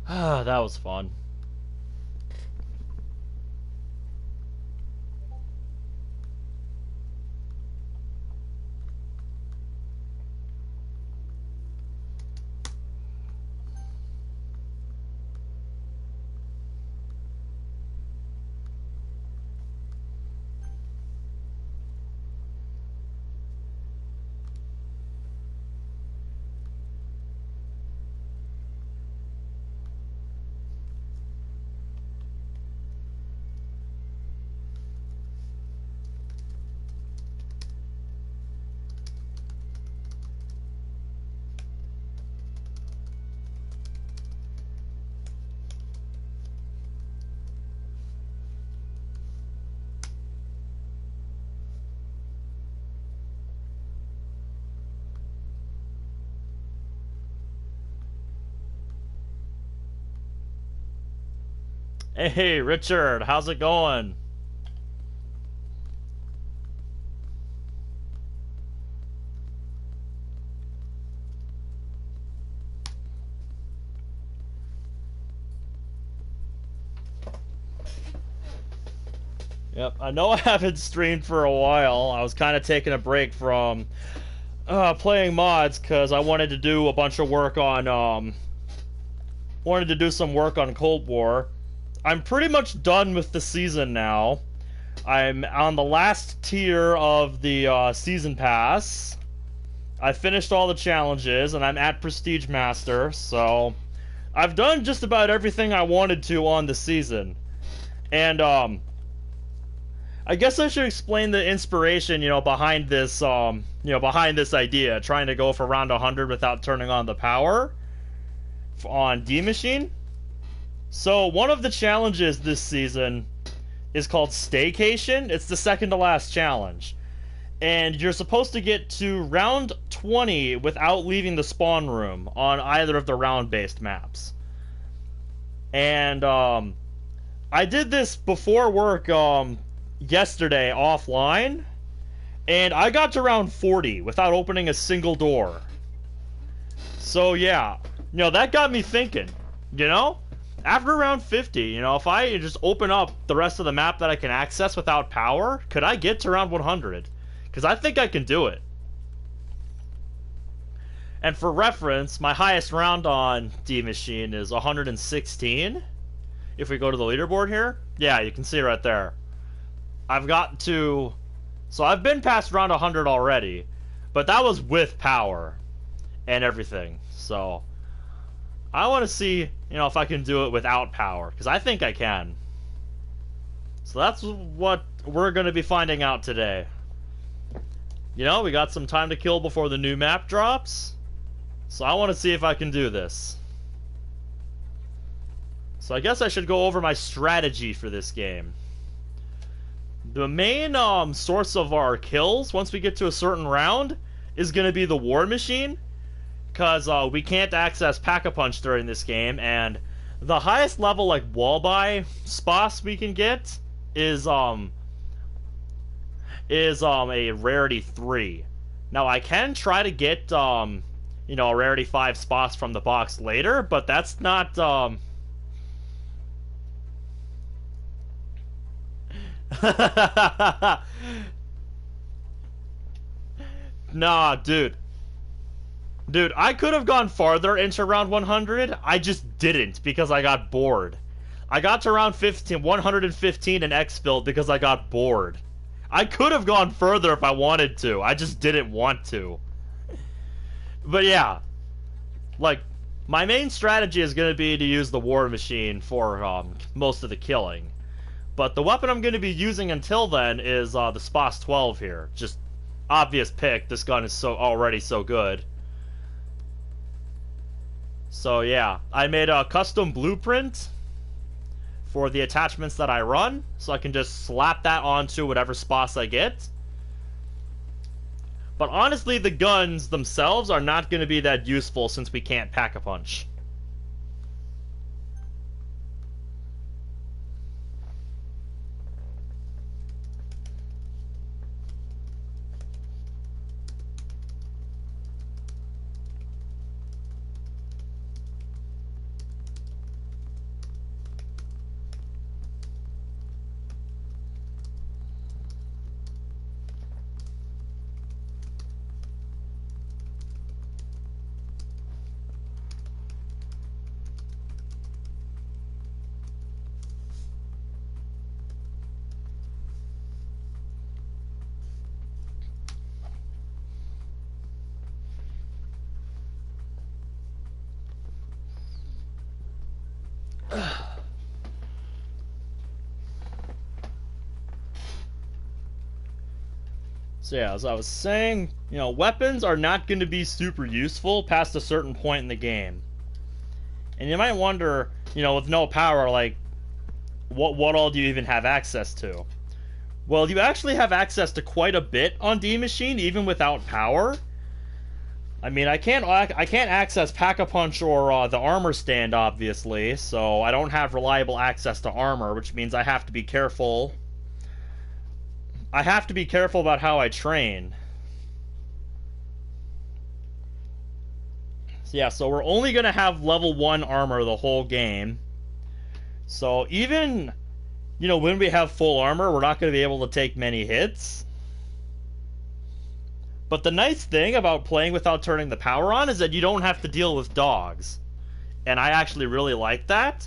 That was fun. Hey, Richard, how's it going? Yep, I know I haven't streamed for a while. I was kind of taking a break from playing mods because I wanted to do a bunch of work on wanted to do some work on Cold War. I'm pretty much done with the season now. I'm on the last tier of the season pass. I finished all the challenges and I'm at Prestige Master, so I've done just about everything I wanted to on the season. And I guess I should explain the inspiration, behind this idea, trying to go for round 100 without turning on the power on D Machine. So, one of the challenges this season is called Staycation. It's the second to last challenge. And you're supposed to get to round 20 without leaving the spawn room on either of the round-based maps. And I did this before work yesterday offline, and I got to round 40 without opening a single door. So yeah, that got me thinking, you know? After round 50, if I just open up the rest of the map that I can access without power, could I get to round 100? Because I think I can do it. And for reference, my highest round on D Machine is 116. If we go to the leaderboard here, yeah, you can see right there. I've got to... So I've been past round 100 already, but that was with power and everything. So I want to see, if I can do it without power, because I think I can. So that's what we're going to be finding out today. We got some time to kill before the new map drops. So I want to see if I can do this. So I guess I should go over my strategy for this game. The main source of our kills, once we get to a certain round, is going to be the War Machine. Because we can't access Pack-a-Punch during this game, and the highest level, wall-buy spots we can get is a rarity 3. Now, I can try to get, a rarity 5 spots from the box later, but that's not, Nah, dude. Dude, I could have gone farther into round 100. I just didn't because I got bored. I got to round 115 in Exfil because I got bored. I could have gone further if I wanted to. I just didn't want to. But yeah, my main strategy is going to be to use the War Machine for most of the killing. But the weapon I'm going to be using until then is the Spas 12 here. Just obvious pick. This gun is already so good. So yeah, I made a custom blueprint for the attachments that I run, so I can just slap that onto whatever Spas I get. But honestly, the guns themselves are not going to be that useful since we can't Pack-a-Punch. So yeah, as I was saying, weapons are not going to be super useful past a certain point in the game. And you might wonder, with no power, like, what all do you even have access to? Well, you actually have access to quite a bit on D Machine, even without power. I mean, I can't access Pack-a-Punch or the armor stand, obviously, so I don't have reliable access to armor, which means I have to be careful. I have to be careful about how I train. So yeah, so we're only going to have level 1 armor the whole game. So even, when we have full armor, we're not going to be able to take many hits. But the nice thing about playing without turning the power on is that you don't have to deal with dogs. And I actually really like that,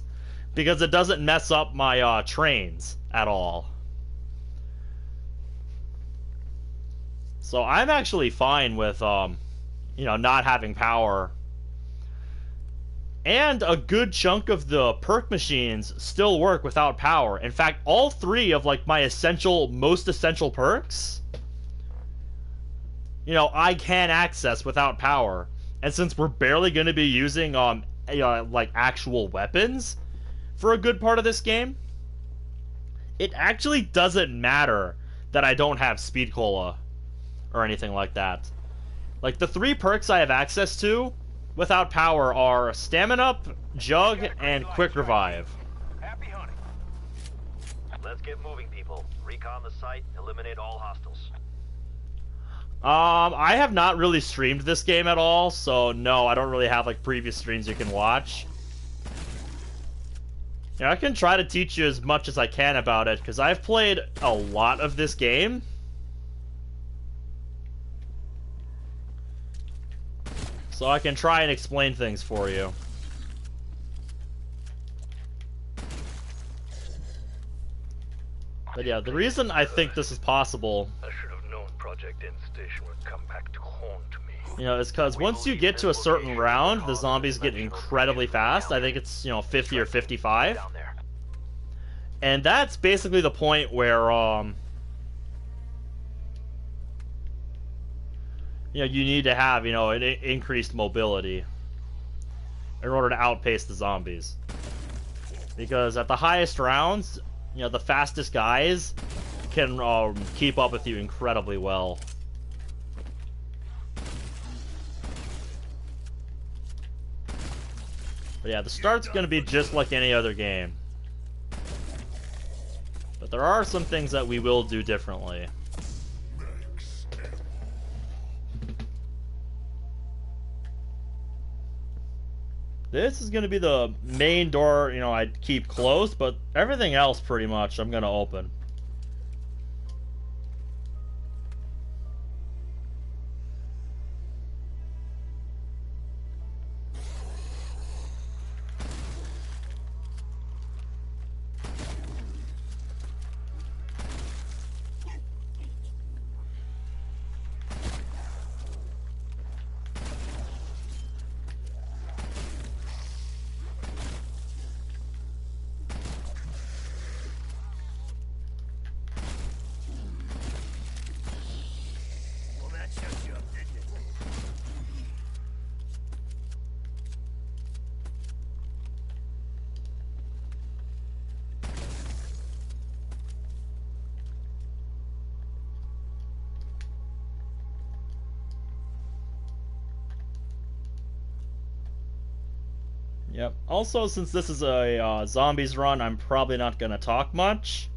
because it doesn't mess up my trains at all. So I'm actually fine with, not having power. And a good chunk of the perk machines still work without power. In fact, all 3 of, like, my most essential perks, I can access without power. And since we're barely going to be using, like, actual weapons for a good part of this game, it actually doesn't matter that I don't have Speed Cola or anything like that. Like, the 3 perks I have access to without power are Stamina Up, Jug, and Quick Revive. Happy hunting. Let's get moving, people. Recon the site, eliminate all hostiles. I have not really streamed this game at all, so no, I don't really have, like, previous streams you can watch. I can try to teach you as much as I can about it, because I've played a lot of this game. So I can try and explain things for you. But yeah, the reason I think this is possible, I should have known Project End Station would come back to haunt me. is because once you get to a certain round, the zombies get incredibly fast. I think it's, 50 or 55. And that's basically the point where, you need to have, an increased mobility in order to outpace the zombies. Because at the highest rounds, the fastest guys can keep up with you incredibly well. But yeah, the start's going to be just like any other game. But there are some things that we will do differently. This is going to be the main door, I'd keep closed, but everything else pretty much I'm going to open. Yep. Also, since this is a zombies run, I'm probably not going to talk much.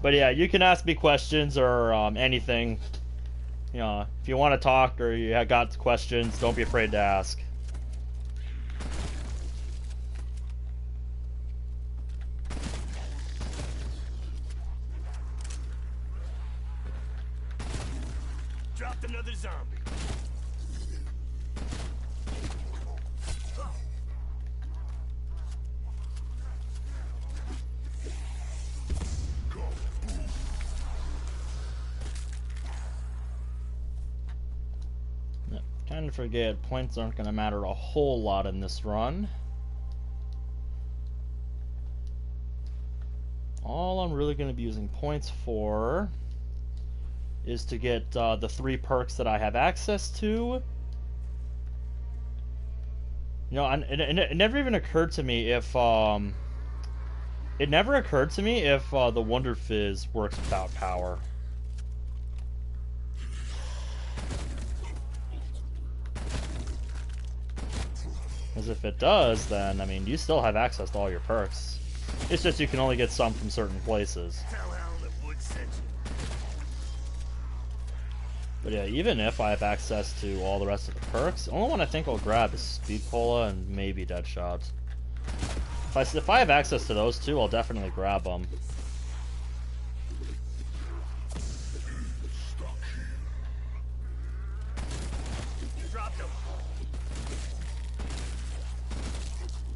But yeah, you can ask me questions or anything. If you want to talk or you got questions, don't be afraid to ask. Dropped another zombie. Kind Don't forget, points aren't going to matter a whole lot in this run. All I'm really going to be using points for is to get the 3 perks that I have access to. You know, it never even occurred to me if the Wonder Fizz works without power. Because if it does, then, I mean, you still have access to all your perks. It's just you can only get some from certain places. But yeah, even if I have access to all the rest of the perks, the only one I think I'll grab is Speed Cola and maybe Deadshot. If I have access to those two, I'll definitely grab them.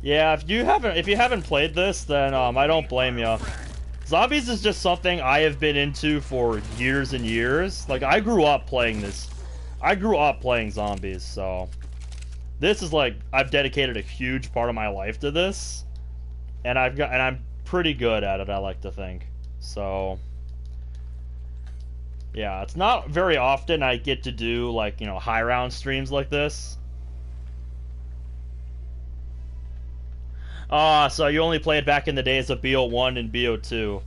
Yeah, if you haven't played this, then I don't blame you. Zombies is just something I have been into for years and years. Like, I grew up playing this. I grew up playing zombies, so this is like I've dedicated a huge part of my life to this, and I'm pretty good at it, I like to think. So yeah, it's not very often I get to do, like, you know, high round streams like this. So you only played back in the days of BO1 and BO2.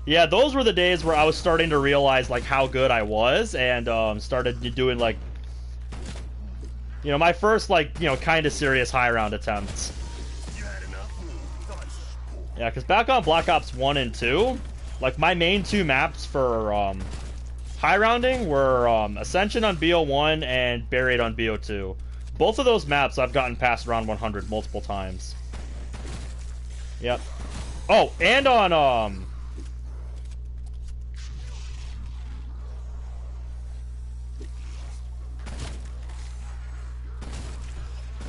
Yeah, those were the days where I was starting to realize, like, how good I was, and started doing, like, you know, my first, like, you know, kind of serious high round attempts. Yeah, because back on Black Ops 1 and 2, like, my main 2 maps for high rounding were Ascension on BO1 and Buried on BO2. Both of those maps I've gotten past round 100 multiple times. Yep. Oh, and on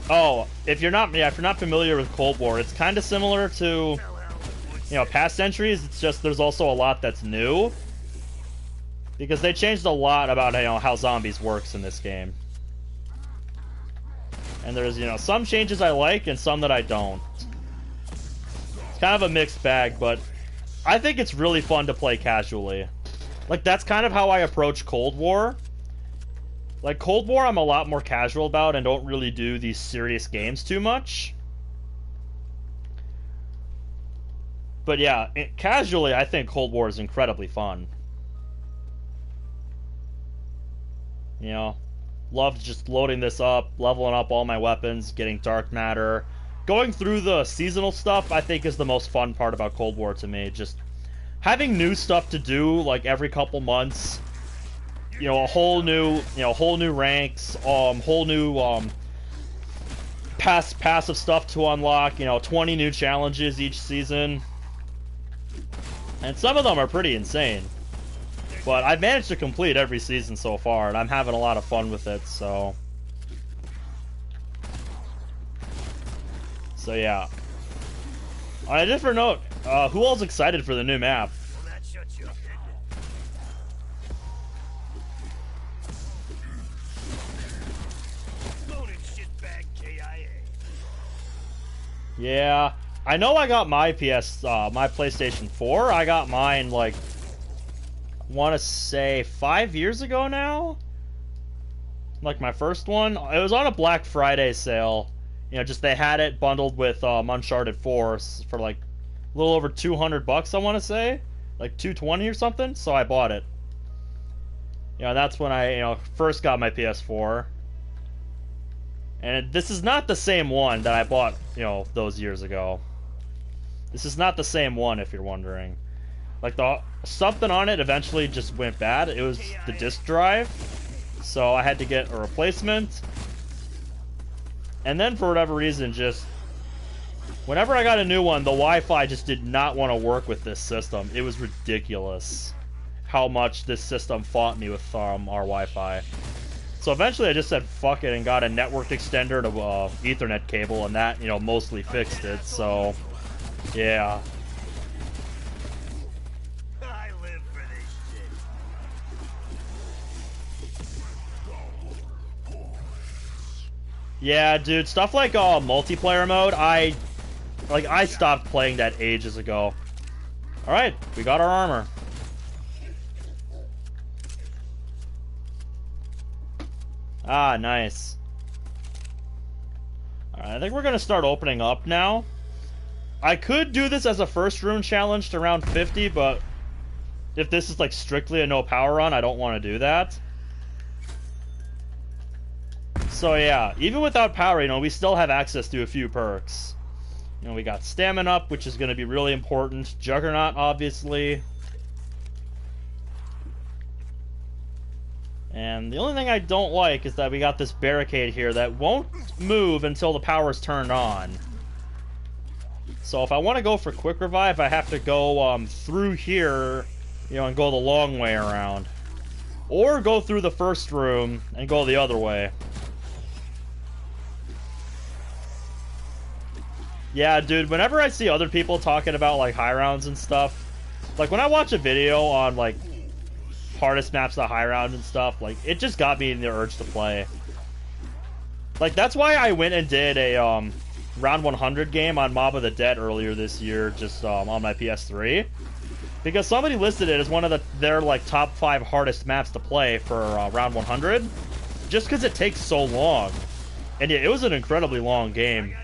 oh, if you're not familiar with Cold War, it's kind of similar to, you know, past entries. It's just there's also a lot that's new, because they changed a lot about, you know, how zombies works in this game. And there's, you know, some changes I like and some that I don't. It's kind of a mixed bag, but I think it's really fun to play casually. Like, that's kind of how I approach Cold War. Like, Cold War I'm a lot more casual about and don't really do these serious games too much. But yeah, casually I think Cold War is incredibly fun. You know, love just loading this up, leveling up all my weapons, getting dark matter. Going through the seasonal stuff, I think, is the most fun part about Cold War to me. Just having new stuff to do, like, every couple months. You know, whole new ranks, whole new, passive stuff to unlock. You know, 20 new challenges each season. And some of them are pretty insane. But I've managed to complete every season so far, and I'm having a lot of fun with it, so... So yeah. On a different note, who all's excited for the new map? Yeah, I know I got my my PlayStation 4. I got mine, like, I want to say 5 years ago now? Like, my first one. It was on a Black Friday sale. You know, just they had it bundled with Uncharted 4 for like a little over $200, I want to say, like $220 or something. So I bought it. You know, that's when I, you know, first got my PS4. And this is not the same one that I bought, you know, those years ago. This is not the same one, if you're wondering. Like, something on it eventually just went bad. It was the disk drive, so I had to get a replacement. And then, for whatever reason, just... whenever I got a new one, the Wi-Fi just did not want to work with this system. It was ridiculous how much this system fought me with our Wi-Fi. So eventually I just said fuck it and got a network extender to Ethernet cable, and that, you know, mostly fixed it, so... yeah. I live for this shit. Yeah, dude, stuff like multiplayer mode, I stopped playing that ages ago. Alright, we got our armor. Ah, nice. Alright, I think we're gonna start opening up now. I could do this as a first room challenge to round 50, but if this is like strictly a no power run, I don't want to do that. So yeah, even without power, you know, we still have access to a few perks. You know, we got stamina up, which is going to be really important. Juggernaut, obviously. And the only thing I don't like is that we got this barricade here that won't move until the power's turned on. So if I want to go for quick revive, I have to go through here, you know, and go the long way around. Or go through the first room and go the other way. Yeah, dude, whenever I see other people talking about, like, high rounds and stuff, like, when I watch a video on, like, hardest maps to high round and stuff, like, it just got me in the urge to play. Like, that's why I went and did a, round 100 game on Mob of the Dead earlier this year, just, on my PS3. Because somebody listed it as one of their, like, top 5 hardest maps to play for, round 100. Just because it takes so long. And yeah, it was an incredibly long game.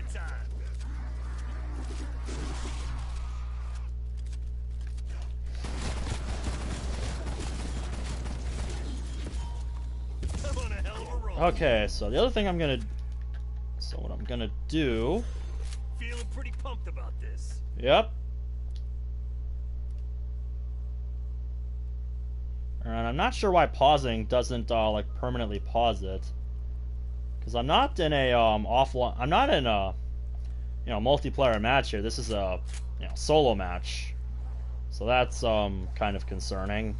Okay, so the other thing I'm gonna... So what I'm gonna do... Feeling pretty pumped about this. Yep. And I'm not sure why pausing doesn't, like, permanently pause it. Because I'm not in a, offline... I'm not in a, you know, multiplayer match here. This is a, you know, solo match. So that's, kind of concerning.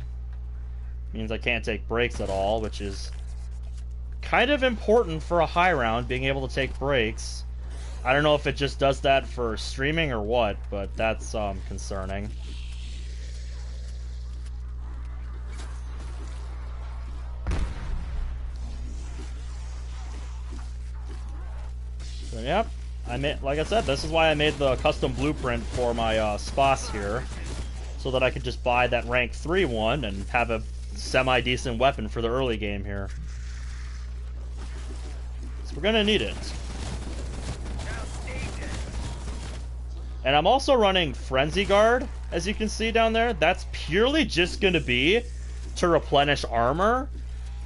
Means I can't take breaks at all, which is... kind of important for a high round, being able to take breaks. I don't know if it just does that for streaming or what, but that's concerning. So yep, like I said, this is why I made the custom blueprint for my spas here, so that I could just buy that rank 3 one and have a semi-decent weapon for the early game here. We're gonna need it. And I'm also running Frenzy Guard, as you can see down there. That's purely just gonna be to replenish armor,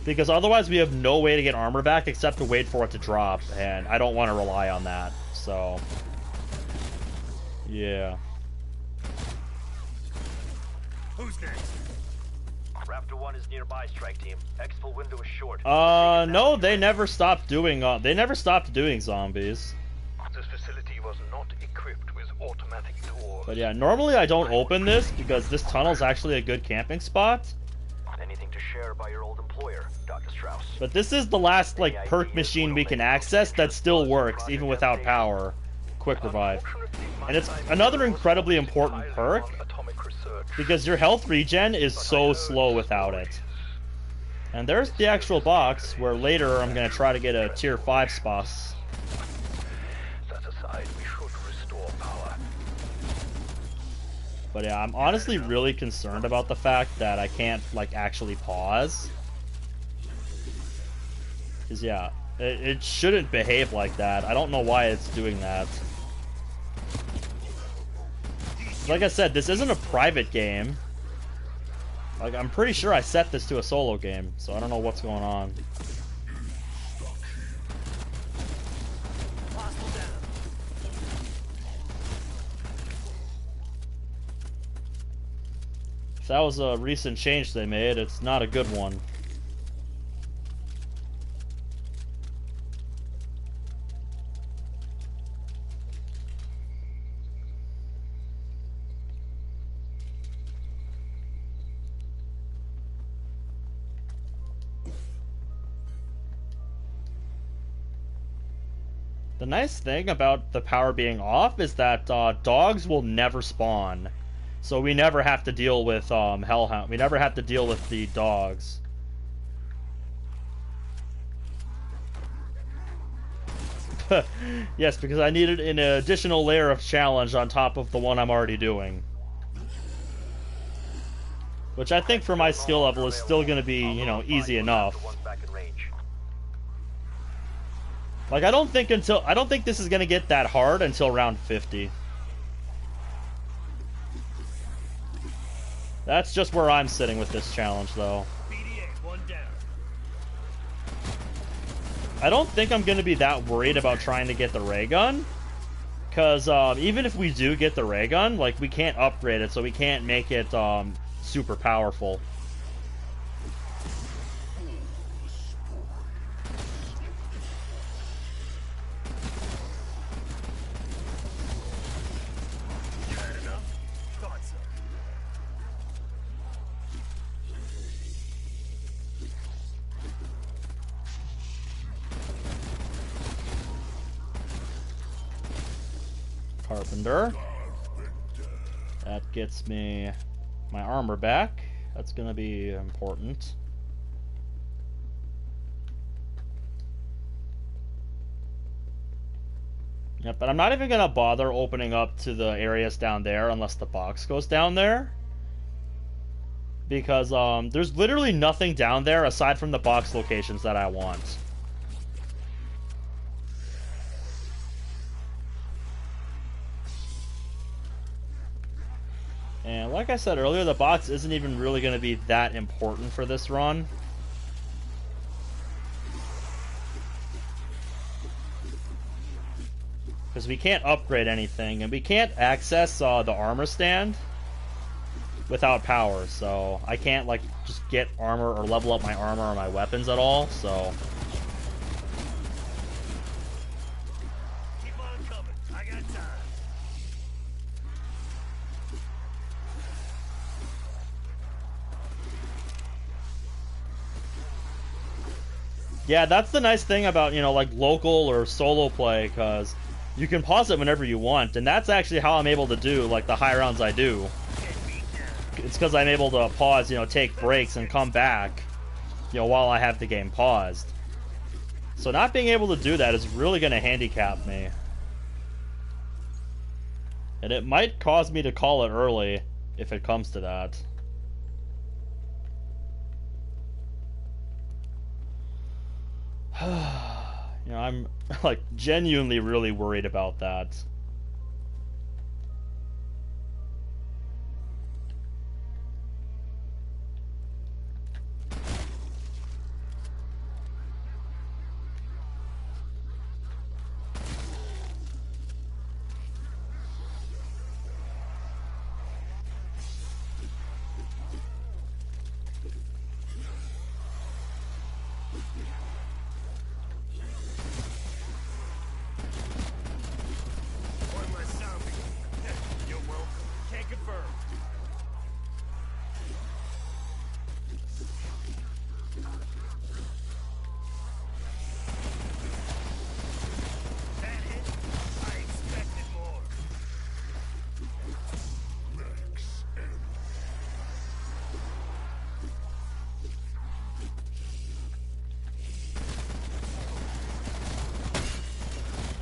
because otherwise we have no way to get armor back except to wait for it to drop, and I don't want to rely on that. So, yeah. Who's next? Raptor 1 is nearby, strike team. Exfil window is short. No, they never stopped doing zombies. This facility was not equipped with automatic doors. But yeah, normally I don't open this because this tunnel's actually a good camping spot. Anything to share by your old employer, Dr. Strauss. But this is the last, like, perk machine we can access that still works, even without power. Quick revive. And it's another incredibly important perk, because your health regen is so slow without it. And there's the actual box, where later I'm going to try to get a tier 5 spas. That aside, we should restore power. But yeah, I'm honestly really concerned about the fact that I can't, like, actually pause. Because yeah, it shouldn't behave like that. I don't know why it's doing that. Like I said, this isn't a private game. Like, I'm pretty sure I set this to a solo game, so I don't know what's going on. If that was a recent change they made, it's not a good one. The nice thing about the power being off is that dogs will never spawn. So we never have to deal with Hellhound. We never have to deal with the dogs. Yes, because I needed an additional layer of challenge on top of the one I'm already doing. Which I think for my skill level is still going to be, you know, easy enough. Like, I don't think this is going to get that hard until round 50. That's just where I'm sitting with this challenge, though. I don't think I'm going to be that worried about trying to get the ray gun. Because even if we do get the ray gun, like, we can't upgrade it, so we can't make it super powerful. Carpenter. That gets me my armor back. That's gonna be important. Yep, but I'm not even gonna bother opening up to the areas down there unless the box goes down there. Because there's literally nothing down there aside from the box locations that I want. And like I said earlier, the box isn't even really going to be that important for this run. Because we can't upgrade anything, and we can't access the armor stand without power, so I can't, like, just get armor or level up my armor or my weapons at all, so... Keep on coming. I got time. Yeah, that's the nice thing about, you know, like, local or solo play, because you can pause it whenever you want, and that's actually how I'm able to do, like, the high rounds I do. It's because I'm able to pause, you know, take breaks and come back, you know, while I have the game paused. So not being able to do that is really going to handicap me. And it might cause me to call it early, if it comes to that. You know, I'm, like, genuinely really worried about that.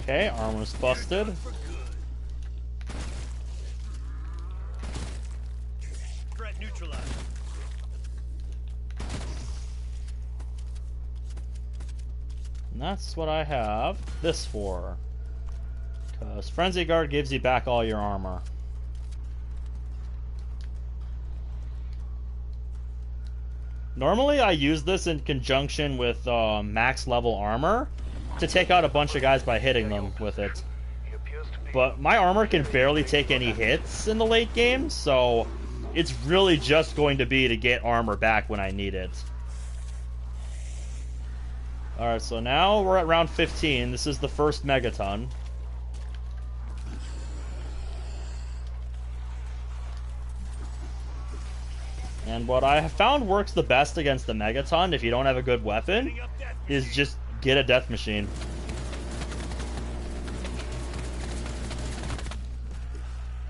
Okay, armor's busted. Threat neutralized. And that's what I have this for. Because Frenzy Guard gives you back all your armor. Normally I use this in conjunction with max level armor to take out a bunch of guys by hitting them with it. But my armor can barely take any hits in the late game, so it's really just going to be to get armor back when I need it. Alright, so now we're at round 15. This is the first Megaton. And what I have found works the best against the Megaton, if you don't have a good weapon, is just get a death machine.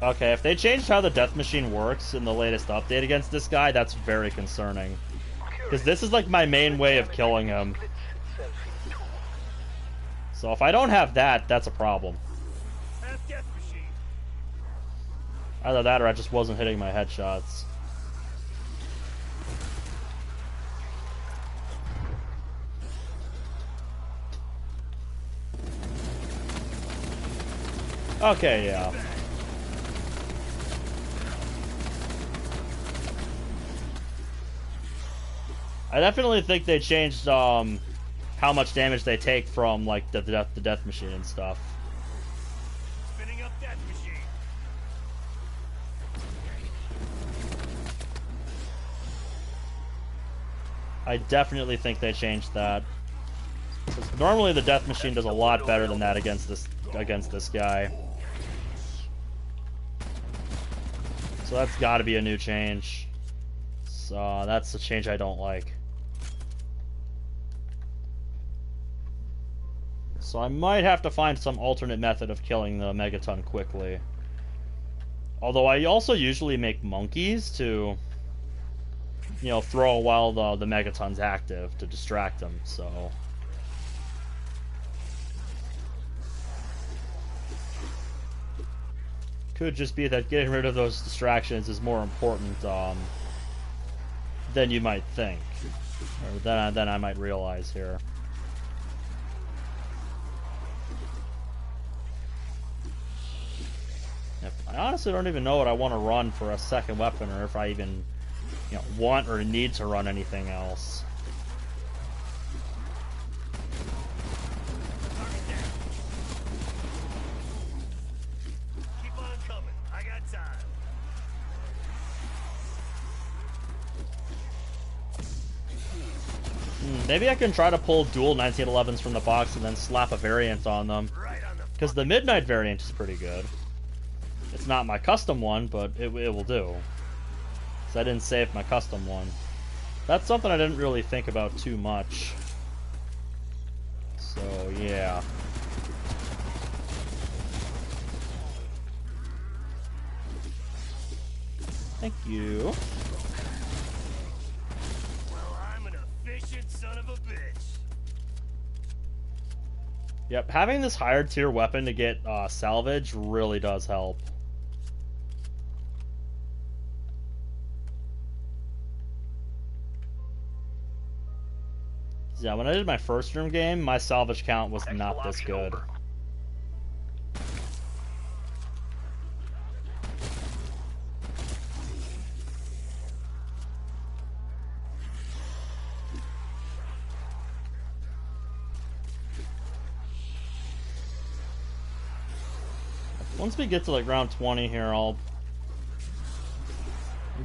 Okay, if they changed how the death machine works in the latest update against this guy, that's very concerning. Because this is like my main way of killing him. So if I don't have that, that's a problem. Half death machine. Either that or I just wasn't hitting my headshots. Okay, yeah. I definitely think they changed how much damage they take from like the death machine and stuff. Spinning up death machine. I definitely think they changed that. 'Cause normally the death machine does a lot better than that against this guy. So that's got to be a new change. So that's the change I don't like. So I might have to find some alternate method of killing the Megaton quickly. Although I also usually make monkeys to, you know, throw while the Megaton's active to distract them, so... Could just be that getting rid of those distractions is more important than you might think. Or than I might realize here. I honestly don't even know what I want to run for a second weapon, or if I even, you know, want or need to run anything else. Keep on coming. I got time. Maybe I can try to pull dual 1911s from the box and then slap a variant on them. Right on the. Because the Midnight variant is pretty good. It's not my custom one, but it will do. So I didn't save my custom one. That's something I didn't really think about too much. So, yeah. Thank you. Well, I'm an efficient son of a bitch. Yep, having this higher tier weapon to get salvage really does help. Yeah, when I did my first room game, my salvage count was not this good. Once we get to like round 20 here, I'll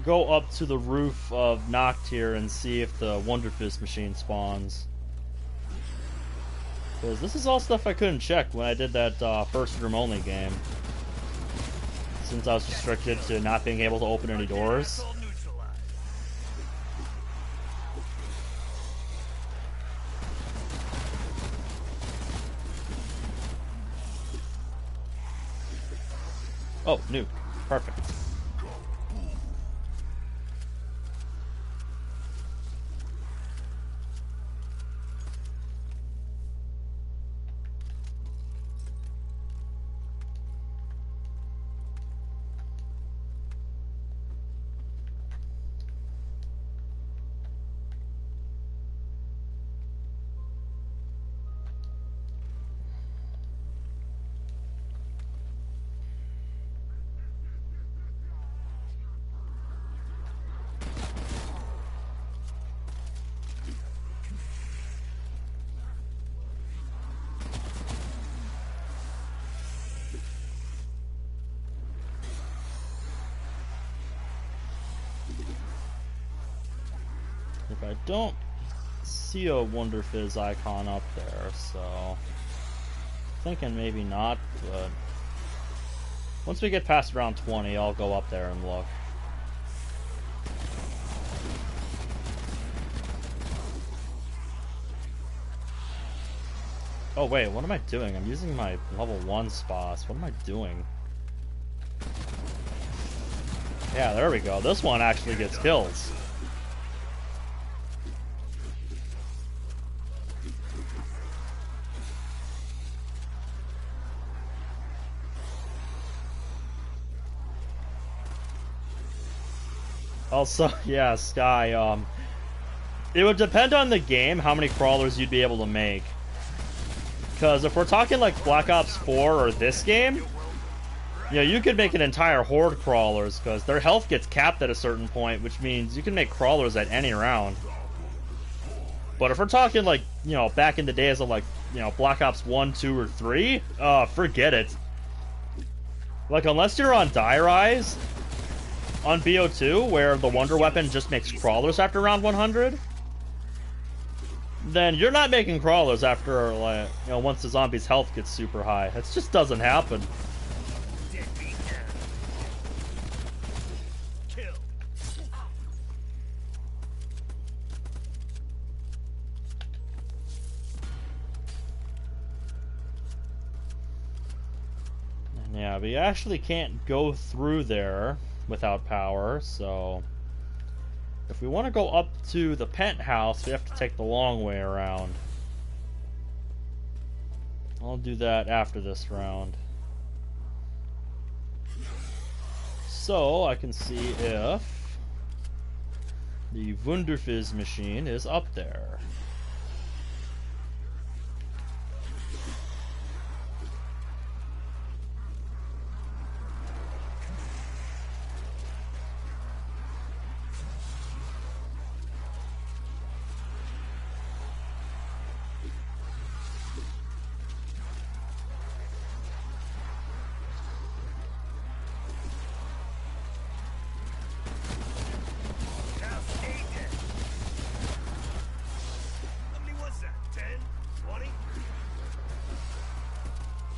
go up to the roof of Noct here and see if the Wonderfist machine spawns. Because this is all stuff I couldn't check when I did that first room only game. Since I was restricted to not being able to open any doors. Asshole neutralized. Oh, nuke. Perfect. If I don't see a Wonder Fizz icon up there, so thinking maybe not, but once we get past round 20, I'll go up there and look. Oh wait, what am I doing? I'm using my level 1 spots. What am I doing? Yeah, there we go. This one actually gets kills. Also, yeah, Sky, it would depend on the game how many crawlers you'd be able to make. Because if we're talking like Black Ops 4 or this game, you know, you could make an entire horde crawlers because their health gets capped at a certain point, which means you can make crawlers at any round. But if we're talking like, you know, back in the days of like, you know, Black Ops 1, 2, or 3, forget it. Like, unless you're on Die Rise on BO2, where the Wonder Weapon just makes crawlers after round 100, then you're not making crawlers after, like, you know, once the zombie's health gets super high. It just doesn't happen. Yeah, but you actually can't go through there without power, so if we want to go up to the penthouse, we have to take the long way around. I'll do that after this round. So, I can see if the Wunderfizz machine is up there.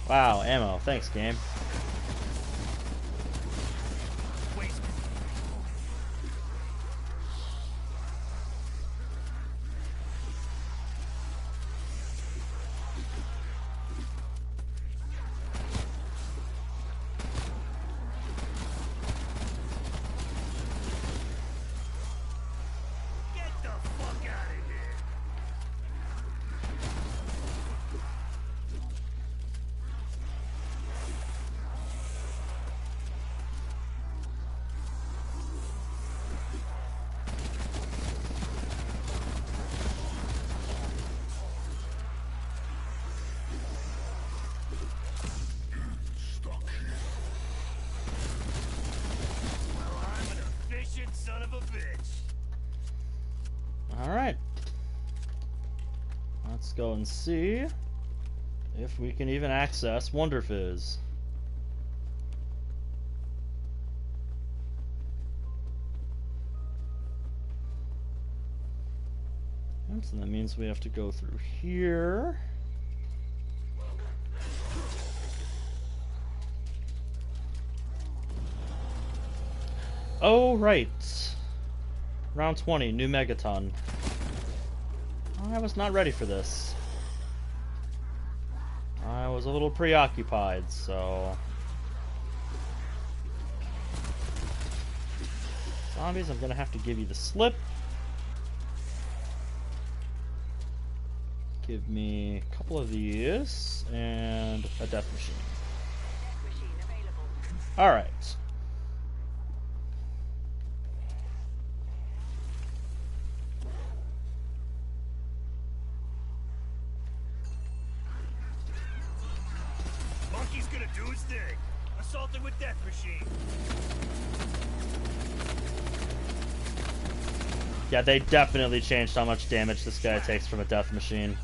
Wow, ammo. Thanks, game. Alright. Let's go and see if we can even access Wunderfizz. So that means we have to go through here. Oh, right. Round 20, new Megaton. I was not ready for this. I was a little preoccupied, so... Zombies, I'm gonna have to give you the slip. Give me a couple of these, and a death machine. Alright. Monkey's gonna do his thing. Assaulting with death machine. Yeah, they definitely changed how much damage this guy takes from a death machine.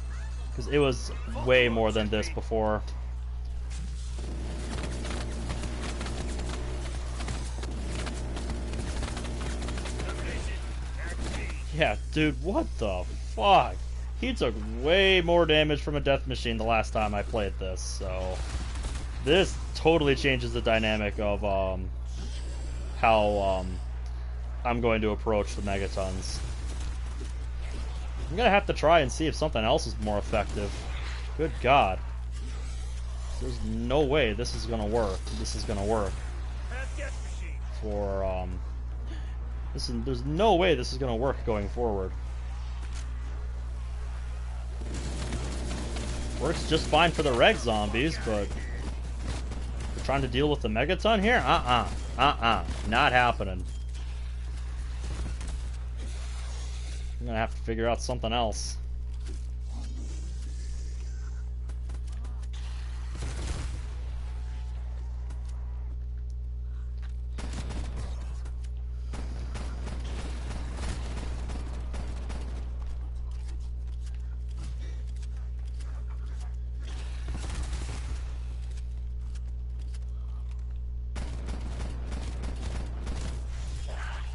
Because it was way more than this before. Yeah, dude, what the fuck? He took way more damage from a death machine the last time I played this, so... This totally changes the dynamic of, how, I'm going to approach the Megatons. I'm gonna have to try and see if something else is more effective. Good God. There's no way this is gonna work. This is gonna work. For, there's no way this is gonna work going forward. Works just fine for the reg zombies, but... We're trying to deal with the Megaton here? Not happening. I'm gonna have to figure out something else.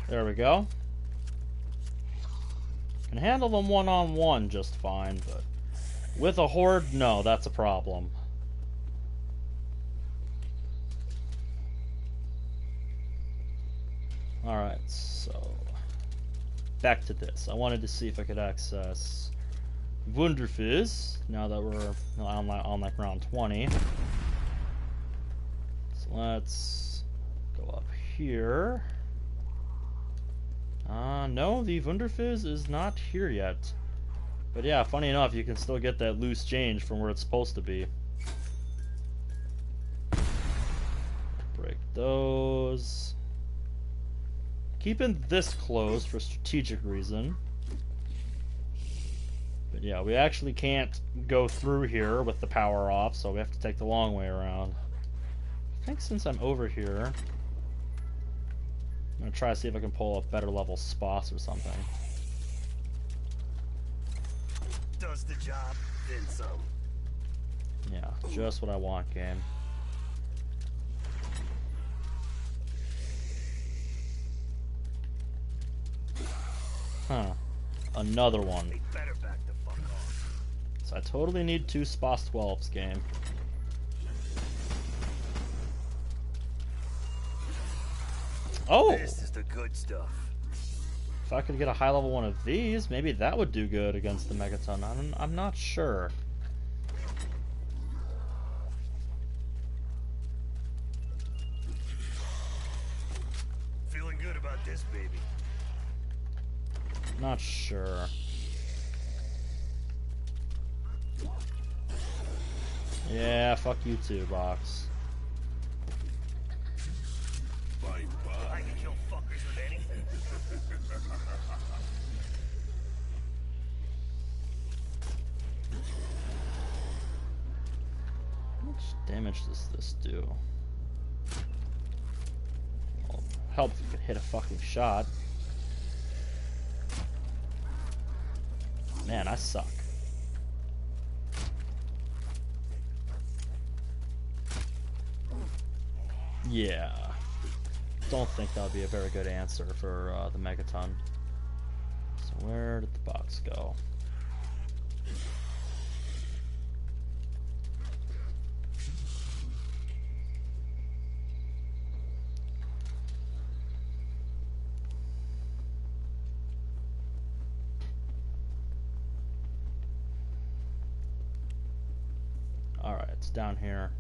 There we go. Can handle them one-on-one just fine, but with a horde, no, that's a problem. Alright, so back to this. I wanted to see if I could access Wunderfizz now that we're on like round 20. So let's go up here. No, the Wunderfizz is not here yet. But yeah, funny enough, you can still get that loose change from where it's supposed to be. Break those. Keeping this closed for strategic reason. But yeah, we actually can't go through here with the power off, so we have to take the long way around. I think since I'm over here, I'm gonna try to see if I can pull up better level spots or something. Does the job, then some. Yeah, just what I want, game. Huh. Another one. They better back the fuck off. So I totally need 2 Spas 12s, game. Oh! This is the good stuff. If I could get a high level one of these, maybe that would do good against the Megaton. I'm not sure. Feeling good about this, baby. Not sure. Yeah, fuck you too, box. I can kill fuckers with anything. How much damage does this do? Well, help if you could hit a fucking shot. Man, I suck. Yeah. Don't think that would be a very good answer for the Megaton. So where did the box go? Alright, it's down here.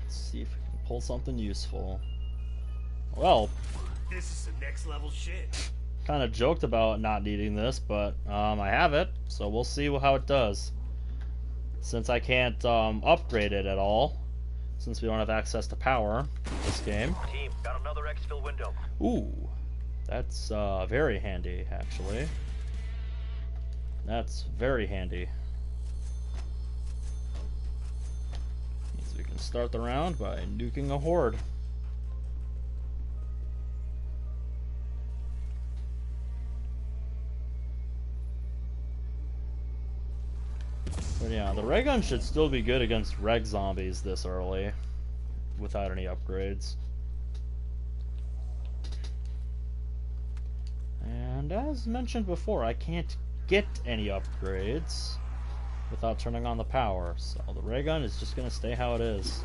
See if we can pull something useful. Well, This is some next level shit. kind of joked about not needing this, but I have it, so we'll see how it does. Since I can't upgrade it at all, since we don't have access to power this game. Team, got another exfil window. Ooh, that's very handy, actually. That's very handy. Means we can start the round by nuking a horde. But yeah, the ray gun should still be good against reg zombies this early, without any upgrades. And as mentioned before, I can't get any upgrades without turning on the power, so the ray gun is just going to stay how it is.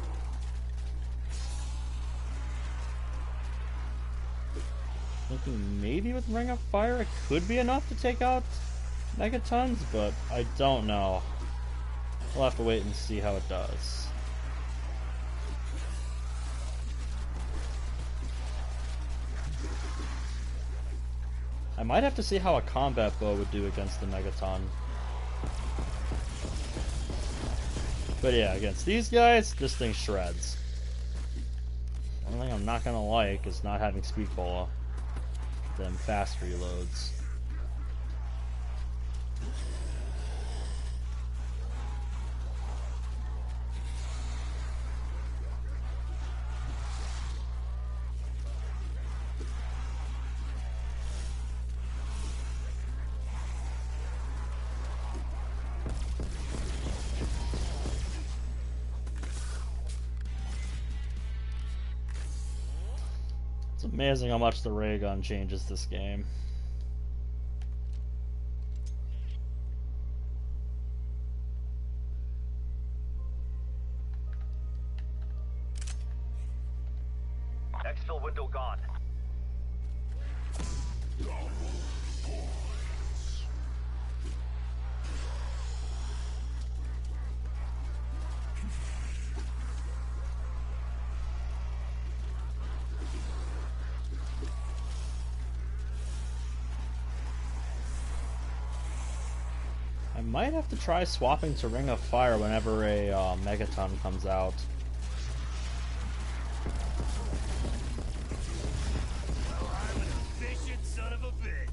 Thinking maybe with Ring of Fire it could be enough to take out Megatons, but I don't know. We'll have to wait and see how it does. I might have to see how a combat bow would do against the Megaton. But yeah, against these guys, this thing shreds. The only thing I'm not gonna like is not having speedball. Them fast reloads. It's amazing how much the ray gun changes this game. Exfil window gone. I might have to try swapping to Ring of Fire whenever a Megaton comes out. Well, I'm an efficient son of a bitch.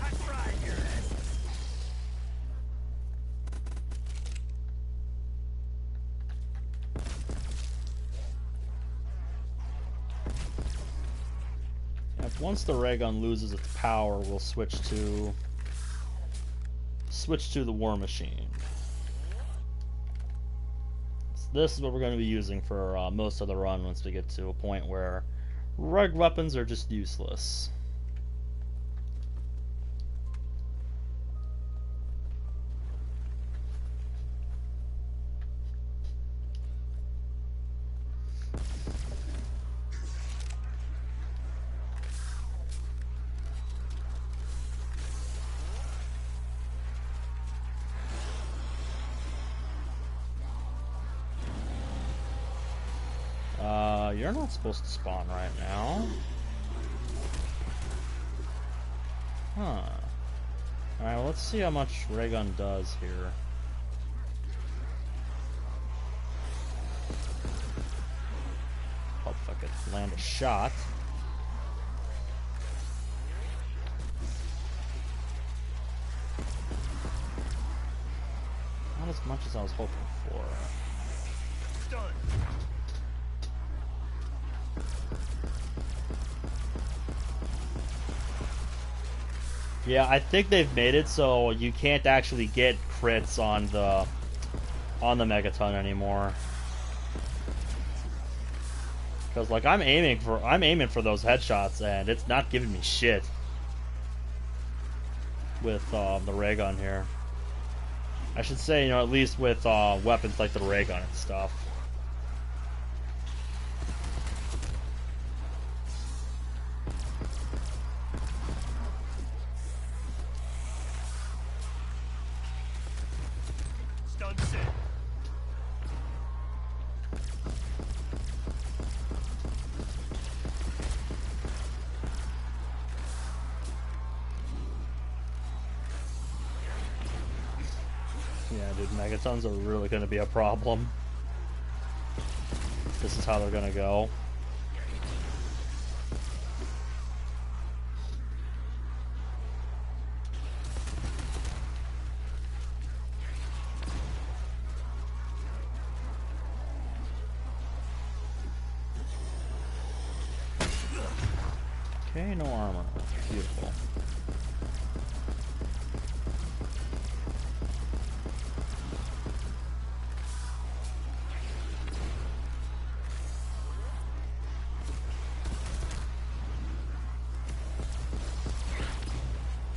I fried your ass. Once the ray gun loses its power, we'll switch to the War Machine. So this is what we're going to be using for most of the run once we get to a point where rugged weapons are just useless. You're not supposed to spawn right now. Huh. Alright, well, let's see how much ray gun does here. Hope I could land a shot. Not as much as I was hoping for. Done. Yeah, I think they've made it so you can't actually get crits on the Megaton anymore. Cause like I'm aiming for those headshots and it's not giving me shit with the ray gun here. I should say, at least with weapons like the ray gun and stuff. Stun set. Yeah, dude, Megatons are really going to be a problem. This is how they're going to go. Okay, no armor. Beautiful.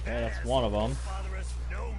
Okay, that's one of them. Bother us no more.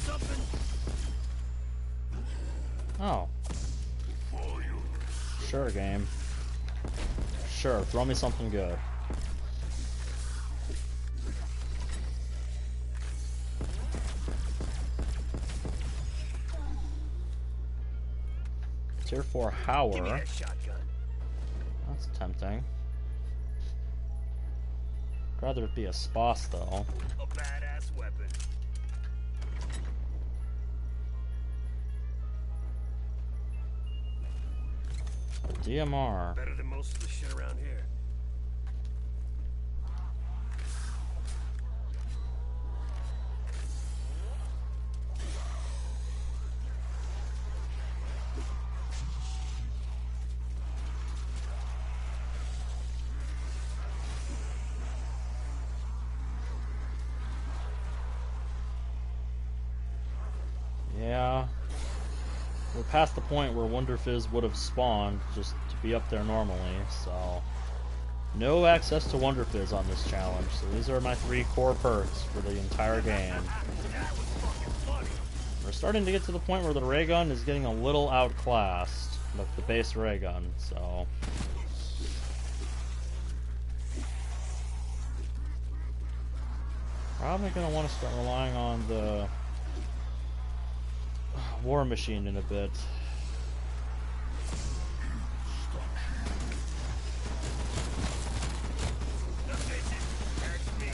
something? Oh. Sure, game. Sure, throw me something good. Tier 4 Give me Howler. that shotgun. That's tempting. I'd rather it be a Sposs, though. A badass weapon. A DMR. Better than most of the shit around here. Yeah. We're past the point where Wonder Fizz would have spawned just to be up there normally, so... No access to Wonder Fizz on this challenge, so these are my 3 core perks for the entire game. That was fucking funny. We're starting to get to the point where the ray gun is getting a little outclassed with the base ray gun, so... Probably gonna want to start relying on the War Machine in a bit. The bitches. That's me.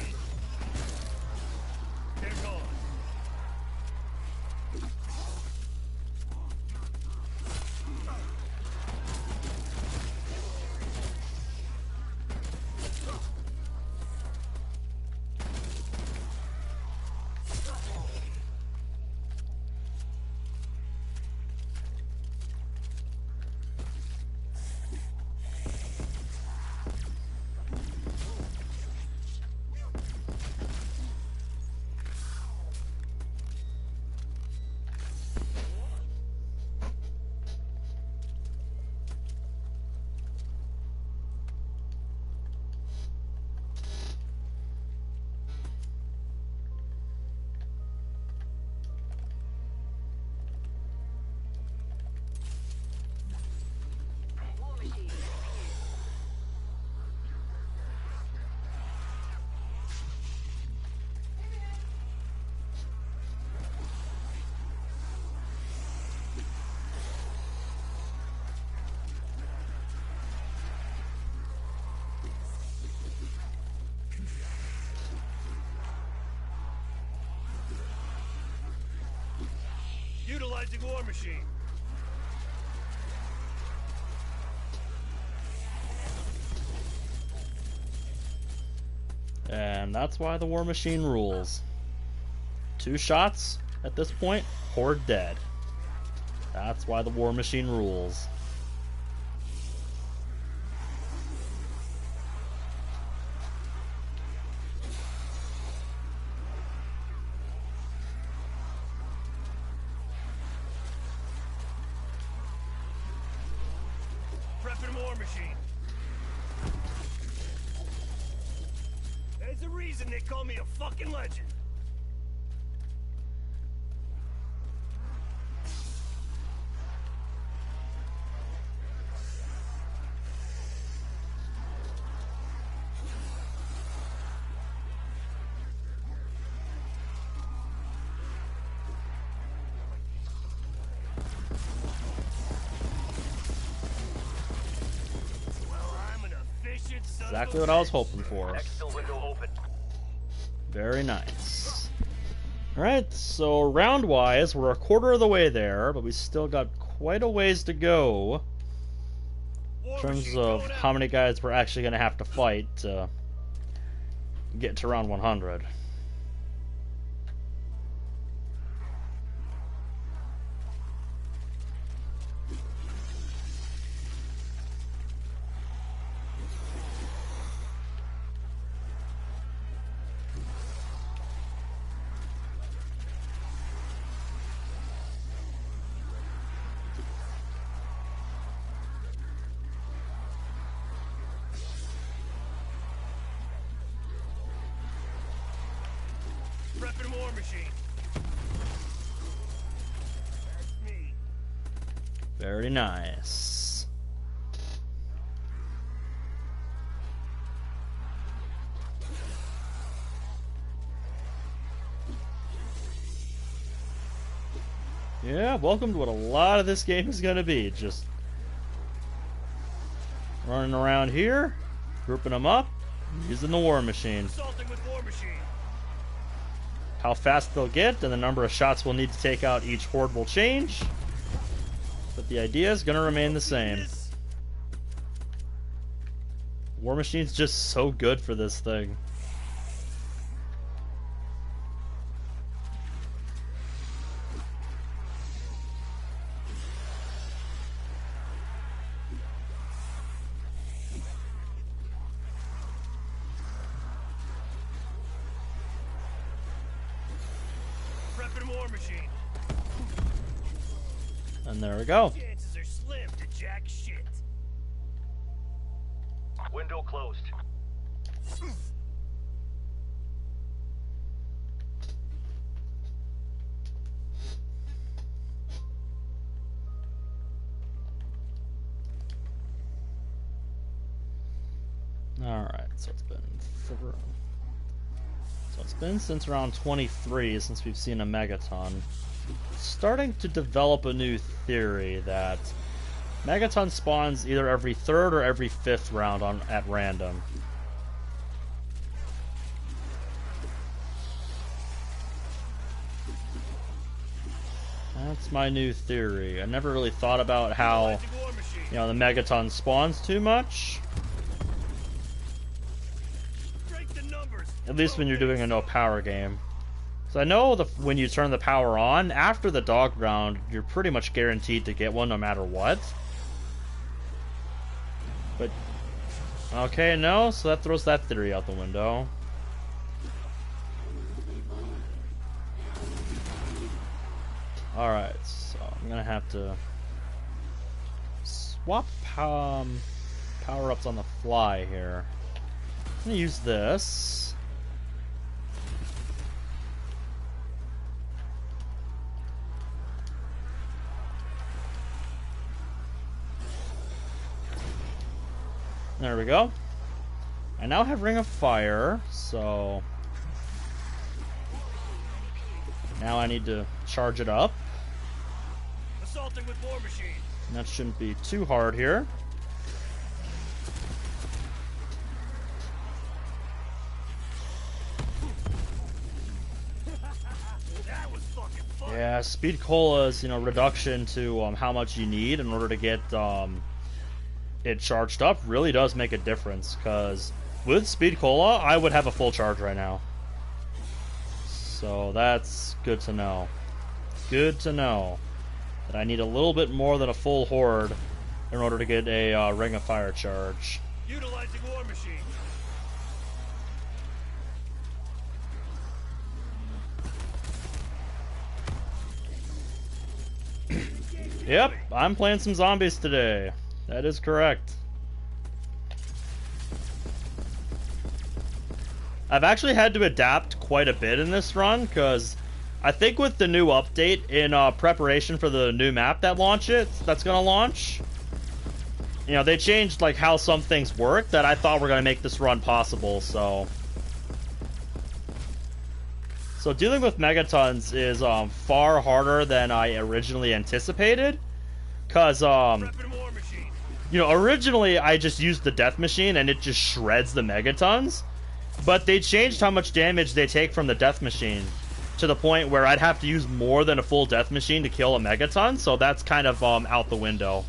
They're gone. Utilizing War Machine. And that's why the War Machine rules. 2 shots at this point, Horde dead. That's why the War Machine rules. Prepping War Machine. There's a reason they call me a fucking legend. Well, I'm an efficient son of Exactly a what I was bitch. hoping for. Exfil window open. Very nice. Alright, so round-wise, we're a quarter of the way there, but we still got quite a ways to go War in terms Machine of going out. how many guys we're actually going to have to fight to get to round 100. Prepping War Machine. Very nice. Yeah, welcome to what a lot of this game is going to be. Just running around here, grouping them up, using the war machine. Assaulting with war machine. How fast they'll get and the number of shots we'll need to take out each horde will change. But the idea is going to remain the same. War machine's just so good for this thing. And there we go. Chances are slim to jack shit. Window closed. Alright, so it's been since around 23 since we've seen a Megaton. Starting to develop a new theory that Megaton spawns either every third or every fifth round at random. That's my new theory. I never really thought about how, you know, the Megaton spawns too much. At least when you're doing a no power game. So I know when you turn the power on, after the dog round, you're pretty much guaranteed to get one no matter what. But, okay, no, so that throws that theory out the window. Alright, so I'm gonna have to swap power-ups on the fly here. I'm gonna use this. There we go. I now have Ring of Fire, so now I need to charge it up. Assaulting with war machine. And that shouldn't be too hard here. That was fucking fun. Yeah, Speed Cola's, you know, reduction to how much you need in order to get it charged up really does make a difference, because with Speed Cola, I would have a full charge right now. So that's good to know. Good to know that I need a little bit more than a full horde in order to get a Ring of Fire charge. Utilizing war machine. Yep, I'm playing some zombies today. That is correct. I've actually had to adapt quite a bit in this run, because I think with the new update in preparation for the new map that's going to launch, you know, they changed like how some things work that I thought were going to make this run possible, so dealing with Megatons is far harder than I originally anticipated, because you know, originally I just used the Death Machine and it just shreds the Megatons, but they changed how much damage they take from the Death Machine to the point where I'd have to use more than a full Death Machine to kill a Megaton, so that's kind of out the window.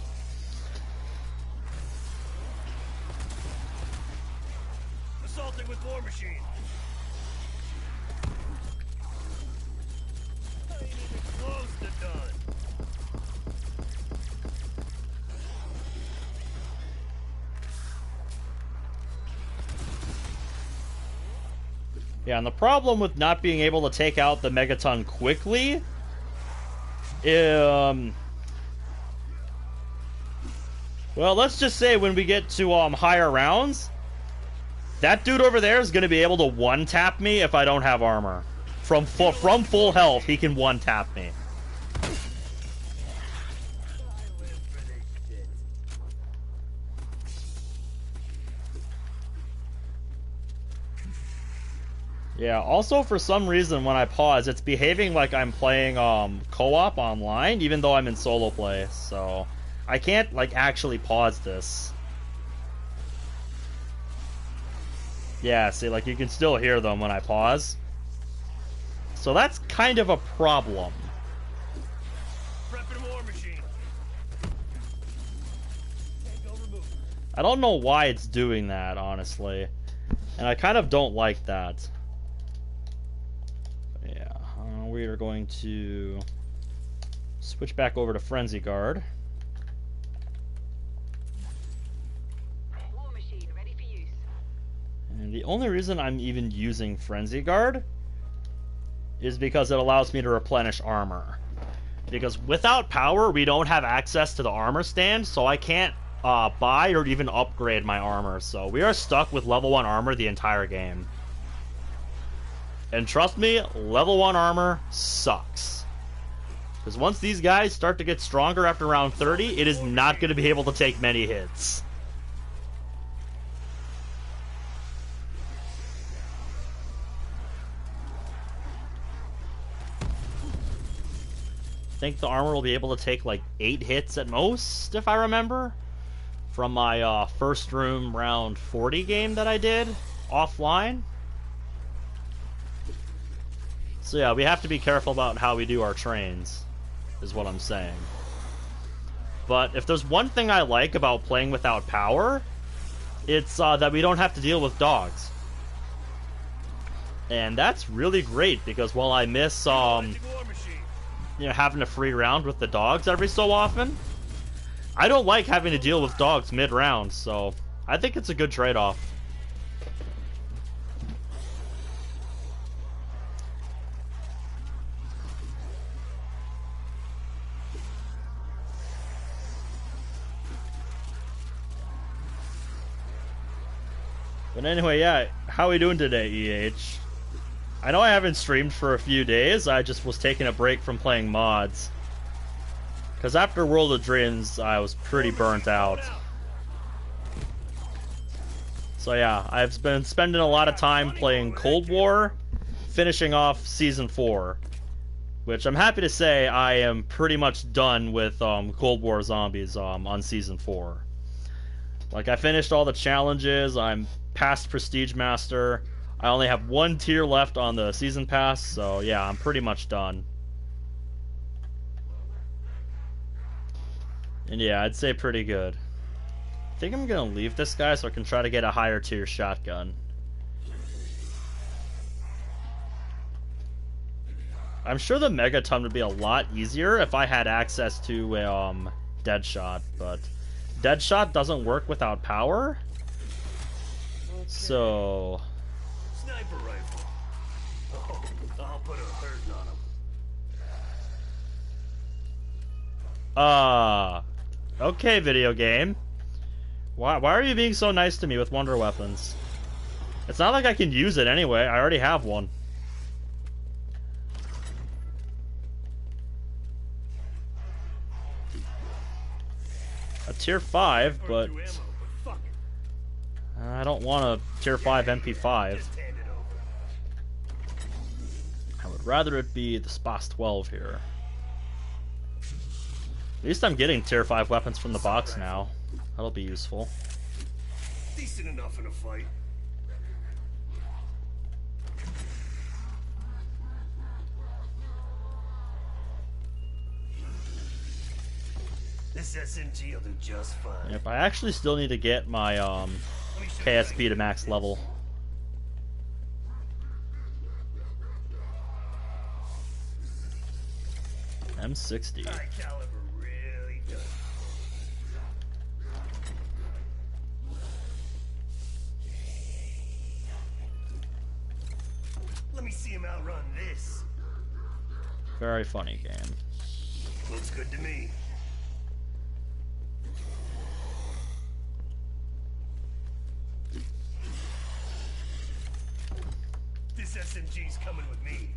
Assaulting with war machine. I ain't even close to done. Yeah, and the problem with not being able to take out the Megaton quickly, well, let's just say when we get to higher rounds, that dude over there is going to be able to one-tap me if I don't have armor. From full health, he can one-tap me. Yeah, also for some reason when I pause, it's behaving like I'm playing co-op online, even though I'm in solo play, so I can't like actually pause this. Yeah, see, like you can still hear them when I pause. So that's kind of a problem. Prepping war machine. Tango removed. I don't know why it's doing that, honestly. And I kind of don't like that. Yeah, we are going to switch back over to Frenzy Guard. War machine ready for use. And the only reason I'm even using Frenzy Guard is because it allows me to replenish armor. Because without power, we don't have access to the armor stand, so I can't buy or even upgrade my armor. So we are stuck with level 1 armor the entire game. And trust me, level 1 armor sucks. Because once these guys start to get stronger after round 30, it is not going to be able to take many hits. I think the armor will be able to take like 8 hits at most, if I remember, from my first room round 40 game that I did offline. So yeah, we have to be careful about how we do our trains, is what I'm saying. But if there's one thing I like about playing without power, it's that we don't have to deal with dogs. And that's really great, because while I miss War machine. you know, having a free round with the dogs every so often, I don't like having to deal with dogs mid-round, so I think it's a good trade-off. But anyway, yeah, how are we doing today, EH? I know I haven't streamed for a few days, I just was taking a break from playing mods. Because after World of Dreams, I was pretty burnt out. So yeah, I've been spending a lot of time playing Cold War, finishing off Season 4. Which I'm happy to say I am pretty much done with Cold War Zombies on Season 4. Like, I finished all the challenges, I'm past Prestige Master, I only have 1 tier left on the Season Pass, so yeah, I'm pretty much done. And yeah, I'd say pretty good. I think I'm gonna leave this guy so I can try to get a higher tier shotgun. I'm sure the Megaton would be a lot easier if I had access to Deadshot, but Deadshot doesn't work without power. Okay. So Sniper rifle. Oh, I'll put a hurting on him. Okay, video game. Why are you being so nice to me with wonder weapons? It's not like I can use it anyway. I already have one. A tier 5, but Ammo, fuck it. I don't want a tier 5 MP5. Just hand it over. I would rather it be the Spas 12 here. At least I'm getting tier 5 weapons from the box now. That'll be useful. Decent enough in a fight. This SMG will do just fine. Yep, I actually still need to get my Let me show you KSP to max level. M60. High caliber really does. Let me see him outrun this. Very funny game. Looks good to me. This SMG's coming with me.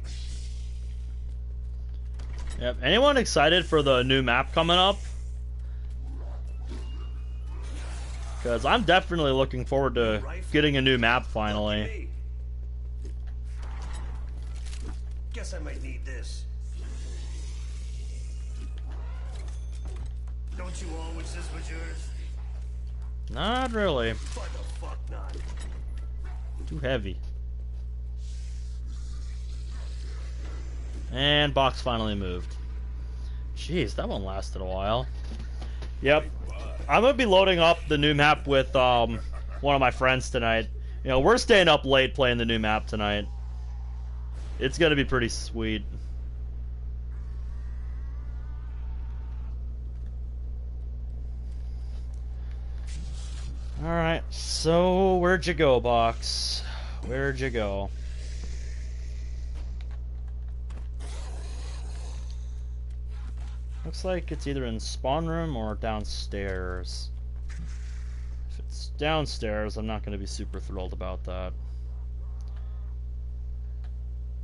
Yep. Anyone excited for the new map coming up? Because I'm definitely looking forward to getting a new map finally. Guess I might need this. Don't you all wish this was yours? Not really. Why the fuck not? Too heavy. And box finally moved. Jeez, that one lasted a while. Yep. I'm gonna be loading up the new map with one of my friends tonight. You know, we're staying up late playing the new map tonight. It's gonna be pretty sweet. Alright, so where'd you go, box? Where'd you go? Looks like it's either in spawn room or downstairs. If it's downstairs, I'm not going to be super thrilled about that.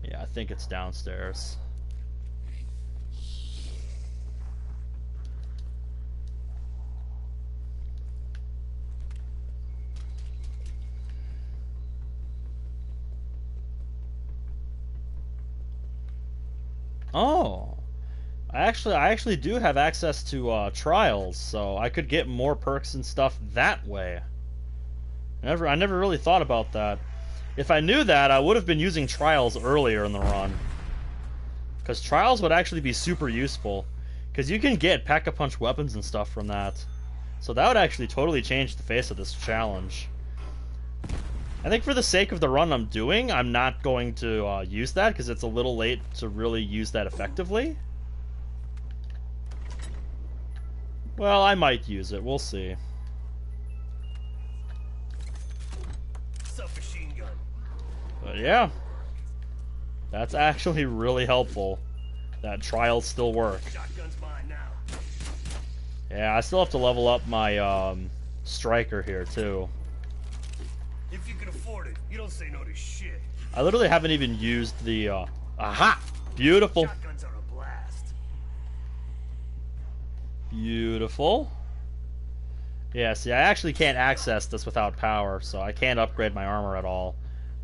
Yeah, I think it's downstairs. Oh, I actually do have access to trials, so I could get more perks and stuff that way. I never really thought about that. If I knew that, I would have been using trials earlier in the run, because trials would actually be super useful, because you can get pack-a-punch weapons and stuff from that. So that would actually totally change the face of this challenge. I think for the sake of the run I'm doing, I'm not going to use that, because it's a little late to really use that effectively. Well, I might use it. We'll see. Submachine gun. But yeah, that's actually really helpful. That trials still work. Shotgun's mine now. Yeah, I still have to level up my striker here too. If you can afford it, you don't say no to shit. I literally haven't even used the aha! Beautiful. Shotguns are a blast. Beautiful. Yeah, see, I actually can't access this without power, so I can't upgrade my armor at all.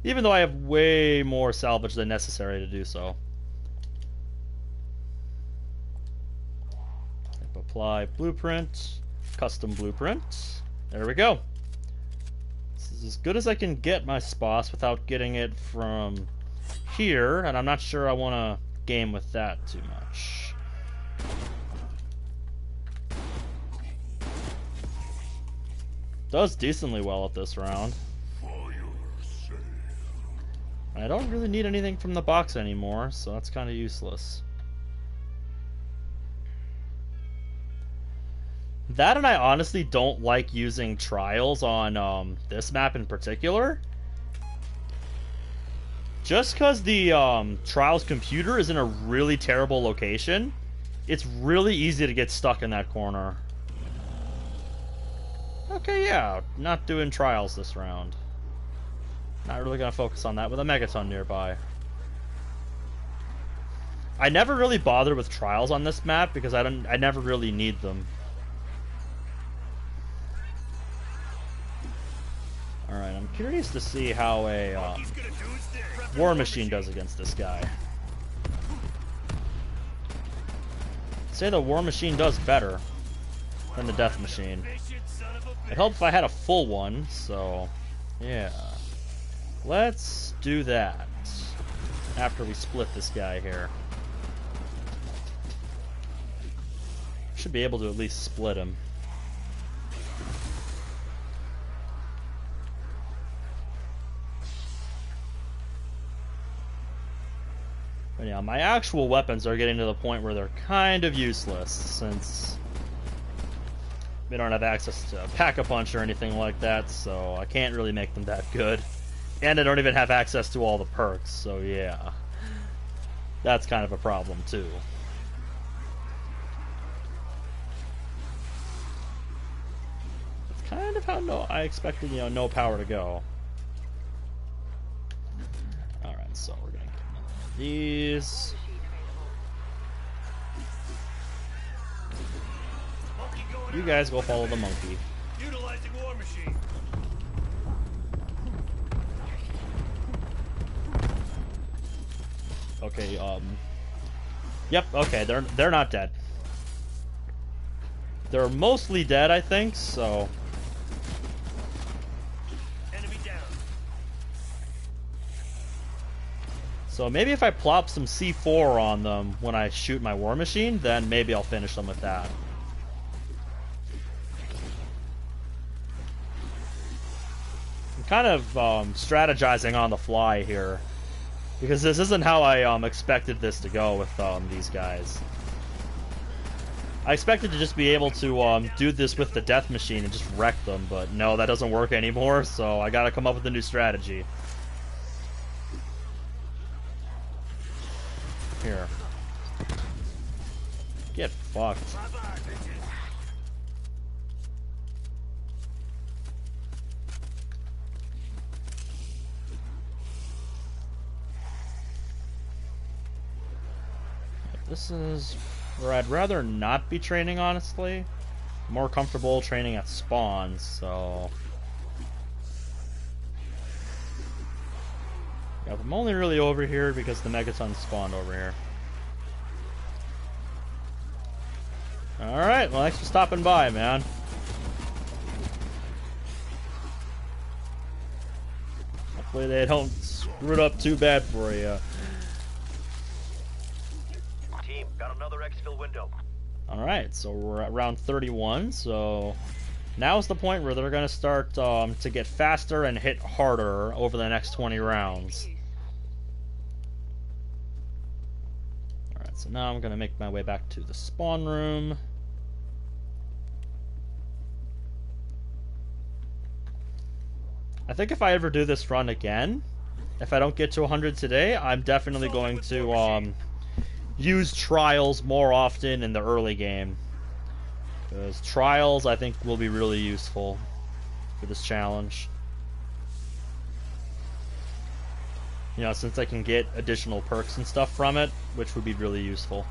Even though I have way more salvage than necessary to do so. Apply blueprint, custom blueprint. There we go. This is as good as I can get my SPOS without getting it from here, and I'm not sure I want to game with that too much. Does decently well at this round. I don't really need anything from the box anymore, so that's kind of useless. That, and I honestly don't like using trials on this map in particular. Just because the trials computer is in a really terrible location, it's really easy to get stuck in that corner. Okay, yeah, not doing trials this round. Not really gonna focus on that with a megaton nearby. I never really bother with trials on this map because I never really need them. Alright, I'm curious to see how a war machine does against this guy. Say the war machine does better than the death machine. It helped if I had a full one, so yeah. Let's do that after we split this guy here. Should be able to at least split him. But yeah, my actual weapons are getting to the point where they're kind of useless, since we don't have access to Pack-a-Punch or anything like that, so I can't really make them that good. And I don't even have access to all the perks, so yeah. That's kind of a problem, too. It's kind of how I expected, no power to go. Alright, so we're gonna get one of these. You guys go follow the monkey. Utilizing war machine. Okay, yep, okay, they're not dead. They're mostly dead, I think, so... Enemy down. So maybe if I plop some C4 on them when I shoot my war machine, then maybe I'll finish them with that. I'm kind of strategizing on the fly here, because this isn't how I expected this to go with these guys. I expected to just be able to do this with the death machine and just wreck them, but no, that doesn't work anymore, so I gotta come up with a new strategy. Here. Get fucked. Bye-bye, bitches. This is where I'd rather not be training, honestly. I'm more comfortable training at spawns, so... Yeah, I'm only really over here because the Megaton spawned over here. Alright, well, thanks for stopping by, man. Hopefully they don't screw it up too bad for you. Team, got another exfil window. Alright, so we're at round 31, so... Now's the point where they're going to start to get faster and hit harder over the next 20 rounds. Alright, so now I'm going to make my way back to the spawn room. I think if I ever do this run again, if I don't get to 100 today, I'm definitely going to use trials more often in the early game. Because trials, I think, will be really useful for this challenge. You know, since I can get additional perks and stuff from it, which would be really useful.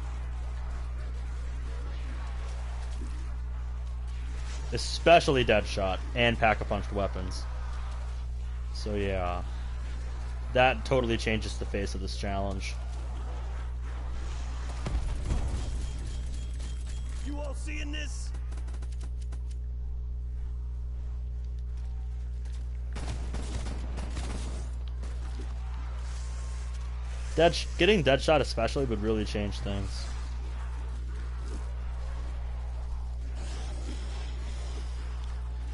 Especially Deadshot and Pack-a-Punched weapons. So yeah, that totally changes the face of this challenge. You all seeing this? Getting Deadshot especially would really change things.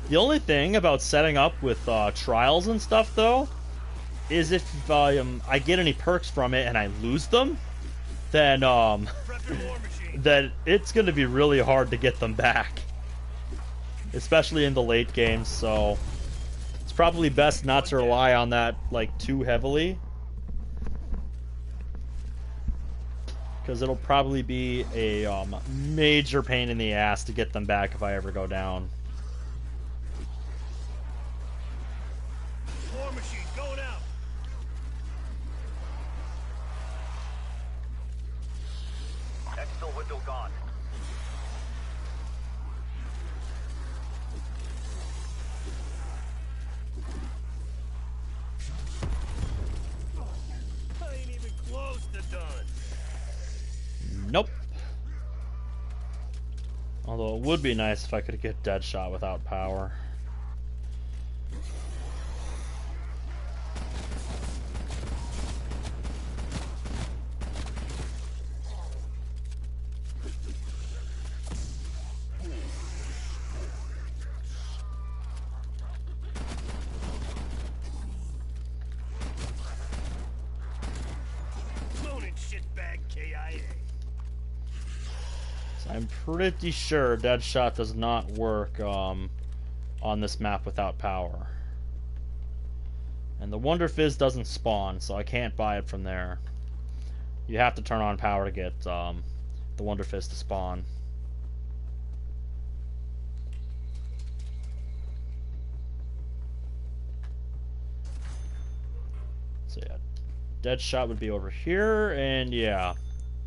The only thing about setting up with trials and stuff, though, is if I get any perks from it and I lose them, then Prepping war machine. then it's going to be really hard to get them back, especially in the late games. So it's probably best not to rely on that like too heavily, because it'll probably be a major pain in the ass to get them back if I ever go down. War machine going out. Exfil window gone. I ain't even close to done. Nope. Although it would be nice if I could get Deadshot without power. Moaning shitbag KIA. I'm pretty sure Deadshot does not work on this map without power. And the Wonder Fizz doesn't spawn, so I can't buy it from there. You have to turn on power to get the Wonder Fizz to spawn. So yeah, Deadshot would be over here, and yeah,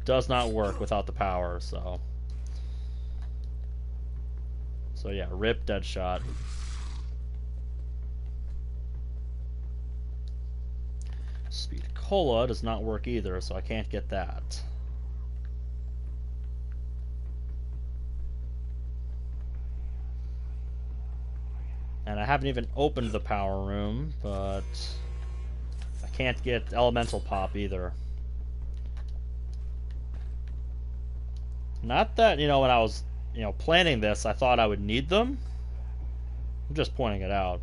does not work without the power, so... So yeah, rip Speed Cola does not work either, so I can't get that. And I haven't even opened the power room, but I can't get elemental pop either. Not that, when I was, planning this, I thought I would need them. I'm just pointing it out.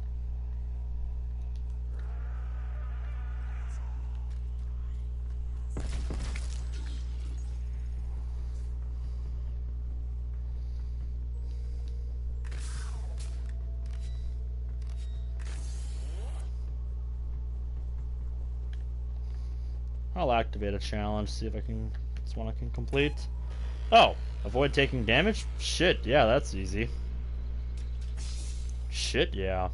I'll activate a challenge, see if it's one I can complete. Oh, avoid taking damage? Shit, yeah, that's easy. Shit, yeah.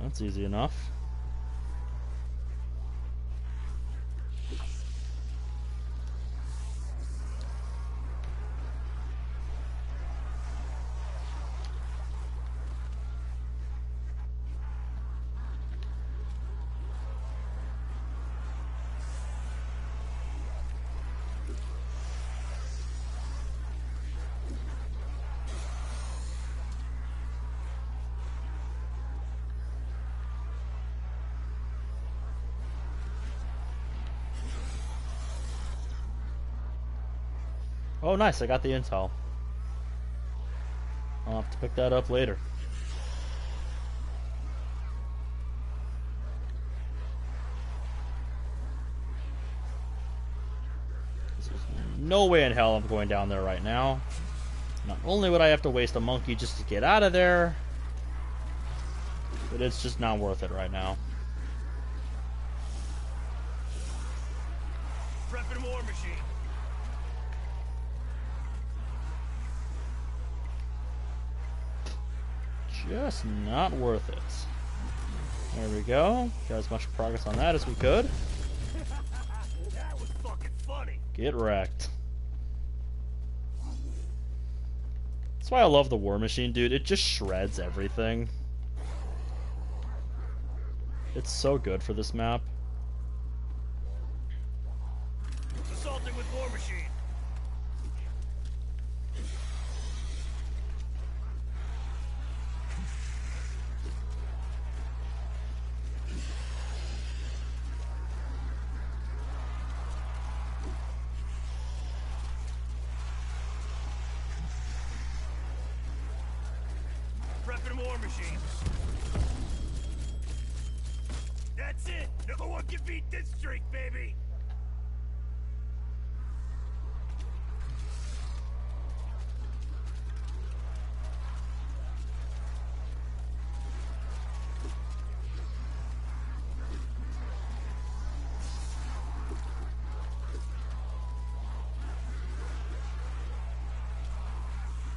That's easy enough. Oh, nice, I got the intel. I'll have to pick that up later. There's no way in hell I'm going down there right now. Not only would I have to waste a monkey just to get out of there, but it's just not worth it right now. Prepping war machine. Just not worth it. There we go. Got as much progress on that as we could. That was fucking funny. Get wrecked. That's why I love the war machine, dude. It just shreds everything. It's so good for this map. Assaulting with war machine. Prepping war machine. That's it. No one can beat this streak, baby.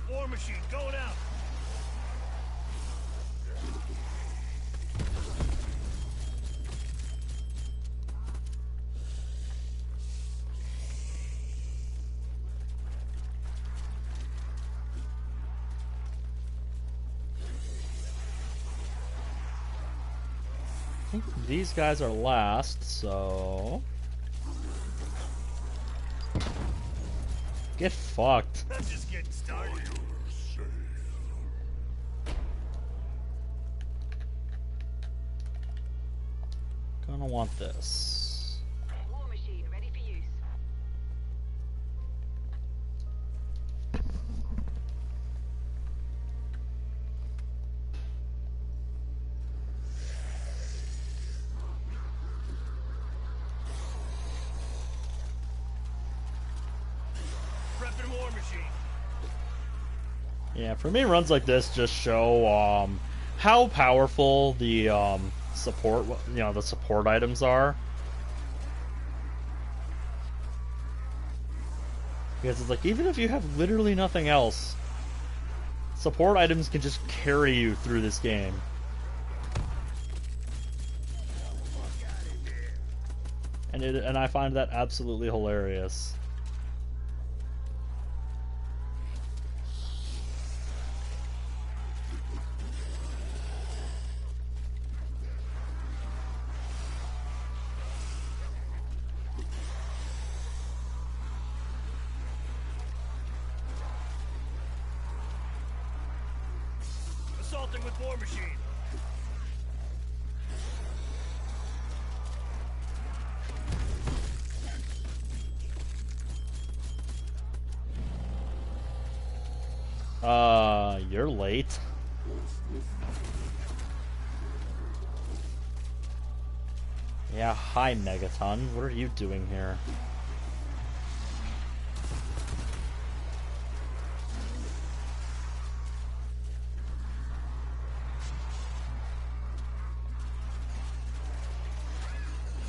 War machine going out. I think these guys are last, so... Get fucked. I'm just getting started. Gonna want this. War machine ready for use. Prepping war machine. Yeah, for me, runs like this just show how powerful the support, the support items are. Because it's like, even if you have literally nothing else, support items can just carry you through this game. And I find that absolutely hilarious. Assaulting with War Machine. You're late. Yeah, hi Megaton. What are you doing here?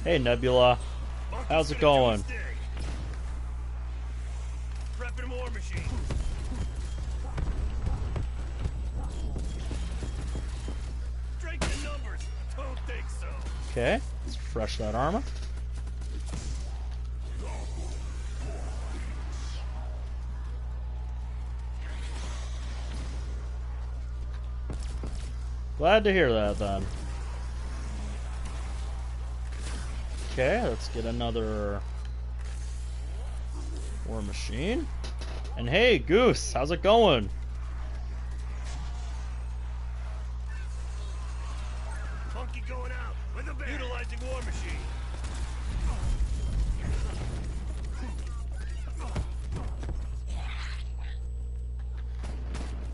Hey Nebula. How's it going? Prepping War Machine. Strength in numbers. Don't think so. Okay, let's refresh that armor. Glad to hear that then. Okay, let's get another War Machine. And hey, Goose, how's it going? Monkey going out with a bang. Utilizing War Machine.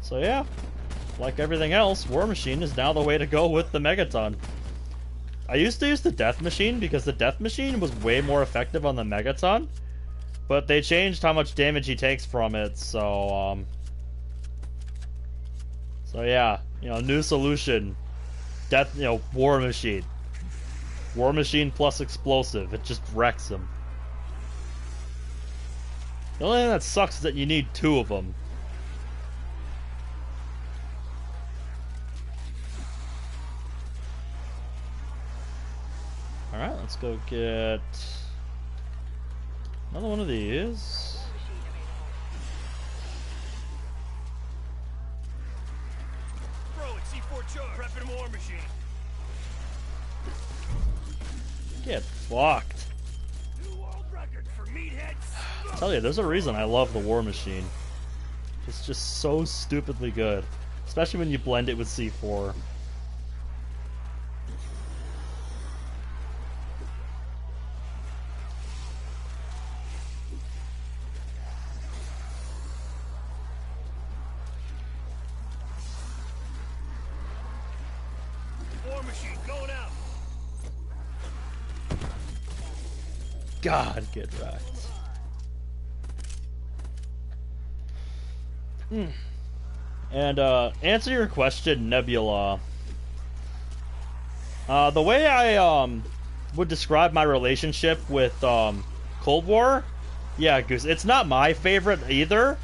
So yeah, like everything else, War Machine is now the way to go with the Megaton. I used to use the Death Machine because the Death Machine was way more effective on the Megaton, but they changed how much damage he takes from it, so yeah, you know, new solution. Death, you know, War Machine. War Machine plus explosive, it just wrecks him. The only thing that sucks is that you need two of them. Alright, let's go get another one of these. Throwing C4 charge. Prepping War Machine. Get fucked. New world record for meatheads. I tell you, there's a reason I love the War Machine. It's just so stupidly good. Especially when you blend it with C4. War Machine going out. God, get wrecked. And answer your question, Nebula. The way I would describe my relationship with Cold War, yeah, Goose, it's not my favorite either.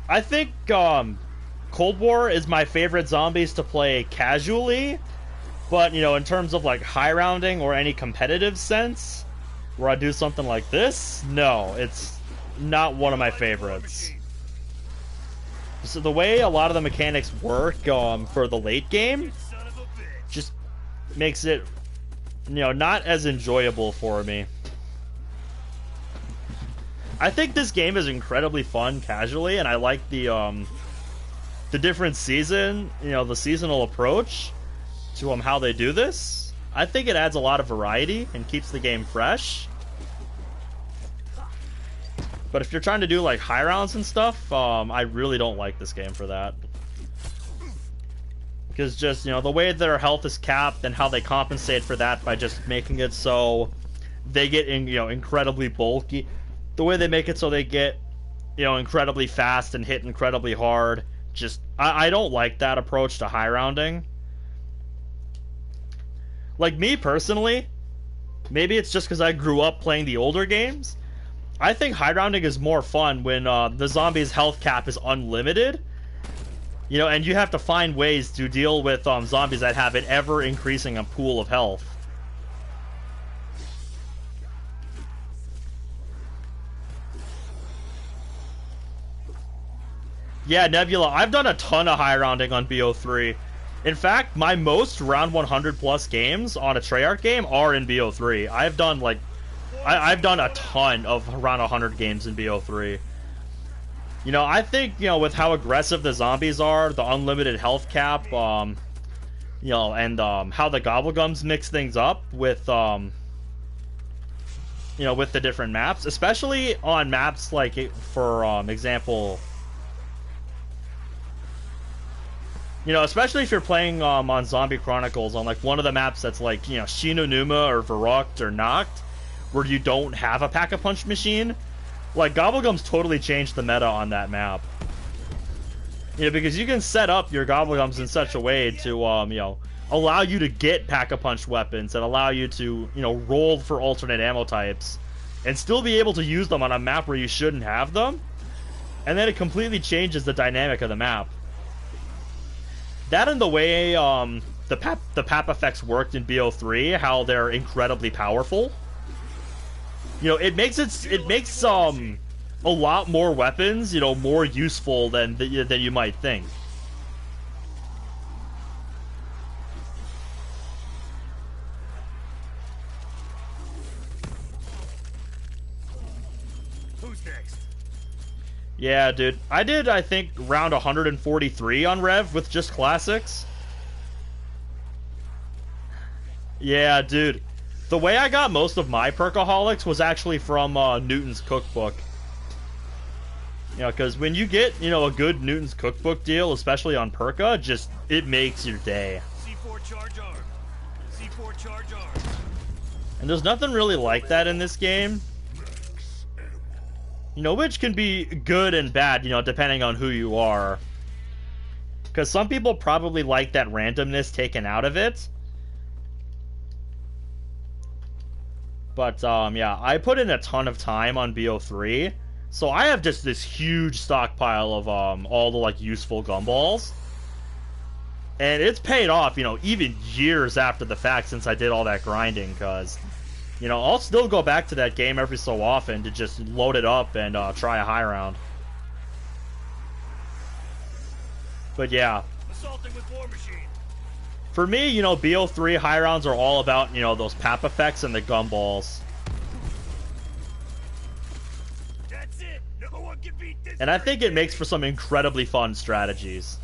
I think Cold War is my favorite zombies to play casually, but you know, in terms of like high rounding or any competitive sense, where I do something like this, no, it's not one of my favorites. So the way a lot of the mechanics work for the late game Son of a bitch. just makes it, you know, not as enjoyable for me. I think this game is incredibly fun casually, and I like the different season, you know, the seasonal approach to how they do this. I think it adds a lot of variety and keeps the game fresh. But if you're trying to do like high rounds and stuff, I really don't like this game for that. Because just, you know, the way their health is capped and how they compensate for that by just making it so they get incredibly bulky. The way they make it so they get, you know, incredibly fast and hit incredibly hard. Just, I don't like that approach to high rounding. Like me personally, maybe it's just because I grew up playing the older games. I think high rounding is more fun when the zombie's health cap is unlimited. You know, and you have to find ways to deal with zombies that have an ever-increasing pool of health. Yeah, Nebula, I've done a ton of high rounding on BO3. In fact, my most round 100 plus games on a Treyarch game are in BO3. I've done like I've done a ton of around 100 games in BO3. You know, I think, you know, with how aggressive the zombies are, the unlimited health cap, you know, and how the gobblegums mix things up with, you know, with the different maps, especially on maps like, for example, you know, especially if you're playing on Zombie Chronicles on like one of the maps that's like, you know, Shinonuma or Verrückt or Nacht, where you don't have a pack-a-punch machine. Like, Gobblegums totally changed the meta on that map. You know, because you can set up your Gobblegums in such a way to, you know, allow you to get pack-a-punch weapons and allow you to, you know, roll for alternate ammo types and still be able to use them on a map where you shouldn't have them. And then it completely changes the dynamic of the map. That and the way the PAP effects worked in BO3, how they're incredibly powerful. You know, it makes a lot more weapons, you know, more useful than you might think. Who's next? Yeah, dude. I think, round 143 on Rev with just classics. Yeah, dude. The way I got most of my perkaholics was actually from Newton's Cookbook. You know, because when you get, you know, a good Newton's Cookbook deal, especially on perka, just, it makes your day. C4 charge arm. C4 charge arm. And there's nothing really like that in this game. You know, which can be good and bad, you know, depending on who you are. Because some people probably like that randomness taken out of it. But, yeah, I put in a ton of time on BO3, so I have just this huge stockpile of, all the, like, useful gumballs. And it's paid off, you know, even years after the fact since I did all that grinding, because, you know, I'll still go back to that game every so often to just load it up and, try a high round. But, yeah. Assaulting with War Machine. For me, you know, BO3 high rounds are all about, you know, those PAP effects and the gumballs. That's it. No one can beat this. And I think it makes for some incredibly fun strategies.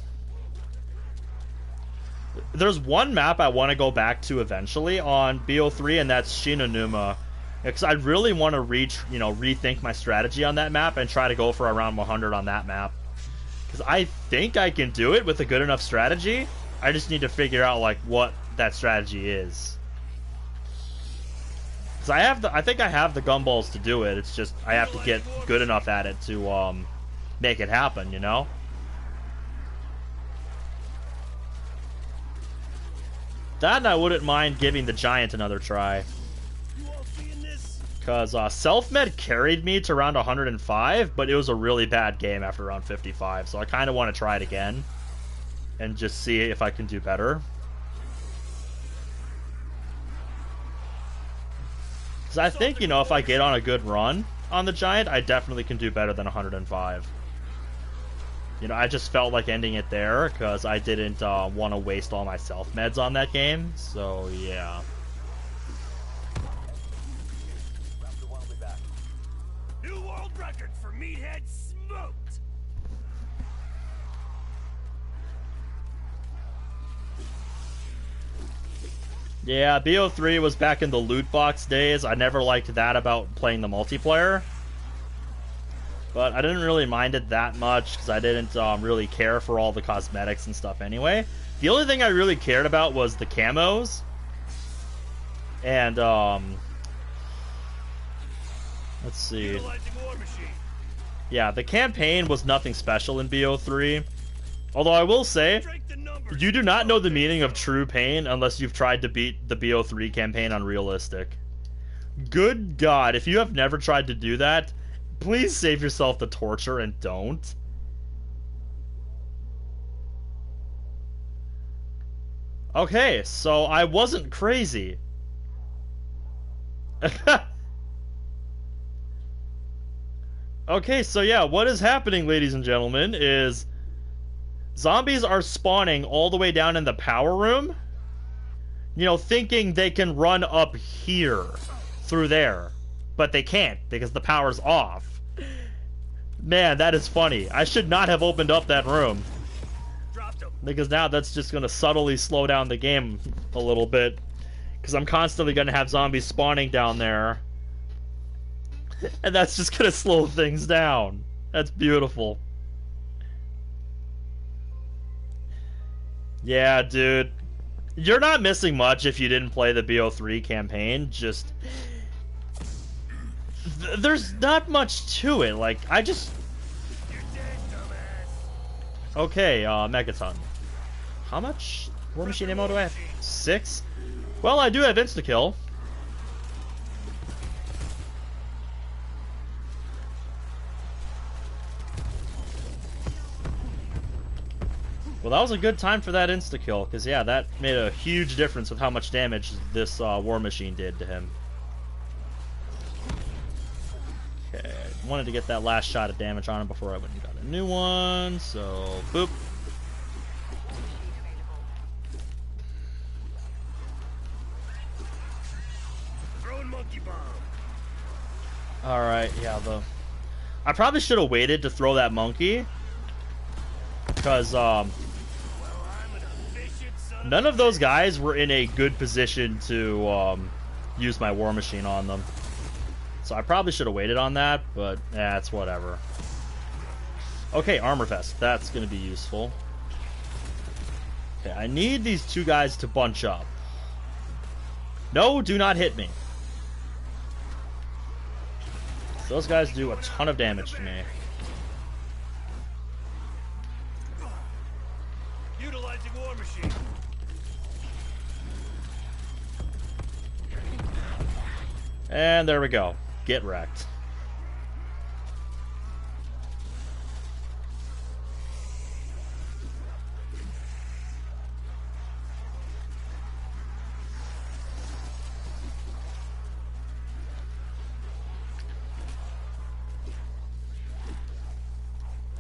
There's one map I want to go back to eventually on BO3, and that's Shinonuma. Because I really want to rethink my strategy on that map and try to go for around 100 on that map. Because I think I can do it with a good enough strategy. I just need to figure out, like, what that strategy is. Because I think I have the gumballs to do it. It's just, I have to get good enough at it to, make it happen, you know? That and I wouldn't mind giving the Giant another try. You all seeing this? Because, Self-Med carried me to round 105, but it was a really bad game after round 55, so I kind of want to try it again. And just see if I can do better. Because I think, you know, if I get on a good run on the Giant, I definitely can do better than 105. You know, I just felt like ending it there because I didn't want to waste all my self-meds on that game. So, yeah. New world record for Meathead smoked. Yeah, BO3 was back in the loot box days. I never liked that about playing the multiplayer. But I didn't really mind it that much because I didn't really care for all the cosmetics and stuff anyway. The only thing I really cared about was the camos. And, let's see. Utilizing War Machine. Yeah, the campaign was nothing special in BO3. Although I will say, Strength in numbers. you do not know the meaning of true pain unless you've tried to beat the BO3 campaign on realistic. Good God, if you have never tried to do that, please save yourself the torture and don't. Okay, so I wasn't crazy. Okay, so yeah, what is happening, ladies and gentlemen, is zombies are spawning all the way down in the power room, you know, thinking they can run up here through there, but they can't because the power's off. Man, that is funny. I should not have opened up that room. Dropped him. Because now that's just going to subtly slow down the game a little bit. Because I'm constantly going to have zombies spawning down there. And that's just going to slow things down. That's beautiful. Yeah, dude. You're not missing much if you didn't play the BO3 campaign. Just... there's not much to it. Like, I just... You're dead, dumbass. Okay, Megaton. How much War Machine ammo do I have? 6? Well, I do have insta-kill. Well, that was a good time for that insta-kill, because, yeah, that made a huge difference with how much damage this War Machine did to him. Okay, wanted to get that last shot of damage on him before I went and got a new one, so, boop. Throwing monkey bomb. Alright, yeah, I probably should have waited to throw that monkey, because, none of those guys were in a good position to use my War Machine on them. So I probably should have waited on that, but it's whatever. Okay, armor vest. That's going to be useful. Okay, I need these two guys to bunch up. No, do not hit me. Those guys do a ton of damage to me. Utilizing War Machine. And there we go. Get wrecked.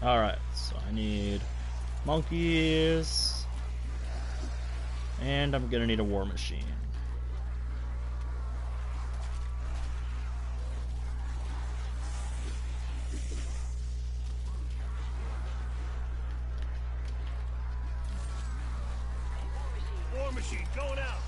Alright, so I need monkeys. And I'm gonna need a War Machine. War Machine going out.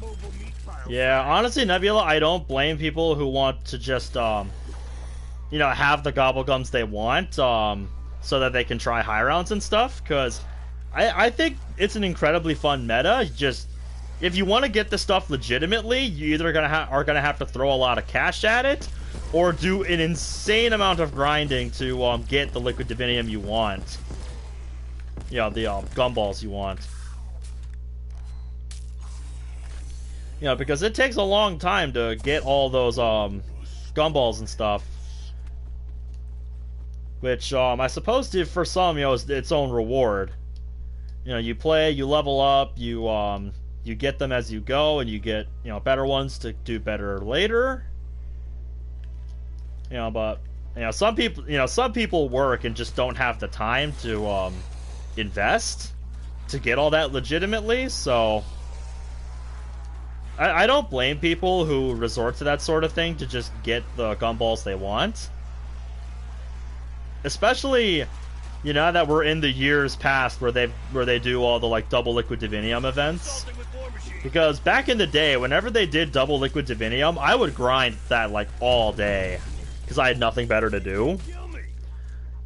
Mobile meat pile. Yeah, honestly, Nebula, I don't blame people who want to just, you know, have the gobblegums they want, so that they can try high rounds and stuff, because I think it's an incredibly fun meta. Just, if you want to get the stuff legitimately, you either are gonna have to throw a lot of cash at it, or do an insane amount of grinding to get the liquid divinium you want. You know, the gumballs you want. You know, because it takes a long time to get all those gumballs and stuff. Which, I suppose for some, you know, is its own reward. You know, you play, you level up, you get them as you go, and you get, you know, better ones to do better later. You know, but, you know, some people work and just don't have the time to, invest to get all that legitimately, so... I don't blame people who resort to that sort of thing to just get the gumballs they want. Especially, you know, that we're in the years past where they do all the, like, double liquid divinium events. Because back in the day, whenever they did double liquid divinium, I would grind that, like, all day. Because I had nothing better to do.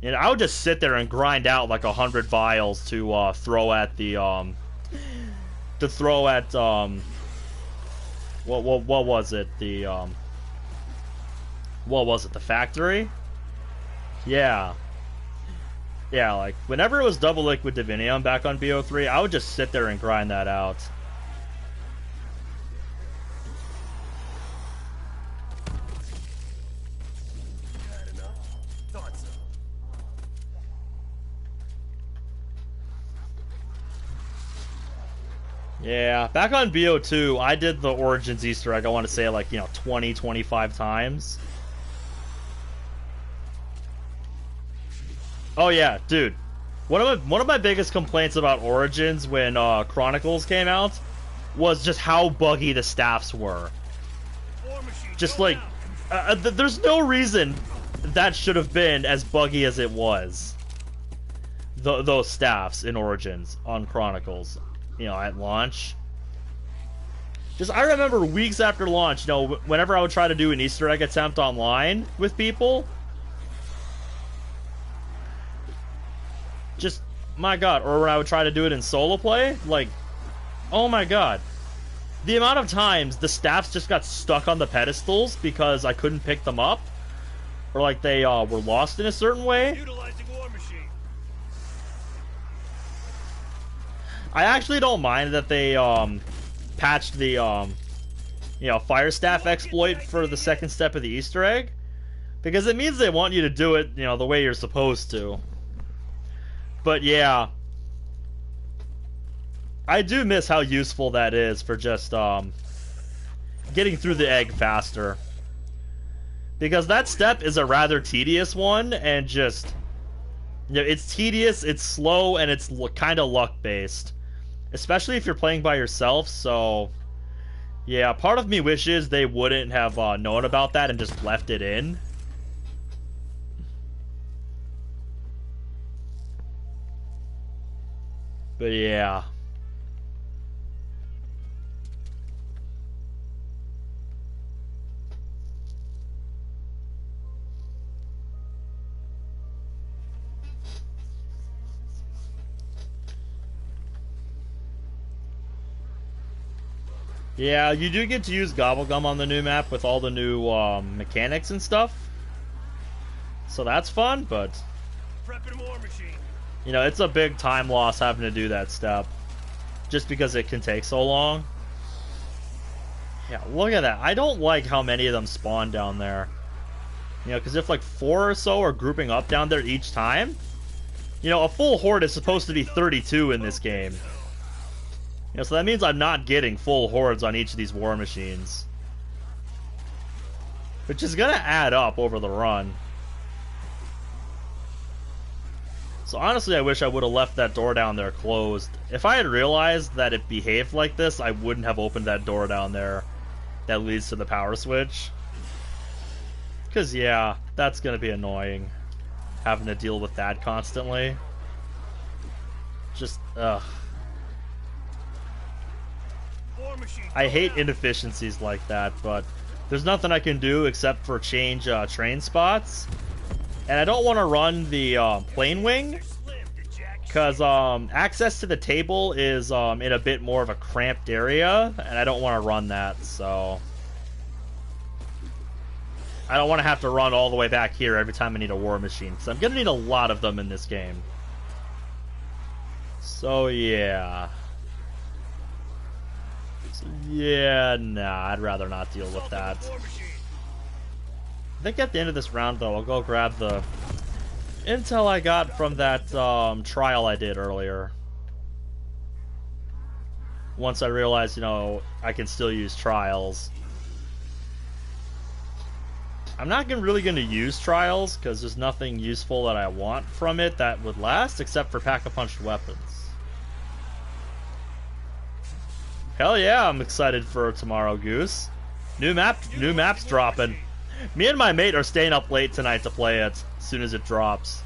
And I would just sit there and grind out, like, 100 vials to, throw at the, what was it? What was it? The factory? Yeah. Yeah, like, whenever it was double liquid divinium back on BO3, I would just sit there and grind that out. Yeah, back on BO2, I did the Origins Easter egg, I want to say, like, you know, 20, 25 times. Oh yeah, dude. One of my biggest complaints about Origins when Chronicles came out was just how buggy the staffs were. Just like There's no reason that should have been as buggy as it was. Those staffs in Origins on Chronicles, you know, at launch. Just, I remember weeks after launch, you know, whenever I would try to do an Easter egg attempt online with people, just, my god, or when I would try to do it in solo play, like, oh my god. The amount of times the staffs just got stuck on the pedestals because I couldn't pick them up, or like they were lost in a certain way. Utilizing War Machine. I actually don't mind that they patched the you know, fire staff exploit for the second step of the Easter egg, because it means they want you to do it, you know, the way you're supposed to. But yeah, I do miss how useful that is for just getting through the egg faster, because that step is a rather tedious one, and just, you know, it's tedious, it's slow, and it's kind of luck based, especially if you're playing by yourself. So yeah, part of me wishes they wouldn't have known about that and just left it in. But yeah. Yeah, you do get to use Gobblegum on the new map with all the new mechanics and stuff. So that's fun, but Prepping War Machine. you know, it's a big time loss having to do that step, just because it can take so long. Yeah, look at that. I don't like how many of them spawn down there. You know, because if like 4 or so are grouping up down there each time, you know, a full horde is supposed to be 32 in this game. You know, so that means I'm not getting full hordes on each of these war machines, which is gonna add up over the run. So honestly, I wish I would have left that door down there closed. If I had realized that it behaved like this, I wouldn't have opened that door down there that leads to the power switch. Because, yeah, that's going to be annoying, having to deal with that constantly. Just, ugh. War Machine. I hate inefficiencies like that, but there's nothing I can do except for change train spots. And I don't want to run the plane wing, because access to the table is in a bit more of a cramped area, and I don't want to run that, so I don't want to have to run all the way back here every time I need a war machine, because I'm going to need a lot of them in this game. So yeah. Nah, I'd rather not deal with that. I think at the end of this round, though, I'll go grab the intel I got from that trial I did earlier. Once I realized, you know, I can still use trials. I'm not really going to use trials, because there's nothing useful that I want from it that would last, except for pack-a-punched weapons. Hell yeah, I'm excited for tomorrow, Goose. New map's dropping. Me and my mate are staying up late tonight to play it as soon as it drops.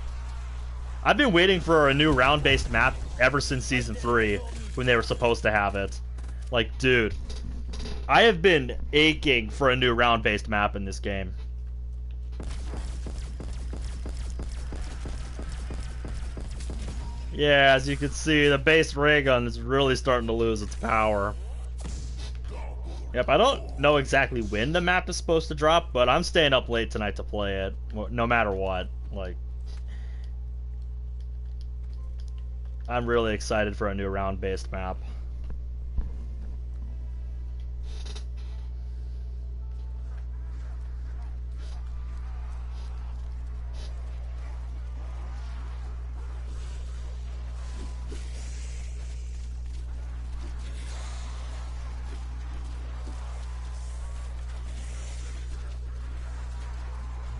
I've been waiting for a new round-based map ever since Season 3, when they were supposed to have it. Like, dude, I have been aching for a new round-based map in this game. Yeah, as you can see, the base ray gun is really starting to lose its power. Yep, I don't know exactly when the map is supposed to drop, but I'm staying up late tonight to play it, no matter what. Like, I'm really excited for a new round-based map.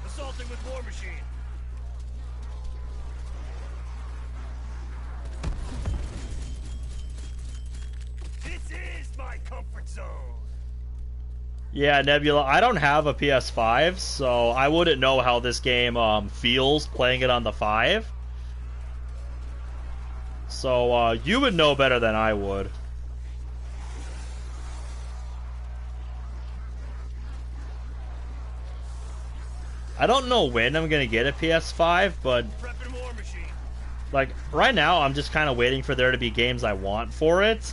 Assaulting with War Machine. This is my comfort zone. Yeah, Nebula. I don't have a PS5, so I wouldn't know how this game feels playing it on the 5. So you would know better than I would. I don't know when I'm gonna get a PS5, but Prepping war machine. like right now, I'm just kind of waiting for there to be games I want for it.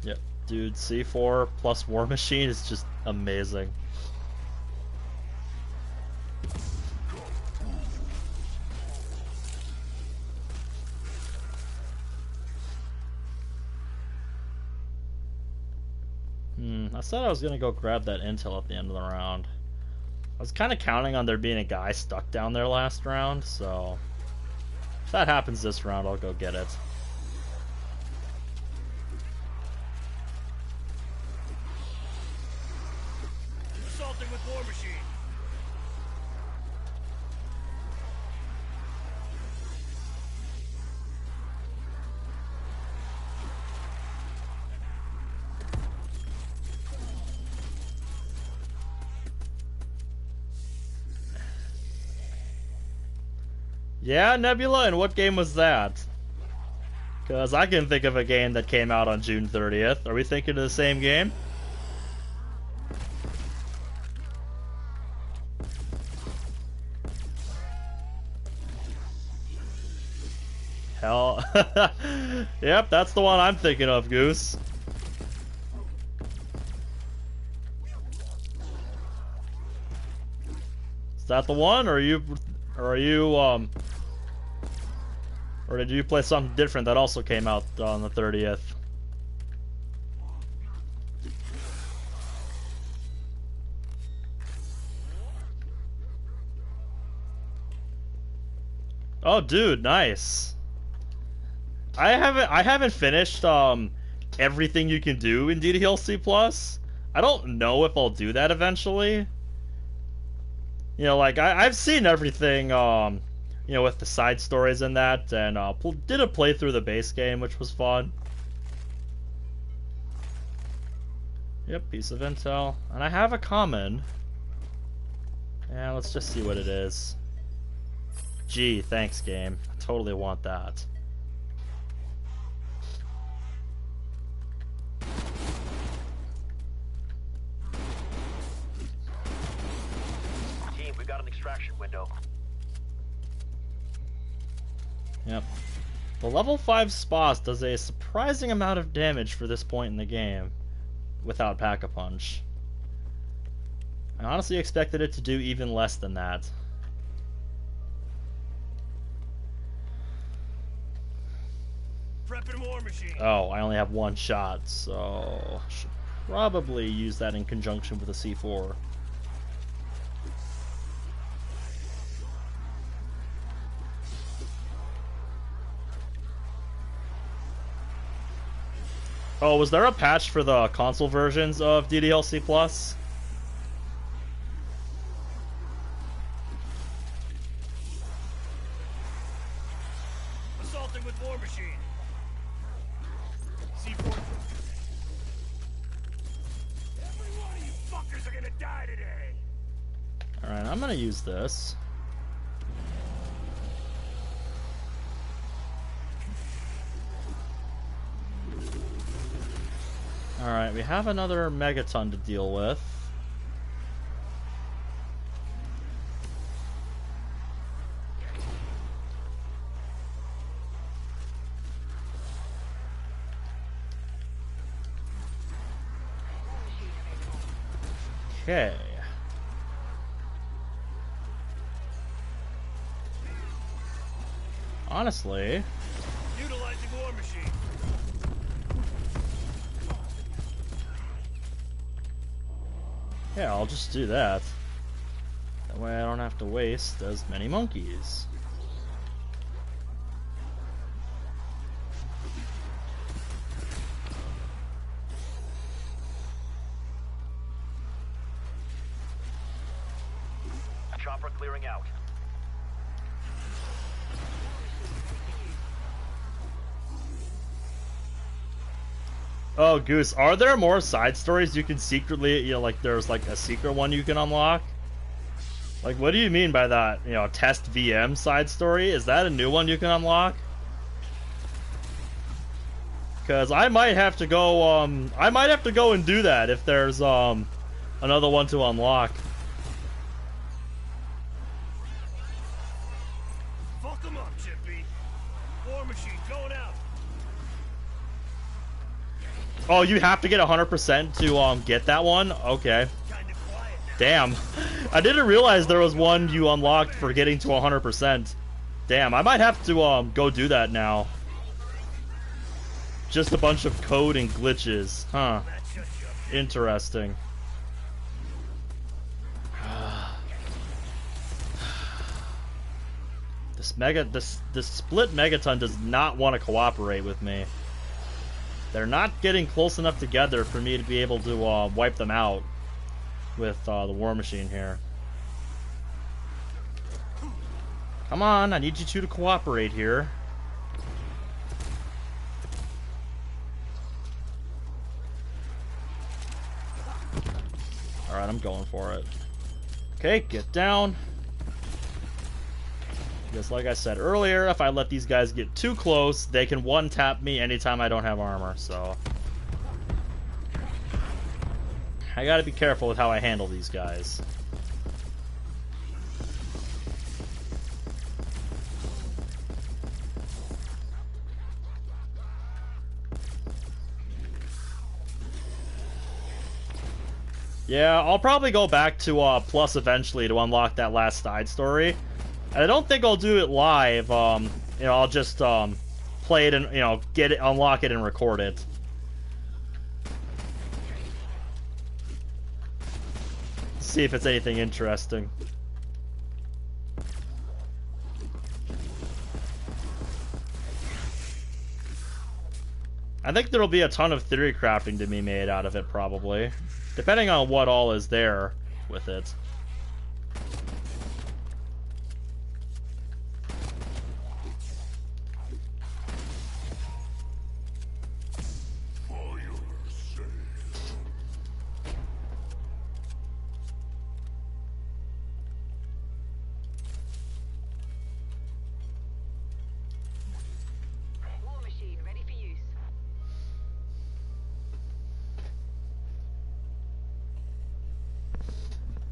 Yep, dude, C4 plus War Machine is just amazing. I said I was gonna go grab that intel at the end of the round. I was kind of counting on there being a guy stuck down there last round, so if that happens this round, I'll go get it. Assaulting with war machine. Yeah, Nebula, and what game was that? Because I can think of a game that came out on June 30th. Are we thinking of the same game? Hell. Yep, that's the one I'm thinking of, Goose. Is that the one, or or did you play something different that also came out on the 30th? Oh, dude, nice. I haven't finished everything you can do in DDLC Plus. I don't know if I'll do that eventually. You know, like I've seen everything you know, with the side stories in that, and did a playthrough of the base game, which was fun. Yep, piece of intel. And I have a common. Yeah, let's just see what it is. Gee, thanks, game. I totally want that. Team, we got an extraction window. Yep. The level 5 Spas does a surprising amount of damage for this point in the game without Pack-a-Punch. I honestly expected it to do even less than that. Prepping war machine. Oh, I only have one shot, so should probably use that in conjunction with a C4. Oh, was there a patch for the console versions of DDLC Plus? Assaulting with war machine. C4. Every one of you fuckers are gonna die today. Alright, I'm gonna use this. Alright, we have another Megaton to deal with. Okay. Honestly, Utilizing war machine. yeah, I'll just do that. That way I don't have to waste as many monkeys. Chopper clearing out. Oh, Goose, are there more side stories you can secretly, like there's like a secret one you can unlock? Like, what do you mean by that? Test VM side story? Is that a new one you can unlock? Because I might have to go, and do that if there's, another one to unlock. Fuck 'em up, Chippy. War Machine going out. Oh, you have to get 100% to, get that one? Okay. Kinda quiet now. Damn. I didn't realize there was one you unlocked for getting to 100%. Damn, I might have to, go do that now. Just a bunch of code and glitches. Huh. That's just your Interesting. This split Megaton does not want to cooperate with me. They're not getting close enough together for me to be able to wipe them out with the War Machine here. Come on, I need you two to cooperate here. Alright, I'm going for it. Okay, get down. Just like I said earlier, if I let these guys get too close, they can one-tap me anytime I don't have armor, so... I gotta be careful with how I handle these guys. Yeah, I'll probably go back to Plus eventually to unlock that last side story. And I don't think I'll do it live. I'll just play it and get it, unlock it, and record it. See if it's anything interesting. I think there'll be a ton of theory crafting to be made out of it, probably. Depending on what all is there with it. War Machine ready for use.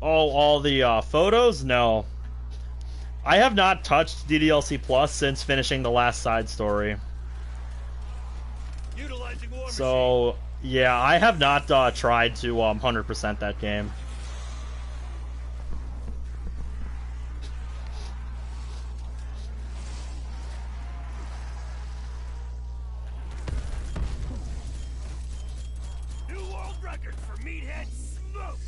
Oh, all the photos? No. I have not touched DDLC Plus since finishing the last side story. Utilizing War Machine. So, yeah, I have not tried to 100% that game. New world record for meathead smoked.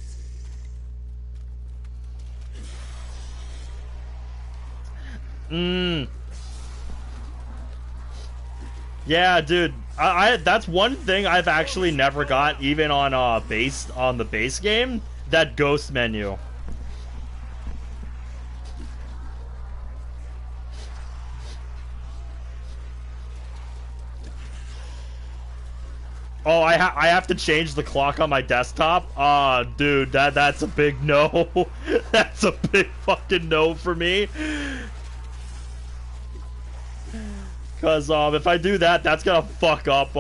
Yeah, dude. I that's one thing I've actually never got, even on the base game. That ghost menu. Oh, I have to change the clock on my desktop. Dude, that's a big no. That's a big fucking no for me. Because if I do that, that's gonna fuck up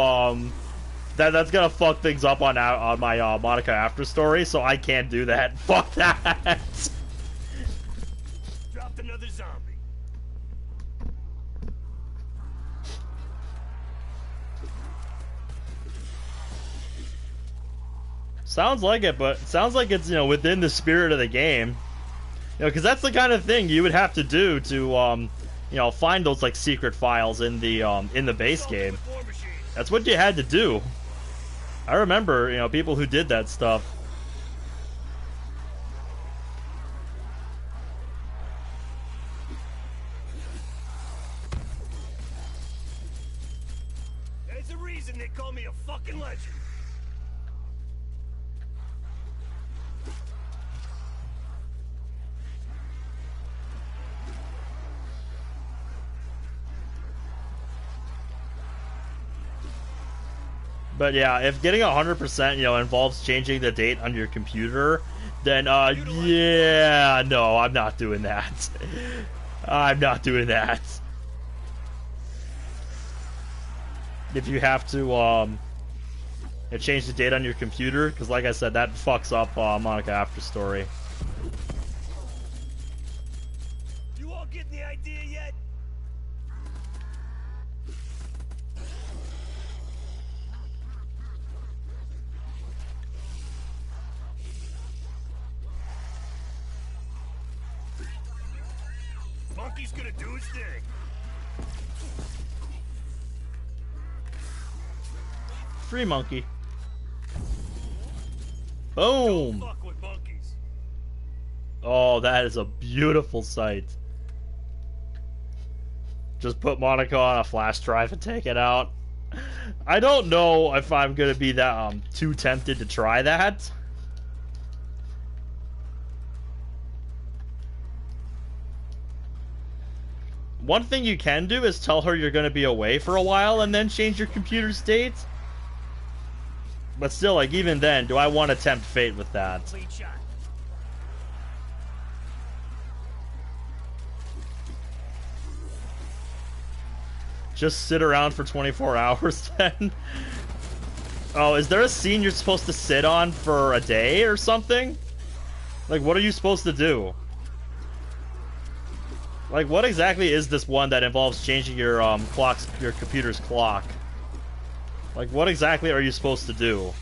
that's gonna fuck things up on my Monica After story. So I can't do that. Fuck that. Dropped another zombie. Sounds like it, but it sounds like it's within the spirit of the game. Because that's the kind of thing you would have to do to find those like secret files in the base game. War Machine. That's what you had to do. I remember, people who did that stuff. There's a reason they call me a fucking legend. But yeah, if getting 100%, involves changing the date on your computer, then yeah, no, I'm not doing that. I'm not doing that. If you have to change the date on your computer, because like I said, that fucks up Monica After Story. You all getting the idea yet? Monkey's gonna do his thing. Free monkey. Boom! Don't fuck with monkeys. Oh, that is a beautiful sight. Just put Monica on a flash drive and take it out. I don't know if I'm gonna be that too tempted to try that. One thing you can do is tell her you're gonna be away for a while and then change your computer state. But still, like, even then, do I want to tempt fate with that? Clean shot. Just sit around for 24 hours then? Oh, is there a scene you're supposed to sit on for a day or something? Like, what are you supposed to do? Like, what exactly is this one that involves changing your your computer's clock? Like, what exactly are you supposed to do?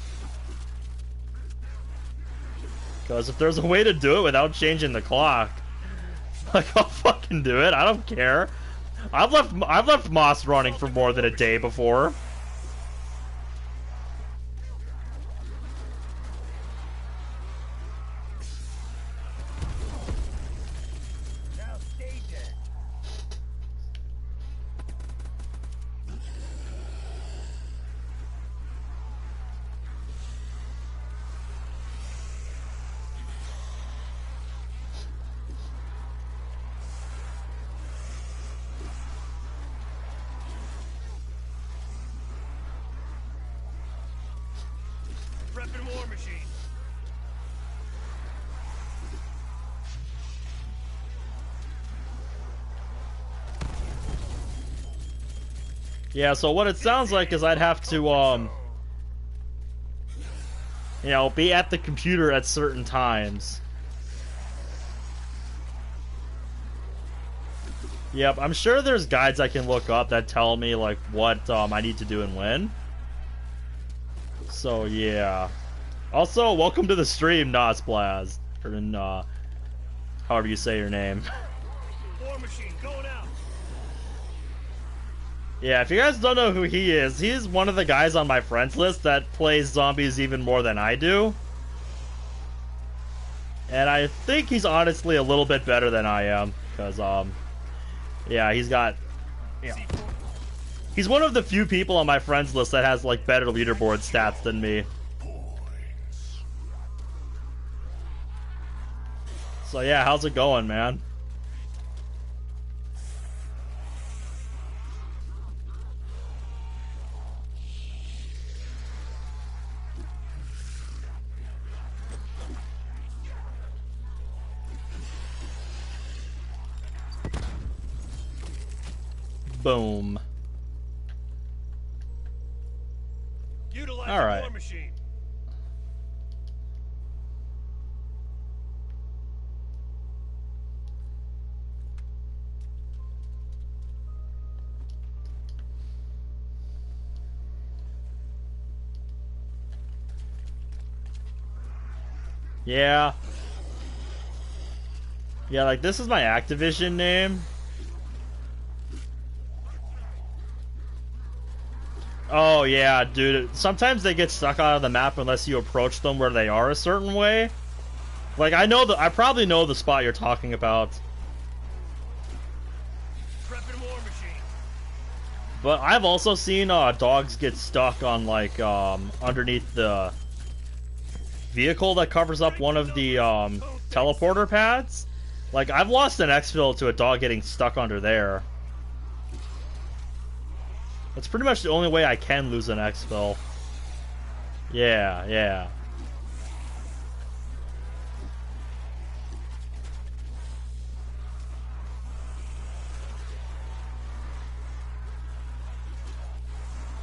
Because if there's a way to do it without changing the clock, like, I'll fucking do it. I don't care. I've left Moss running for more than a day before. Now stay dead. Prepping war machine. Yeah, so what it sounds like is I'd have to, be at the computer at certain times. Yep, I'm sure there's guides I can look up that tell me, like, what, I need to do and when. So, yeah. Also, welcome to the stream, Nosblaz. Or, however you say your name. War machine going out. Yeah, if you guys don't know who he is, he's one of the guys on my friends list that plays zombies even more than I do. And I think he's honestly a little bit better than I am, because, yeah, he's got, he's one of the few people on my friends list that has, like, better leaderboard stats than me. So yeah, how's it going, man? Boom. Utilize All right. the war machine. Yeah. Yeah, like, this is my Activision name. Oh, yeah, dude. Sometimes they get stuck out of the map unless you approach them where they are a certain way. Like, I probably know the spot you're talking about. Prepping war machine. But I've also seen dogs get stuck on, like, underneath the vehicle that covers up one of the teleporter pads. Like, I've lost an Exfil to a dog getting stuck under there. That's pretty much the only way I can lose an Exfil. Yeah, yeah.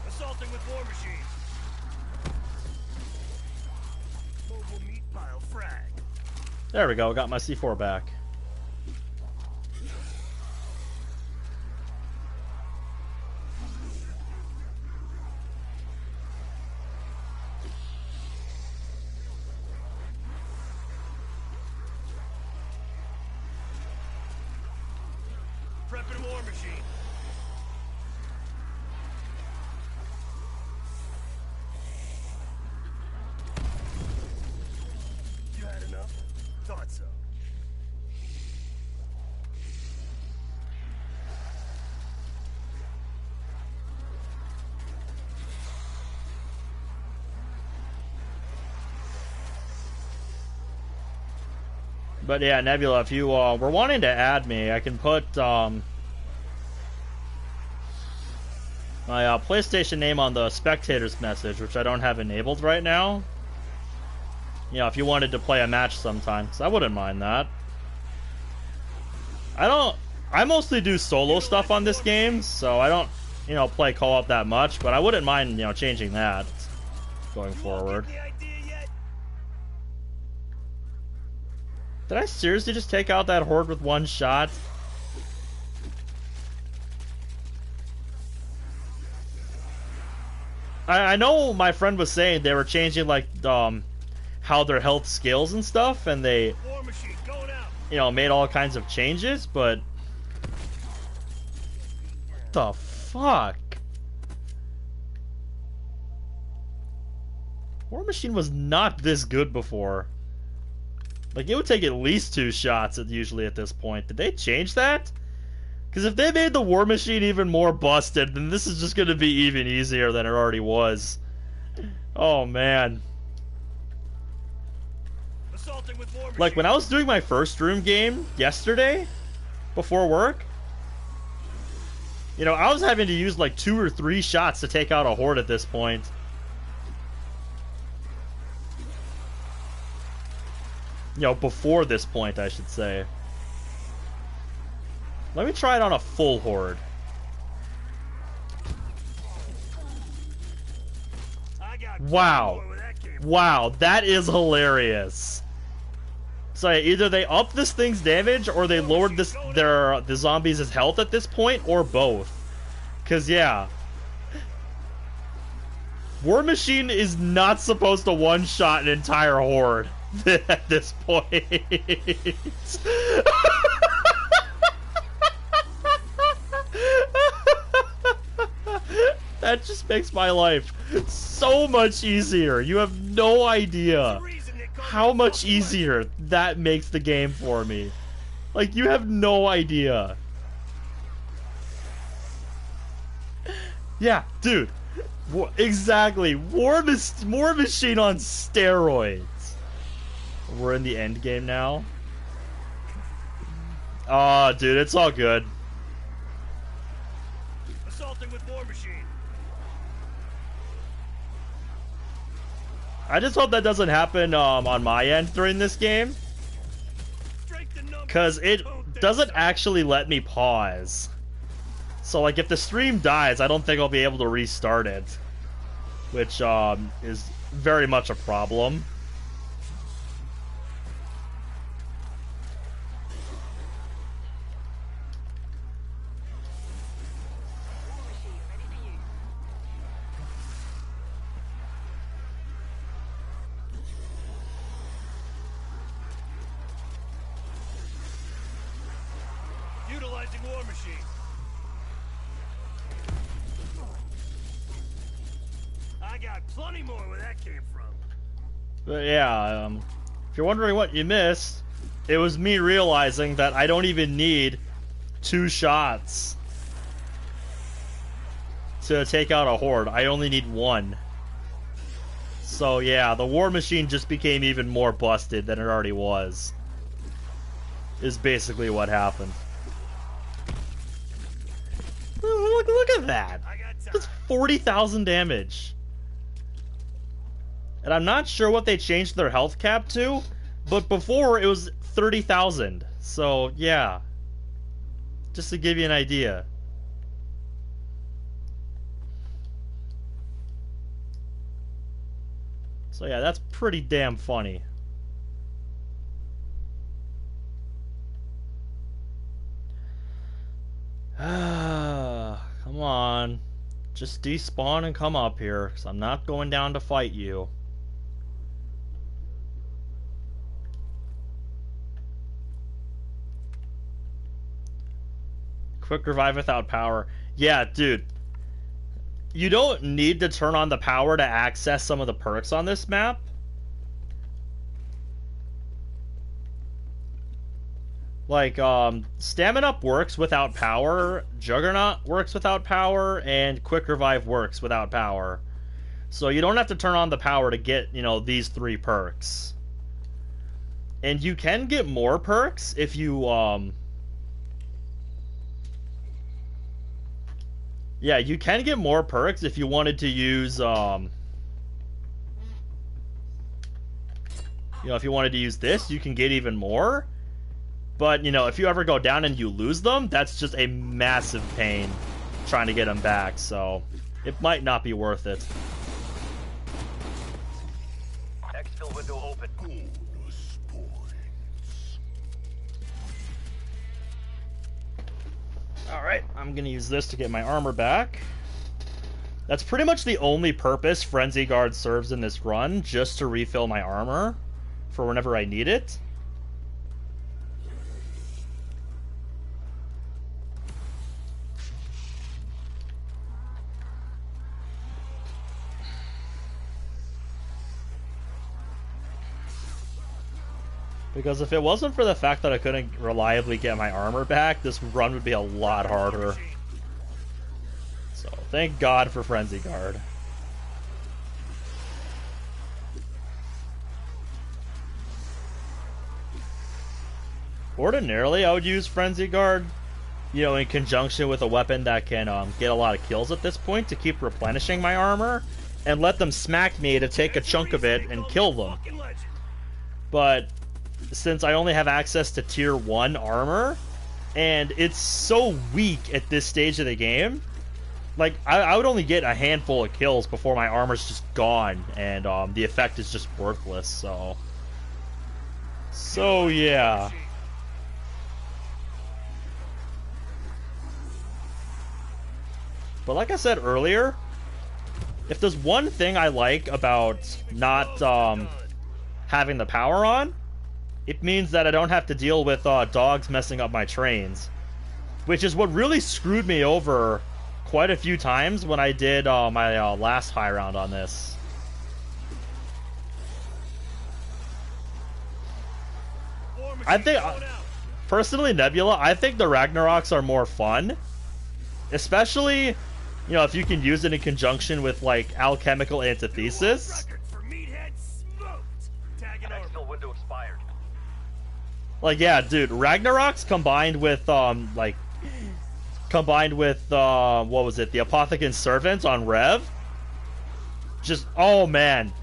Assaulting with war machine. Mobile meat pile frag. There we go, got my C4 back. Prepping war machine. You had enough? Thought so. But yeah, Nebula, if you were wanting to add me, I can put my PlayStation name on the spectators message, which I don't have enabled right now. You know, if you wanted to play a match sometime, 'cause I wouldn't mind that. I mostly do solo stuff on this game, so I don't, you know, play co-op that much, but I wouldn't mind, you know, changing that going forward. The idea yet? Did I seriously just take out that horde with one shot? I know my friend was saying they were changing, like, how their health scales and stuff, and they, War machine going out. you know, made all kinds of changes, but... What the fuck? War Machine was not this good before. Like, it would take at least 2 shots usually at this point. Did they change that? Because if they made the War Machine even more busted, then this is just going to be even easier than it already was. Oh, man. Assaulting with war machine. Like, when I was doing my first room game yesterday, before work, you know, I was having to use like 2 or 3 shots to take out a horde at this point. You know, before this point, I should say. Let me try it on a full horde. I got Wow. where that came from. Wow, that is hilarious. So either they upped this thing's damage or they lowered the zombies' health at this point, or both. Cause yeah. War Machine is not supposed to one-shot an entire horde at this point. That just makes my life so much easier. You have no idea how much easier that makes the game for me. Like, you have no idea. Yeah, dude. Exactly. War Machine on steroids. We're in the end game now. Aw, dude, it's all good. Assaulting with war machine. I just hope that doesn't happen on my end during this game, Strength in numbers. because it doesn't actually let me pause. So, like, if the stream dies, I don't think I'll be able to restart it, which is very much a problem. War machine ready for use. Utilizing war machine. I got plenty more where that came from. But yeah, if you're wondering what you missed, it was me realizing that I don't even need 2 shots to take out a horde. I only need 1. So yeah, the War Machine just became even more busted than it already was. Is basically what happened. Look at that. I got time. That's 40,000 damage. And I'm not sure what they changed their health cap to, but before it was 30,000. So, yeah. Just to give you an idea. So yeah, that's pretty damn funny. Come on. Just despawn and come up here, because I'm not going down to fight you. Quick revive without power. Yeah, dude. You don't need to turn on the power to access some of the perks on this map. Like, Stamina Up works without power, Juggernaut works without power, and Quick Revive works without power. So you don't have to turn on the power to get, you know, these 3 perks. And you can get more perks if you, yeah, you can get more perks if you wanted to use, you know, if you wanted to use this, you can get even more. But, you know, if you ever go down and you lose them, that's just a massive pain trying to get them back, so it might not be worth it. Exfil window open. Alright, I'm gonna use this to get my armor back. That's pretty much the only purpose Frenzy Guard serves in this run, just to refill my armor for whenever I need it. Because if it wasn't for the fact that I couldn't reliably get my armor back, this run would be a lot harder. So, thank God for Frenzy Guard. Ordinarily, I would use Frenzy Guard, you know, in conjunction with a weapon that can get a lot of kills at this point to keep replenishing my armor, and let them smack me to take a chunk of it and kill them. But since I only have access to tier 1 armor, and it's so weak at this stage of the game, like, I would only get a handful of kills before my armor's just gone, and the effect is just worthless, so... So, yeah. But like I said earlier, if there's one thing I like about not having the power on, it means that I don't have to deal with dogs messing up my trains. Which is what really screwed me over quite a few times when I did my last high round on this. I think, personally, Nebula, I think the Ragnaroks are more fun. Especially, you know, if you can use it in conjunction with, like, Alchemical Antithesis. Exfil window expired. Like, yeah, dude, Ragnaroks combined with, what was it, the Apothicon Servant on Rev? Just, oh man.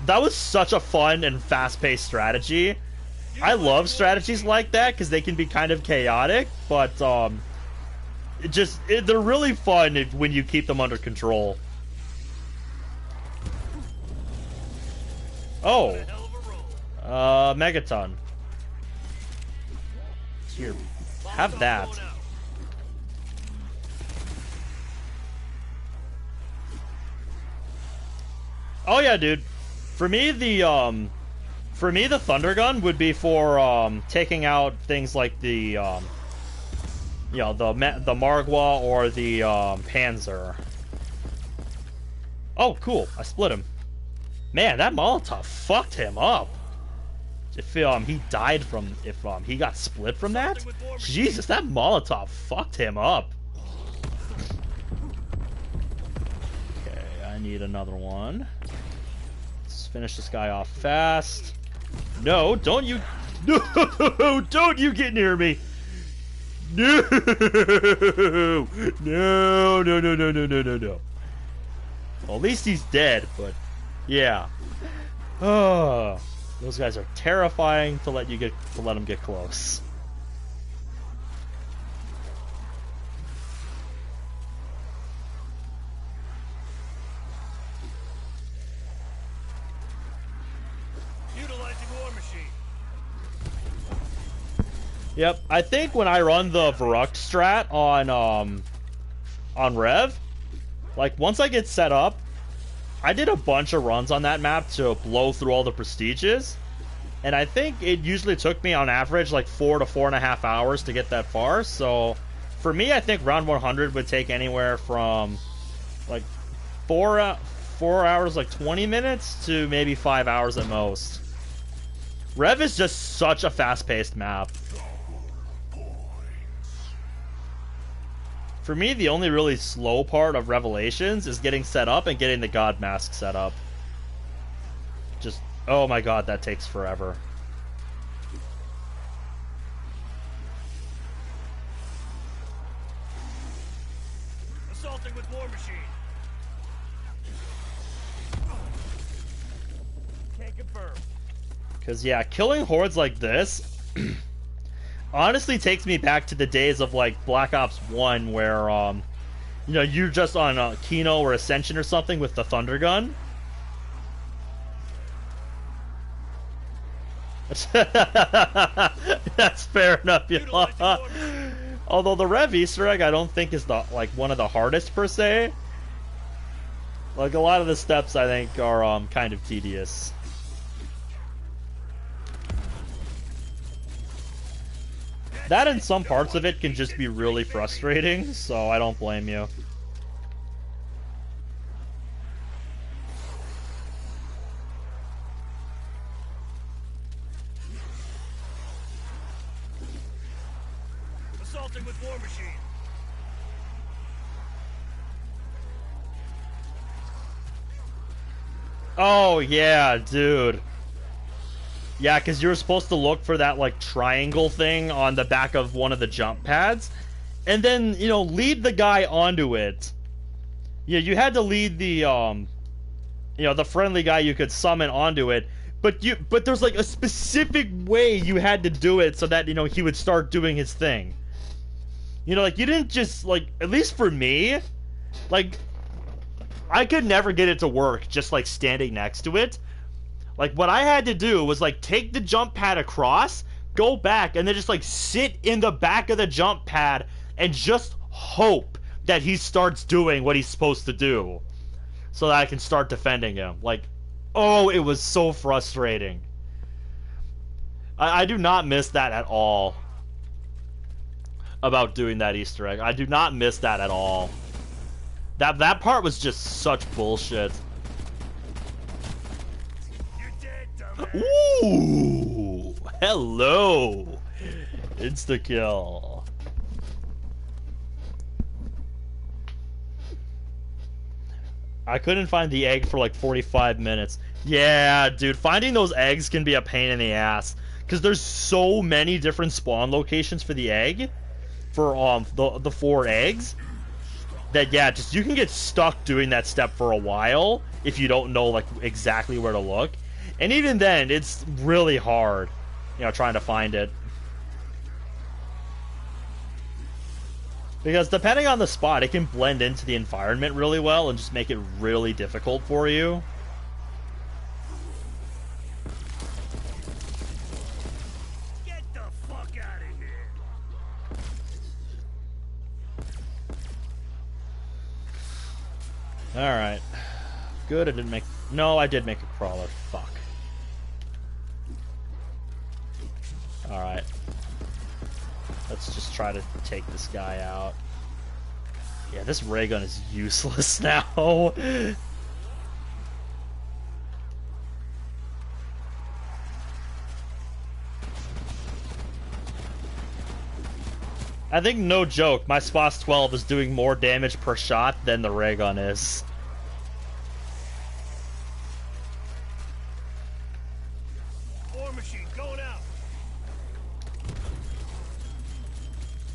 That was such a fun and fast-paced strategy. I love strategies like that, because they can be kind of chaotic, but, they're really fun when you keep them under control. Oh. Megaton. Here, have that. Oh yeah, dude. For me, the Thunder Gun would be for taking out things like the you know, the Margwa or the Panzer. Oh, cool! I split him. Man, that Molotov fucked him up. If he died from, if he got split from that, Jesus, that Molotov fucked him up. Okay, I need another one. Let's finish this guy off fast. No, don't you, no, don't you get near me. No, no, no, no, no, no, no, no. Well, at least he's dead, but yeah. Oh, those guys are terrifying to let them get close. Utilizing War Machine. Yep, I think when I run the Varuk strat on Rev, like once I get set up, I did a bunch of runs on that map to blow through all the prestiges, and I think it usually took me on average like 4 to 4.5 hours to get that far. So for me, I think round 100 would take anywhere from like 4 hours, like 20 minutes, to maybe 5 hours at most. Rev is just such a fast-paced map. For me, the only really slow part of Revelations is getting set up and getting the God Mask set up. Just, oh my god, that takes forever. Assaulting with War Machine. Can't confirm. Because, yeah, killing hordes like this honestly takes me back to the days of, like, Black Ops 1, where, you know, you're just on Kino or Ascension or something with the Thunder Gun. That's fair enough, yeah. Although the Rev Easter egg I don't think is like one of the hardest per se. Like a lot of the steps I think are kind of tedious. That and some parts of it can just be really frustrating, so I don't blame you. Assaulting with War Machine. Oh yeah, dude. Yeah, because you're supposed to look for that, like, triangle thing on the back of one of the jump pads. And then, you know, lead the guy onto it. Yeah, you had to lead the, you know, the friendly guy you could summon onto it. But there's, like, a specific way you had to do it so that, you know, he would start doing his thing. You know, like, you didn't just, like, at least for me, like, I could never get it to work just, like, standing next to it. Like, what I had to do was, like, take the jump pad across, go back, and then just, like, sit in the back of the jump pad and just hope that he starts doing what he's supposed to do so that I can start defending him. Like, oh, it was so frustrating. I do not miss that at all about doing that Easter egg. I do not miss that at all. That part was just such bullshit. Ooh, hello, insta kill. I couldn't find the egg for like 45 minutes. Yeah, dude, finding those eggs can be a pain in the ass because there's so many different spawn locations for the egg, for the 4 eggs, that yeah, just you can get stuck doing that step for a while if you don't know like exactly where to look. And even then, it's really hard, you know, trying to find it. Because depending on the spot, it can blend into the environment really well and just make it really difficult for you. Get the fuck out of here. Alright. Good, I didn't make... No, I did make a crawler. Fuck. Alright. Let's just try to take this guy out. Yeah, this ray gun is useless now. I think, no joke, my SPOS 12 is doing more damage per shot than the ray gun is. War Machine going out.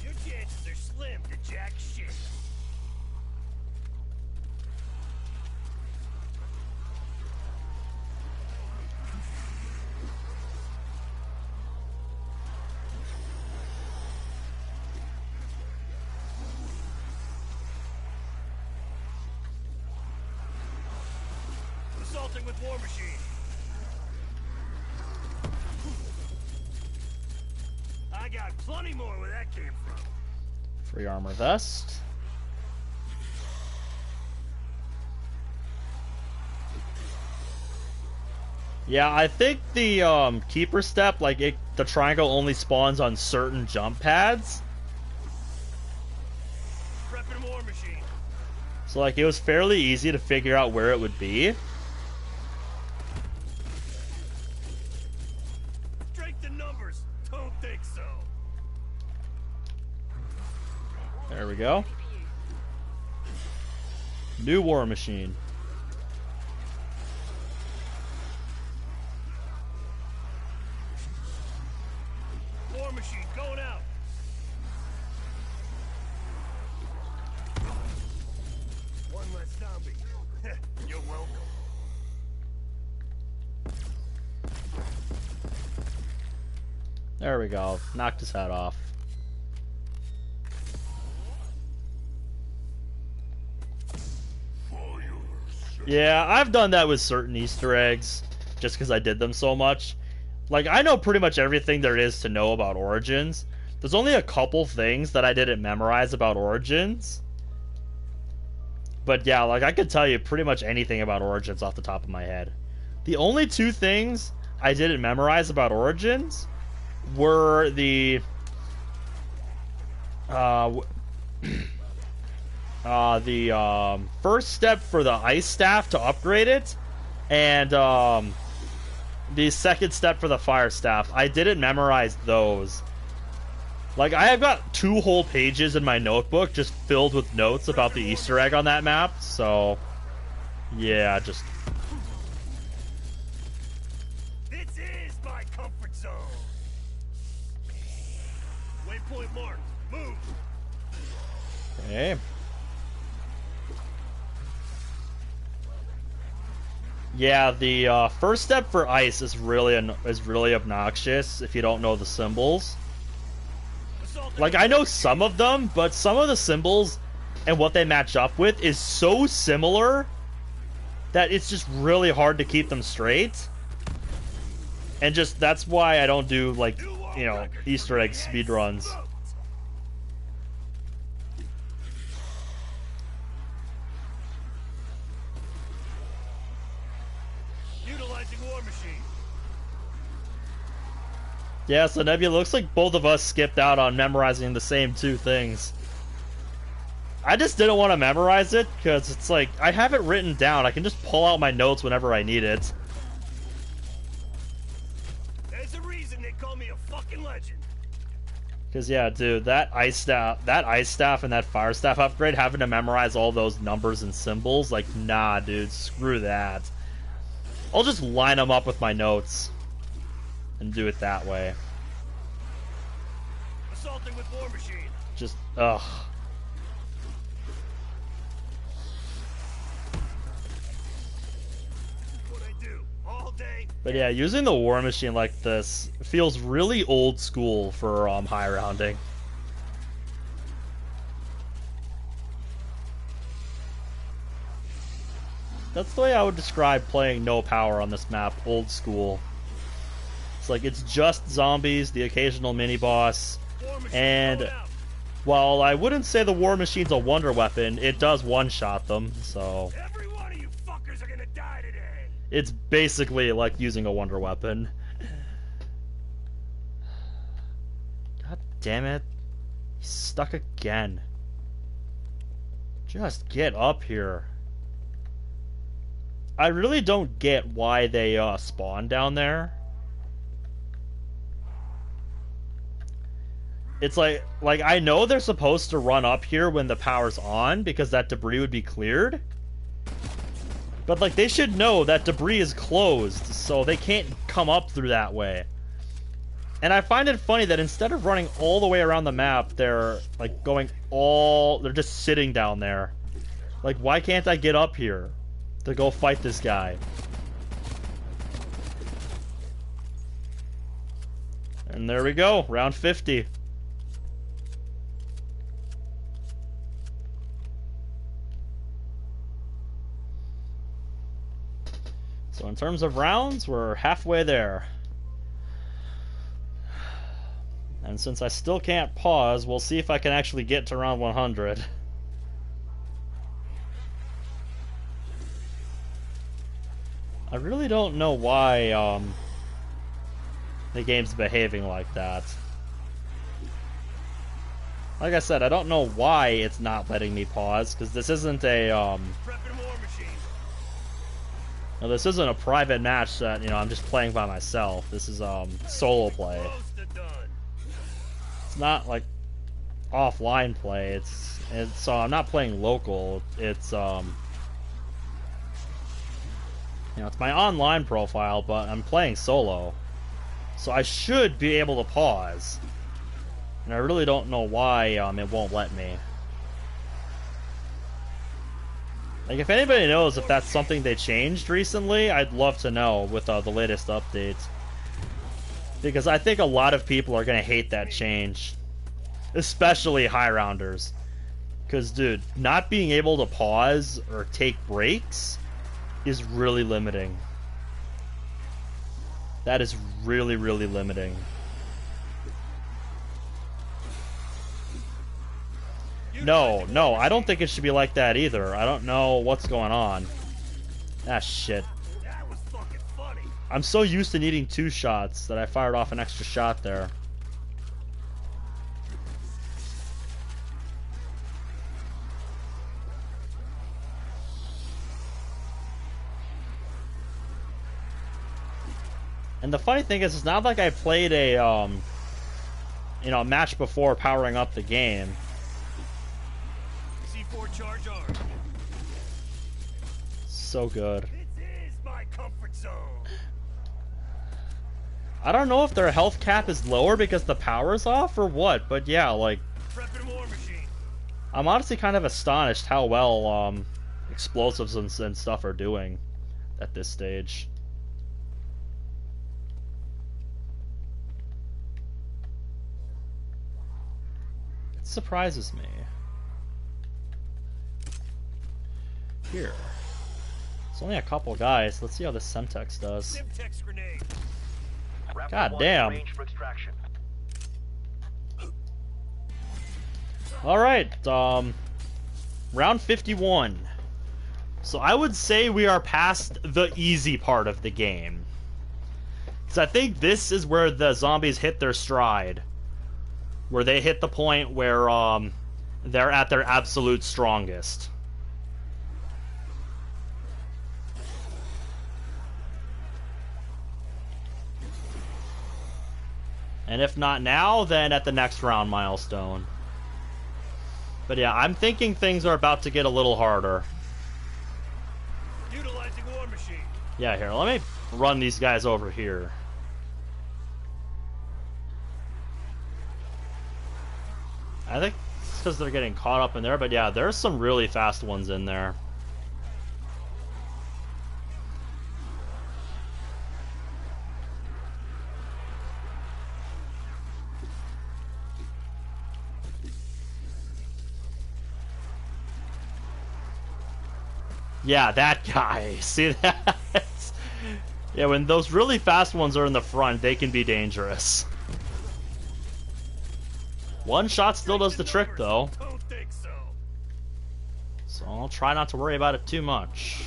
Your chances are slim to jack shit. with War Machine. I got plenty more where that came from. Free armor vest. Yeah, I think the keeper step, like the triangle only spawns on certain jump pads. Prepping War Machine. So like it was fairly easy to figure out where it would be. Strength in numbers. Don't think so. There we go. New War Machine. War Machine going out. One less zombie. You're welcome. There we go. Knocked his head off. Yeah, I've done that with certain Easter eggs, just because I did them so much. Like, I know pretty much everything there is to know about Origins. There's only a couple things that I didn't memorize about Origins. But yeah, like, I could tell you pretty much anything about Origins off the top of my head. The only two things I didn't memorize about Origins were the... first step for the ice staff to upgrade it, and the second step for the fire staff. I didn't memorize those. Like, I have got 2 whole pages in my notebook just filled with notes about the Easter egg on that map, so yeah, just... This is my comfort zone. Waypoint marked. Move. Okay. Yeah, the first step for ice is really obnoxious if you don't know the symbols. Like, I know some of them, but some of the symbols and what they match up with is so similar that it's just really hard to keep them straight. And just, that's why I don't do, like, you know, Easter egg speedruns. Yeah, so Nebula, looks like both of us skipped out on memorizing the same 2 things. I just didn't want to memorize it, because it's like, I have it written down. I can just pull out my notes whenever I need it. There's a reason they call me a fucking legend. Because, yeah, dude, that ice staff and that fire staff upgrade, having to memorize all those numbers and symbols, like, nah, dude, screw that. I'll just line them up with my notes and do it that way. Assaulting with War Machine. Just, ugh. What I do all day. But yeah, using the War Machine like this feels really old school for high rounding. That's the way I would describe playing no power on this map, old school. It's like, it's just zombies, the occasional mini-boss, and while I wouldn't say the War Machine's a wonder weapon, it does one-shot them, so... Every one of you fuckers are gonna die today. It's basically like using a wonder weapon. God damn it. He's stuck again. Just get up here. I really don't get why they spawn down there. It's like I know they're supposed to run up here when the power's on because that debris would be cleared. But like, they should know that debris is closed, so they can't come up through that way. And I find it funny that instead of running all the way around the map, they're like they're just sitting down there. Like, why can't I get up here to go fight this guy? And there we go, round 50. So in terms of rounds, we're halfway there. And since I still can't pause, we'll see if I can actually get to round 100. I really don't know why the game's behaving like that. Like I said, I don't know why it's not letting me pause, because this isn't a no, this isn't a private match that, you know, I'm just playing by myself. This is solo play. It's not like offline play. It's so I'm not playing local. It's you know, it's my online profile, but I'm playing solo. So I should be able to pause. And I really don't know why it won't let me. Like, if anybody knows if that's something they changed recently, I'd love to know with the latest updates. Because I think a lot of people are going to hate that change. Especially high rounders. Because, dude, not being able to pause or take breaks is really limiting. That is really, really limiting. No, I don't think it should be like that either. I don't know what's going on. Ah, shit. That was fucking funny. I'm so used to needing 2 shots that I fired off an extra shot there. And the funny thing is, it's not like I played a, you know, a match before powering up the game. C4 charge arm. So good. This is my comfort zone. I don't know if their health cap is lower because the power's off or what, but yeah, like, Prepping war machine. I'm honestly kind of astonished how well explosives and stuff are doing at this stage. It surprises me. Here. It's only a couple guys. Let's see how this Semtex does. Simtex grenade. Raptor God 1 damn. range for extraction. Alright, round 51. So I would say we are past the easy part of the game. Because I think this is where the zombies hit their stride. Where they hit the point where they're at their absolute strongest. And if not now, then at the next round milestone. But yeah, I'm thinking things are about to get a little harder. Utilizing war machine. Yeah, here, let me run these guys over here. I think it's because they're getting caught up in there, but yeah, there's some really fast ones in there. Yeah, that guy. See that? Yeah, when those really fast ones are in the front, they can be dangerous. One shot still does the trick, though. Don't think so. So I'll try not to worry about it too much.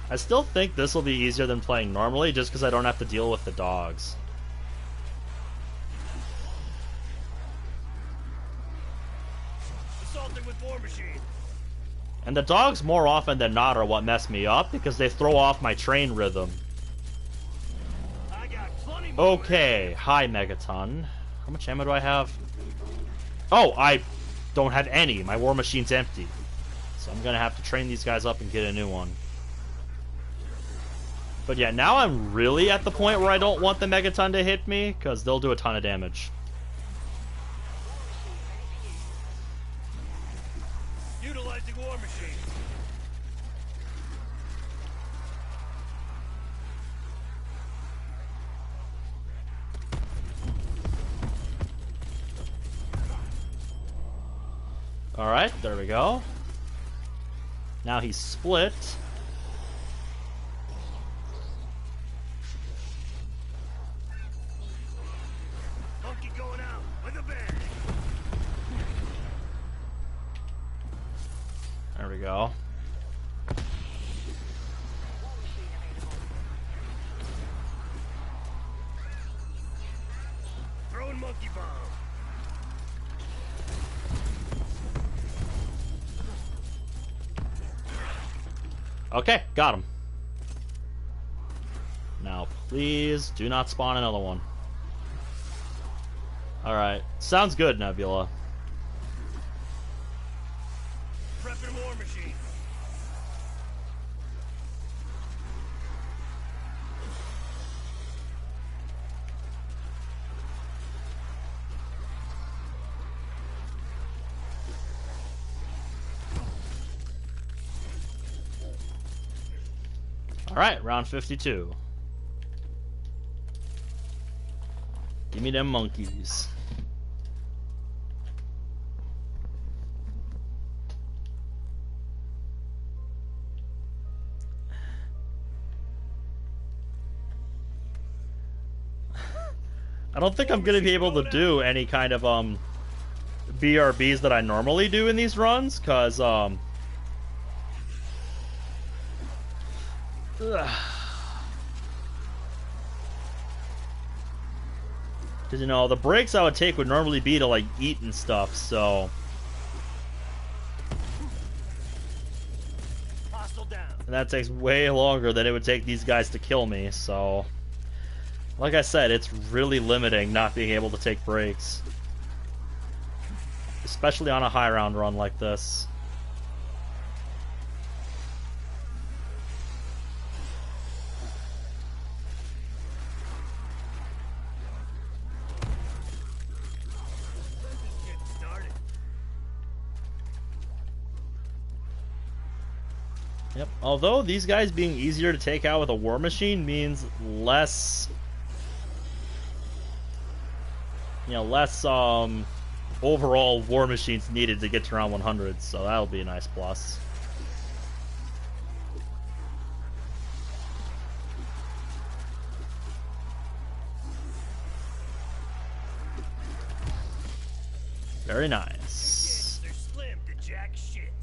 I still think this will be easier than playing normally, just because I don't have to deal with the dogs. Assaulting with war machine. And the dogs more often than not are what mess me up, because they throw off my train rhythm. I got plenty more. Okay, hi Megaton. How much ammo do I have? Oh, I don't have any. My war machine's empty. So I'm gonna have to train these guys up and get a new one. But yeah, now I'm really at the point where I don't want the Megaton to hit me, because they'll do a ton of damage. Utilizing war machine. Alright, there we go. Now he's split. we go. War machine available. Throwing monkey bomb. Okay, got him. Now, please do not spawn another one. Alright, sounds good, Nebula. Prepping war machine. Alright, round 52. Give me them monkeys. I don't think I'm gonna be able to do any kind of BRBs that I normally do in these runs, cause ugh. Because, you know, the breaks I would take would normally be to, like, eat and stuff, so... Hostile down. And that takes way longer than it would take these guys to kill me, so... Like I said, it's really limiting not being able to take breaks. Especially on a high round run like this. Just getting started. Yep. Although these guys being easier to take out with a war machine means less, you know, less overall war machines needed to get to round 100, so that'll be a nice plus. Very nice. They're slim to jack shit.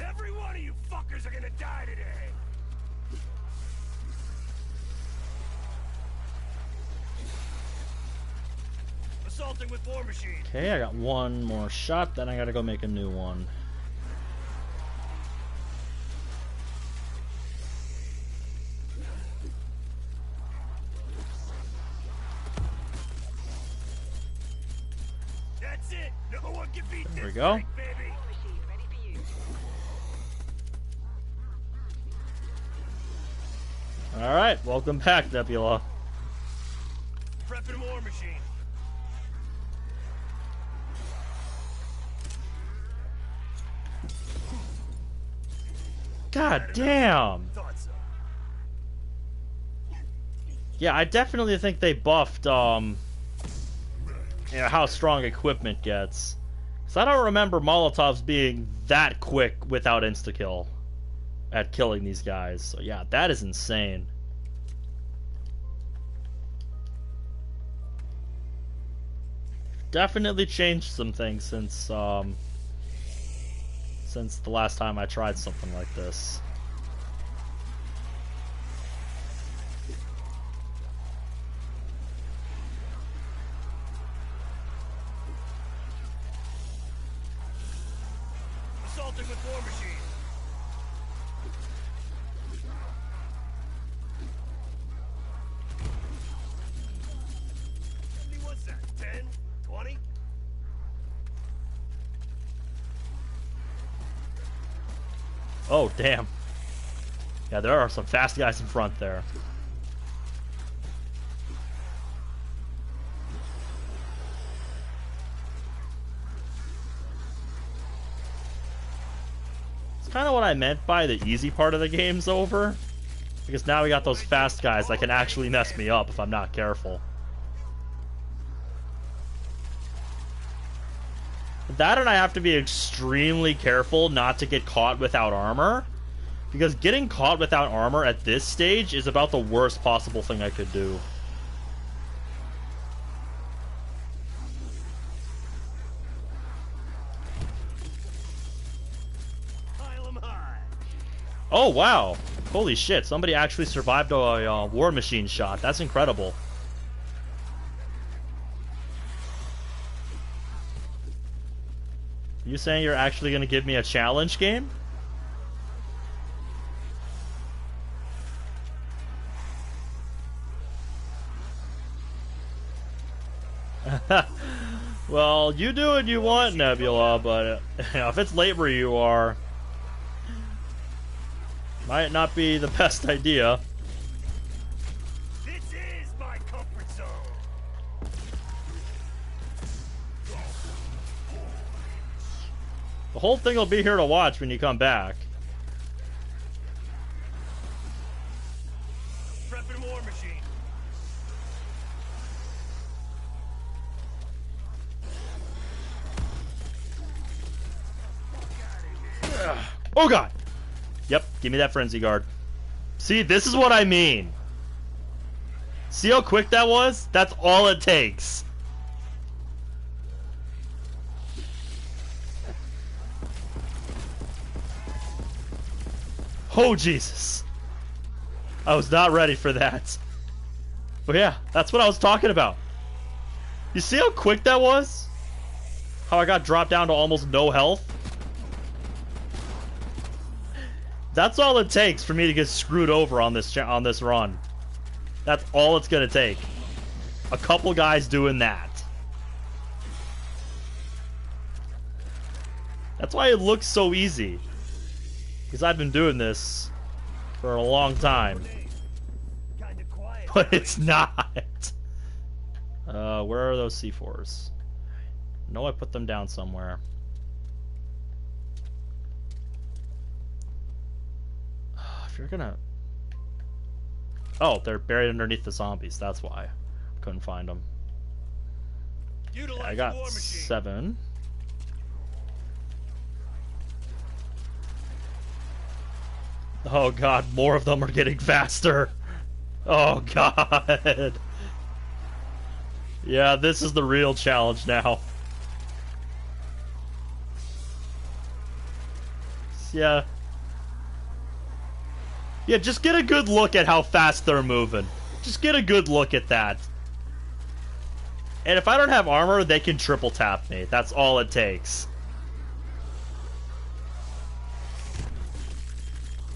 Every one of you fuckers are gonna die today. Assaulting with war machine. Okay, I got one more shot, then I gotta go make a new one. That's it. No one can beat There we this go. break, baby. War machine ready for use. Alright, welcome back, Nebula. Prepping war machine. God damn! Thought so. Yeah, I definitely think they buffed, you know, how strong equipment gets. Because I don't remember Molotovs being that quick without insta-kill at killing these guys. So yeah, that is insane. Definitely changed some things since the last time I tried something like this. Assaulting with war machine. What's that? 10? 20? Oh, damn. Yeah, there are some fast guys in front there. It's kind of what I meant by the easy part of the game's over. Because now we got those fast guys that can actually mess me up if I'm not careful. That and I have to be extremely careful not to get caught without armor. Because getting caught without armor at this stage is about the worst possible thing I could do. Oh, wow. Holy shit, somebody actually survived a war machine shot. That's incredible. You saying you're actually going to give me a challenge game? Well, you do what you want, Nebula, but if it's late where you are, might not be the best idea. This is my comfort zone. The whole thing will be here to watch when you come back. Prepping war machine. Oh god! Yep, give me that frenzy guard. See, this is what I mean. See how quick that was? That's all it takes. Oh, Jesus. I was not ready for that. But yeah, that's what I was talking about. You see how quick that was? How I got dropped down to almost no health? That's all it takes for me to get screwed over on this run. That's all it's gonna take. A couple guys doing that. That's why it looks so easy. Because I've been doing this for a long time. But it's not. Where are those C4s? No, I put them down somewhere. If you're gonna... Oh, they're buried underneath the zombies. That's why. Couldn't find them. Yeah, I got 7. Oh god, more of them are getting faster. Oh god. Yeah, this is the real challenge now. Yeah. Yeah, just get a good look at how fast they're moving. Just get a good look at that. And if I don't have armor, they can triple tap me. That's all it takes.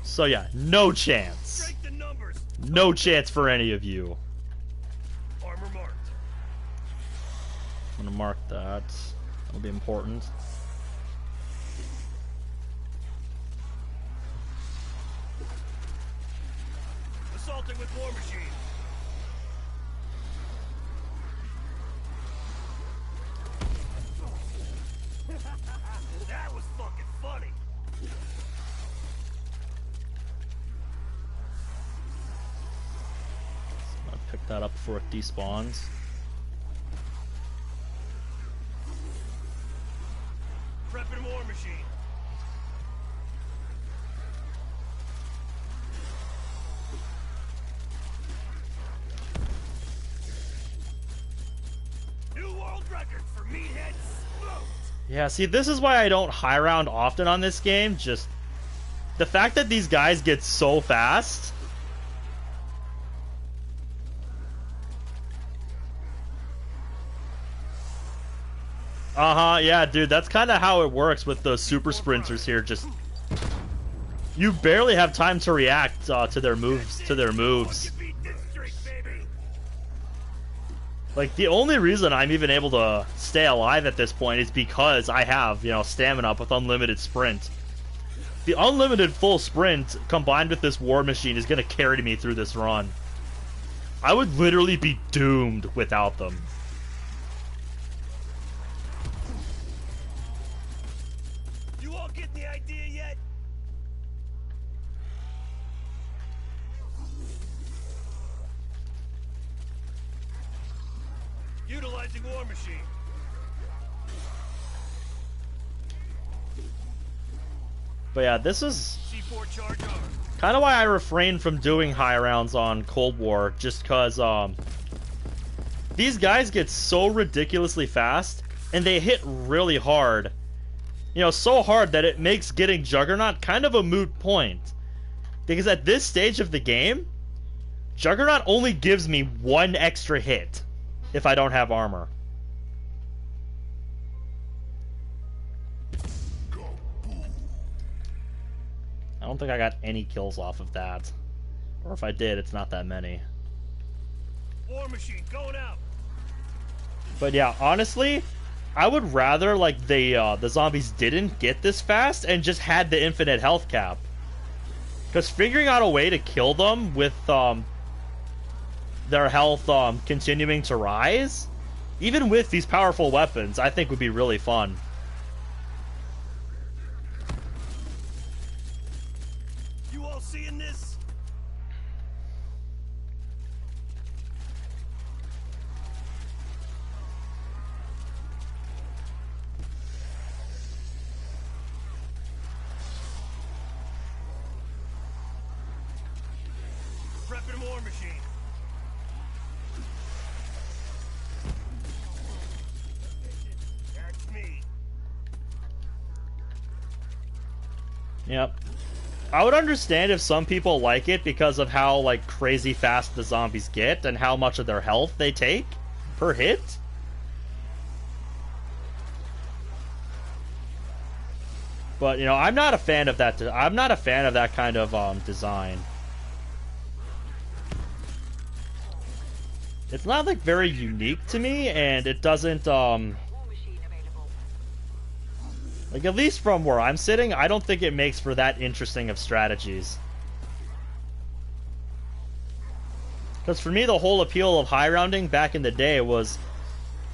So yeah, no chance. No chance for any of you. Armor marked. I'm gonna mark that. That'll be important. Assaulting with war machine. That was fucking funny. I'll pick that up before it despawns. Prepping war machine. New world record for meatheads. Yeah, see, this is why I don't high round often on this game. Just the fact that these guys get so fast. Uh-huh, yeah, dude, that's kind of how it works with the super sprinters here. Just you barely have time to react to their moves. Like, the only reason I'm even able to stay alive at this point is because I have, stamina up with unlimited sprint. The unlimited full sprint combined with this war machine is going to carry me through this run. I would literally be doomed without them. You all getting the idea yet? Utilizing war machine. But yeah, this is C4 charge arm. kind of why I refrain from doing high rounds on Cold War, just because these guys get so ridiculously fast, and they hit really hard. You know, so hard that it makes getting Juggernaut kind of a moot point. Because at this stage of the game, Juggernaut only gives me one extra hit if I don't have armor. I don't think I got any kills off of that. Or if I did, it's not that many. War machine going out. But yeah, honestly, I would rather like the zombies didn't get this fast and just had the infinite health cap. Because figuring out a way to kill them with their health continuing to rise, even with these powerful weapons, I think would be really fun. You all seeing this? Prepping war machine. That's me. Yep. I would understand if some people like it because of how like crazy fast the zombies get and how much of their health they take per hit. But you know, I'm not a fan of that. I'm not a fan of that kind of design. It's not like very unique to me, and it doesn't War machine available. like, at least from where I'm sitting, I don't think it makes for that interesting of strategies. Because for me, the whole appeal of high rounding back in the day was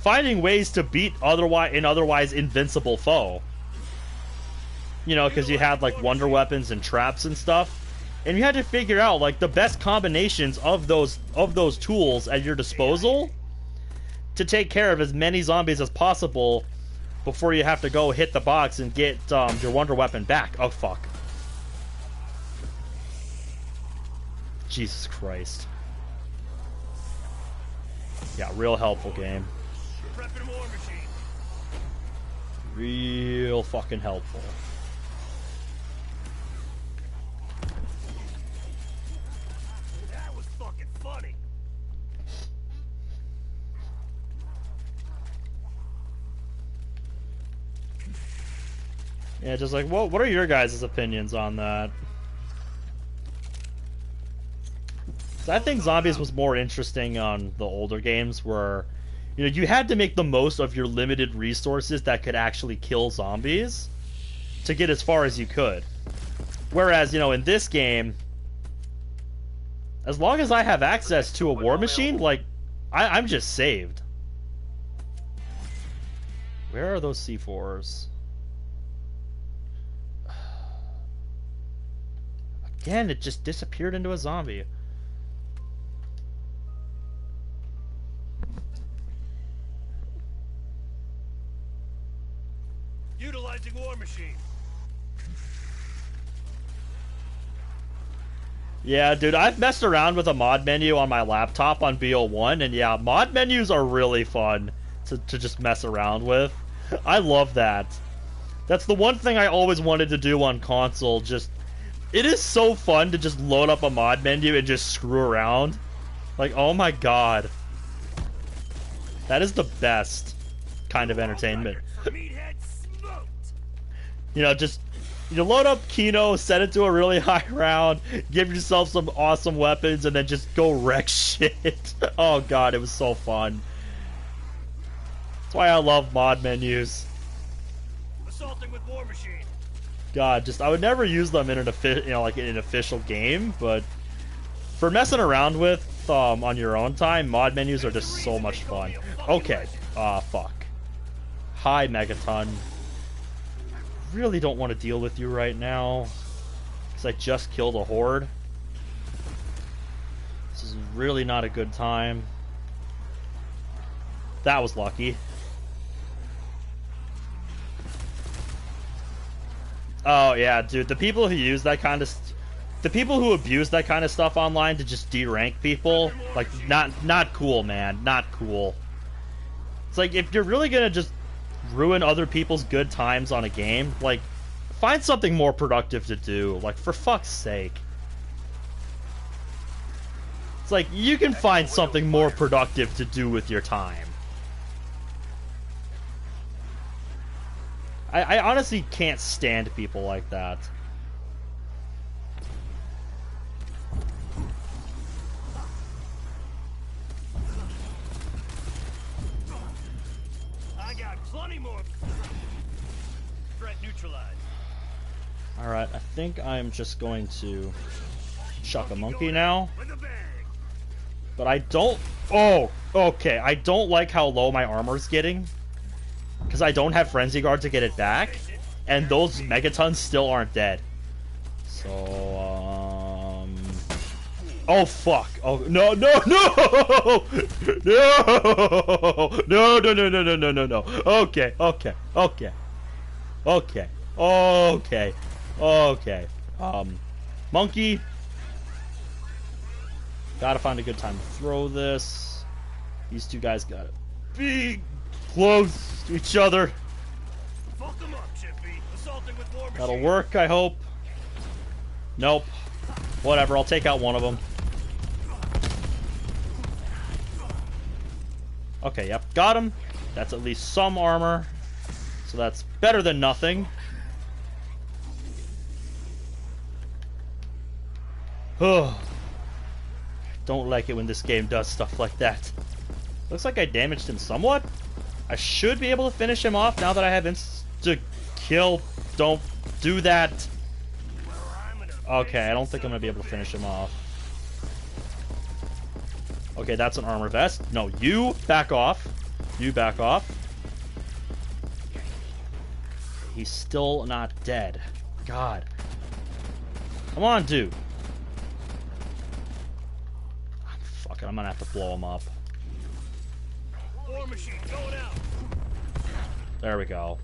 finding ways to beat otherwise invincible foe. You know, because you had like wonder weapons and traps and stuff, and you had to figure out like the best combinations of those tools at your disposal to take care of as many zombies as possible before you have to go hit the box and get your wonder weapon back. Oh fuck! Jesus Christ! Yeah, real helpful game. Prepping war machine. Real fucking helpful. That was fucking funny. Yeah, just like, what are your guys' opinions on that? 'Cause I think Zombies was more interesting on the older games where, you know, you had to make the most of your limited resources that could actually kill zombies to get as far as you could. Whereas, you know, in this game, as long as I have access to a war machine, like, I'm just saved. Where are those C4s? Again, it just disappeared into a zombie. Utilizing war machine. Yeah, dude, I've messed around with a mod menu on my laptop on BO1, and yeah, mod menus are really fun to just mess around with. I love that. That's the one thing I always wanted to do on console. Just, it is so fun to just load up a mod menu and just screw around. Like, oh my god. That is the best kind of entertainment. Meathead smoked. You know, just, you load up Kino, set it to a really high round, give yourself some awesome weapons, and then just go wreck shit. Oh god, it was so fun. That's why I love mod menus. Assaulting with war machine. God, just, I would never use them in an like in an official game, but for messing around with on your own time, mod menus are just so much fun. Okay, fuck. Hi, Megaton. I really don't want to deal with you right now, because I just killed a horde. This is really not a good time. That was lucky. Oh yeah, dude. The people who use that kind of, the people who abuse that kind of stuff online to just de-rank people, like not cool, man. Not cool. It's like if you're really gonna just ruin other people's good times on a game, like find something more productive to do. Like for fuck's sake. It's like you can find something more productive to do with your time. I honestly can't stand people like that. I got plenty more. Threat neutralized. Alright, I think I'm just going to chuck a monkey now. With a bang. But I don't... Oh, okay. I don't like how low my armor's getting. Because I don't have Frenzy Guard to get it back. And those Megatons still aren't dead. So, Oh, fuck. Oh, no, no, no! No! No, no, no, no, no, no, no, no. Okay, okay, okay. Okay. Okay. Okay. Monkey. Gotta find a good time to throw this. These two guys gotta be close to each other. Fuck them up, Chippy. Assaulting with war machine. That'll work, I hope. Nope. Whatever, I'll take out one of them. Okay, yep, got him. That's at least some armor. So that's better than nothing. Don't like it when this game does stuff like that. Looks like I damaged him somewhat. I should be able to finish him off now that I have insta-kill. Don't do that. Okay, I don't think I'm going to be able to finish him off. Okay, that's an armor vest. No, you back off. You back off. He's still not dead. God. Come on, dude. Fuck it, I'm gonna have to blow him up. War machine going out. There we go.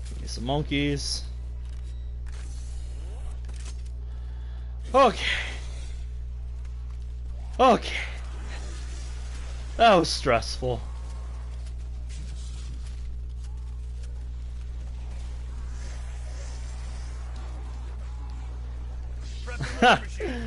Give me some monkeys. Okay. Okay. That was stressful. Prepping war machine.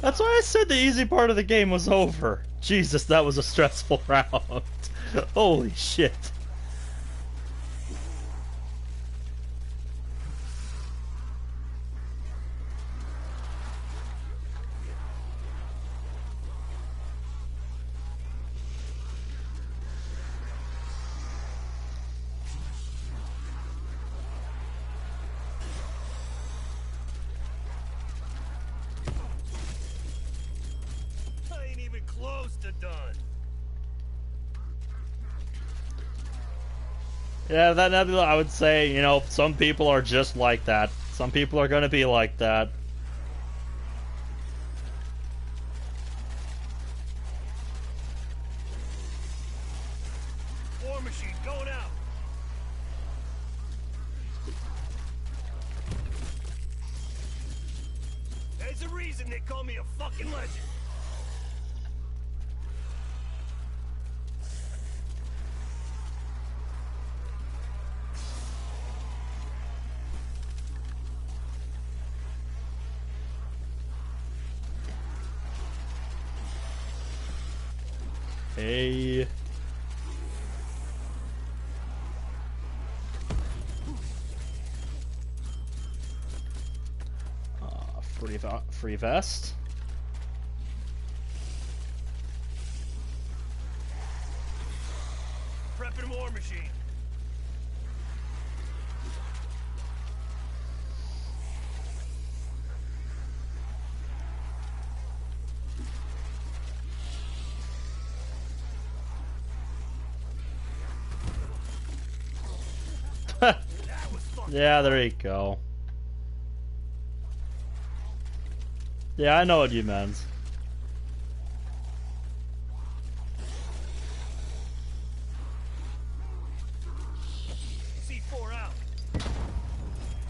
That's why I said the easy part of the game was over. Jesus, that was a stressful round. Holy shit. Close to done. Yeah, that nebula, I would say, you know, some people are just like that. Some people are gonna be like that. War machine going out. There's a reason they call me a fucking legend. Hey. Free vest. Prepping war machine. Yeah, there you go. Yeah, I know what you meant.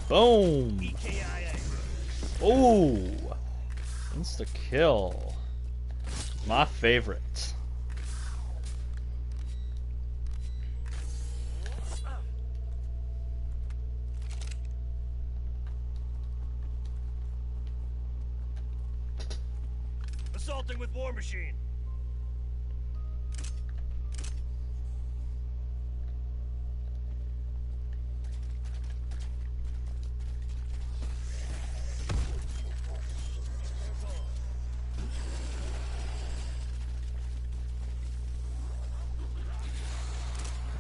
Boom. EKIA. Oh. Insta kill. My favorite. Assaulting with War Machine.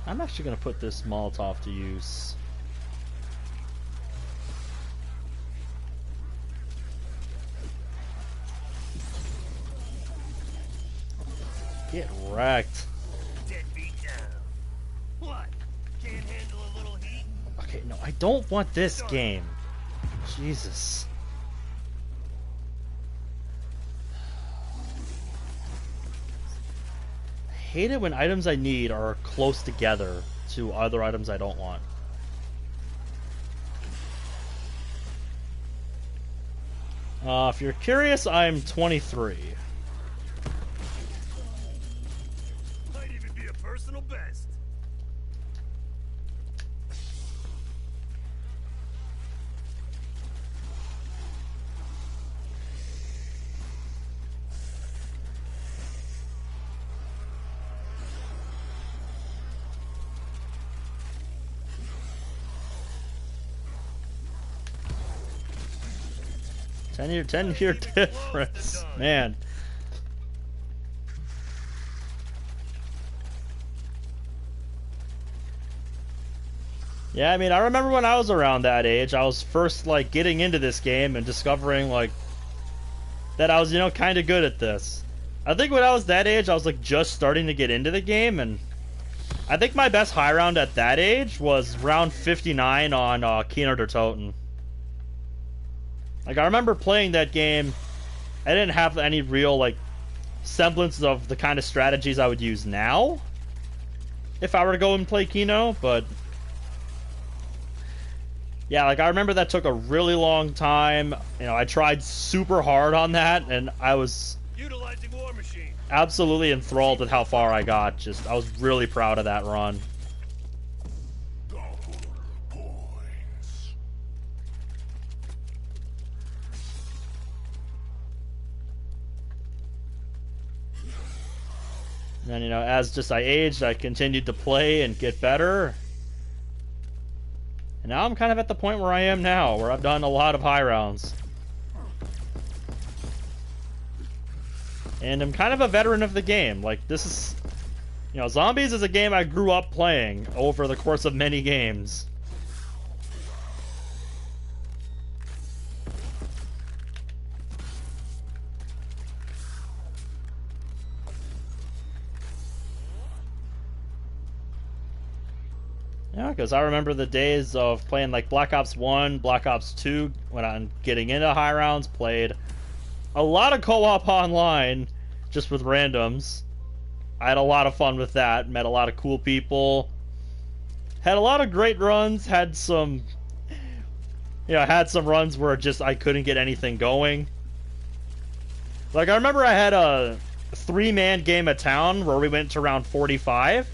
I'm actually gonna put this Molotov to use. Get wrecked. Deadbeat down. What? Can't handle a little heat? Okay, no, I don't want this game. Jesus. I hate it when items I need are close together to other items I don't want. If you're curious, I'm 23. Might even be a personal best. Ten year difference, man. Yeah, I mean, I remember when I was around that age, I was first like getting into this game and discovering like that I was, you know, kind of good at this. I think when I was that age, I was like just starting to get into the game, and I think my best high round at that age was round 59 on Kino der Toten. Like, I remember playing that game, I didn't have any real, like, semblance of the kind of strategies I would use now if I were to go and play Kino, but yeah, like, I remember that took a really long time. You know, I tried super hard on that, and I was Utilizing War Machine. absolutely enthralled with how far I got. Just, I was really proud of that run. And then, you know, as just I aged, I continued to play and get better. And now I'm kind of at the point where I am now, where I've done a lot of high rounds. And I'm kind of a veteran of the game. Like, this is... You know, Zombies is a game I grew up playing over the course of many games. Yeah, because I remember the days of playing like Black Ops 1, Black Ops 2, when I'm getting into high rounds, played a lot of co-op online, just with randoms. I had a lot of fun with that, met a lot of cool people, had a lot of great runs, had some, you know, had some runs where just I couldn't get anything going. Like, I remember I had a 3-man game of town where we went to round 45,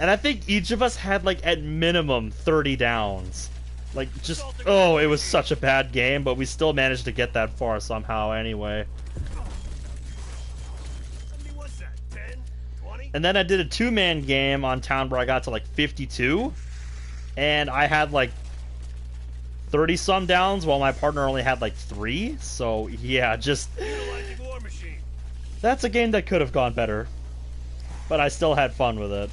and I think each of us had, like, at minimum 30 downs. Like, just, oh, it was such a bad game, but we still managed to get that far somehow anyway. What's that, 10? 20? And then I did a 2-man game on town where I got to, like, 52, and I had, like, 30-some downs while my partner only had, like, 3, so, yeah, just... Utilizing War Machine. That's a game that could have gone better, but I still had fun with it.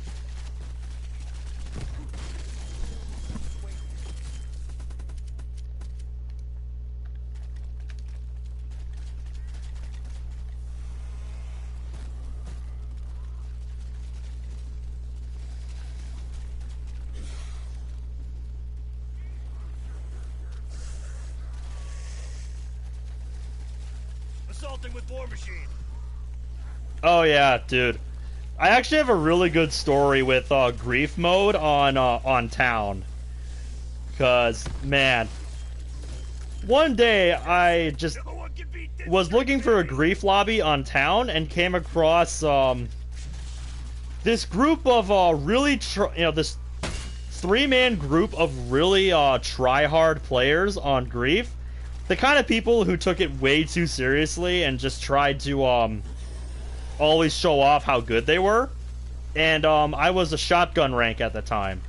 Assaulting with War Machine. Oh yeah, dude. I actually have a really good story with grief mode on town. Cause man, one day I just was looking for a grief lobby on town and came across this group of this 3-man group of really try-hard players on grief. The kind of people who took it way too seriously and just tried to always show off how good they were. And I was a shotgun rank at the time.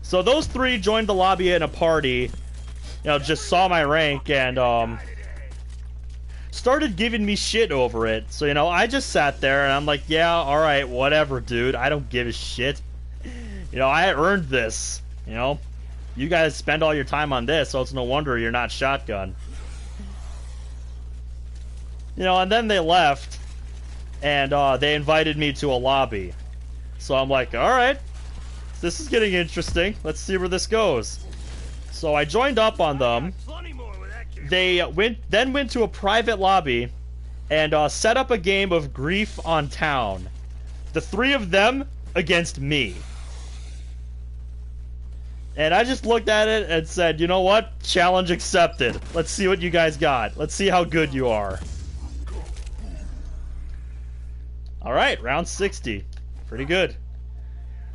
So those 3 joined the lobby in a party, just saw my rank and started giving me shit over it. So, I just sat there and I'm like, yeah, alright, whatever, dude. I don't give a shit. I earned this. You guys spend all your time on this, so it's no wonder you're not shotgun. And then they left, and they invited me to a lobby. So I'm like, alright, this is getting interesting. Let's see where this goes. So I joined up on them. They went to a private lobby and set up a game of grief on town. The 3 of them against me. And I just looked at it and said, you know what? Challenge accepted. Let's see what you guys got. Let's see how good you are. Alright, round 60. Pretty good.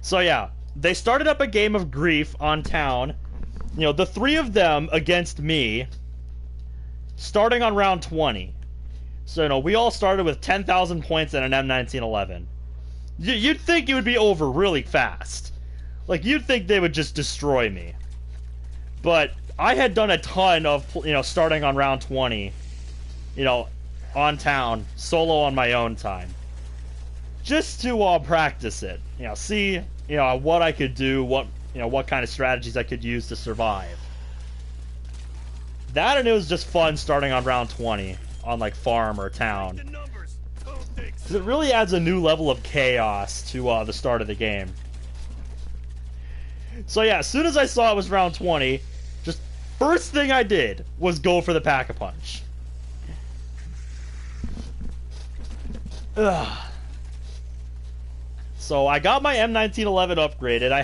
So yeah, they started up a game of grief on town. The 3 of them against me, starting on round 20. So, we all started with 10,000 points and an M1911. You'd think it would be over really fast. Like, you'd think they would just destroy me. But I had done a ton of, starting on round 20, on town, solo on my own time. Just to practice it. See, what I could do, what kind of strategies I could use to survive. That and it was just fun starting on round 20 on, like, farm or town. Because it really adds a new level of chaos to the start of the game. So yeah, as soon as I saw it was round 20, just first thing I did was go for the Pack-a-Punch. Ugh. So I got my M1911 upgraded. I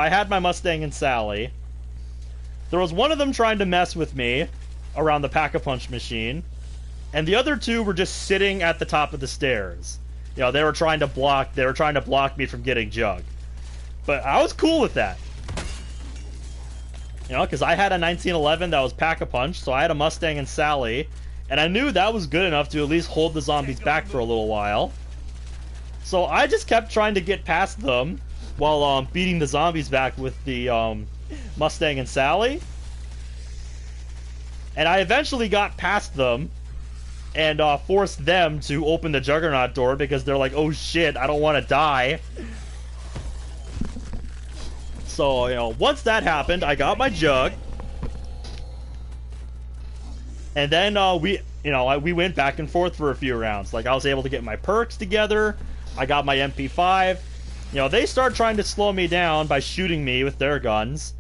had my Mustang and Sally. There was one of them trying to mess with me around the Pack-a-Punch machine, and the other 2 were just sitting at the top of the stairs. They were trying to block me from getting jugged. But I was cool with that. Because I had a 1911 that was Pack-a-Punch, so I had a Mustang and Sally, and I knew that was good enough to at least hold the zombies back for a little while. So I just kept trying to get past them while beating the zombies back with the Mustang and Sally. And I eventually got past them and forced them to open the Juggernaut door because they're like, oh shit, I don't want to die. So, once that happened, I got my jug. And then we went back and forth for a few rounds. Like, I was able to get my perks together. I got my MP5. They started trying to slow me down by shooting me with their guns.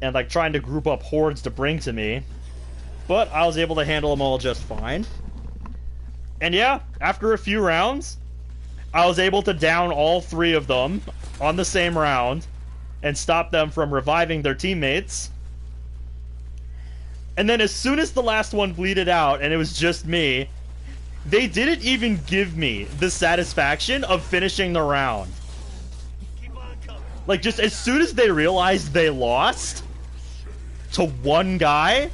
And, like, trying to group up hordes to bring to me. But I was able to handle them all just fine. And yeah, after a few rounds, I was able to down all 3 of them on the same round and stop them from reviving their teammates. And then as soon as the last one bleeded out and it was just me, they didn't even give me the satisfaction of finishing the round. Like, just as soon as they realized they lost to one guy,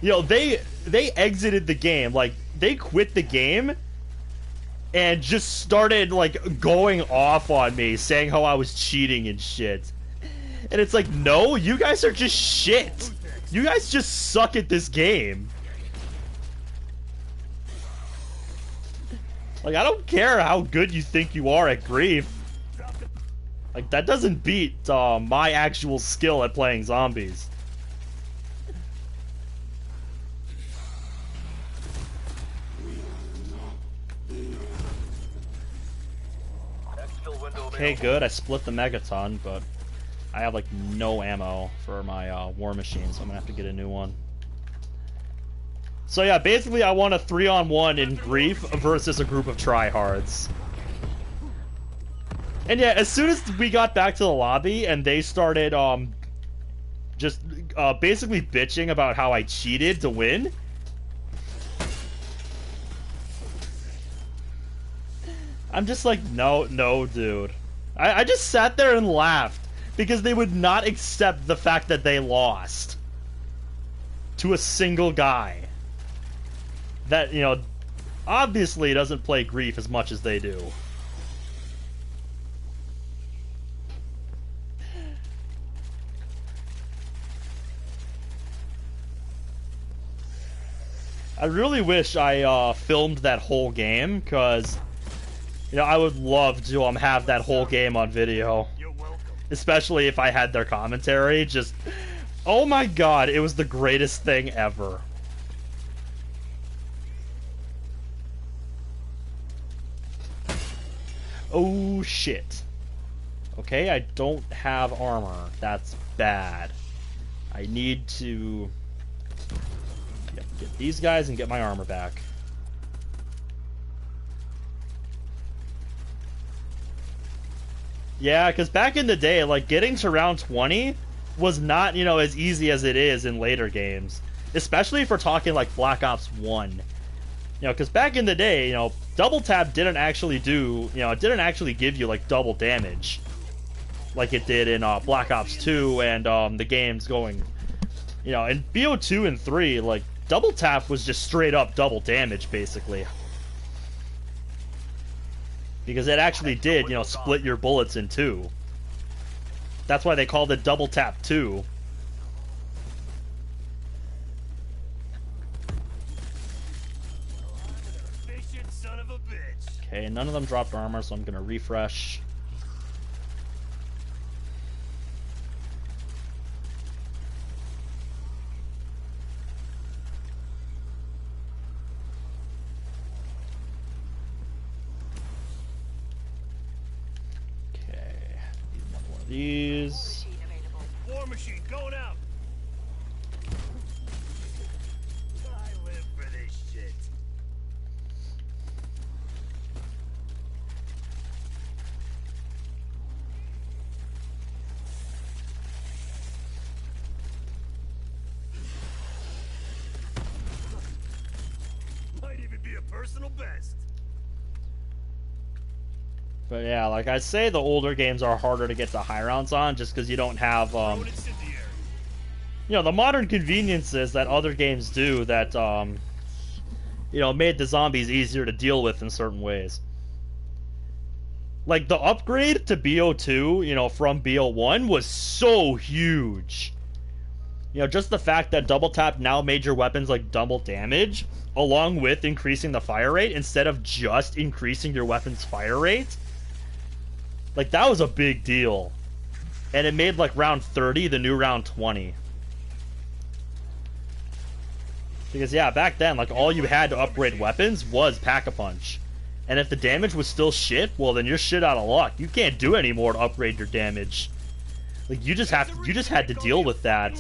they exited the game. Like, they quit the game and just started, like, going off on me, saying how I was cheating and shit. And it's like, no, you guys are just shit. You guys just suck at this game. Like, I don't care how good you think you are at grief. Like, that doesn't beat my actual skill at playing zombies. Okay, good. I split the Megaton, but I have, like, no ammo for my War Machine, so I'm gonna have to get a new one. So yeah, basically I won a 3-on-1 in grief versus a group of tryhards. And yeah, as soon as we got back to the lobby and they started just basically bitching about how I cheated to win. I'm just like, no, dude. I just sat there and laughed because they would not accept the fact that they lost to a single guy that, you know, obviously doesn't play Grief as much as they do. I really wish I filmed that whole game, because, you know, I would love to have that whole game on video. You're welcome. Especially if I had their commentary. Just, oh my god, it was the greatest thing ever. Oh shit. Okay, I don't have armor. That's bad. I need to get these guys and get my armor back. Yeah, because back in the day, like, getting to round 20 was not, you know, as easy as it is in later games. Especially if we're talking, like, Black Ops 1. You know, because back in the day, you know, double tap didn't actually do, you know, it didn't actually give you, like, double damage. Like it did in Black Ops 2 and the games going, you know, in BO2 and 3, like, double tap was just straight up double damage, basically. Because it actually did, you know, split your bullets in two. That's why they called it double tap 2. Efficient son of a bitch. Okay, none of them dropped armor, so I'm gonna refresh. These. War machine going out. I live for this shit. Might even be a personal best. But yeah, like I say, the older games are harder to get the high rounds on, just because you don't have, you know, the modern conveniences that other games do that, you know, made the zombies easier to deal with in certain ways. Like, the upgrade to BO2, you know, from BO1 was so huge. You know, just the fact that double tap now made your weapons, like, double damage, along with increasing the fire rate, instead of just increasing your weapon's fire rate. Like, that was a big deal. And it made, like, round 30 the new round 20. Because, yeah, back then, like, all you had to upgrade weapons was Pack-a-Punch. And if the damage was still shit, well, then you're shit out of luck. You can't do any more to upgrade your damage. Like, you just had to deal with that.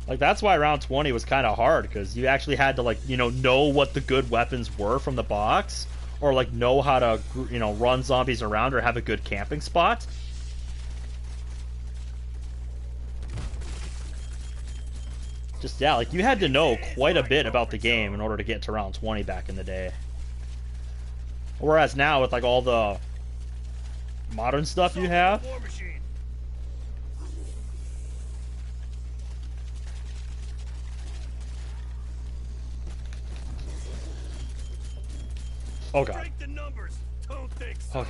Like, that's why round 20 was kind of hard, because you actually had to, like, you know what the good weapons were from the box, or, like, know how to, you know, run zombies around or have a good camping spot. Just, yeah, like, you had to know quite a bit about the game in order to get to round 20 back in the day. Whereas now, with, like, all the modern stuff you have... Oh god. Okay.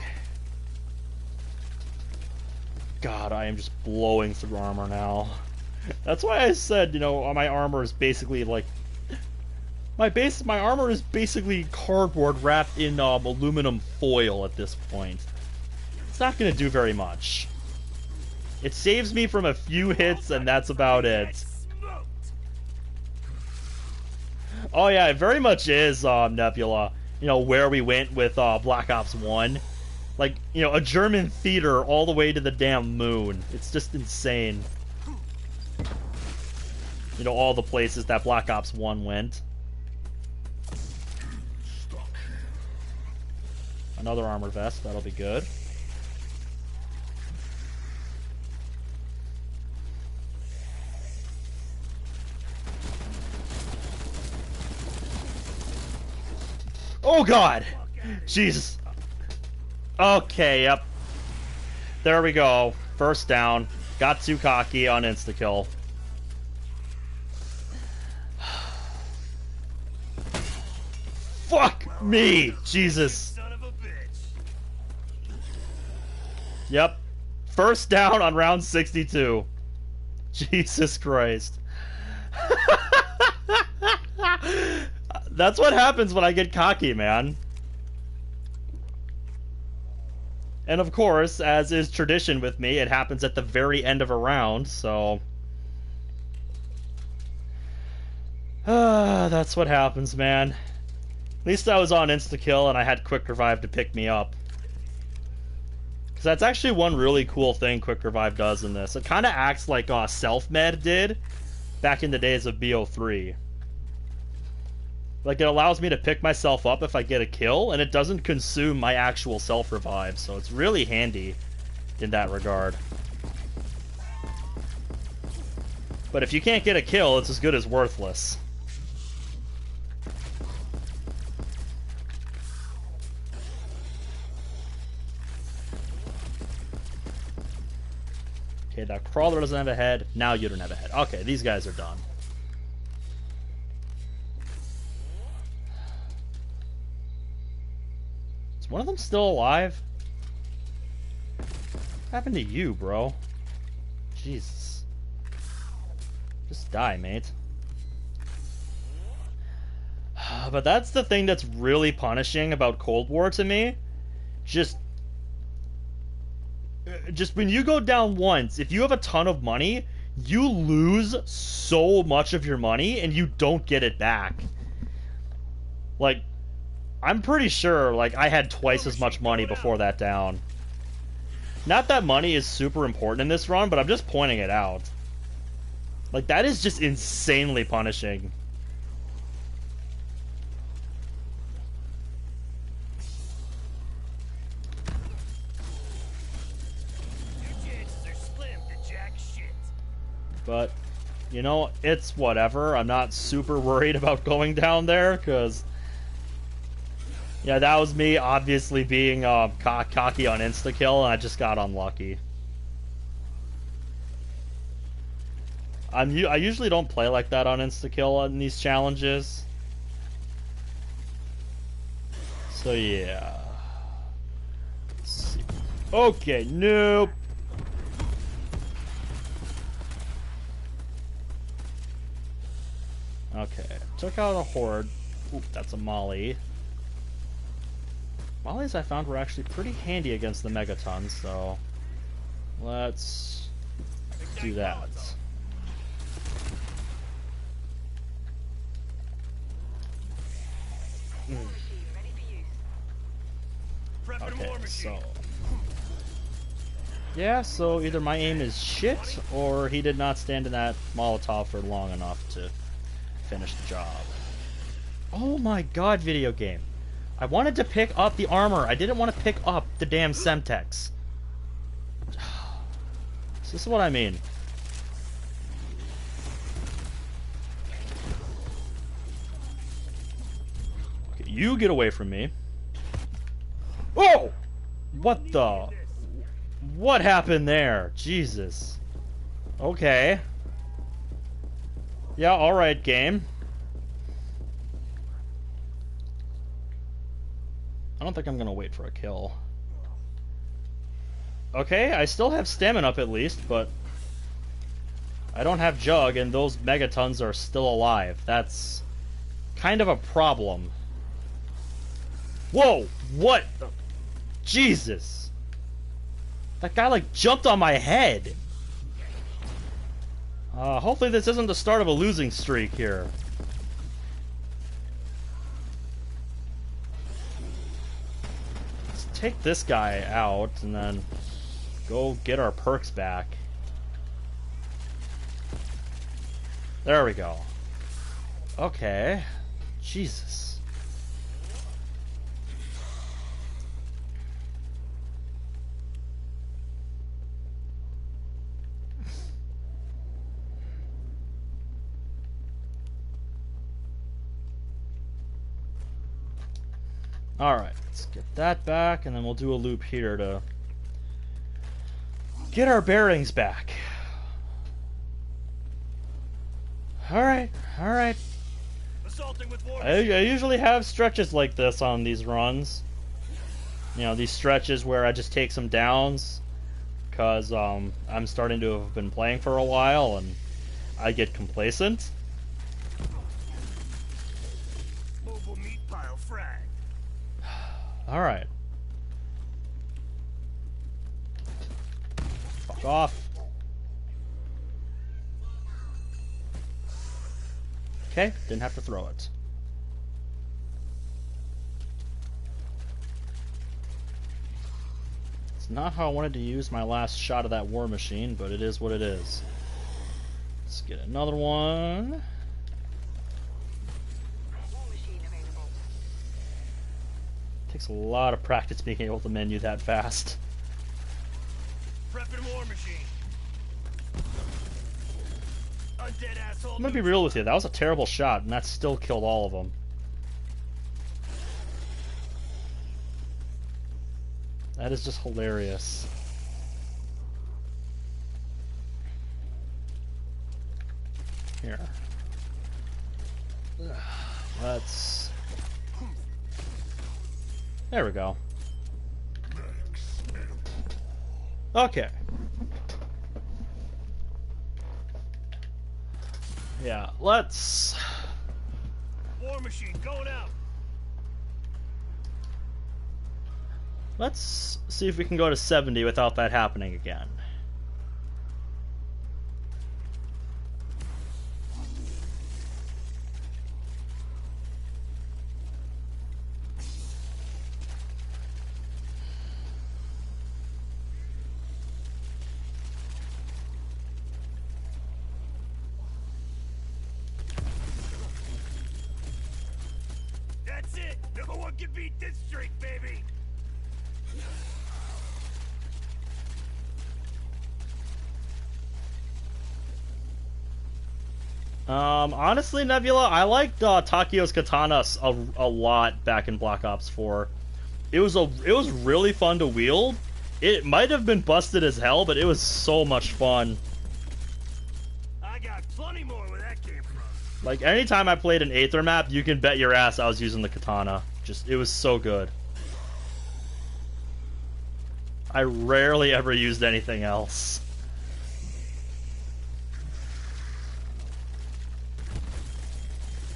God, I am just blowing through armor now. That's why I said, you know, my armor is basically like... My armor is basically cardboard wrapped in aluminum foil at this point. It's not gonna do very much. It saves me from a few hits, and that's about it. Oh yeah, it very much is, Nebula. You know, where we went with Black Ops 1. Like, you know, a German theater all the way to the damn moon. It's just insane. You know, all the places that Black Ops 1 went. Another armor vest, that'll be good. Oh god! Jesus. Okay, yep. There we go. First down. Got too cocky on insta-kill. Fuck me! Jesus. Son of a bitch. Yep. First down on round 62. Jesus Christ. That's what happens when I get cocky, man. And of course, as is tradition with me, it happens at the very end of a round, so... that's what happens, man. At least I was on insta-kill and I had Quick Revive to pick me up. Because that's actually one really cool thing Quick Revive does in this. It kind of acts like Self-Med did back in the days of BO3. Like, it allows me to pick myself up if I get a kill, and it doesn't consume my actual self-revive, so it's really handy in that regard. But if you can't get a kill, it's as good as worthless. Okay, that crawler doesn't have a head. Now you don't have a head. Okay, these guys are done. Is one of them still alive? What happened to you, bro? Jesus. Just die, mate. But that's the thing that's really punishing about Cold War to me. Just when you go down once, if you have a ton of money, you lose so much of your money and you don't get it back. Like, I'm pretty sure, like, I had twice as much money before that down. Not that money is super important in this run, but I'm just pointing it out. Like, that is just insanely punishing. But, you know, it's whatever. I'm not super worried about going down there, because... yeah, that was me obviously being cocky on insta-kill, and I just got unlucky. I usually don't play like that on insta-kill in these challenges. So, yeah. Let's see. Okay, nope. Okay, took out a horde. Oop, that's a molly. Mollies I found were actually pretty handy against the megatons, so let's do that. Okay, so yeah, so either my aim is shit, or he did not stand in that Molotov for long enough to finish the job. Oh my god, video game. I wanted to pick up the armor. I didn't want to pick up the damn Semtex. This is what I mean. Okay, you get away from me. Oh! What the... what happened there? Jesus. Okay. Yeah, alright, game. I don't think I'm gonna wait for a kill. Okay, I still have stamina up at least, but I don't have Jug, and those megatons are still alive. That's kind of a problem. Whoa! What? Jesus! That guy, like, jumped on my head! Hopefully this isn't the start of a losing streak here. Let's take this guy out, and then go get our perks back. There we go. Okay. Jesus. Alright, let's get that back, and then we'll do a loop here to get our bearings back. Alright, alright. Assaulting with war I usually have stretches like this on these runs. You know, these stretches where I just take some downs, because I'm starting to have been playing for a while, and I get complacent. mobile meat pile frag. Alright. Fuck off. Okay, didn't have to throw it. It's not how I wanted to use my last shot of that war machine, but it is what it is. Let's get another one. War machine available. Takes a lot of practice being able to menu that fast. Prepping war machine. Undead asshole. I'm gonna be real with you, that was a terrible shot, and that still killed all of them. That is just hilarious. Here. Let's... There we go. Okay. Yeah, let's... War machine going out. Let's see if we can go to 70 without that happening again. That's it. No one can beat this streak, baby. Honestly, Nebula, I liked Takio's katana a lot back in Black Ops 4. It was really fun to wield. It might have been busted as hell, but it was so much fun. I got plenty more where that came from. Like, anytime I played an Aether map, you can bet your ass I was using the katana. Just, it was so good. I rarely ever used anything else.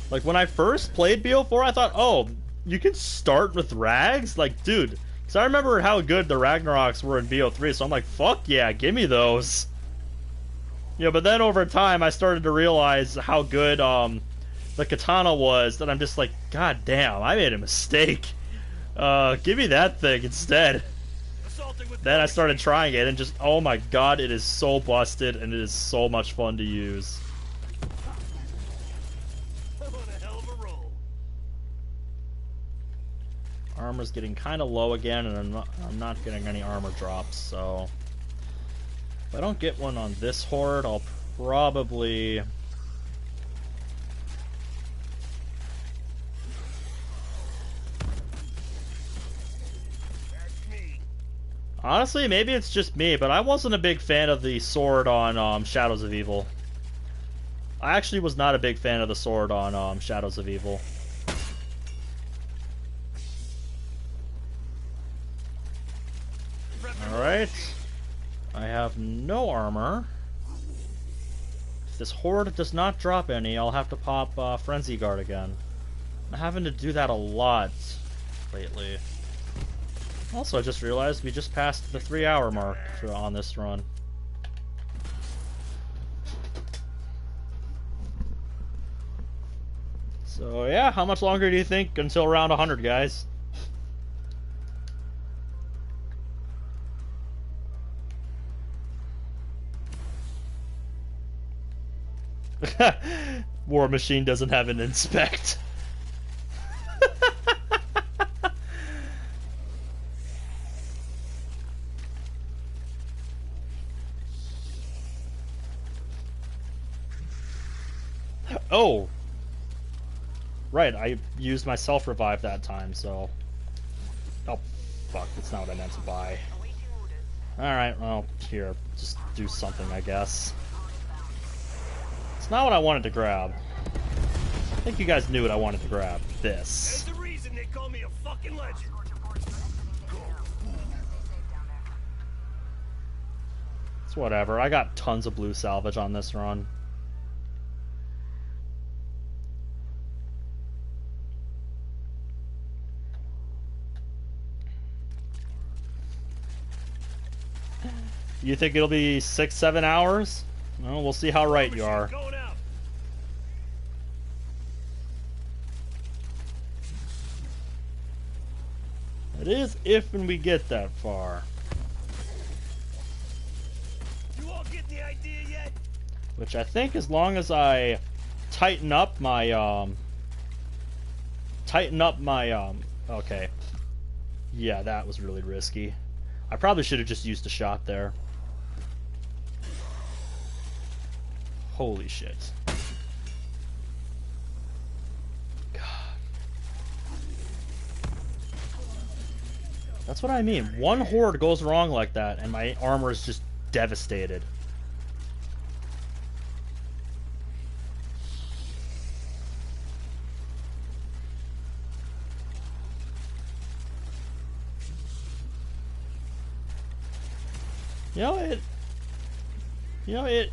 Like, when I first played BO4, I thought, oh, you can start with Rags? Like, dude, because I remember how good the Ragnaroks were in BO3, so I'm like, fuck yeah, give me those. Yeah, but then over time, I started to realize how good the katana was, that I'm just like, god damn, I made a mistake. Give me that thing instead. Assaulting with Then war I started machine. trying it, and just, oh my god, it is so busted, and it is so much fun to use. I'm on a hell of a roll. Armor's getting kind of low again, and I'm not getting any armor drops, so... If I don't get one on this horde, I'll probably... That's me. Honestly, maybe it's just me, but I wasn't a big fan of the sword on Shadows of Evil. I actually was not a big fan of the sword on Shadows of Evil. Alright. I have no armor. If this horde does not drop any, I'll have to pop Frenzy Guard again. I'm having to do that a lot lately. Also, I just realized we just passed the 3-hour mark on this run. So yeah, how much longer do you think until around 100, guys? War Machine doesn't have an inspect. Oh! Right, I used my self-revive that time, so... Oh, fuck, that's not what I meant to buy. Awaiting orders. Alright, well, here, just do something, I guess. It's not what I wanted to grab. I think you guys knew what I wanted to grab. This. There's a reason they call me a fucking legend. It's whatever. I got tons of blue salvage on this run. You think it'll be 6-7 hours? Well, we'll see how right you are. Going out. It is if and we get that far. You all getting the idea yet? Which I think as long as I tighten up my, okay. Yeah, that was really risky. I probably should have just used a shot there. Holy shit. God. That's what I mean. One horde goes wrong like that, and my armor is just devastated.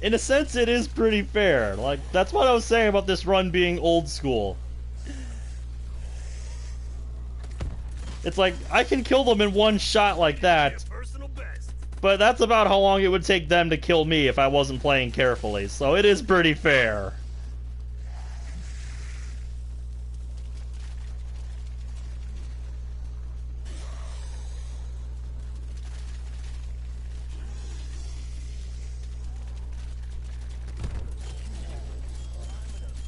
In a sense, it is pretty fair. Like, that's what I was saying about this run being old school. It's like, I can kill them in one shot like that, Personal best. but that's about how long it would take them to kill me if I wasn't playing carefully, so it is pretty fair.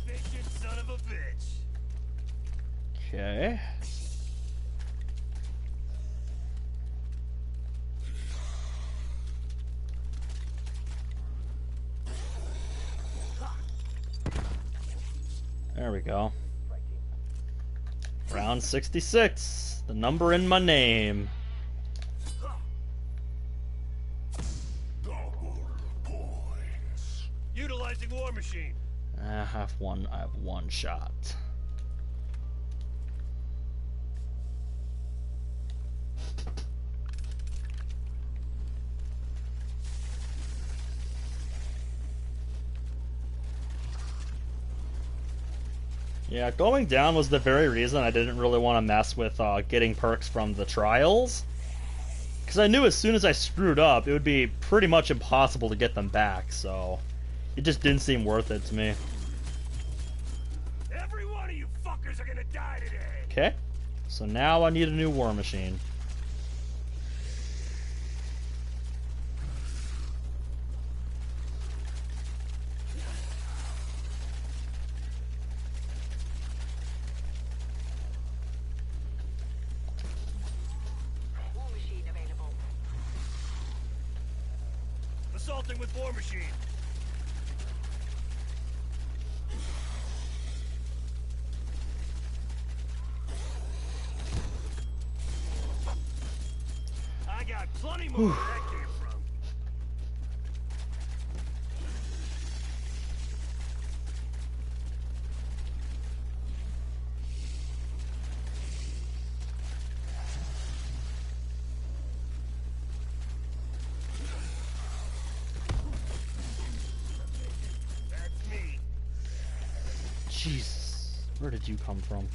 Bitchin' son of a bitch. Okay. There we go. Round 66. The number in my name. Utilizing War Machine. I have one shot. Yeah, going down was the very reason I didn't really want to mess with getting perks from the trials. Because I knew as soon as I screwed up, it would be pretty much impossible to get them back, so it just didn't seem worth it to me. Every one of you fuckers are gonna die today. Okay, so now I need a new war machine. War machine available. Assaulting with War Machine. I got plenty more where that came from. That's me. Jesus, where did you come from?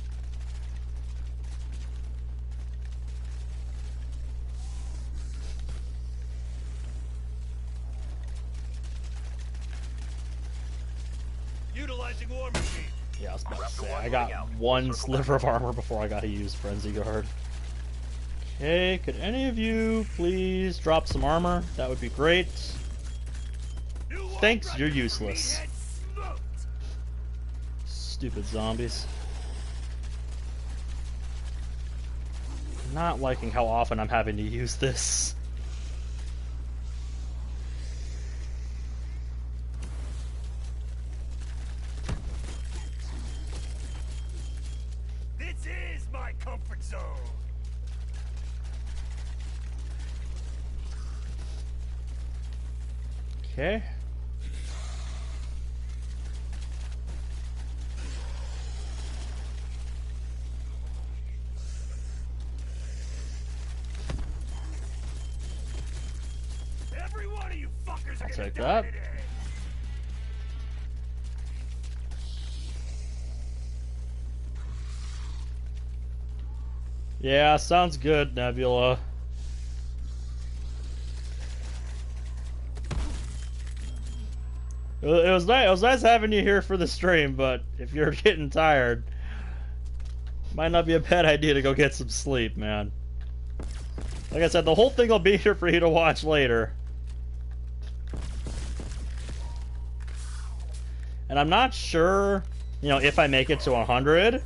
Utilizing War Machine. Yeah, I was about to say, I got one sliver of armor before I got to use Frenzy Guard. Okay, could any of you please drop some armor? That would be great. New war Thanks, record you're for me. useless. Get smoked. Stupid zombies. Not liking how often I'm having to use this. This is my comfort zone. Okay. Every one of you fuckers are gonna Take die that. today. Yeah, sounds good, Nebula. It was nice. It was nice having you here for the stream, but if you're getting tired, might not be a bad idea to go get some sleep, man. Like I said, the whole thing will be here for you to watch later. And I'm not sure, you know, if I make it to 100.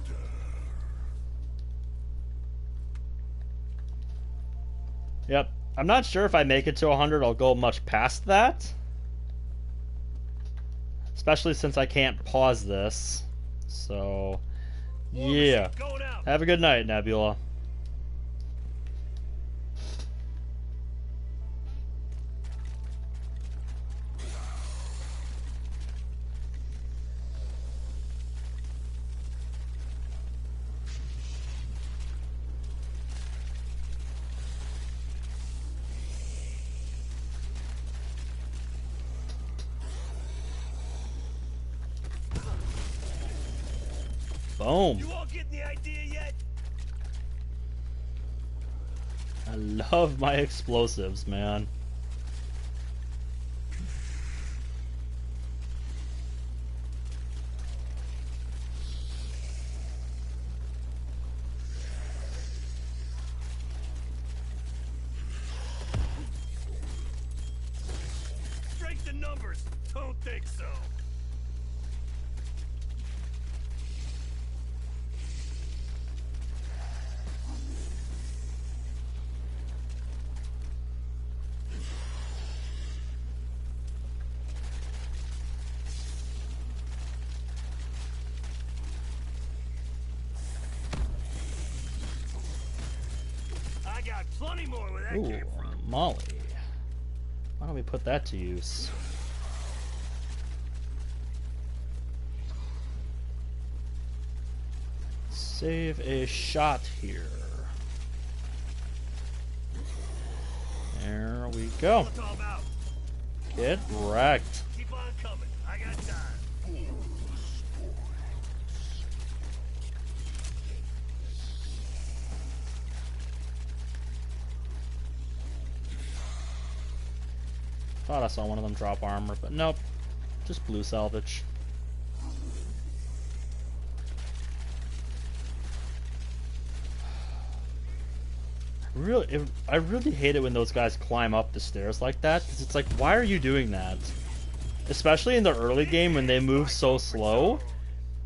Yep. I'm not sure if I make it to 100, I'll go much past that. Especially since I can't pause this. So, yeah. Going out. Have a good night, Nebula. Boom. You all getting the idea yet? I love my explosives, man. Strength in numbers. Don't think so. I got plenty more where that Ooh, came from. Molly. Why don't we put that to use? Save a shot here. There we go. What's all about? Get wrecked. Keep on coming. I got time. Thought I saw one of them drop armor, but nope. Just blue salvage. I really hate it when those guys climb up the stairs like that, because it's like, why are you doing that? Especially in the early game when they move so slow.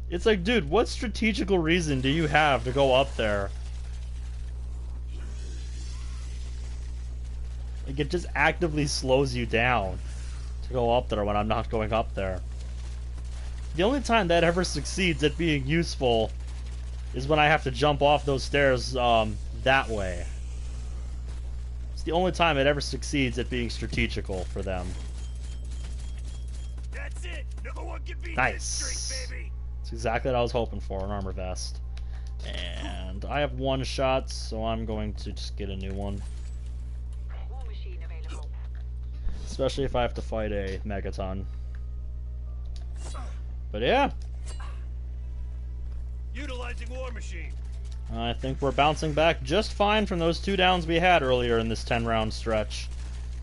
It's like, dude, what strategical reason do you have to go up there? Like, it just actively slows you down to go up there when I'm not going up there. The only time that ever succeeds at being useful is when I have to jump off those stairs that way. It's the only time it ever succeeds at being strategical for them. That's it. No one can beat Nice. this streak, baby. It's exactly what I was hoping for, an armor vest. And I have one shot, so I'm going to just get a new one. War machine available. Especially if I have to fight a Megaton. But yeah, Utilizing War Machine. I think we're bouncing back just fine from those 2 downs we had earlier in this 10-round stretch.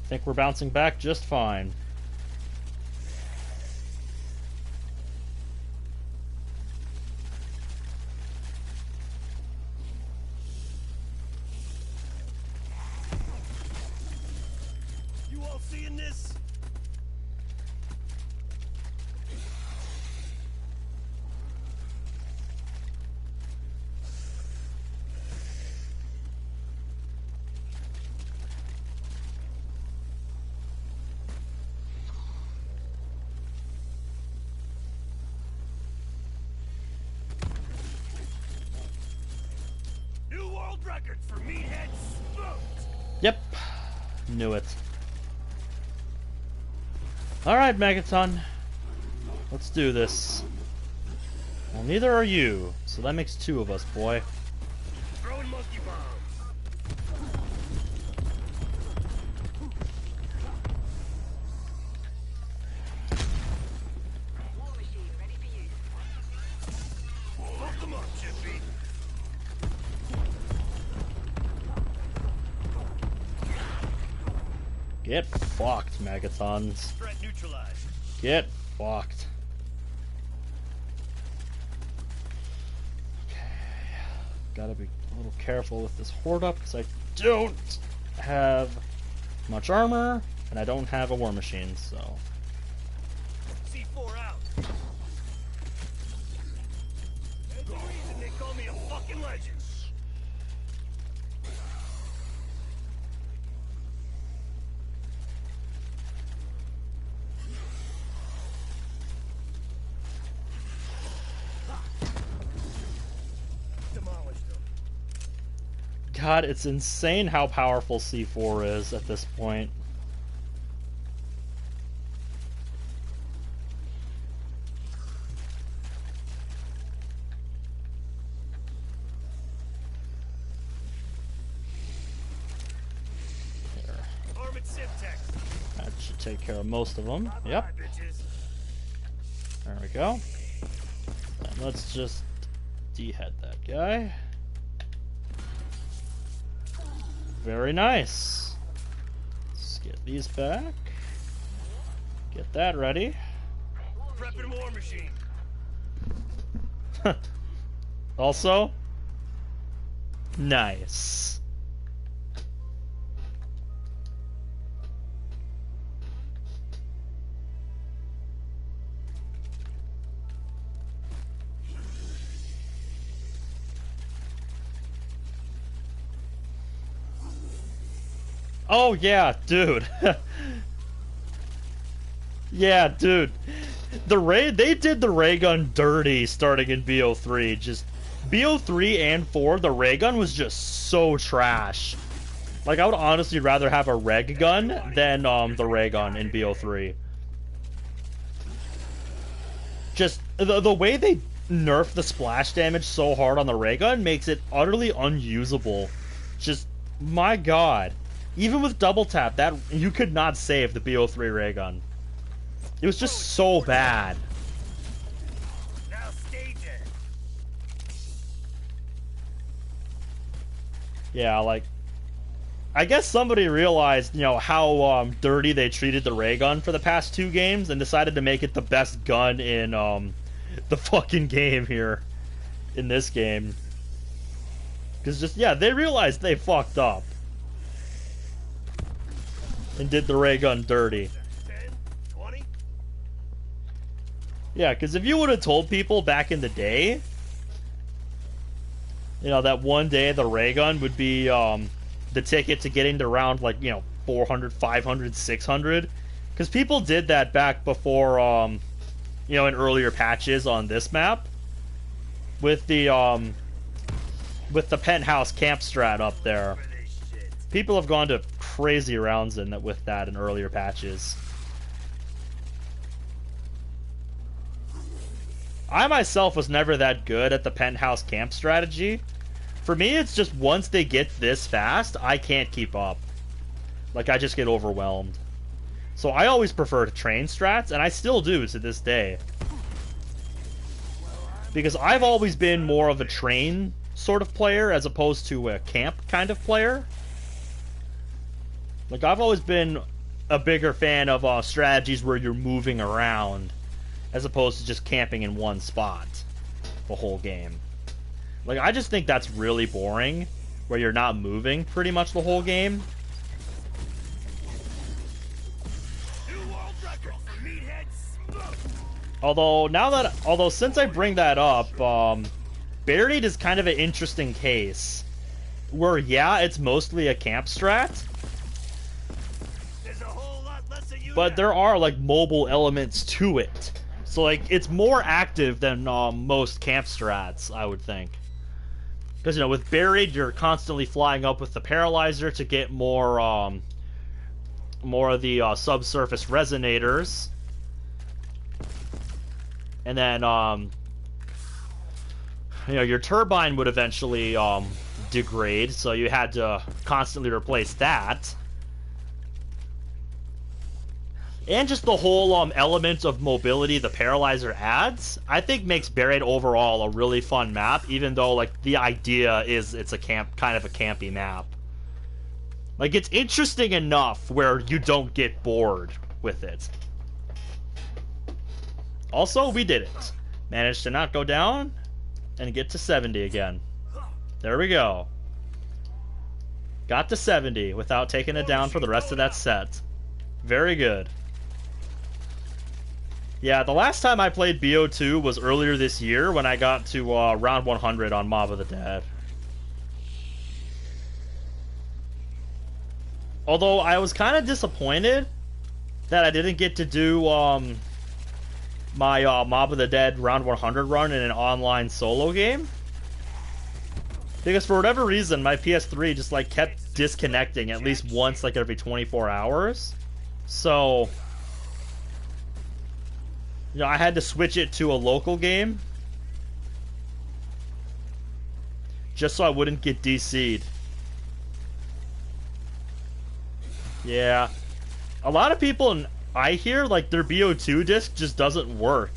I think we're bouncing back just fine. You all seeing this? New world record for meathead smoked. Yep, knew it. Alright, Megaton. Let's do this. Well, neither are you, so that makes two of us, boy. Throwing monkey bombs. War machine ready for use. Fuck them up, Chippy. Get fucked, Megatons. Threat neutralized. Get fucked. Okay. Gotta be a little careful with this horde up because I don't have much armor and I don't have a war machine, so. C4 out. There's a reason they call me a fucking legend. Demolished them. God, it's insane how powerful C4 is at this point. Armored Simtex. That should take care of most of them. Yep. Bye, bitches. There we go. And let's just dehead that guy. Very nice. Let's get these back. Get that ready. Prepping war machine. Also, nice. Oh yeah, dude. Yeah, dude. They did the ray gun dirty starting in BO3. Just BO3 and 4, the ray gun was just so trash. Like, I would honestly rather have a reg gun than the ray gun in BO3. Just the way they nerf the splash damage so hard on the ray gun makes it utterly unusable. Just, my god. Even with double tap, that you could not save the BO3 ray gun. It was just so bad. Now stage it. Yeah, like, I guess somebody realized, you know, how dirty they treated the ray gun for the past 2 games and decided to make it the best gun in the fucking game here in this game. Because just, yeah, they realized they fucked up and did the ray gun dirty. 10, 20. Yeah, because if you would have told people back in the day, you know, that one day the ray gun would be the ticket to getting to round, like, you know, 400, 500, 600, because people did that back before, you know, in earlier patches on this map, with the penthouse camp strat up there. For this shit. People have gone to crazy rounds with that in earlier patches. I myself was never that good at the penthouse camp strategy. For me, it's just once they get this fast, I can't keep up. Like, I just get overwhelmed. So I always prefer train strats, and I still do to this day. Because I've always been more of a train sort of player as opposed to a camp kind of player. Like, I've always been a bigger fan of strategies where you're moving around as opposed to just camping in one spot the whole game. Like, I just think that's really boring, where you're not moving pretty much the whole game. New world record for meathead smoke. Although since I bring that up, Buried is kind of an interesting case. Where, yeah, it's mostly a camp strat, There's a whole lot less of you but now. there are, like, mobile elements to it. So, like, it's more active than most camp strats, I would think. Because, you know, with Buried, you're constantly flying up with the Paralyzer to get more of the subsurface resonators and then you know, your turbine would eventually degrade, so you had to constantly replace that. And just the whole element of mobility the Paralyzer adds, I think makes Buried overall a really fun map, even though like the idea is it's a kind of a campy map. Like, it's interesting enough where you don't get bored with it. Also, we did it. Managed to not go down and get to 70 again. There we go. Got to 70 without taking it down for the rest of that set. Very good. Yeah, the last time I played BO2 was earlier this year when I got to round 100 on Mob of the Dead. Although I was kind of disappointed that I didn't get to do my Mob of the Dead round 100 run in an online solo game. Because for whatever reason, my PS3 just like kept disconnecting at least once like every 24 hours. So, you know, I had to switch it to a local game just so I wouldn't get DC'd. Yeah. A lot of people I hear like their BO2 disc just doesn't work.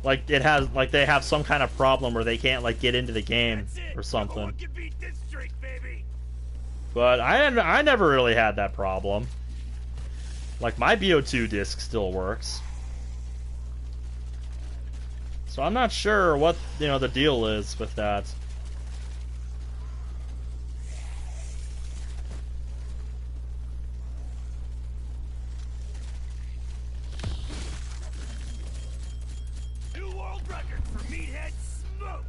Like it has like they have some kind of problem where they can't like get into the game or something. But I never really had that problem. Like my BO2 disc still works. So I'm not sure what, you know, the deal is with that. New world record for meathead smoked.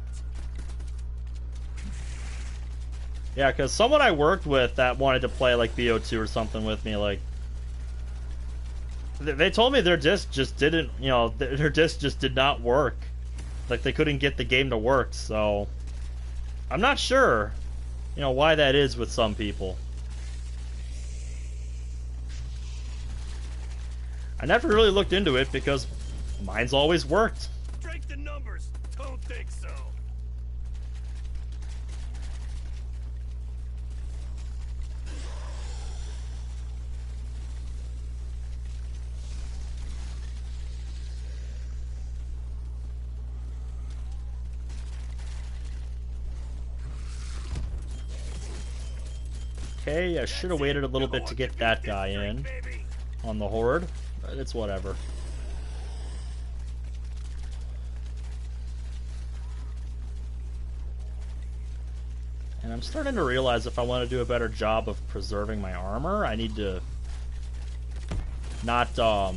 Yeah, because someone I worked with that wanted to play like BO2 or something with me, like they told me their disc just didn't, you know, their disc just did not work. Like they couldn't get the game to work, so I'm not sure, you know, why that is with some people. I never really looked into it because mine's always worked. Strength in numbers. Don't think so. Okay, I should have waited a little bit to get that guy in on the horde, but it's whatever. And I'm starting to realize if I want to do a better job of preserving my armor, I need to not, I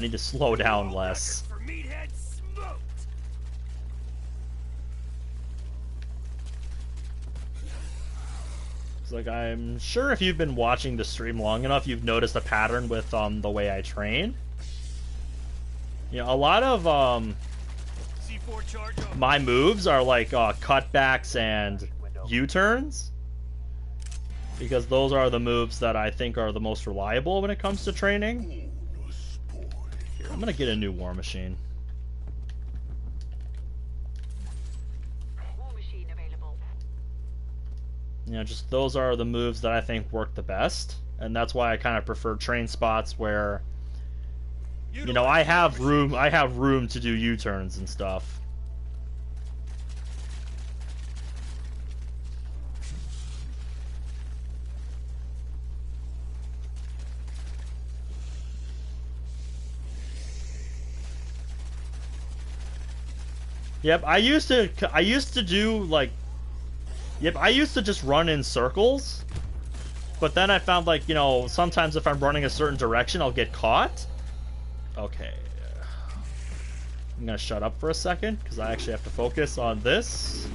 need to slow down less. Like, I'm sure if you've been watching the stream long enough, you've noticed a pattern with the way I train. You know, a lot of my moves are like cutbacks and U-turns, because those are the moves that I think are the most reliable when it comes to training. Here, I'm gonna get a new War Machine. You know, just those are the moves that I think work the best, and that's why I kind of prefer train spots where, you know, I have room to do U-turns and stuff. Yep, I used to do like Yep, I used to just run in circles, but then I found, like, you know, sometimes if I'm running a certain direction, I'll get caught. Okay. I'm gonna shut up for a second, because I actually have to focus on this.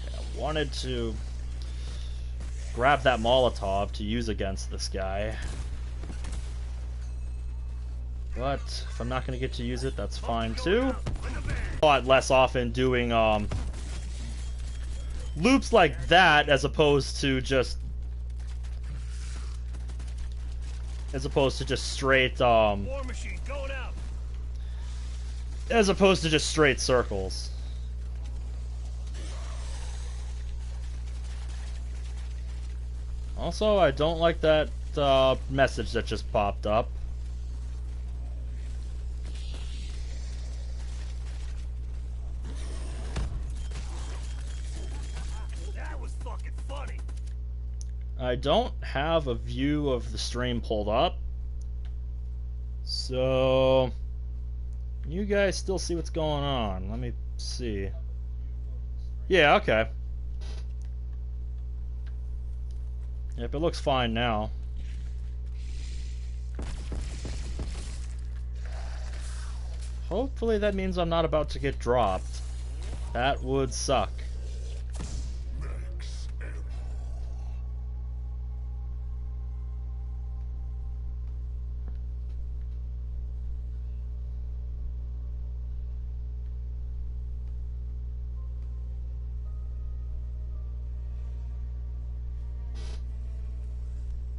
Okay, I wanted to grab that Molotov to use against this guy. But if I'm not gonna get to use it, that's fine too. A lot less often doing, loops like that as opposed to just straight as opposed to just straight circles. Also, I don't like that message that just popped up. That was fucking funny. I don't have a view of the stream pulled up, so you guys still see what's going on. Let me see. Yeah, okay. Yep, it looks fine now. Hopefully that means I'm not about to get dropped. That would suck.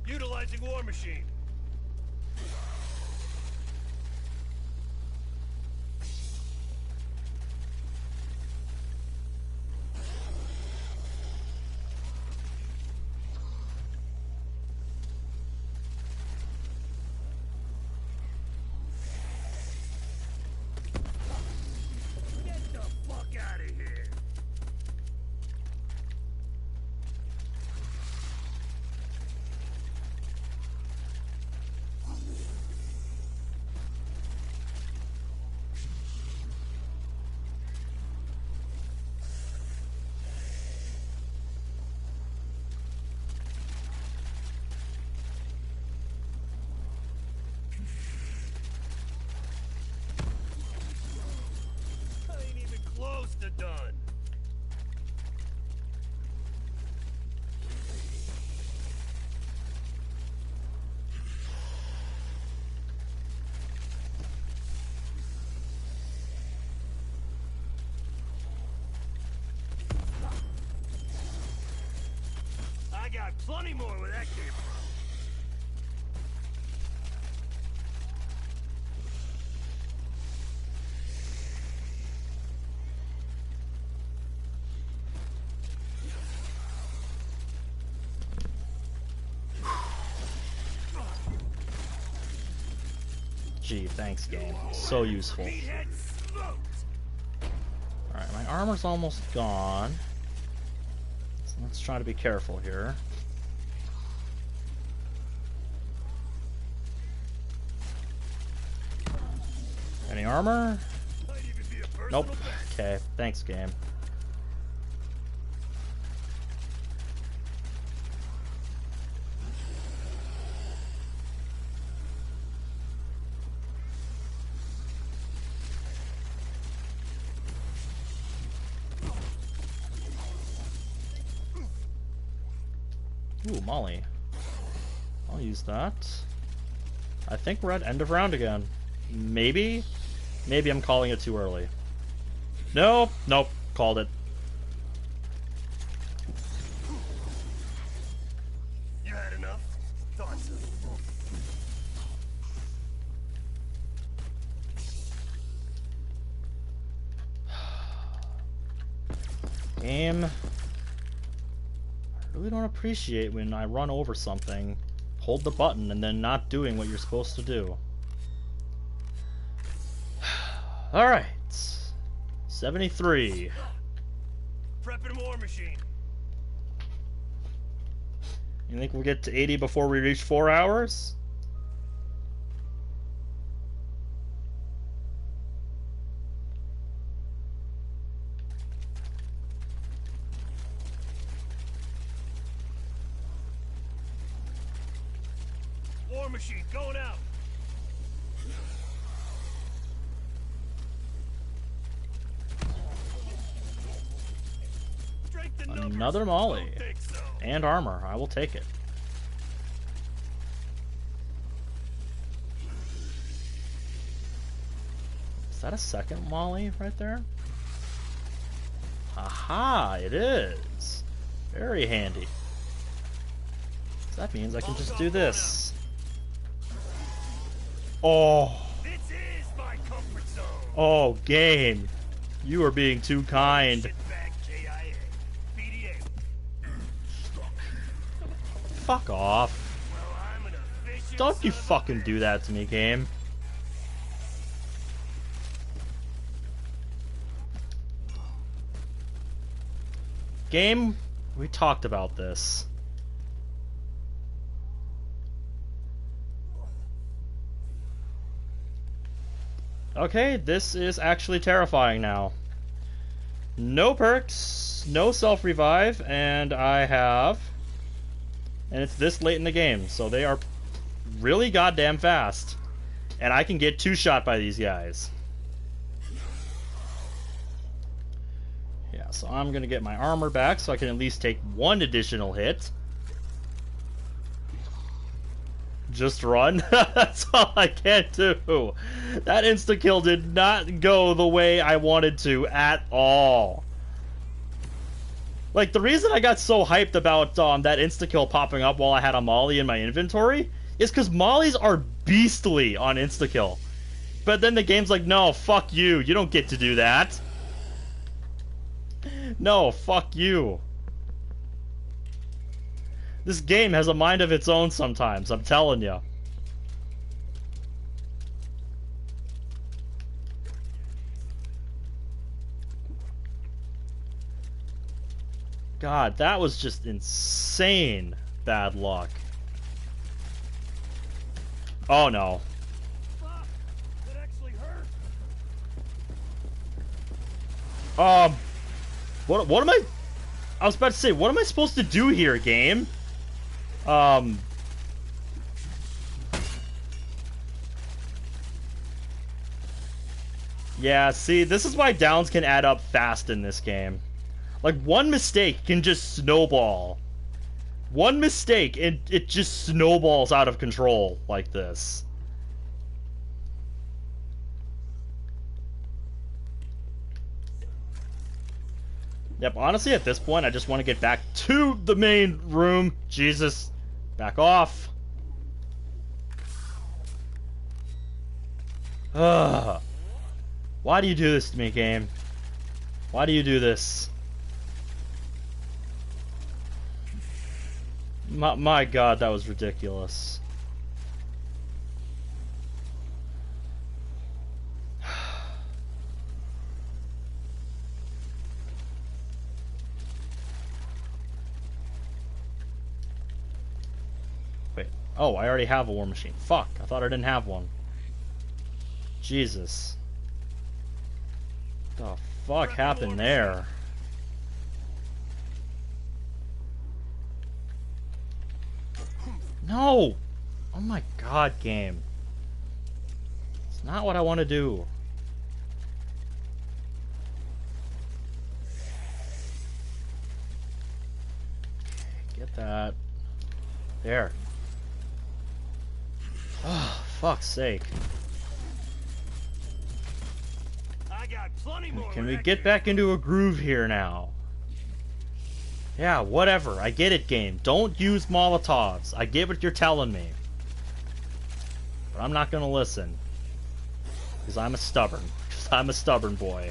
Utilizing War Machine. Get the fuck out of here. I ain't even close to done. I got plenty more where that came from. Gee, thanks, game. So useful. Meathead smoked. Alright, my armor's almost gone. So let's try to be careful here. Any armor? Might even be a personal Nope. best. Okay, thanks, game. Ooh, Molly. I'll use that. I think we're at end of round again. Maybe? Maybe I'm calling it too early. Nope, nope, called it. You had enough? Thought so. Game. I really don't appreciate when I run over something, hold the button, and then not doing what you're supposed to do. Alright. 73. Prepping War Machine. You think we'll get to 80 before we reach 4 hours? War Machine going out. Strength in numbers. Another Molly. Don't think so. And armor. I will take it. Is that a second Molly right there? Aha, it is. Very handy. So that means I can just do this. Oh. This is my comfort zone. Oh, game. You are being too kind. Sit back, KIA. BDA. Fuck off. Well, I'm an efficient Don't you son of a fucking bitch. do that to me, game. Game, we talked about this. Okay, this is actually terrifying now. No perks, no self-revive, and I have... And it's this late in the game, so they are really goddamn fast. And I can get two-shot by these guys. Yeah, so I'm gonna get my armor back so I can at least take one additional hit. Just run. That's all I can do. That insta-kill did not go the way I wanted to at all. Like, the reason I got so hyped about that insta-kill popping up while I had a molly in my inventory is because mollies are beastly on insta-kill. But then the game's like, no, fuck you. You don't get to do that. No, fuck you. This game has a mind of its own sometimes, I'm telling you. God, that was just insane bad luck. Oh no. Fuck! That actually hurt. What am I was about to say, what am I supposed to do here, game? Yeah, see, this is why downs can add up fast in this game. Like, one mistake can just snowball. One mistake, and it just snowballs out of control like this. Yep, honestly, at this point, I just want to get back to the main room. Jesus. Back off. Ugh. Why do you do this to me, game? Why do you do this? My God, that was ridiculous. Wait. Oh, I already have a war machine. Fuck, I thought I didn't have one. Jesus. What the fuck happened there? No! Oh my God, game. It's not what I want to do. Get that. There. Oh, fuck's sake. I got plenty more. Can where we that get came back from. into a groove here now? Yeah, whatever. I get it, game. Don't use Molotovs. I get what you're telling me. But I'm not gonna listen. Because I'm a stubborn. Because I'm a stubborn boy.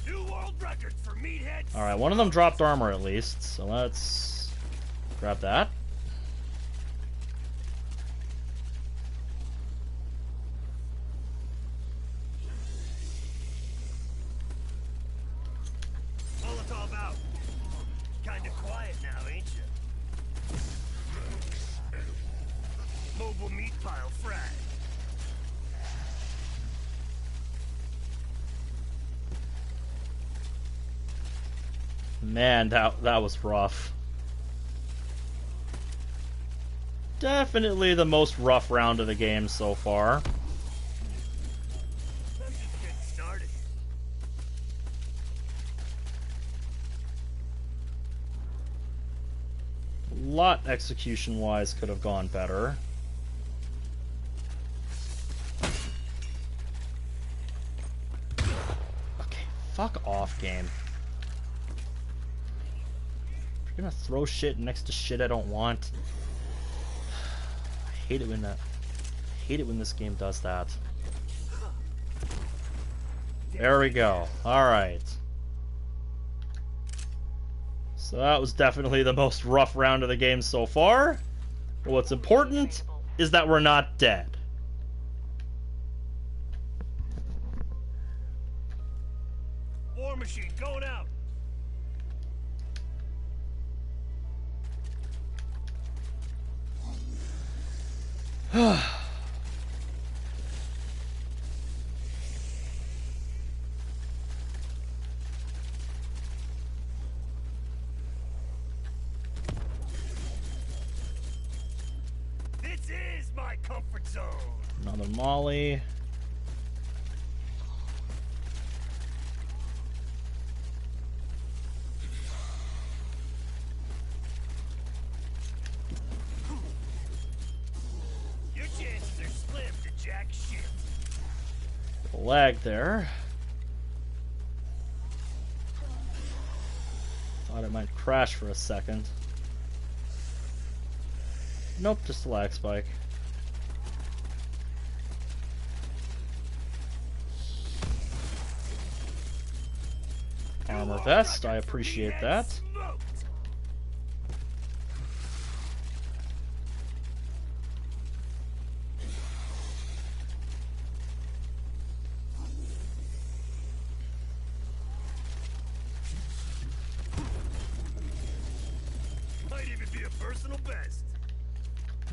New world record for meatheads. Alright, one of them dropped armor at least. So let's grab that. Molotov out. Kinda quiet now, ain't you? Mobile meat pile fried. Man, that was rough. Definitely the most rough round of the game so far. I'm just getting started. Lot execution-wise could have gone better. Okay, fuck off, game. You're gonna throw shit next to shit I don't want. I hate it when that. Hate it when this game does that. There we go. Alright. So that was definitely the most rough round of the game so far. But what's important is that we're not dead. War machine going out. This is my comfort zone. Another Molly. Your chances are slim to jack shit. Lag there. Thought it might crash for a second. Nope, just a lag spike. Armor vest, I appreciate that. Might even be a personal best.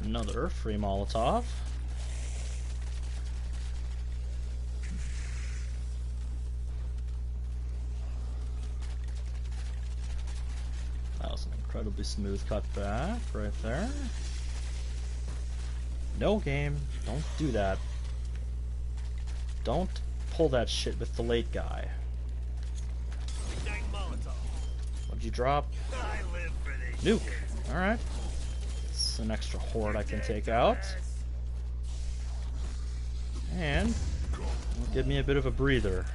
Another free Molotov. That was an incredibly smooth cutback right there. No game, don't do that. Don't pull that shit with the late guy. Ignite Molotov. What'd you drop? I live for this Nuke. shit. Alright. It's an extra horde I can take out. And it'll give me a bit of a breather.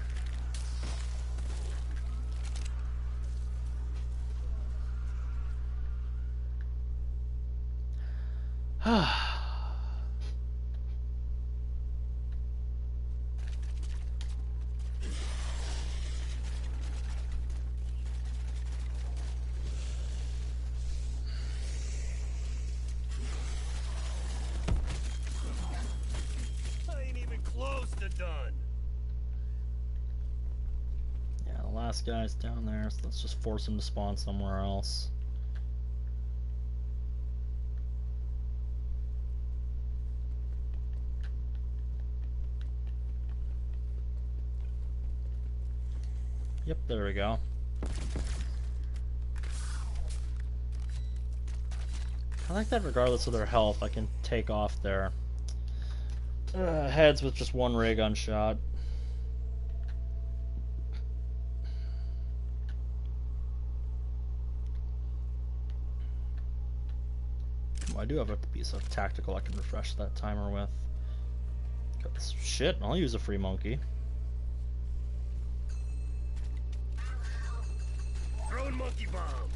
I ain't even close to done. Yeah, the last guy's down there, so let's just force him to spawn somewhere else. Yep, there we go. I like that regardless of their health, I can take off their heads with just one ray gun shot. Well, I do have a piece of tactical I can refresh that timer with. Shit, I'll use a free monkey. Throwing monkey bomb.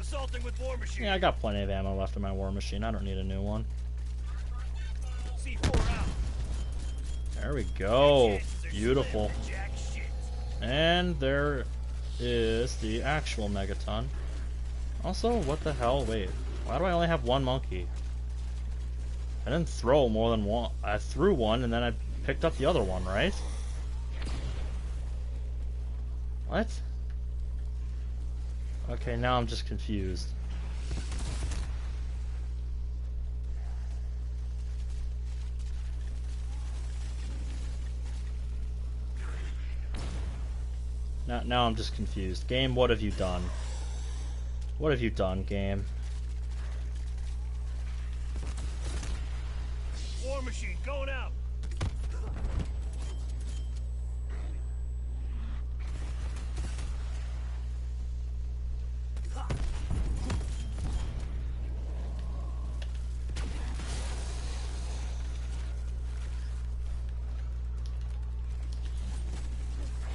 Assaulting with war machine. Yeah, I got plenty of ammo left in my war machine. I don't need a new one. C4 out. There we go. Beautiful. Jack shit. And there is the actual megaton. Also, what the hell? Wait, why do I only have one monkey? I didn't throw more than one. I threw one and then I picked up the other one, right? What? Okay, now I'm just confused. Now I'm just confused. Game, what have you done? What have you done, game? War machine going out.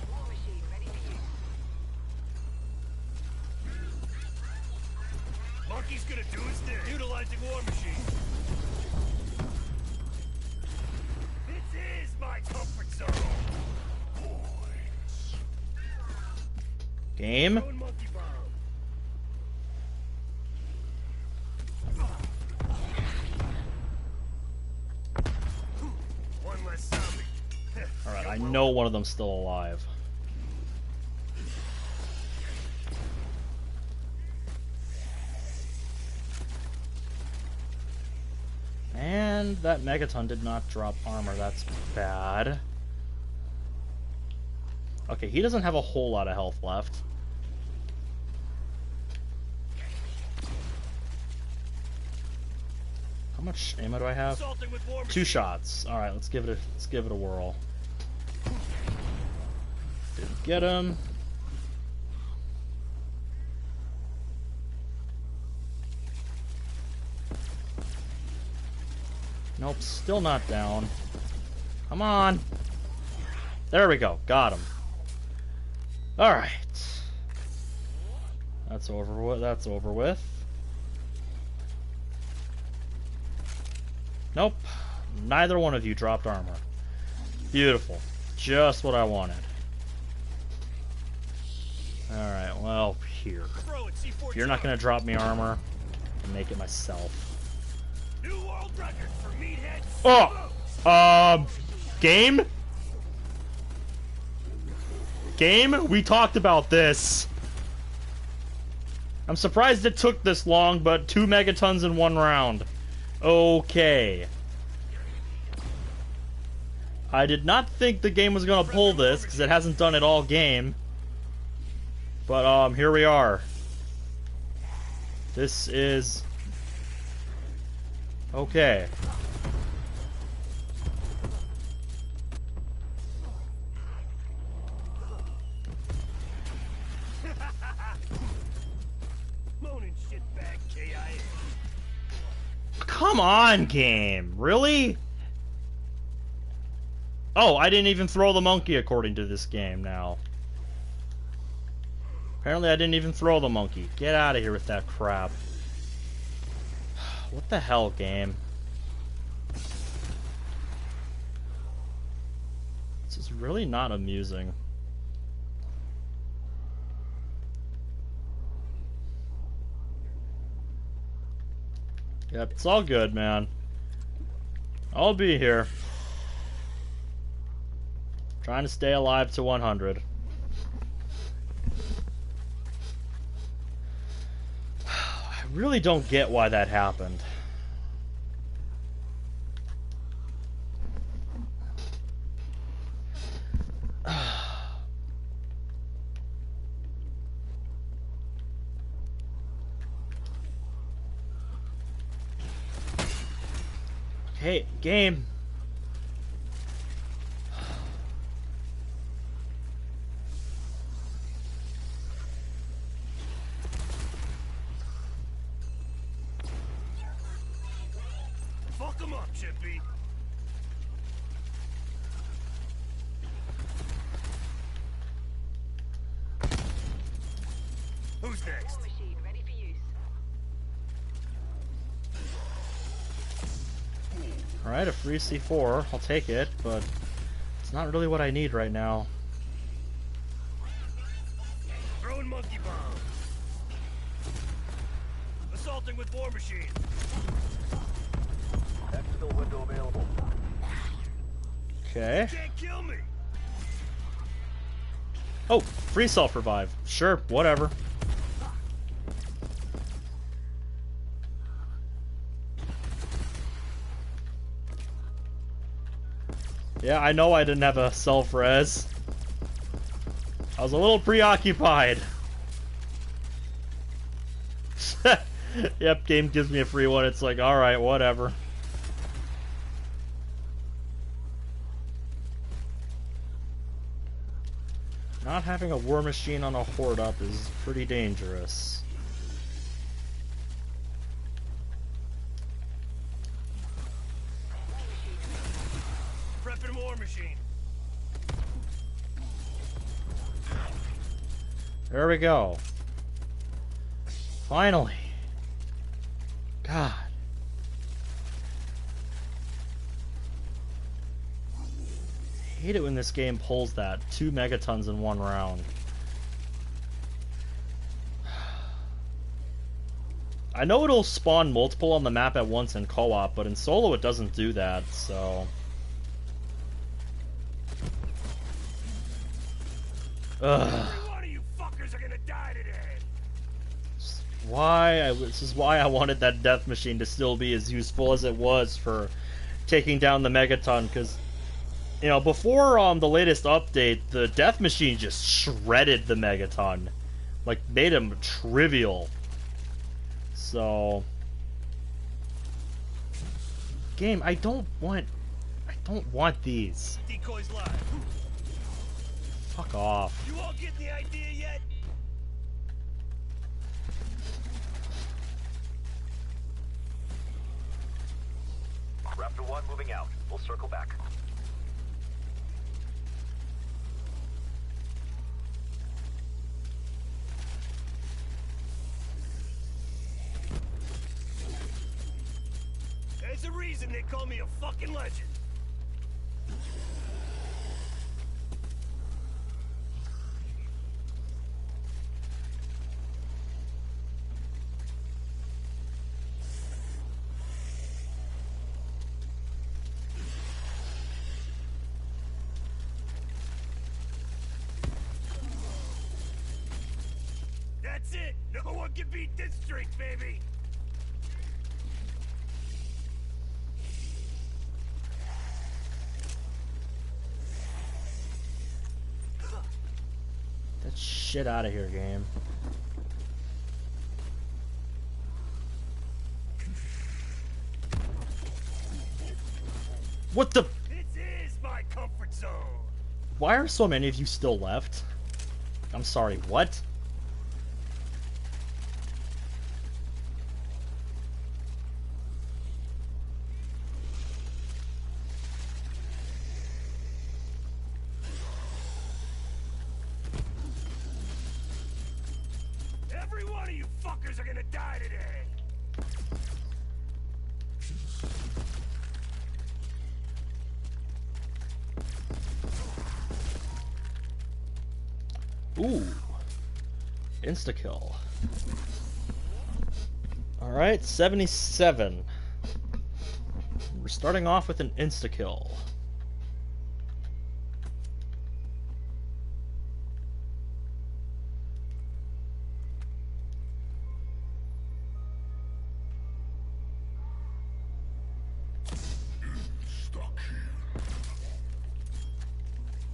War machine ready for use. Monkey's gonna do his thing. Utilizing war machine. my comfort zone. Game. Throwing monkey bomb. One less zombie. Alright, I know one of them's still alive. And that Megaton did not drop armor. That's bad. Okay, he doesn't have a whole lot of health left. How much ammo do I have? Assaulting with war 2 machine. shots. All right, let's give it a whirl. Didn't get him. Nope, still not down. Come on. There we go. Got him. All right. That's over with. That's over with. Nope. Neither one of you dropped armor. Beautiful. Just what I wanted. Alright, well, here. Throw it, C4 If you're not going to drop me armor, I'll make it myself. New world record for meathead. Oh! Game? Game? We talked about this. I'm surprised it took this long, but 2 megatons in 1 round. Okay. I did not think the game was gonna pull this, because it hasn't done it all game. But, here we are. This is... okay. Moaning shitbag KIA. Come on, game. Really? Oh, I didn't even throw the monkey according to this game now. Apparently I didn't even throw the monkey. Get out of here with that crap. What the hell, game? This is really not amusing. Yep, it's all good, man. I'll be here. Trying to stay alive to 100. I really don't get why that happened. Hey, game. Fuck him up, Chippy. Who's next? War machine ready for use. Alright, a free C4. I'll take it, but it's not really what I need right now. Throwing monkey bomb. Assaulting with war machine. Exfil window available. Okay. Can't kill me. Oh, free self-revive. Sure, whatever. Yeah, I know I didn't have a self-res. I was a little preoccupied. Yep, game gives me a free one. It's like, alright, whatever. Not having a war machine on a horde up is pretty dangerous. Prepping war machine. There we go. Finally. God. hate it when this game pulls that. 2 megatons in one round. I know it'll spawn multiple on the map at once in co-op, but in solo it doesn't do that, so... Ugh. Every one of you fuckers are gonna die today. This is why I wanted that death machine to still be as useful as it was for taking down the megaton, because, you know, before the latest update, the death machine just shredded the megaton. Like, made him trivial. So... Game, I don't want these. Decoys live. Fuck off. You all getting the idea yet? Raptor 1 moving out. We'll circle back. There's a reason they call me a fucking legend. That's it! No one can beat this streak, baby! Get shit out of here, game. What the? This is my comfort zone! Why are so many of you still left? I'm sorry, what? Every one of you fuckers are gonna die today! Ooh. Insta-kill. Alright, 77. We're starting off with an insta-kill.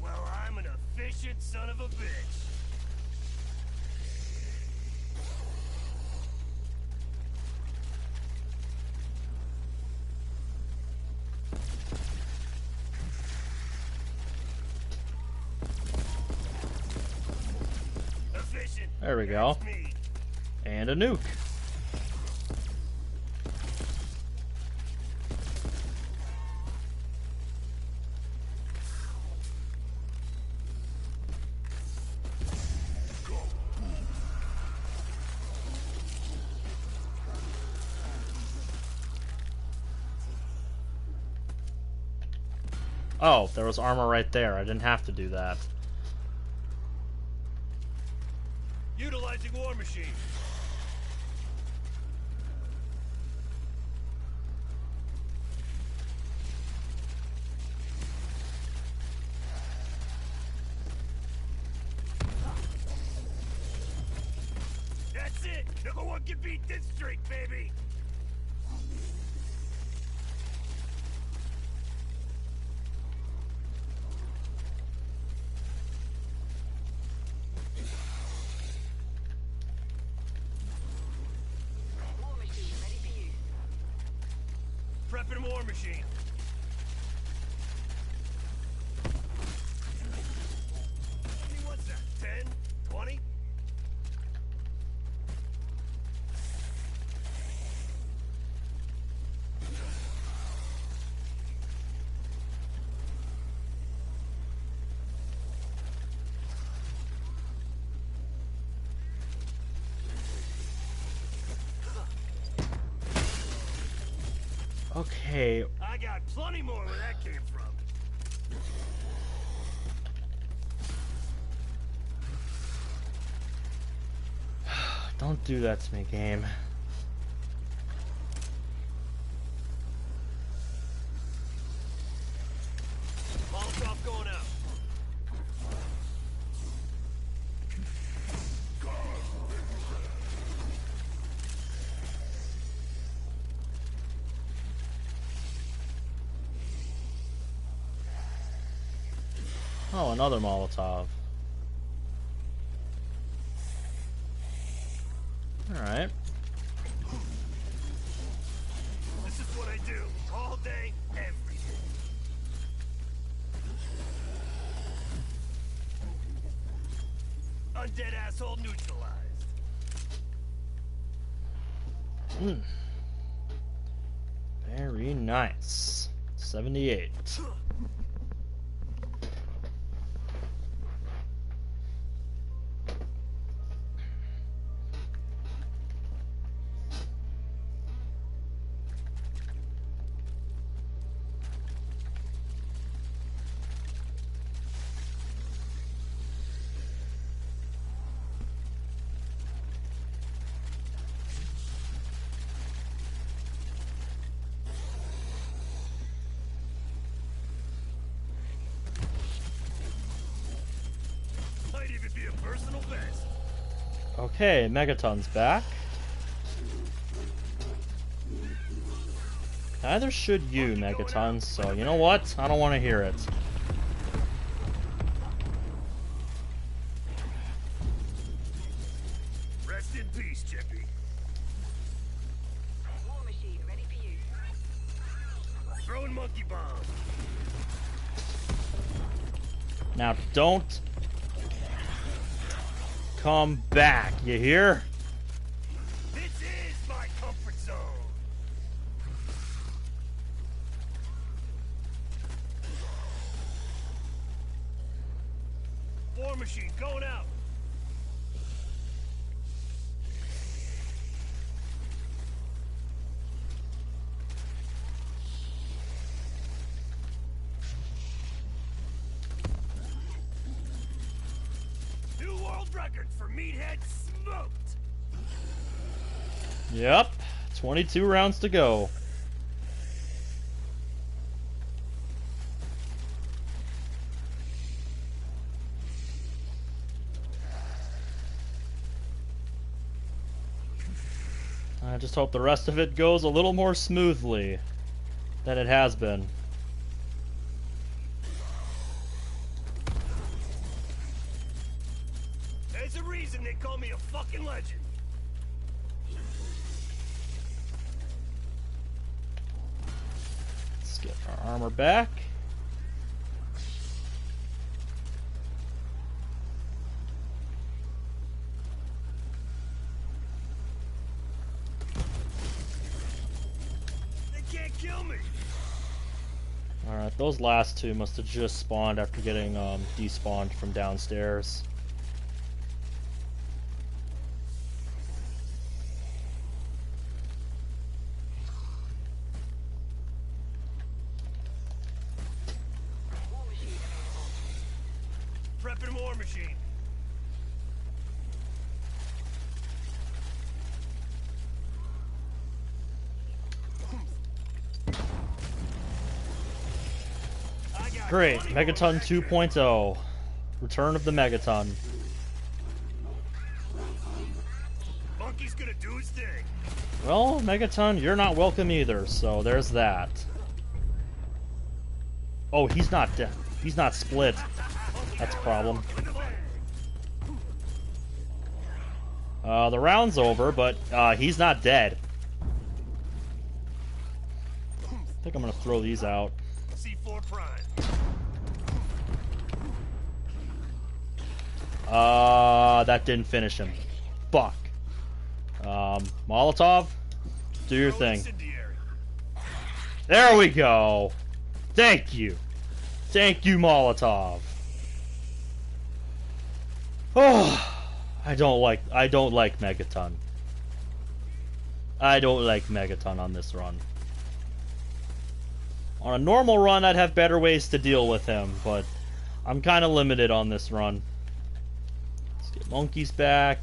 Well, I'm an efficient son of a bitch. Efficient. There we go. That's me. And a nuke. Oh, there was armor right there. I didn't have to do that. Utilizing War Machine. That's it! No one can beat this streak, baby! War machine ready for use. Prepping War Machine. How many what's that? 10? 20? Okay. I got plenty more where that came from. Don't do that to me, game. Molotov going out. Oh, another Molotov. Alright. This is what I do. All day, every day. Undead asshole neutralized. Very nice. 78. Might even be a personal best. Okay, Megaton's back. Neither should you, Megaton, so you know what? I don't want to hear it. Rest in peace, Chippy. War Machine, ready for use. Throwing monkey bomb. Now don't come back, you hear? This is my comfort zone. War Machine going out. New world record for meathead smoked. Yep. 22 rounds to go. I just hope the rest of it goes a little more smoothly than it has been. There's a reason they call me a fucking legend. Let's get our armor back. They can't kill me. Alright, those last two must have just spawned after getting despawned from downstairs. War Machine available. Prepping War Machine. I got Great, 20 more Megaton back here. 2.0. Return of the Megaton. Monkey's gonna do his thing. Well, Megaton, you're not welcome either, so there's that. Oh, he's not dead. He's not split. That's a problem. The round's over, but he's not dead. I think I'm gonna throw these out. C4 Prime. That didn't finish him. Fuck. Molotov, do your Throw thing. incendiary. There we go. Thank you. Thank you, Molotov. Oh, I don't like Megaton. I don't like Megaton on this run. On a normal run, I'd have better ways to deal with him, but I'm kind of limited on this run. Let's get monkeys back.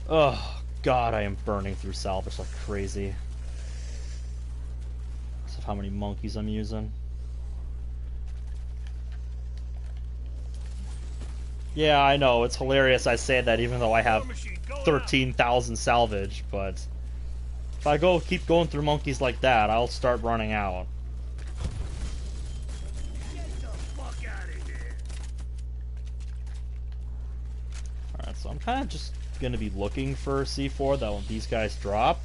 Oh, God, I am burning through salvage like crazy. Because of how many monkeys I'm using. Yeah, I know, it's hilarious I say that even though I have 13,000 salvage, but if I keep going through monkeys like that, I'll start running out. Get the fuck out of here. Alright, so I'm kind of just going to be looking for C4 that when these guys drop.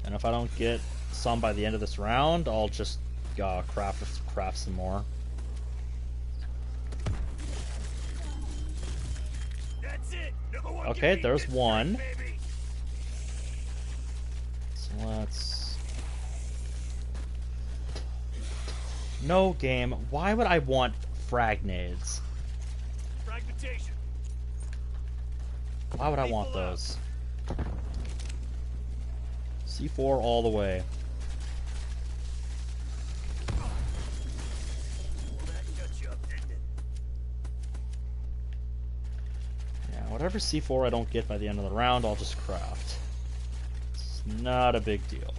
And if I don't get some by the end of this round, I'll just craft some more. That's it. No one Okay, can beat there's this one. thing, baby. So let's... No game. Why would I want fragnades? Fragmentation. Why would I want those? C4 all the way. Well, that shut you up, didn't it? Yeah, whatever C4 I don't get by the end of the round, I'll just craft. It's not a big deal.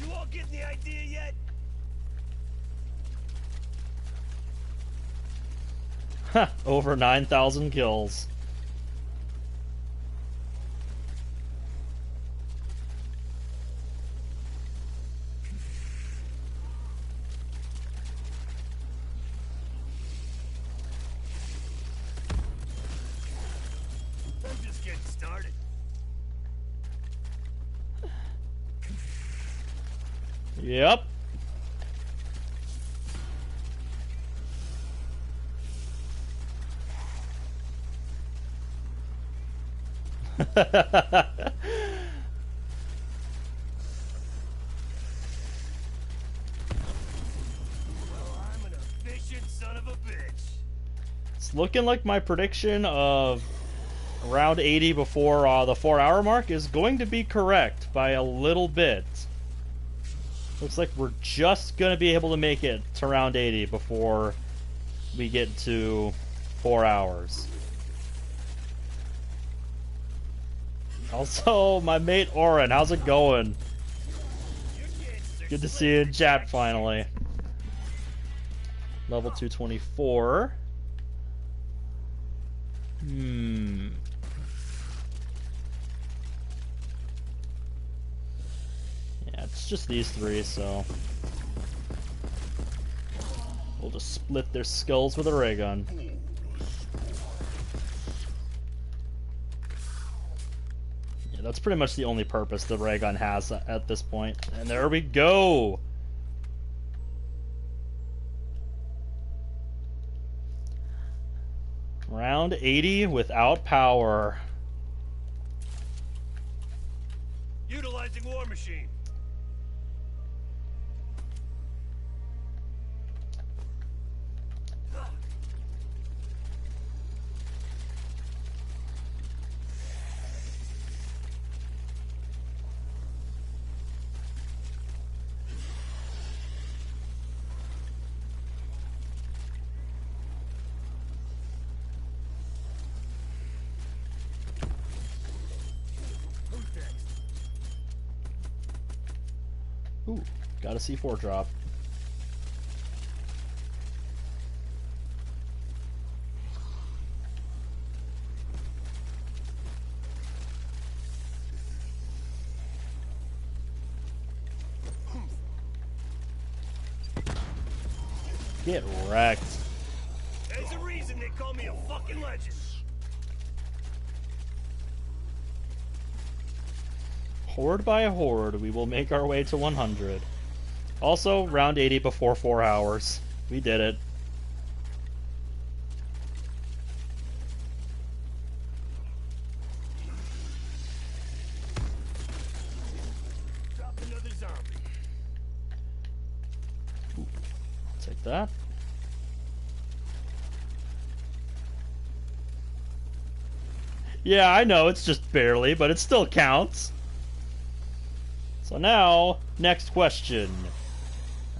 You all getting the idea yet? Ha! Over 9,000 kills. I'm just getting started. Yep. Well, I'm an efficient son of a bitch. It's looking like my prediction of around 80 before the 4-hour mark is going to be correct by a little bit. Looks like we're just going to be able to make it to round 80 before we get to 4 hours. Also, my mate Oren, how's it going? Good to see you in chat finally. Level 224. Yeah, it's just these three, so we'll just split their skulls with a ray gun. Yeah, that's pretty much the only purpose the ray gun has at this point. And there we go! Round 80 without power. Utilizing War Machine. Who's next? Ooh, got a C4 drop. Get wrecked. There's a reason they call me a fucking legend. Horde by horde, we will make our way to 100. Also, round 80 before 4 hours. We did it. Drop another zombie. Take that. Yeah, I know, it's just barely, but it still counts. So now, next question.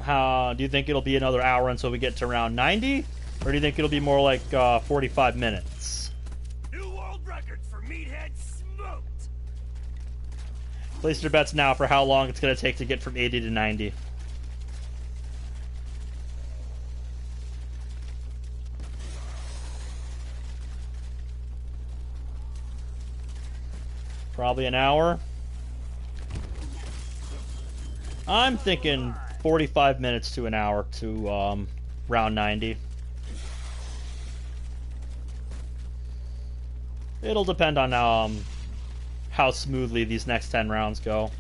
How do you think it'll be another hour until we get to round 90? Or do you think it'll be more like 45 minutes? New world records for meathead smoked. Place your bets now for how long it's going to take to get from 80 to 90. Probably an hour. I'm thinking 45 minutes to an hour to round 90. It'll depend on how smoothly these next 10 rounds go.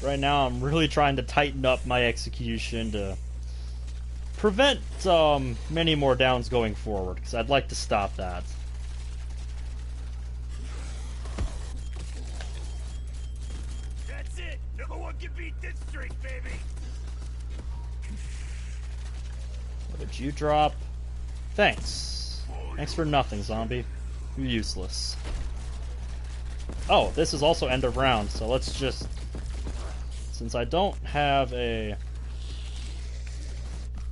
Right now, I'm really trying to tighten up my execution to prevent many more downs going forward, because I'd like to stop that. That's it. No one can beat this streak, baby. What did you drop? Thanks. Thanks for nothing, zombie. You're useless. Oh, this is also end of round, so let's just... Since I don't have a...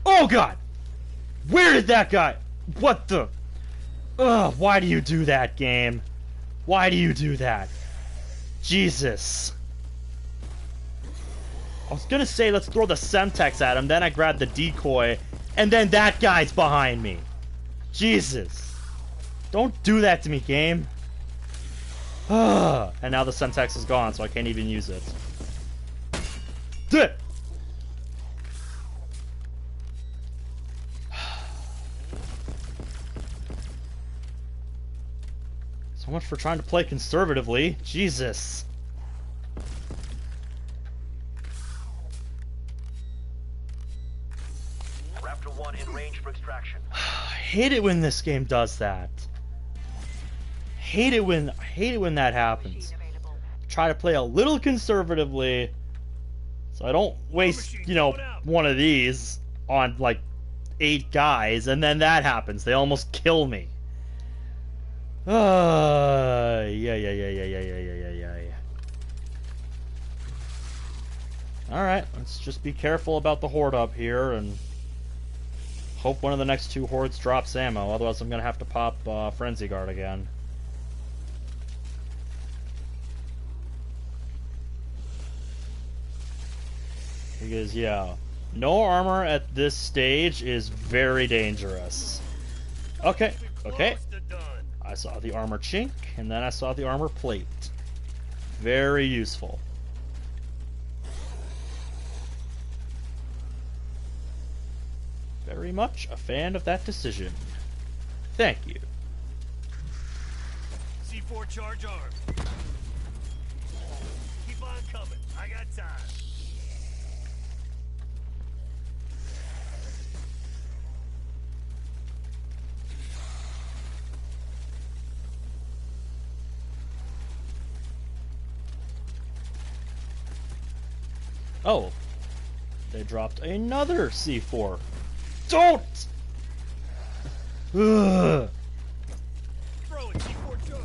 Oh god! Where did that guy... What the... Ugh, why do you do that, game? Why do you do that? Jesus. I was gonna say let's throw the Semtex at him, then I grabbed the decoy, and then that guy's behind me. Jesus. Don't do that to me, game. Ugh. And now the Semtex is gone, so I can't even use it. So much for trying to play conservatively. Jesus. Raptor 1 in range for extraction. I hate it when this game does that. Hate it when that happens. Try to play a little conservatively, so I don't waste, you know, one of these on like 8 guys, and then that happens. They almost kill me. Yeah. Alright, let's just be careful about the horde up here and hope one of the next 2 hordes drops ammo, otherwise I'm gonna have to pop Frenzy Guard again. Because, yeah, no armor at this stage is very dangerous. Okay. I saw the armor chink, and then I saw the armor plate. Very useful. Very much a fan of that decision. Thank you. C4 charge arm. Keep on coming. I got time. Oh, they dropped another C4. Don't! Ugh. Throw it, C4 charge.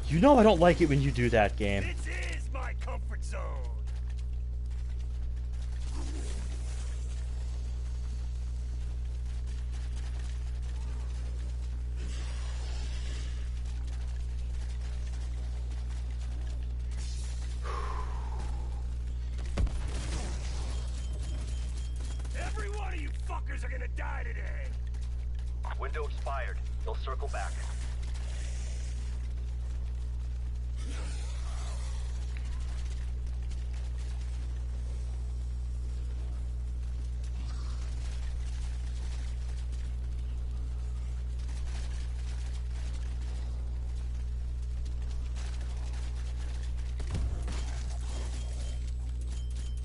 You know I don't like it when you do that, game. This is my comfort zone. Every one of you fuckers are gonna die today. Window expired. They'll circle back.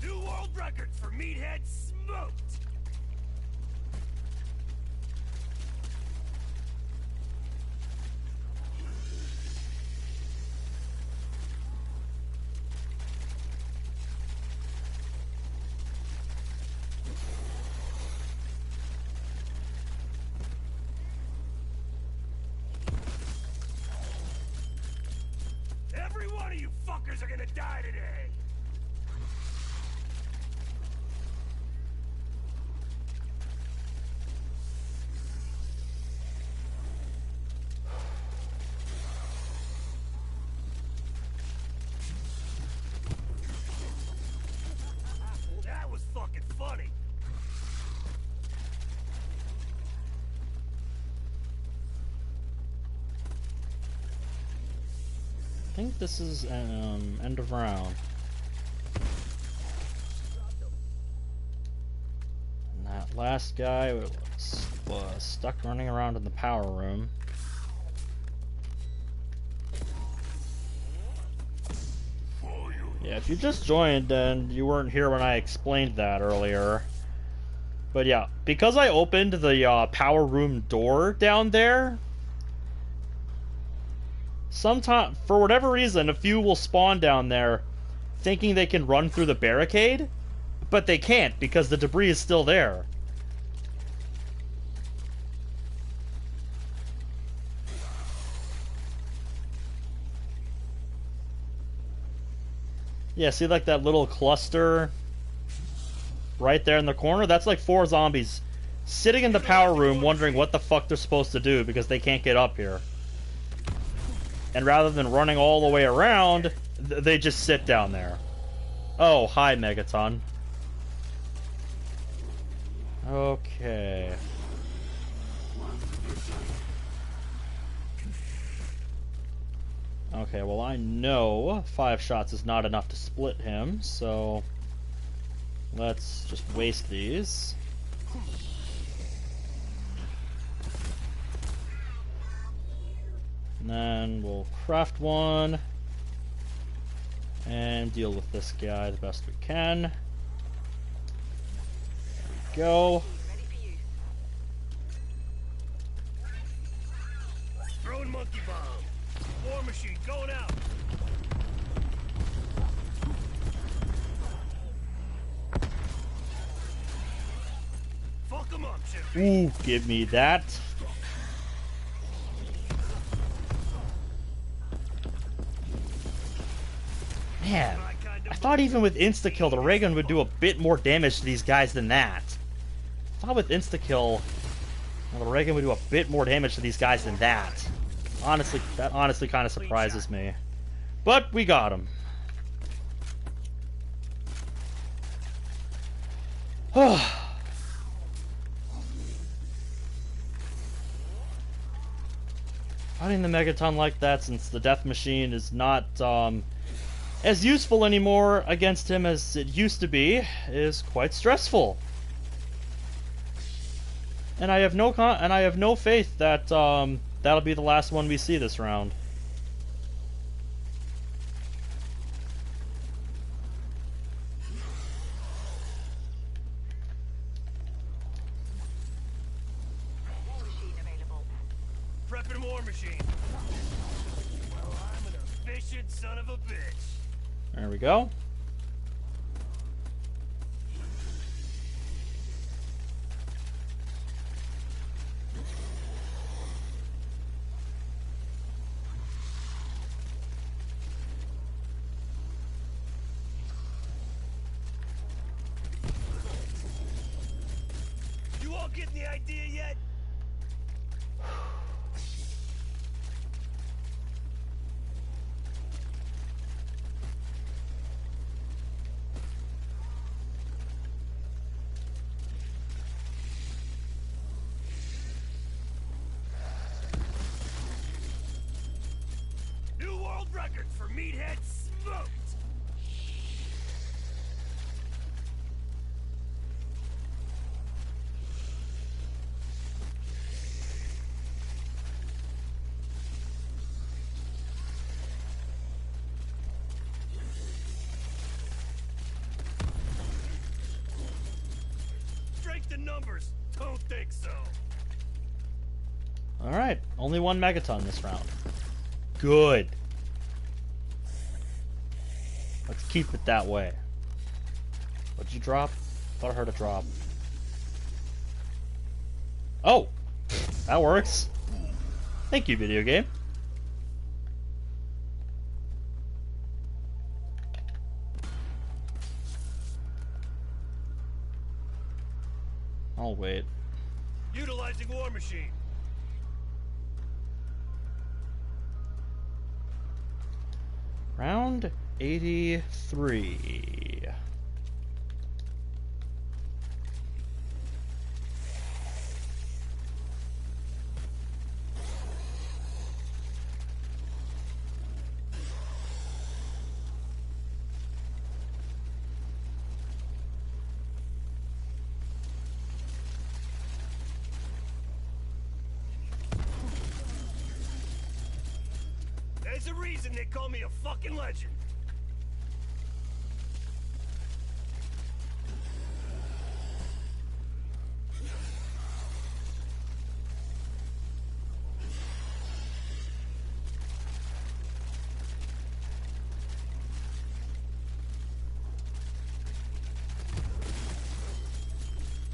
New world records for meathead smoked. die today. That was fucking funny. I think this is end of round. And that last guy was stuck running around in the power room. Yeah, if you just joined and you weren't here when I explained that earlier. But yeah, because I opened the power room door down there, sometime, for whatever reason, a few will spawn down there thinking they can run through the barricade, but they can't because the debris is still there. Yeah, see like that little cluster right there in the corner? That's like 4 zombies sitting in the power room wondering what the fuck they're supposed to do because they can't get up here. And rather than running all the way around, they just sit down there. Oh, hi, Megaton. Okay. Okay, well I know 5 shots is not enough to split him, so let's just waste these. And then we'll craft one and deal with this guy the best we can. There we go. Ready for use. Throwing monkey bomb. War machine going out. Fuck him up, Chip. Ooh, give me that. Man, I thought even with insta-kill, the ray gun would do a bit more damage to these guys than that. I thought with insta-kill, the ray gun would do a bit more damage to these guys than that. Honestly, that honestly kind of surprises me. But we got him. Fighting the Megaton like that, since the death machine is not as useful anymore against him as it used to be, is quite stressful. And I have no faith that that'll be the last one we see this round. War machine available. Prepping war machine. Well, I'm an efficient son of a bitch. There we go. You all getting the idea yet? New world record for meathead smoked. Strength in numbers. Don't think so. Alright, only 1 Megaton this round. Good. Let's keep it that way. What'd you drop? Thought I heard a drop. Oh! That works. Thank you, video game. I'll wait. Utilizing War Machine. Round 83. There's a reason they call me a fucking legend.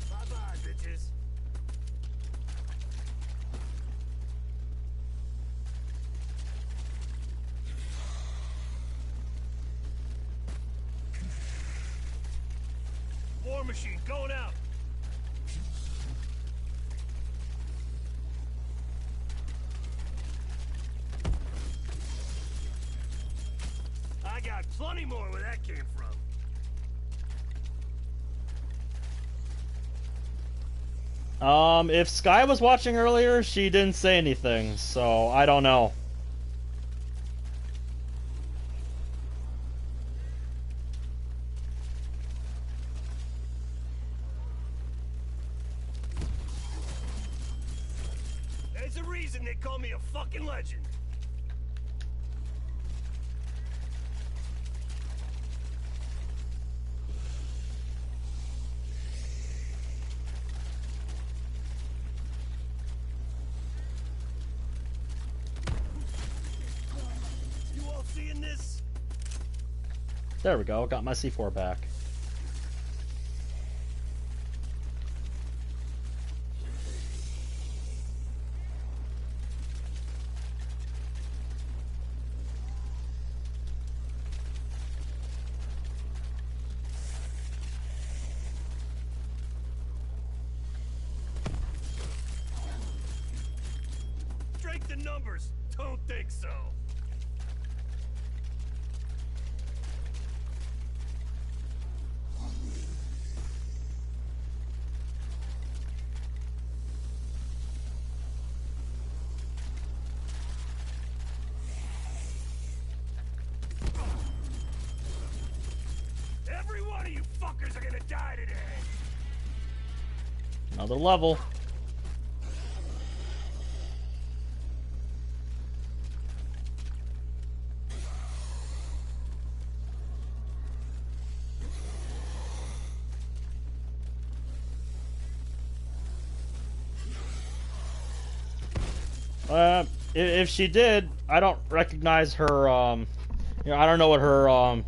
Bye-bye, bitches. War Machine going out. I got plenty more where that came from. If Sky was watching earlier, she didn't say anything, so I don't know. There's a reason they call me a fucking legend. You all seeing this? There we go, got my C4 back. Strength in numbers. Don't think so. Every one of you fuckers are gonna die today. Another level. If she did, I don't recognize her, you know, I don't know what her,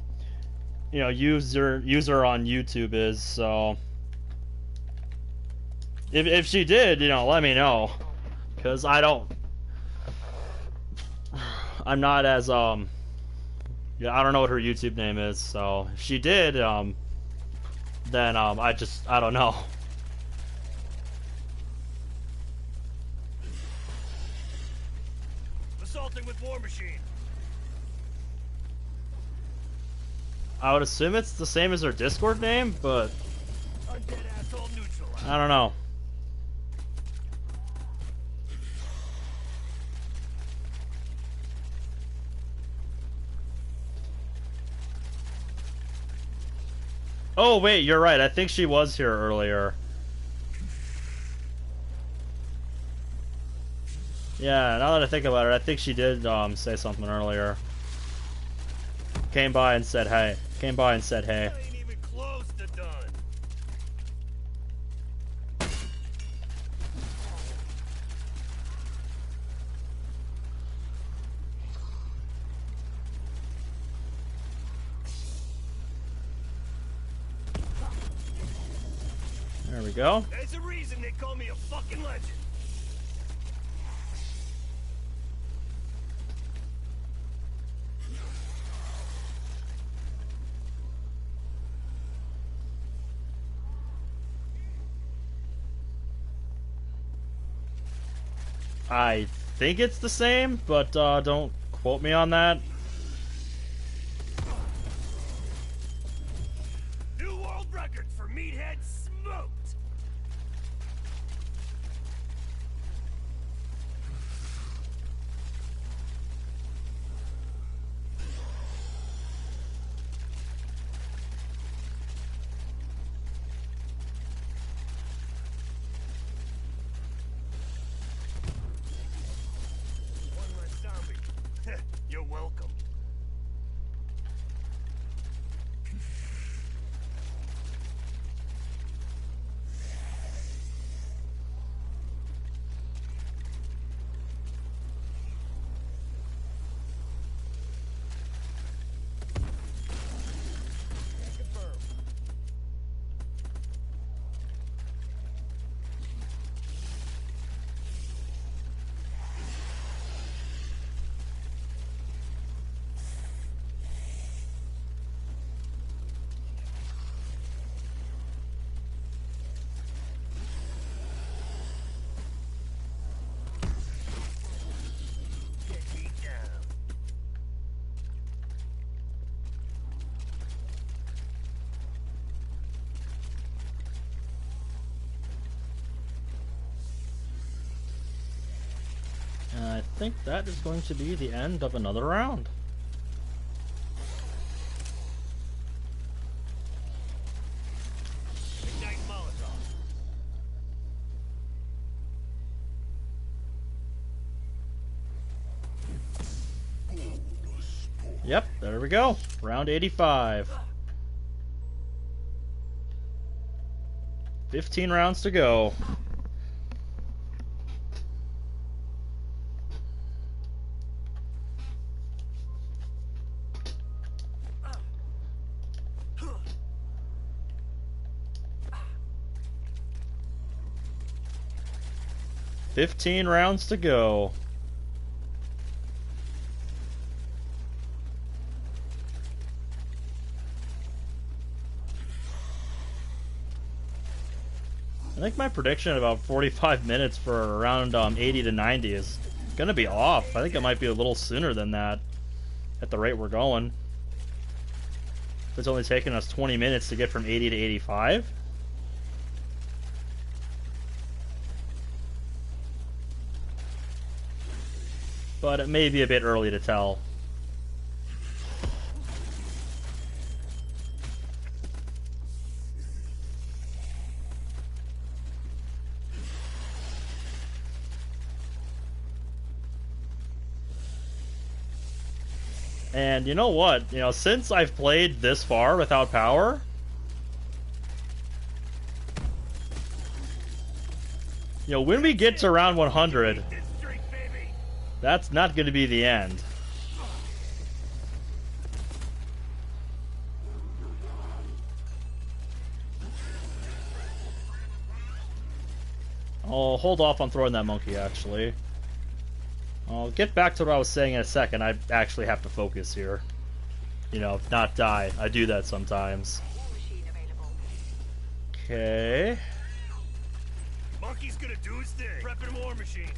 you know, user on YouTube is, so... If she did, you know, let me know. Because I don't... I'm not as, yeah, I don't know what her YouTube name is, so... If she did, then, I don't know. Assaulting with War Machine. I would assume it's the same as her Discord name, but... Undead asshole neutralized. I don't know. Oh, wait, you're right. I think she was here earlier. Yeah, now that I think about it, I think she did say something earlier. Came by and said hey. Came by and said hey. I ain't even close to done. There we go. There's a reason they call me a fucking legend. I think it's the same, but don't quote me on that. New world record for meathead smoked. One less zombie. You're welcome. Confirmed. Get me down. And I think that is going to be the end of another round. Ignite Molotov. Yep, there we go. Round 85. 15 rounds to go. Fifteen rounds to go. I think my prediction at about 45 minutes for around 80 to 90 is going to be off. I think it might be a little sooner than that at the rate we're going. It's only taken us 20 minutes to get from 80 to 85. But it may be a bit early to tell. And you know what? You know, since I've played this far without power, you know, when we get to round 100, This drink, baby. that's not going to be the end. I'll hold off on throwing that monkey, actually. I'll get back to what I was saying in a second. I actually have to focus here. You know, not die. I do that sometimes. War machine available. Okay. Monkey's gonna do his thing. Prepping war machine.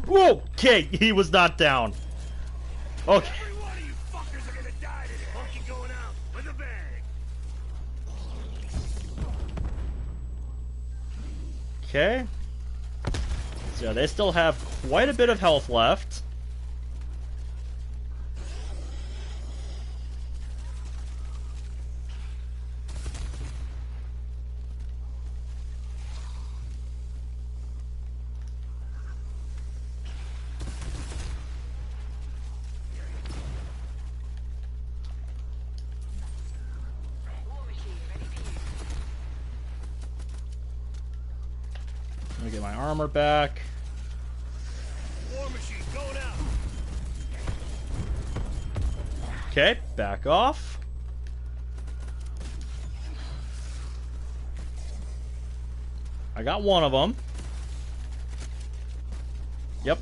Whoa! Okay, he was not down. Okay. Every one of you fuckers are gonna die today. Monkey going out with a bang. Okay. So they still have quite a bit of health left. War machine ready for use. Let me get my armor back. War machine going out. Okay, back off. I got one of them. Yep.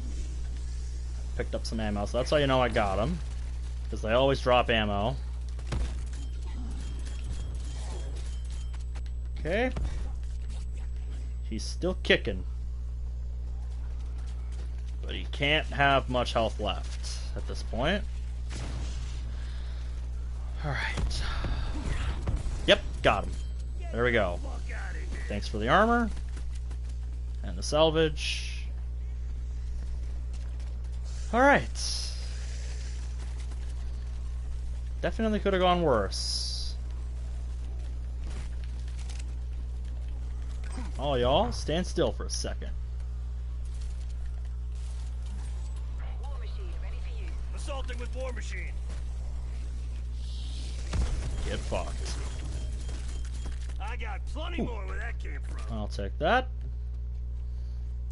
Picked up some ammo, so that's how you know I got them. Because they always drop ammo. He's still kicking. But he can't have much health left at this point. Alright. Yep, got him. There we go. Thanks for the armor. And the salvage. Alright. Definitely could have gone worse. Oh, y'all, stand still for a second. War machine, ready for use. Assaulting with War Machine. Get fucked. I got plenty more where that came from. I'll take that.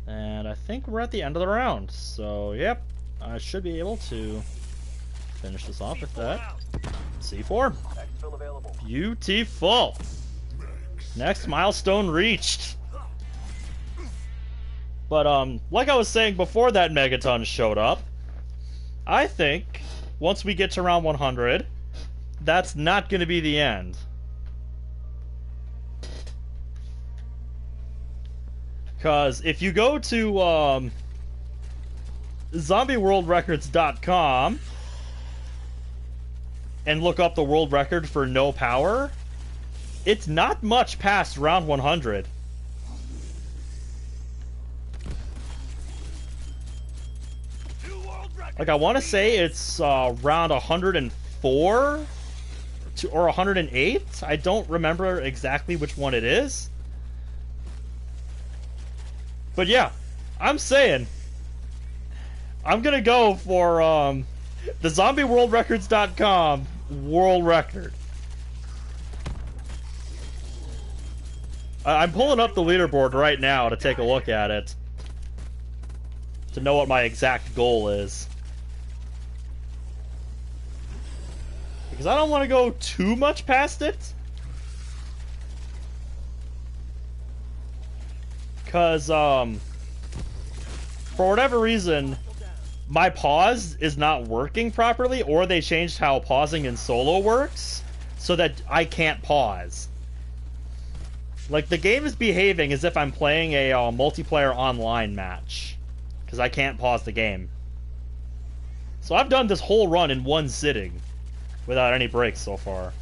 And I think we're at the end of the round. So, yep, I should be able to finish this off with that. Out. C4. Exfil available. Beautiful. Next milestone reached. But, like I was saying before that Megaton showed up, I think once we get to round 100, that's not going to be the end. Because if you go to zombieworldrecords.com and look up the world record for no power, it's not much past round 100. New world record. Like, I want to say it's round 104 or 108. I don't remember exactly which one it is. But yeah, I'm saying I'm going to go for the zombieworldrecords.com world record. I'm pulling up the leaderboard right now to take a look at it, to know what my exact goal is. Because I don't want to go too much past it. Because, for whatever reason, my pause is not working properly, or they changed how pausing in solo works, so that I can't pause. Like, the game is behaving as if I'm playing a multiplayer online match, because I can't pause the game. So I've done this whole run in one sitting, without any breaks so far.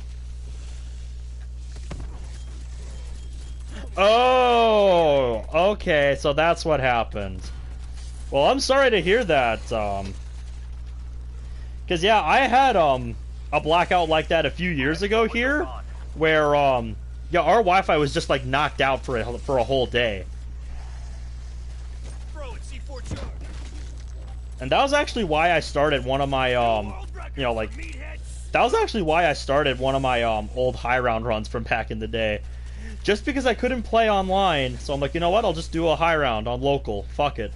Oh, okay, so that's what happened. Well, I'm sorry to hear that, because, yeah, I had, a blackout like that a few years ago here, where, yeah, our Wi-Fi was just, like, knocked out for a whole day. Throw it, C4 charge. And that was actually why I started one of my, World record you know, like, for meatheads. that was actually why I started one of my, old high round runs from back in the day. Just because I couldn't play online, so I'm like, you know what, I'll just do a high round on local. Fuck it.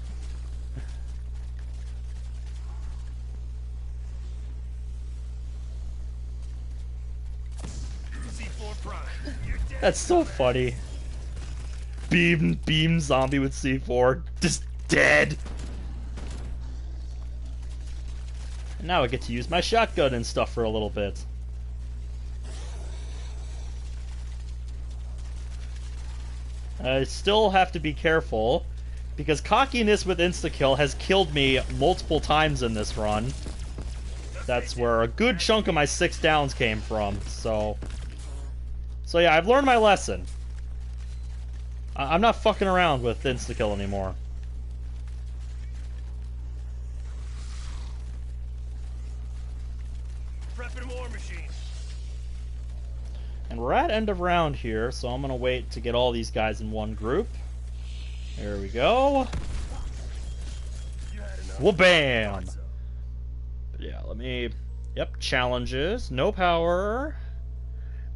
C4 prime. You're dead. That's so funny. Beam zombie with C4. Just dead. And now I get to use my shotgun and stuff for a little bit. I still have to be careful, because cockiness with insta-kill has killed me multiple times in this run. That's where a good chunk of my 6 downs came from, so yeah, I've learned my lesson. I'm not fucking around with insta-kill anymore. Prepping War Machine. And we're at end of round here, so I'm gonna wait to get all these guys in one group. There we go. You had enough. Well, bam! So. But yeah, let me... Yep, challenges. No power.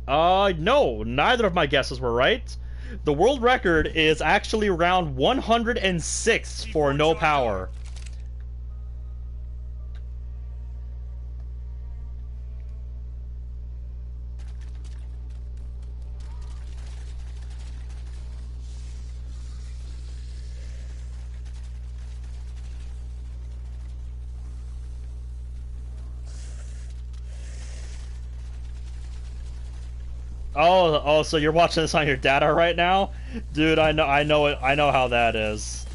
No, neither of my guesses were right. The world record is actually round 106 for no power. Oh, so you're watching this on your data right now? Dude, I know it. I know how that is.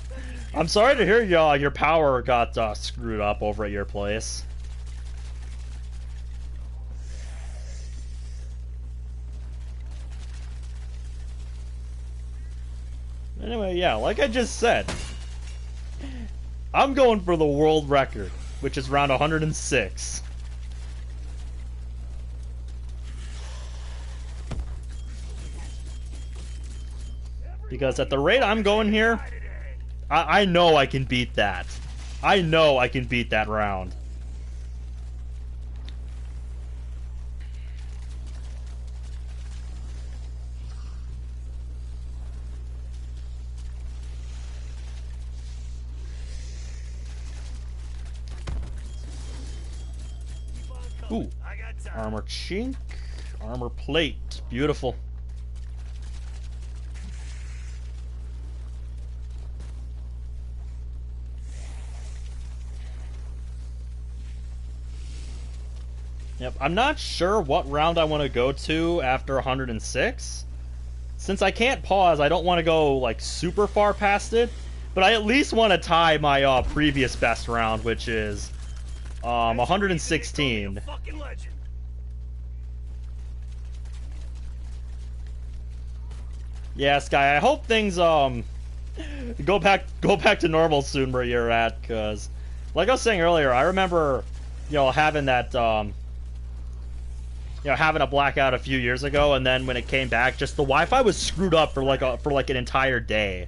I'm sorry to hear your power got screwed up over at your place. Anyway, yeah, like I just said, I'm going for the world record, which is round 106. Because at the rate I'm going here, I know I can beat that. I know I can beat that round. Ooh, armor chink, armor plate, beautiful. Yep, I'm not sure what round I want to go to after 106. Since I can't pause, I don't want to go like super far past it, but I at least want to tie my previous best round, which is 116. Yeah, Sky, I hope things go back to normal soon where you're at, cuz like I was saying earlier, I remember having that having a blackout a few years ago, and then when it came back, just the Wi-Fi was screwed up for like an entire day,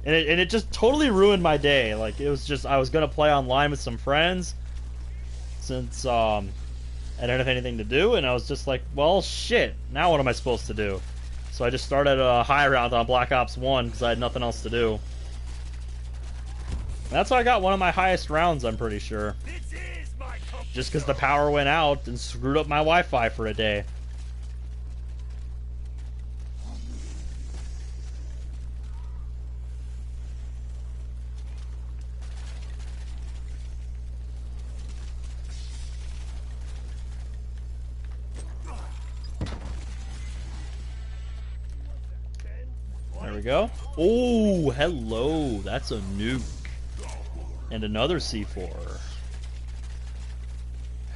and it just totally ruined my day. Like it was just I was gonna play online with some friends, since I didn't have anything to do, and I was just like, well, shit. Now what am I supposed to do? So I just started a high round on Black Ops 1 because I had nothing else to do. And that's why I got one of my highest rounds, I'm pretty sure. Just because the power went out and screwed up my Wi-Fi for a day. There we go. Oh, hello. That's a nuke. And another C4.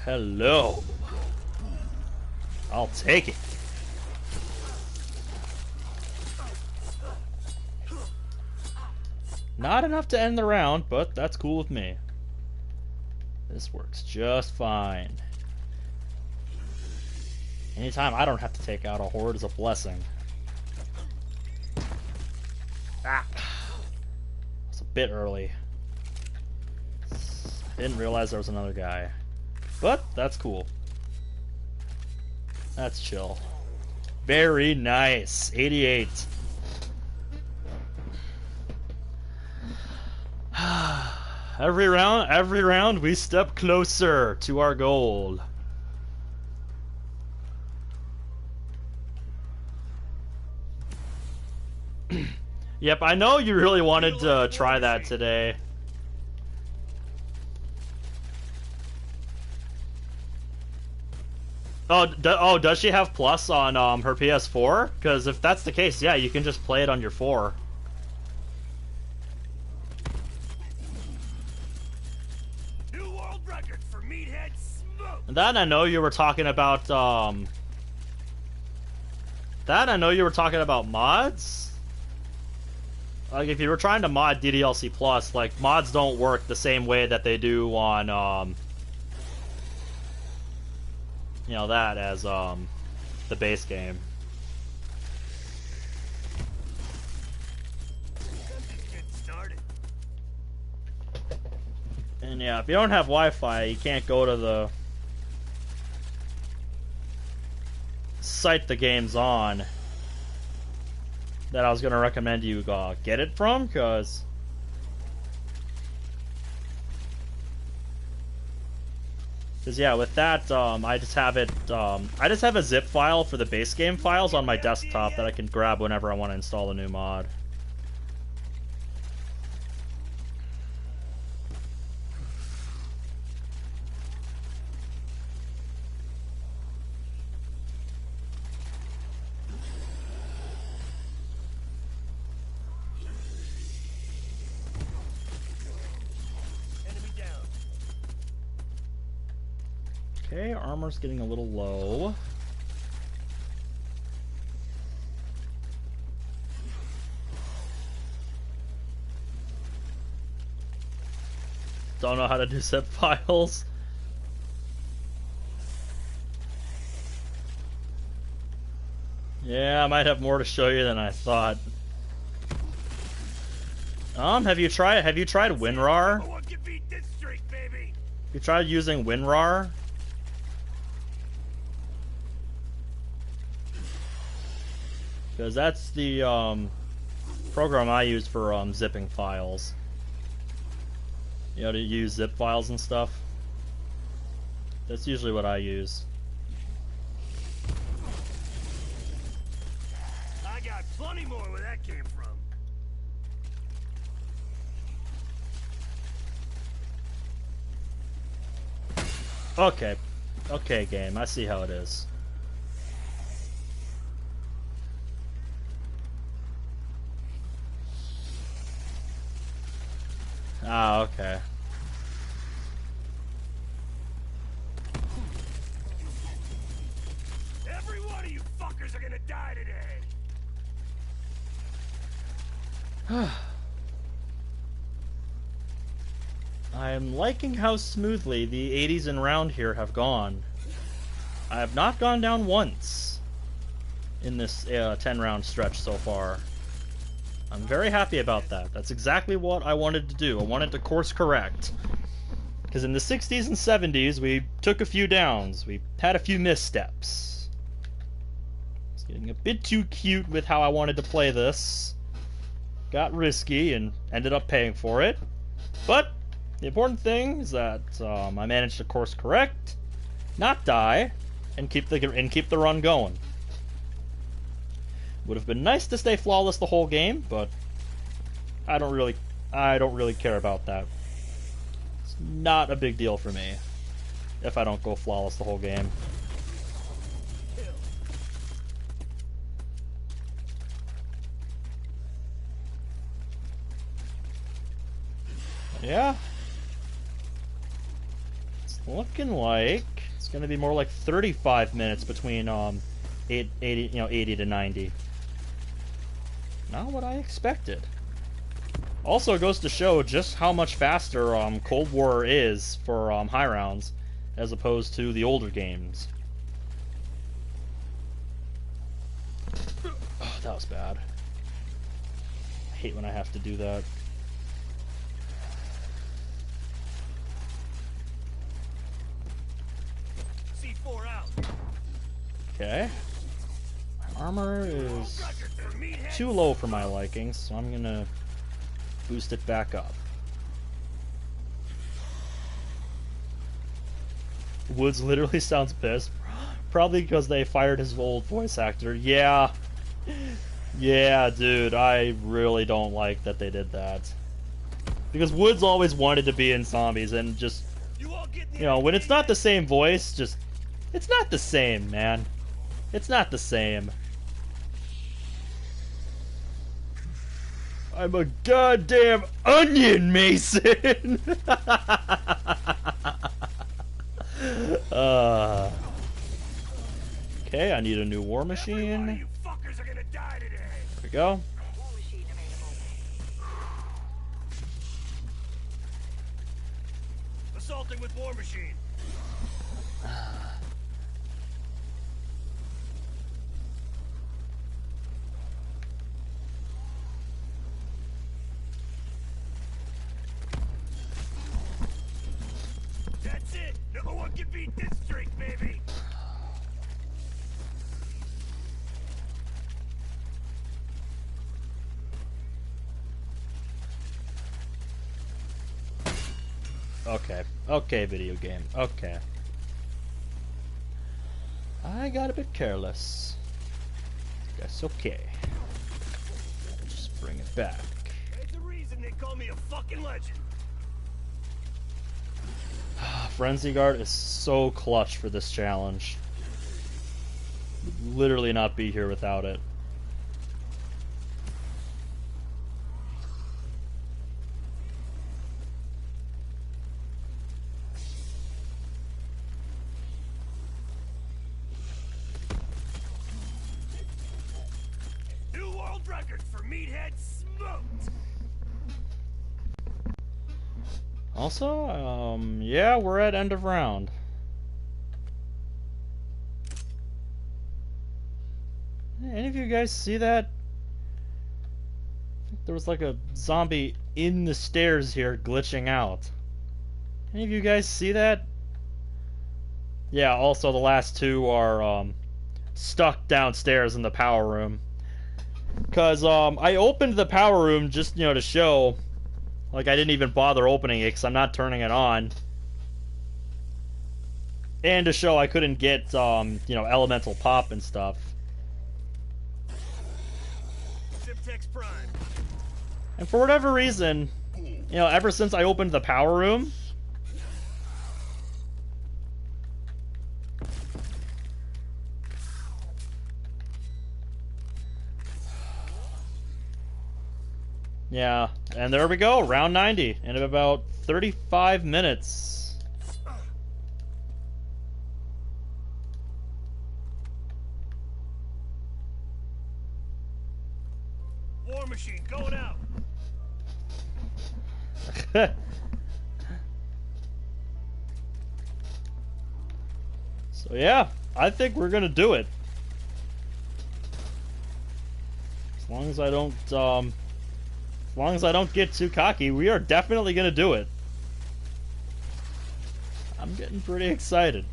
Hello. I'll take it. Not enough to end the round, but that's cool with me. This works just fine. Anytime I don't have to take out a horde is a blessing. Ah. It's a bit early. Didn't realize there was another guy. But that's cool. That's chill. Very nice. 88. Every round we step closer to our goal. Yep, I know you really wanted to try that today. Oh, does she have Plus on her PS4? Because if that's the case, yeah, you can just play it on your 4. New world record for Meathead Smoke. And then I know you were talking about mods. Like if you were trying to mod DDLC Plus, like mods don't work the same way that they do on that as the base game. And yeah, if you don't have Wi-Fi, you can't go to the site the game's on that I was going to recommend you get it from, because yeah, with that, I just have it, I just have a zip file for the base game files on my desktop that I can grab whenever I want to install a new mod. Okay, armor's getting a little low. Don't know how to do zip files. Yeah, I might have more to show you than I thought. Have you tried WinRAR? No one can beat this streak, baby. You tried using WinRAR? Because that's the program I use for zipping files. You know, to use zip files and stuff. That's usually what I use. I got plenty more where that came from. Okay. Okay, game. I see how it is. Ah, okay. Every one of you fuckers are gonna die today. I am liking how smoothly the 80s and round here have gone. I have not gone down once in this 10-round stretch so far. I'm very happy about that. That's exactly what I wanted to do. I wanted to course correct. Because in the 60s and 70s, we took a few downs. We had a few missteps. It's getting a bit too cute with how I wanted to play this. Got risky and ended up paying for it. But the important thing is that I managed to course correct, not die, and keep the run going. Would have been nice to stay flawless the whole game, but I don't really care about that. It's not a big deal for me if I don't go flawless the whole game. Yeah. It's looking like it's going to be more like 35 minutes between 80 to 90. Not what I expected. Also, it goes to show just how much faster Cold War is for high rounds as opposed to the older games. Oh, that was bad. I hate when I have to do that. C4 out. Okay. My armor is too low for my liking, so I'm gonna boost it back up. Woods literally sounds pissed. Probably because they fired his old voice actor. Yeah. Yeah, dude, I really don't like that they did that. Because Woods always wanted to be in zombies, and just, you know, when it's not the same voice, just, it's not the same, man. It's not the same. I'm a goddamn onion, Mason! Okay, I need a new war machine. There we go. War machine available. Assaulting with war machine. That's it. No one can beat this streak, baby. Okay. Okay, video game. Okay. I got a bit careless. That's okay. Just bring it back. There's a reason they call me a fucking legend. Frenzy Guard is so clutch for this challenge. Would literally not be here without it. record for Meathead smoked. Also, yeah, we're at end of round. Any of you guys see that? I think there was like a zombie in the stairs here glitching out. Any of you guys see that? Yeah, also the last two are stuck downstairs in the power room. Cause I opened the power room just, to show, like, I didn't even bother opening it because I'm not turning it on. And to show I couldn't get elemental pop and stuff. Simtex Prime. And for whatever reason, ever since I opened the power room, yeah, and there we go, round 90 in about 35 minutes. War Machine going out. So yeah, I think we're gonna do it. As long as I don't get too cocky, we are definitely gonna do it. I'm getting pretty excited.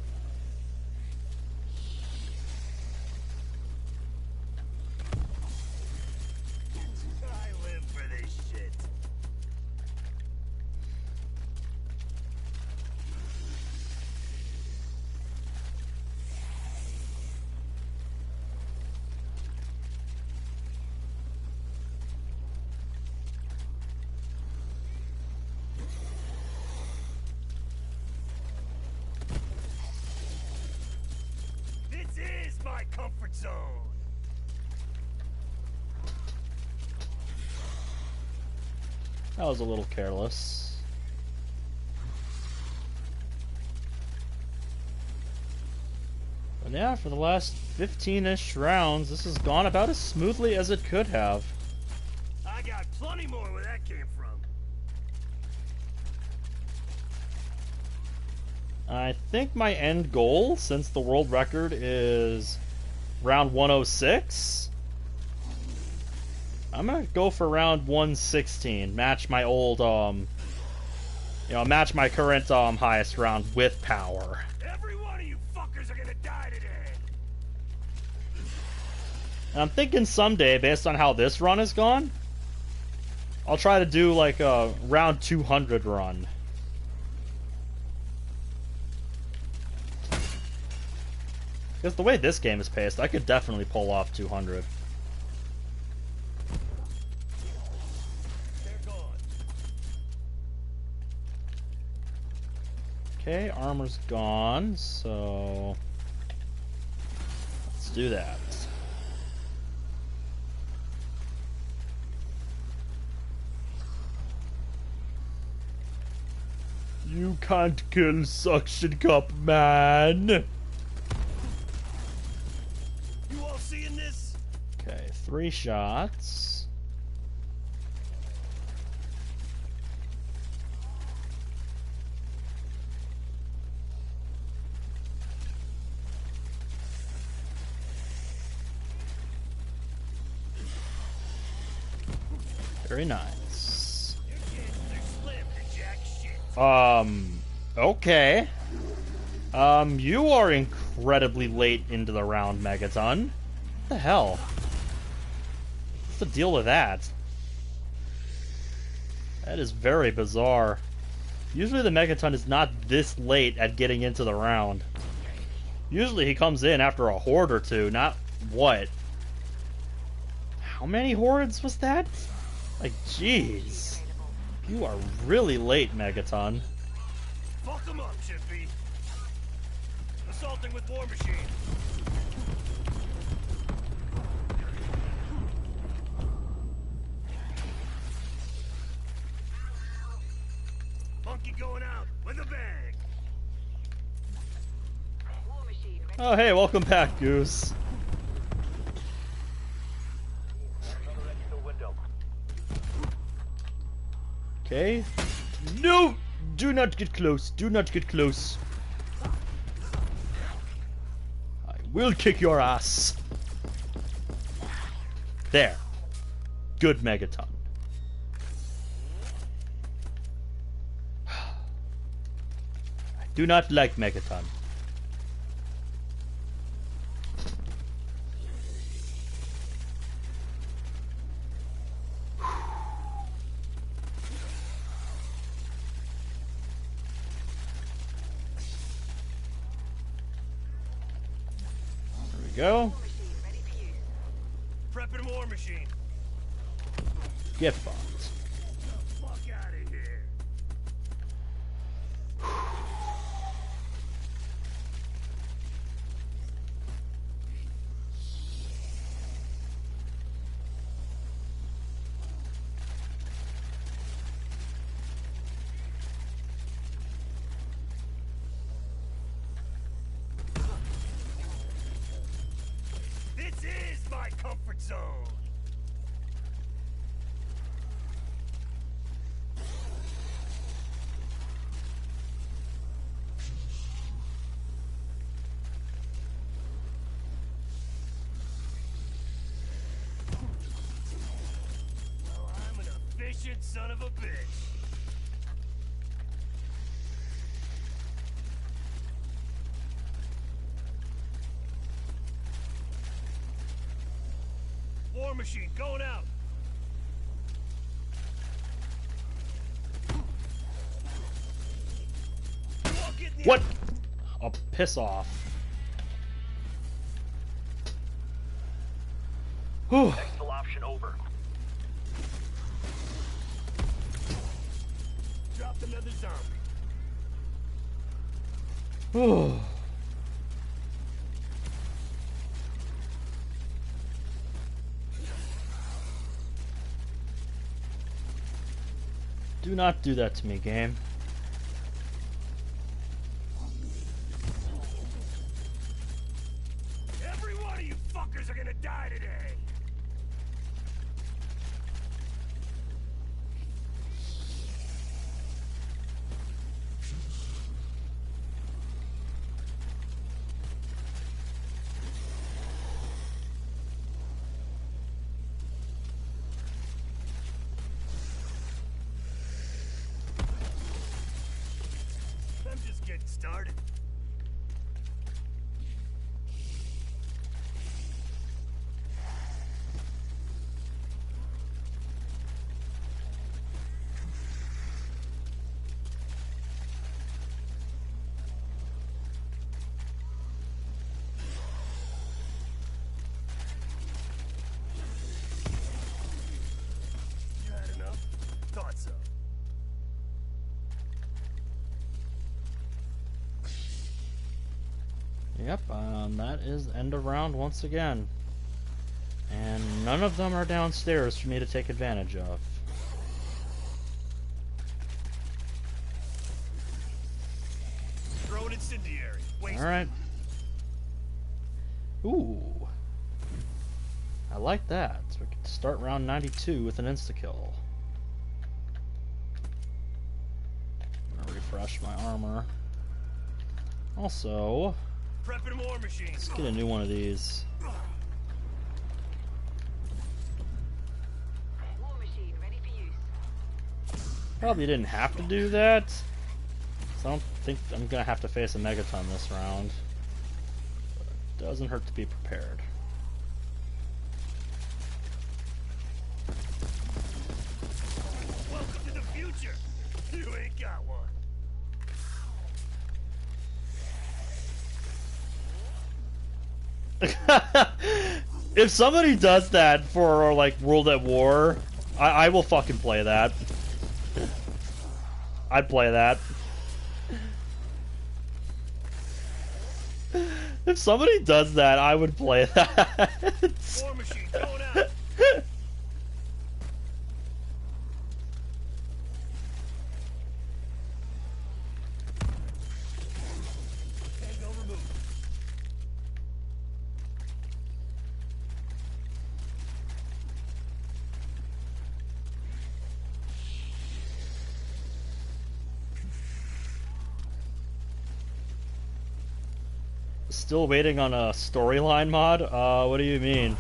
I live for this shit. This is my comfort zone. That was a little careless. But yeah, for the last 15-ish rounds, this has gone about as smoothly as it could have. I got plenty more where that came from. I think my end goal, since the world record is round 106, I'm gonna go for round 116. Match my old, match my current highest round with power. Every one of you fuckers are gonna die today. And I'm thinking someday, based on how this run has gone, I'll try to do like a round 200 run. Because the way this game is paced, I could definitely pull off 200. They're gone. Okay, armor's gone, so let's do that. You can't kill Suction Cup, man! You all seeing this? Okay, 3 shots. Very nice. Your chances are slim to jack shit. Okay. You are incredibly late into the round, Megaton. What the hell? What's the deal with that? That is very bizarre. Usually the Megaton is not this late at getting into the round. Usually he comes in after a horde or two, not what? How many hordes was that? Like, jeez. You are really late, Megaton. Fuck them up, Chippy. Assaulting with War Machine. Monkey going out with a bang. War Machine ready. Oh, hey, welcome back, Goose. Okay. No! Do not get close. Do not get close. I will kick your ass. There. Good Megaton. I do not like Megaton. There we go. War machine ready for use. Prepping war machine. Get fucked. Fuck out of here. This is my comfort zone. Well, I'm an efficient son of a bitch. War machine going out. Walk in the- What? Oh, piss off. Whew. Exfil option over. Dropped another zombie. Whew. Do not do that to me, game. Every one of you fuckers are gonna die today. I'm just getting started. You had enough? Thought so. Yep, that is end of round once again. And none of them are downstairs for me to take advantage of. Throw an incendiary. Waste. Alright. Ooh. I like that. So we can start round 92 with an insta-kill. I'm gonna refresh my armor. Also, Prepping war machine. let's get a new one of these. War machine ready for use. Probably didn't have to do that. So I don't think I'm gonna have to face a Megaton this round. But it doesn't hurt to be prepared. Welcome to the future. You ain't got one. If somebody does that for like World at War, I will fucking play that. I'd play that. If somebody does that, I would play that. War machine going out. Tango removed. Still waiting on a storyline mod? What do you mean?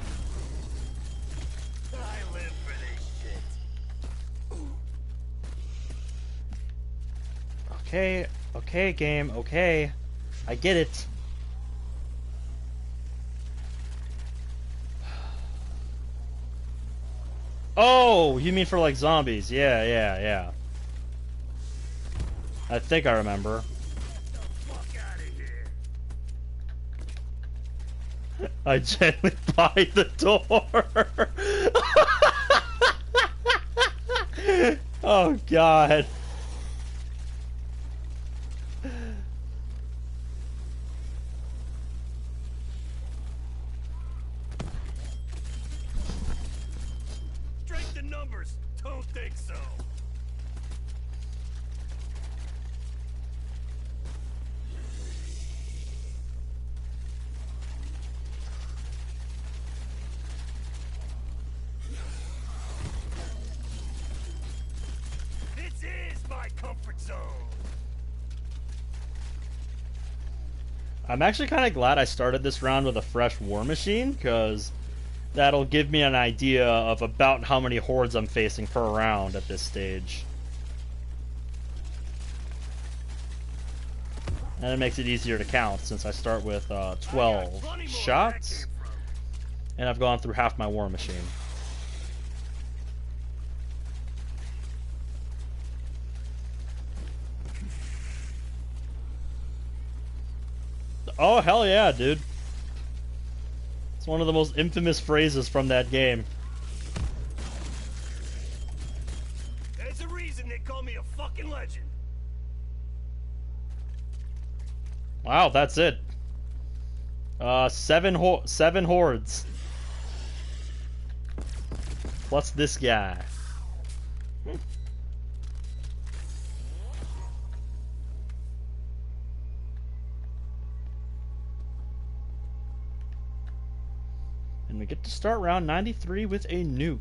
I live for this shit. Okay, okay, game, okay. I get it. Oh, you mean for like zombies? Yeah, yeah, yeah. I think I remember. Fuck out of here. I gently buy the door. Oh God. Strength in numbers. Don't think so. This is my comfort zone. I'm actually kind of glad I started this round with a fresh war machine, because that'll give me an idea of about how many hordes I'm facing per round at this stage. And it makes it easier to count, since I start with 12 shots, and I've gone through half my war machine. Oh, hell yeah, dude. It's one of the most infamous phrases from that game. There's a reason they call me a fucking legend. Wow, that's it. Seven hordes. Plus this guy. And we get to start round 93 with a nuke.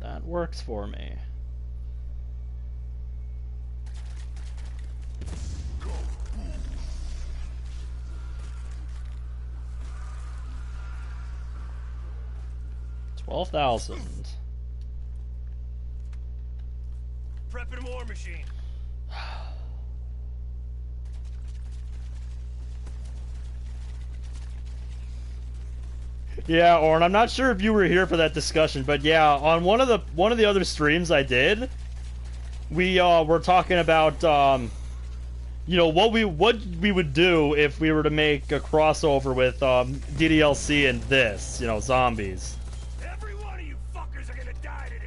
That works for me. $12,000. Prepping war machine. Yeah, Orn, I'm not sure if you were here for that discussion, but yeah, on one of the other streams I did, we were talking about you know, what we would do if we were to make a crossover with DDLC and this, you know, zombies. Every one of you fuckers are gonna die today.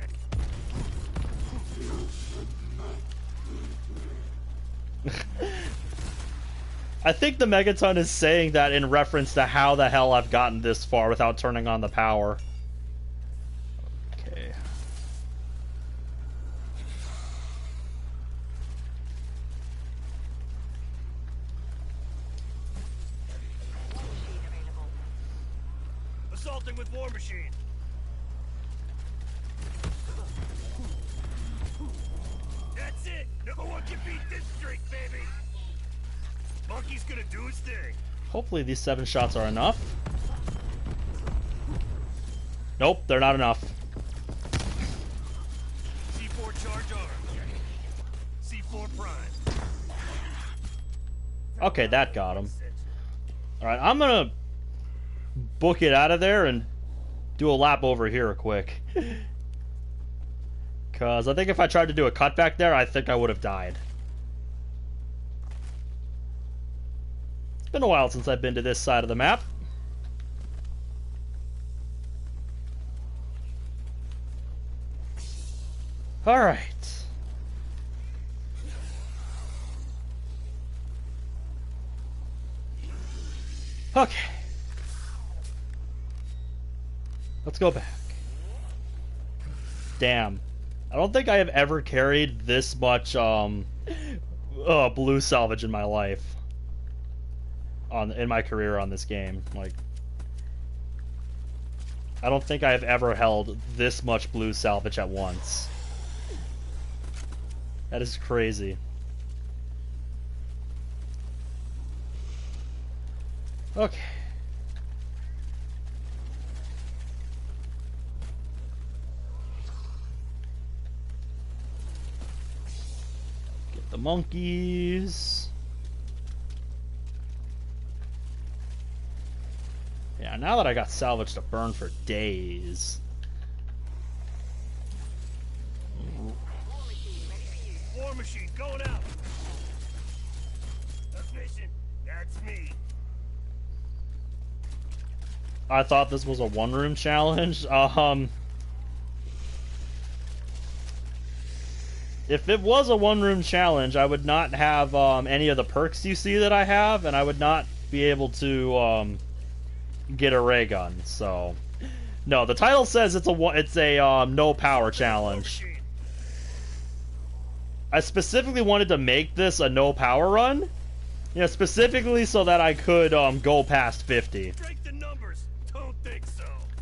I think the Megaton is saying that in reference to how the hell I've gotten this far without turning on the power. Okay. Assaulting with war machine. That's it. No one can beat this streak, baby. Monkey's gonna do his thing. Hopefully these 7 shots are enough. Nope, they're not enough. C4 charge armed. C4 prime. Okay, that got him. Alright, I'm gonna book it out of there and do a lap over here quick. Because I think if I tried to do a cutback there, I think I would have died. It's been a while since I've been to this side of the map. Alright. Okay. Let's go back. Damn. I don't think I have ever carried this much blue salvage in my life. In my career on this game. Like, I don't think I have ever held this much blue salvage at once. That is crazy. Okay. Get the monkeys. Yeah, now that I got salvage to burn for days. War machine going out. Efficient. That's me. I thought this was a one-room challenge. If it was a one-room challenge, I would not have any of the perks you see that I have, and I would not be able to get a ray gun. So, no, the title says it's a no power challenge. I specifically wanted to make this a no power run, you know, specifically so that I could go past 50.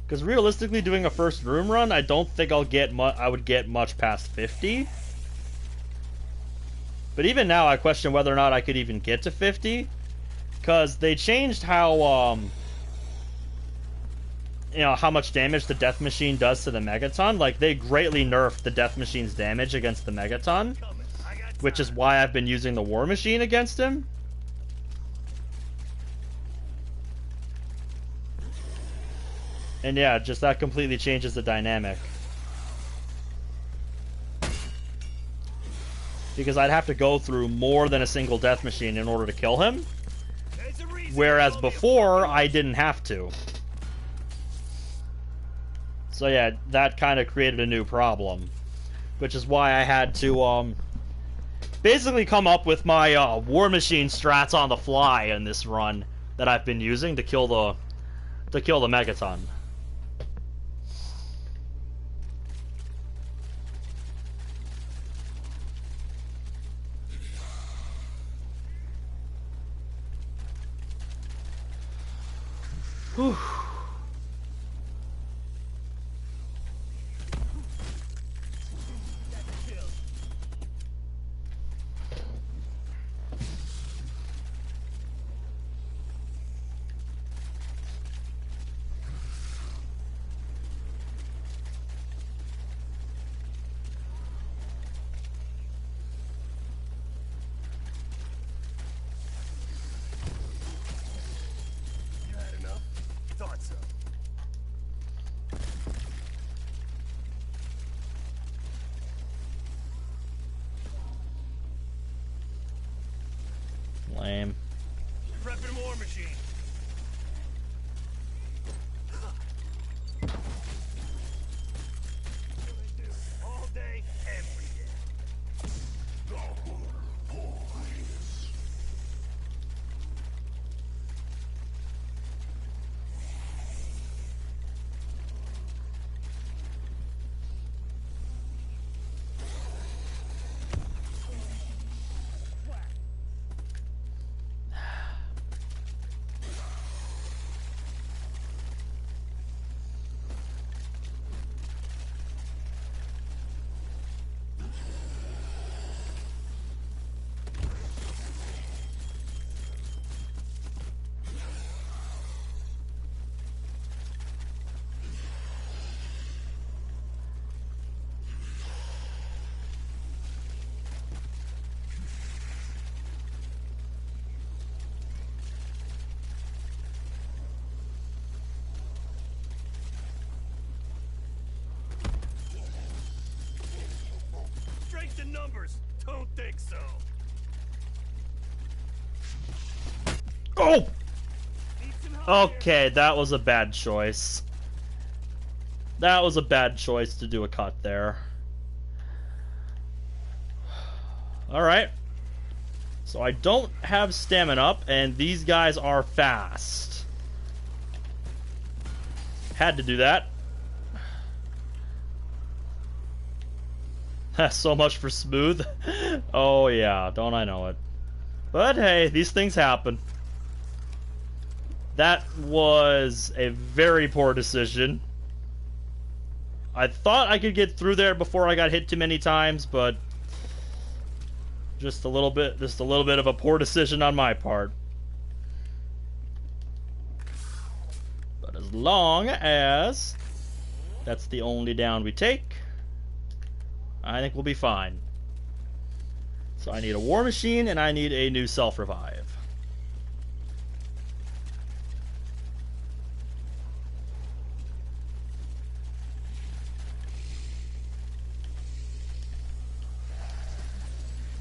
Because realistically, doing a first room run, I don't think I would get much past 50. But even now, I question whether or not I could even get to 50, because they changed how you know, how much damage the Death Machine does to the Megaton. Like, they greatly nerfed the Death Machine's damage against the Megaton, which is why I've been using the War Machine against him. And yeah, just that completely changes the dynamic. Because I'd have to go through more than a single Death Machine in order to kill him. Whereas before, I didn't have to. So yeah, that kind of created a new problem. Which is why I had to, basically come up with my, War Machine strats on the fly in this run that I've been using to kill the Megaton. Whew. Lame. Prepping War Machine. All day, every day. Strength in numbers. Don't think so. Oh! Okay, that was a bad choice. That was a bad choice to do a cut there. Alright. So I don't have stamina up, and these guys are fast. Had to do that. So much for smooth. Oh yeah, don't I know it. But hey, these things happen. That was a very poor decision. I thought I could get through there before I got hit too many times, but just a little bit of a poor decision on my part. But as long as that's the only down we take, I think we'll be fine. So I need a war machine and I need a new self-revive.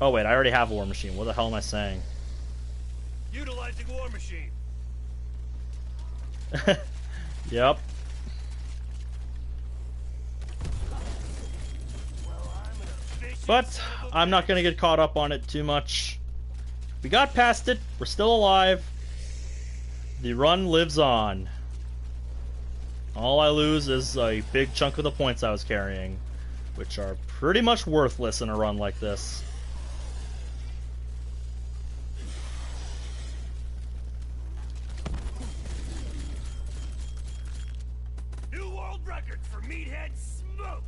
Oh wait, I already have a war machine. What the hell am I saying? Utilizing war machine. Yep. But I'm not going to get caught up on it too much. We got past it. We're still alive. The run lives on. All I lose is a big chunk of the points I was carrying, which are pretty much worthless in a run like this. New world record for meathead smoked.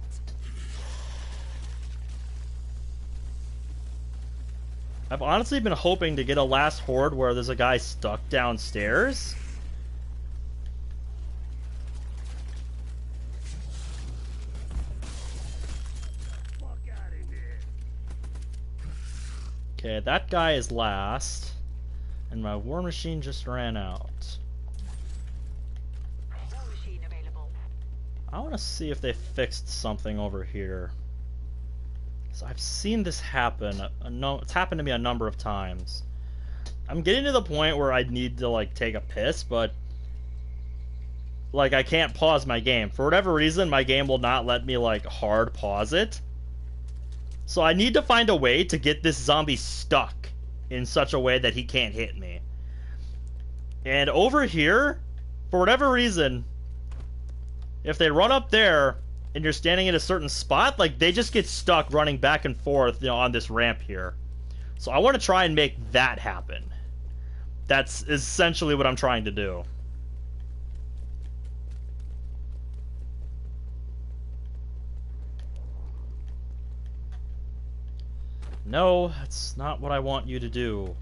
I've honestly been hoping to get a last horde where there's a guy stuck downstairs. Fuck out of here. Okay, that guy is last. And my war machine just ran out. War machine available. I want to see if they fixed something over here. So I've seen this happen. It's happened to me a number of times. I'm getting to the point where I need to like take a piss, but like I can't pause my game. For whatever reason, my game will not let me like hard pause it. So I need to find a way to get this zombie stuck in such a way that he can't hit me. And over here, for whatever reason, if they run up there and you're standing in a certain spot, like they just get stuck running back and forth, you know, on this ramp here. So I want to try and make that happen. That's essentially what I'm trying to do. No, that's not what I want you to do.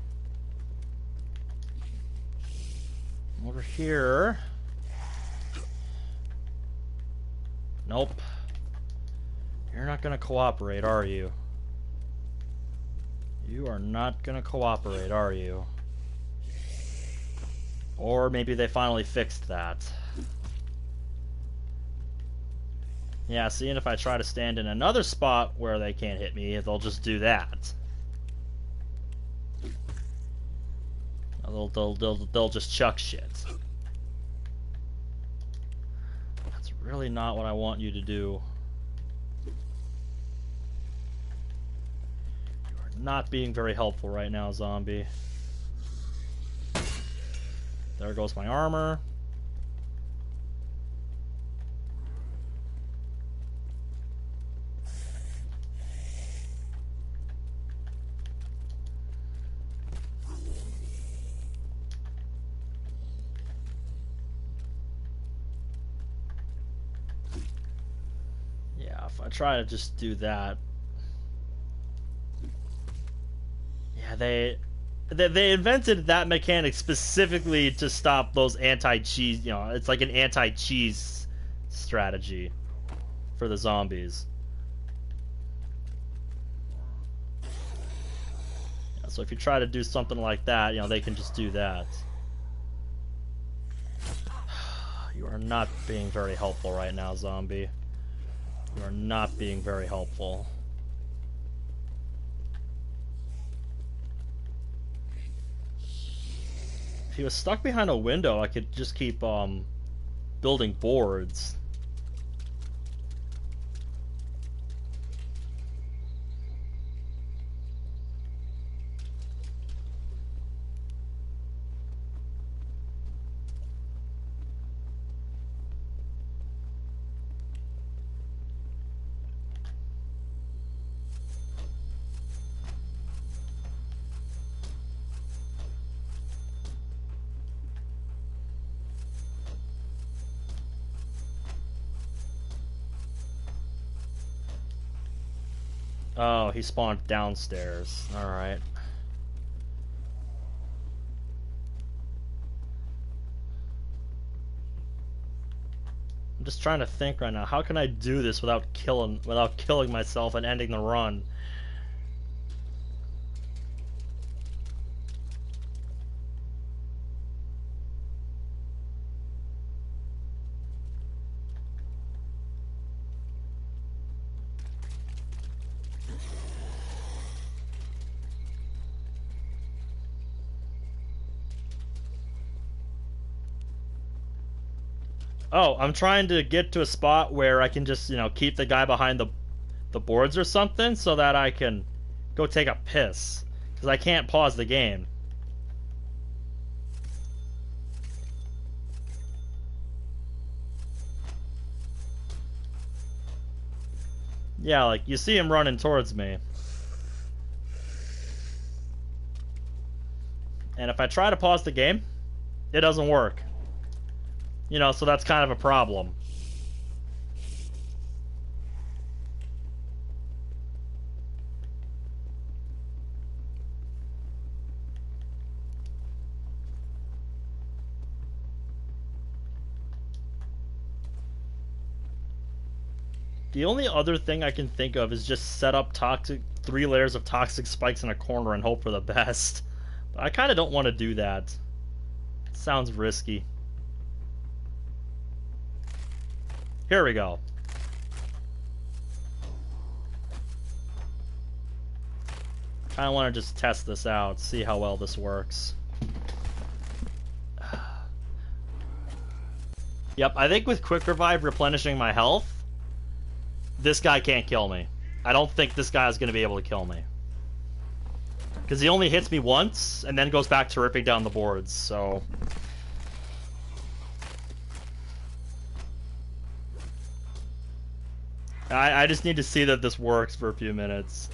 Over here. Nope. You're not gonna cooperate, are you? You are not gonna cooperate, are you? Or maybe they finally fixed that. Yeah, seeing if I try to stand in another spot where they can't hit me, they'll just do that. They'll just chuck shit. That's really not what I want you to do. You are not being very helpful right now, zombie. There goes my armor. Yeah, if I try to just do that. Yeah, they invented that mechanic specifically to stop those anti-cheese, you know, it's like an anti-cheese strategy for the zombies. Yeah, so if you try to do something like that, you know, they can just do that. You are not being very helpful right now, zombie. You are not being very helpful. If he was stuck behind a window, I could just keep building boards. Oh, he spawned downstairs. Alright. I'm just trying to think right now. How can I do this without killing myself and ending the run? Oh, I'm trying to get to a spot where I can just, keep the guy behind the boards or something so that I can go take a piss. Because I can't pause the game. Yeah, like, you see him running towards me. And if I try to pause the game, it doesn't work. So that's kind of a problem. The only other thing I can think of is just set up 3 layers of toxic spikes in a corner and hope for the best. But I kind of don't want to do that. It sounds risky. Here we go. I want to just test this out, see how well this works. Yep, I think with Quick Revive replenishing my health, this guy can't kill me. I don't think this guy is going to be able to kill me. Because he only hits me once, and then goes back to ripping down the boards, so... I just need to see that this works for a few minutes.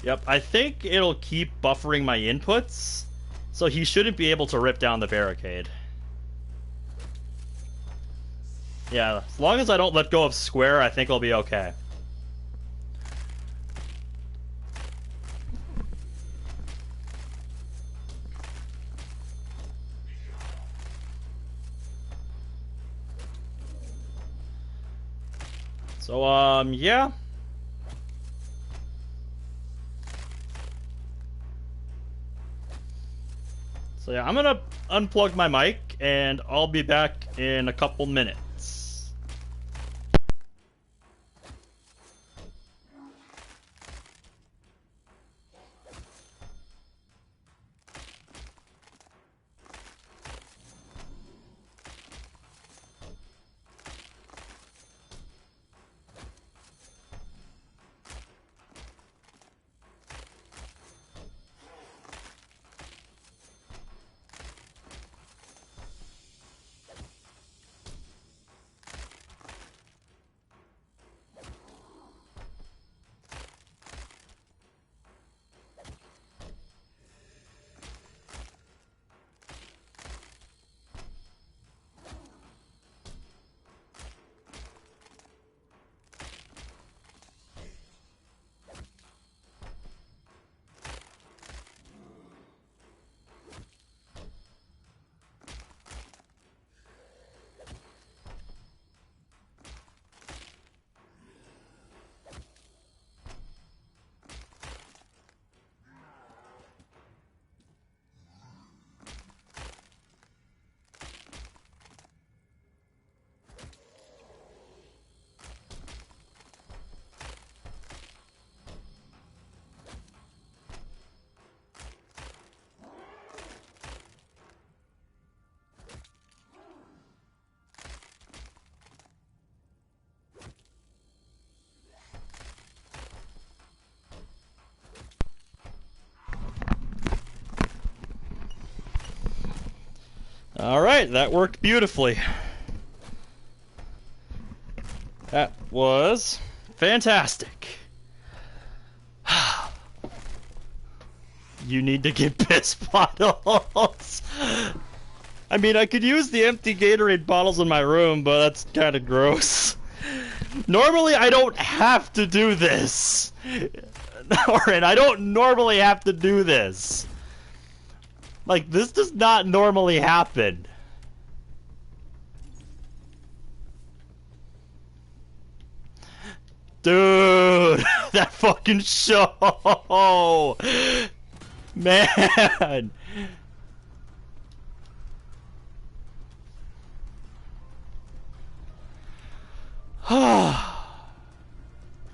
Yep, I think it'll keep buffering my inputs, so he shouldn't be able to rip down the barricade. Yeah, as long as I don't let go of square, I think I'll be okay. So, yeah. So yeah, I'm gonna unplug my mic, and I'll be back in a couple minutes. Alright, that worked beautifully. That was fantastic. You need to get piss bottles. I mean, I could use the empty Gatorade bottles in my room, but that's kind of gross. Normally, I don't have to do this. Orin, I don't normally have to do this. Like, this does not normally happen. Dude, that fucking show. Man.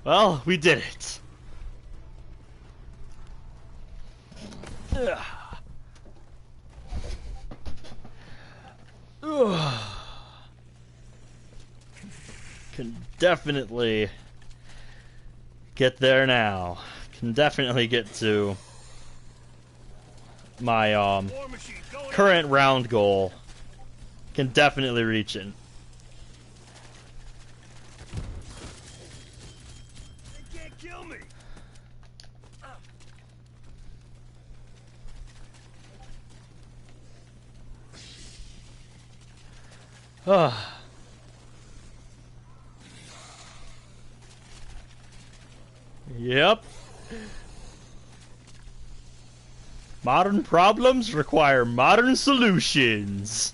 Well, we did it. Can definitely get there now. Can definitely get to my current round goal. Can definitely reach it. They can't kill me. Yep. Modern problems require modern solutions.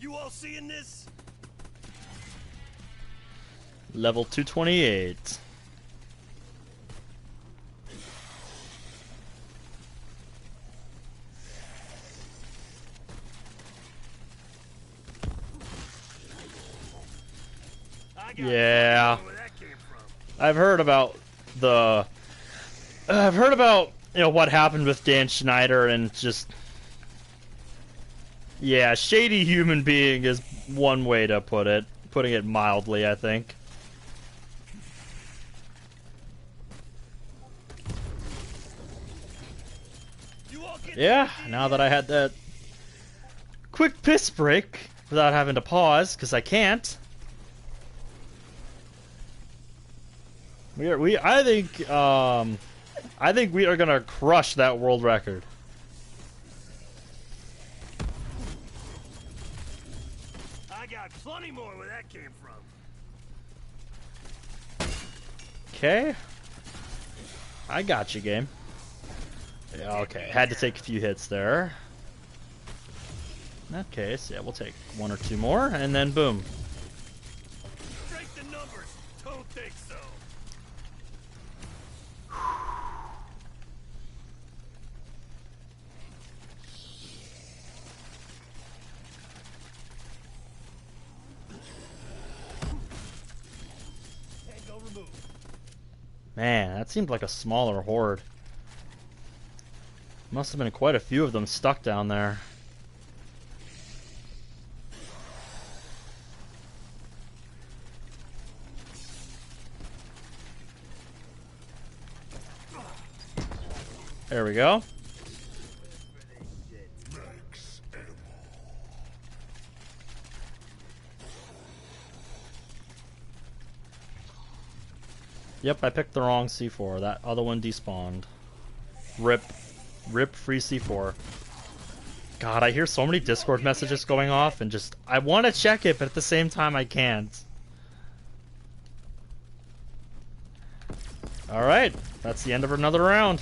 You all seeing this? Level 228. Yeah. Where that came from. I've heard about what happened with Dan Schneider, and just, yeah, shady human being is one way to putting it mildly, I think. Yeah, now that I had that quick piss break without having to pause, because I can't. I think we are gonna crush that world record. I got plenty more where that came from. Okay. I got you, game. Yeah, okay, had to take a few hits there. In that case, yeah, we'll take one or two more, and then boom. Strength in numbers. Don't think so. Tango removed. Man, that seemed like a smaller horde. Must have been quite a few of them stuck down there. There we go. Yep, I picked the wrong C4. That other one despawned. Rip. Rip free C4. God, I hear so many Discord messages going off, and just, I want to check it, but at the same time I can't. Alright, that's the end of another round.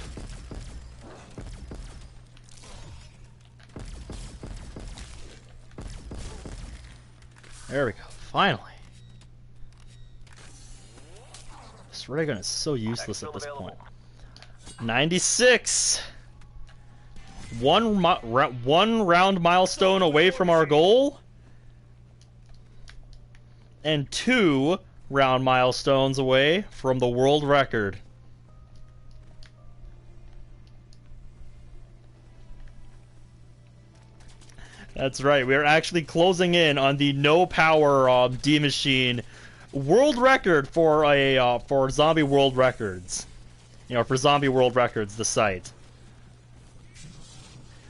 There we go, finally. This ray gun is so useless at this point. 96! One round milestone away from our goal, and 2 round milestones away from the world record. That's right, we are actually closing in on the no power D Machine world record for Zombie World Records. You know, for Zombie World Records, the site.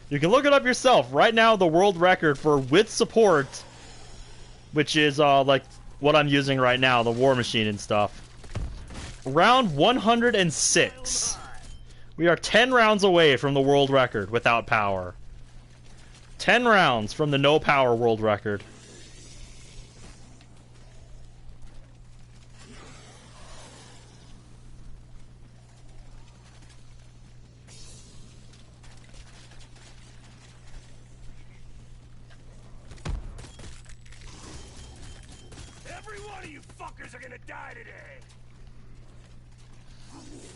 You can look it up yourself. Right now, the world record for with support, which is like what I'm using right now, the War Machine and stuff. Round 106. We are 10 rounds away from the world record without power. 10 rounds from the no power world record. Every one of you fuckers are gonna die today.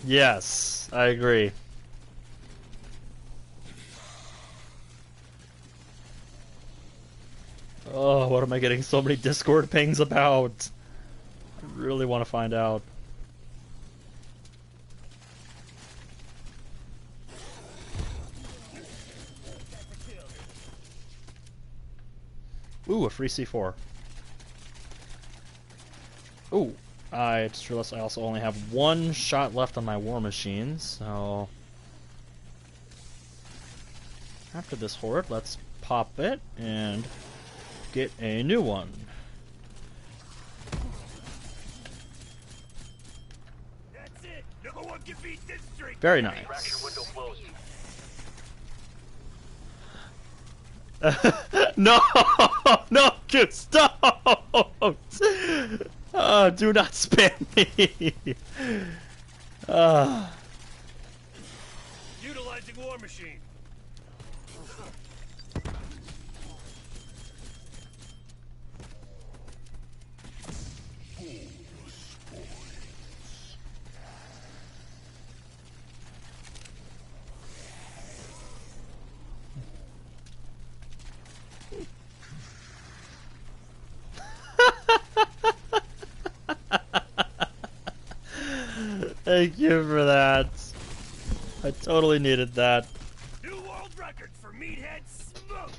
Yes, I agree. Oh, what am I getting so many Discord pings about? I really want to find out. Ooh, a free C4. Ooh, I just realized I also only have one shot left on my war machine, so... After this horde, let's pop it and get a new one. That's it. No one can beat this streak. Very Traction nice. window closed. No! No, dude, stop! Do not spam me! Utilizing war machine. Thank you for that. I totally needed that. New world record for meathead smoked.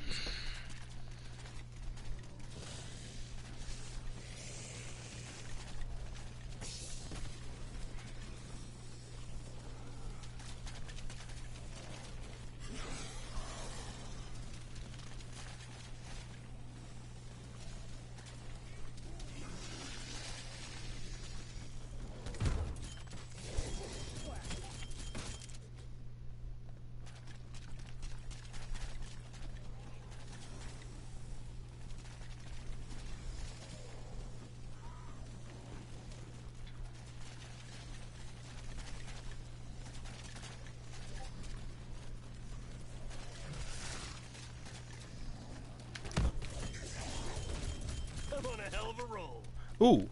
I'm on a hell of a roll. Ooh,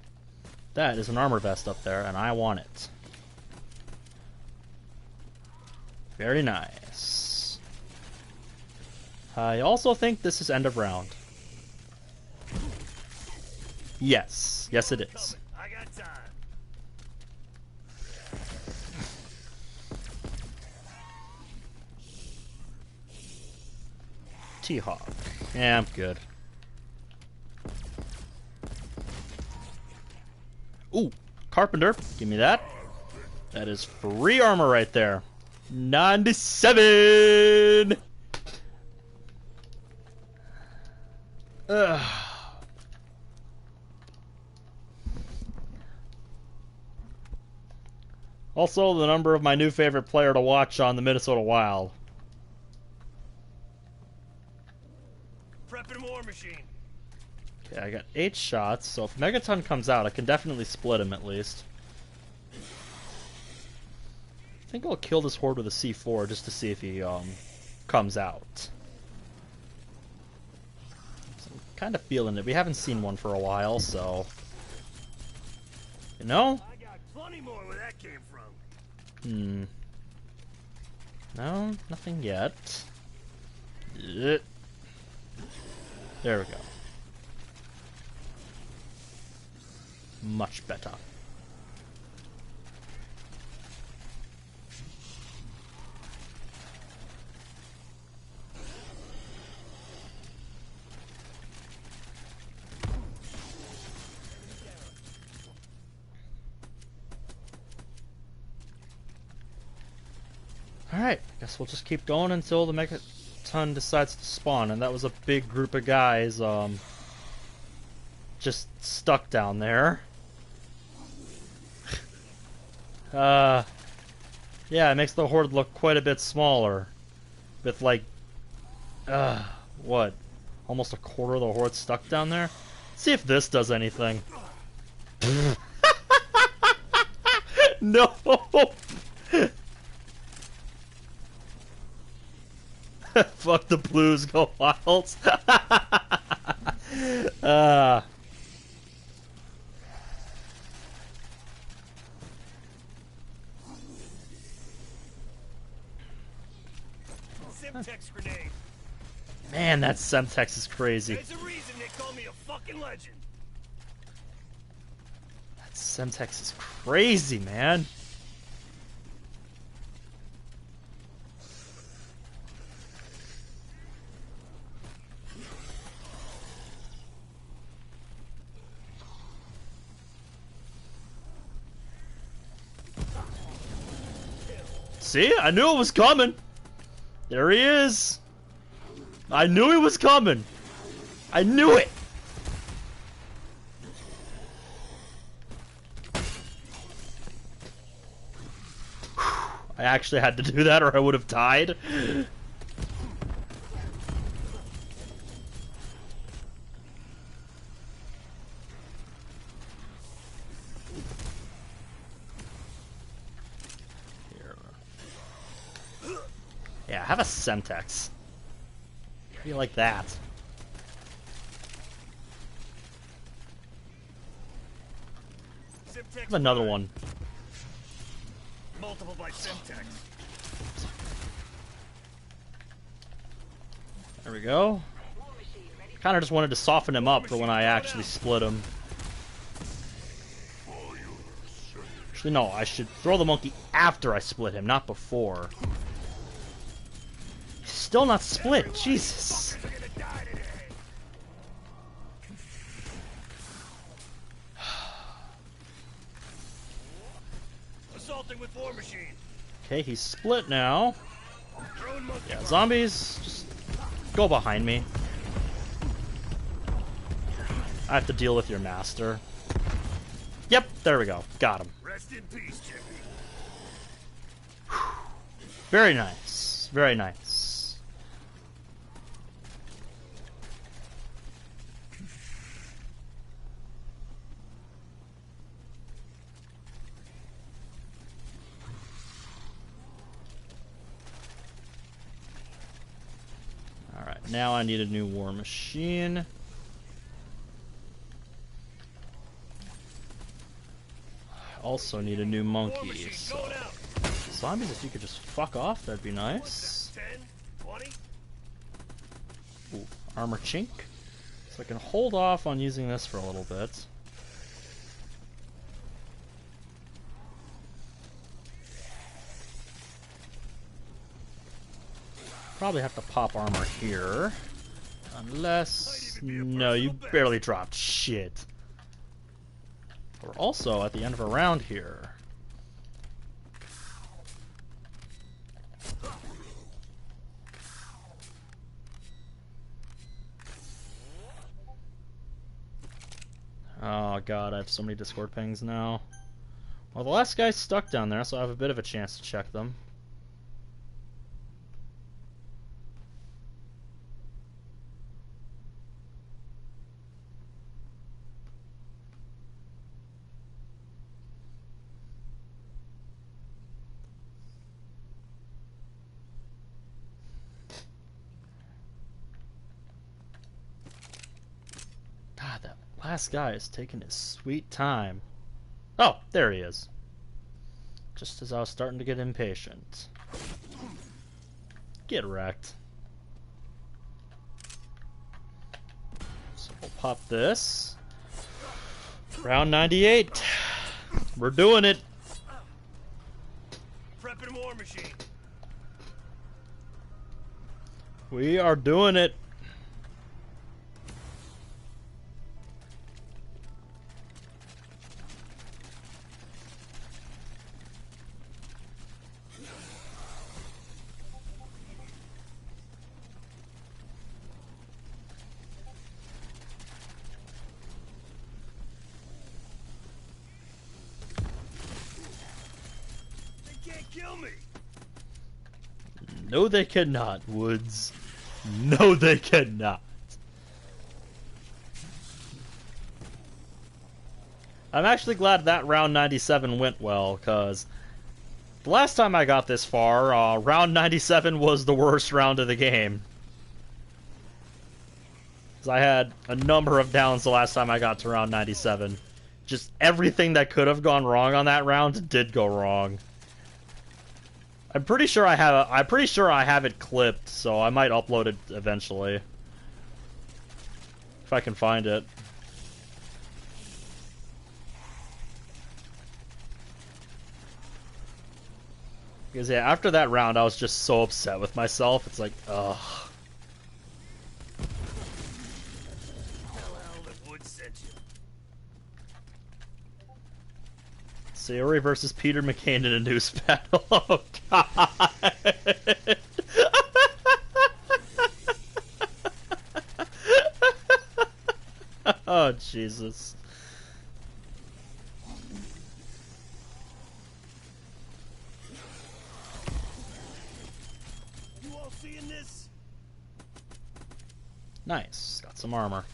that is an armor vest up there, and I want it. Very nice. I also think this is end of round. Yes, yes it is. I got time. T-Hawk. Yeah, I'm good. Ooh, Carpenter, give me that. That is free armor right there. 97! Ugh. Also, the number of my new favorite player to watch on the Minnesota Wild. Prepping war machine. Okay, I got 8 shots, so if Megaton comes out, I can definitely split him at least. I think I'll kill this horde with a C4 just to see if he comes out. So I'm kind of feeling it. We haven't seen one for a while, so... You know? I got plenty more where that came from. No, nothing yet. There we go. Much better. Alright, guess we'll just keep going until the Megaton decides to spawn, and that was a big group of guys, just stuck down there. Yeah, it makes the horde look quite a bit smaller. With like, what? Almost a quarter of the horde stuck down there? See if this does anything. No! Fuck the blues, go wild. Simtex grenade. Man, that Semtex is crazy. There's a reason they call me a fucking legend. That Semtex is crazy, man. See? I knew it was coming. There he is. I knew he was coming. I knew it. I actually had to do that or I would have died. Yeah, have a Semtex. How do you like that? Simtex Have another prime. one. Multiple by Simtex. There we go. War machine ready for Kind of just wanted to soften him up for when I actually split him. Actually, no, I should throw the monkey after I split him, not before. He's still not split, Jesus. We're gonna die today. Assaulting with War Machine. Okay, he's split now. Drone monkey. Yeah, zombies, just go behind me. I have to deal with your master. Yep, there we go. Got him. Rest in peace, Jimmy. Very nice. Very nice. Alright, now I need a new war machine. I also need a new War monkey, Machine so... going out. Zombies, if you could just fuck off, that'd be nice. 10, 20. Ooh, armor chink. So I can hold off on using this for a little bit. Probably have to pop armor here. Unless... No, you barely dropped shit. We're also at the end of a round here. Oh god, I have so many Discord pings now. Well, the last guy's stuck down there, so I have a bit of a chance to check them. God, that last guy is taking his sweet time. Oh, there he is. Just as I was starting to get impatient. Get wrecked. So we'll pop this. Round 98. We're doing it. Prepping War Machine. We are doing it. They can't kill me! No, they cannot, Woods. No, they cannot. I'm actually glad that round 97 went well, because the last time I got this far, round 97 was the worst round of the game. Because I had a number of downs the last time I got to round 97. Just everything that could have gone wrong on that round did go wrong. I'm pretty sure I have it clipped, so I might upload it eventually. If I can find it. Because yeah, after that round I was just so upset with myself. It's like, ugh. Hell, the wood sent you. Sayori versus Peter McCain in a news battle. Oh god. Oh Jesus. You all seeing this? Nice. Got some armor.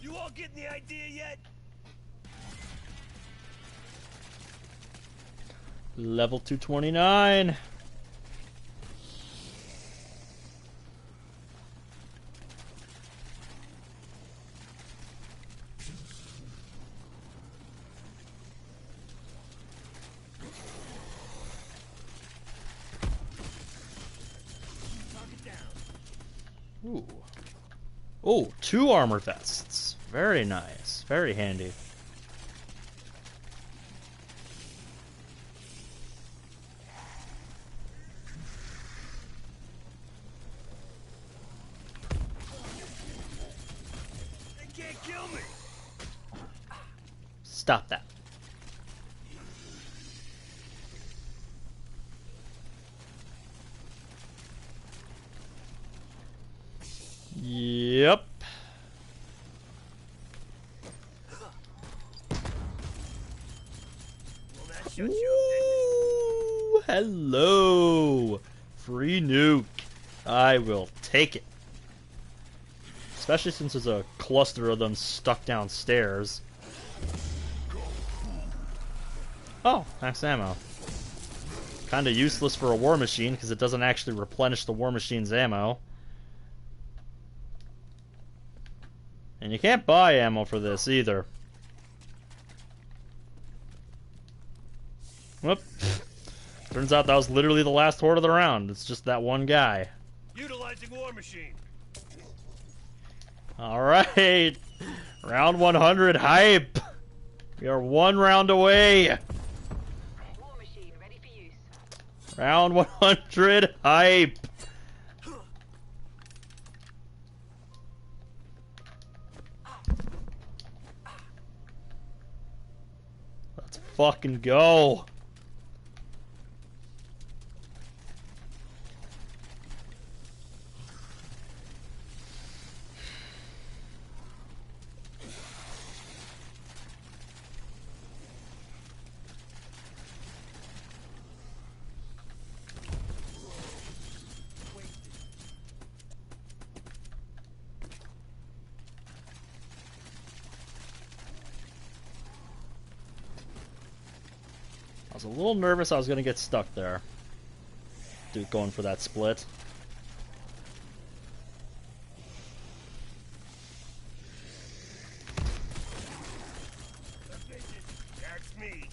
You all getting the idea yet? Level 229. Ooh. Oh, 2 armor vests. Very nice. Very handy. They can't kill me! Stop that. Yep. Well, that shuts you up, didn't Ooh, hello. Free nuke. I will take it. Especially since there's a cluster of them stuck downstairs. Oh, max ammo. Kinda useless for a war machine because it doesn't actually replenish the war machine's ammo. And you can't buy ammo for this either. Whoop. Turns out that was literally the last horde of the round. It's just that one guy. Utilizing war machine. Alright. Round 100 hype. We are 1 round away. War machine ready for use. Round 100 hype. Let's fucking go. I was a little nervous I was going to get stuck there. Dude, going for that split. That's me.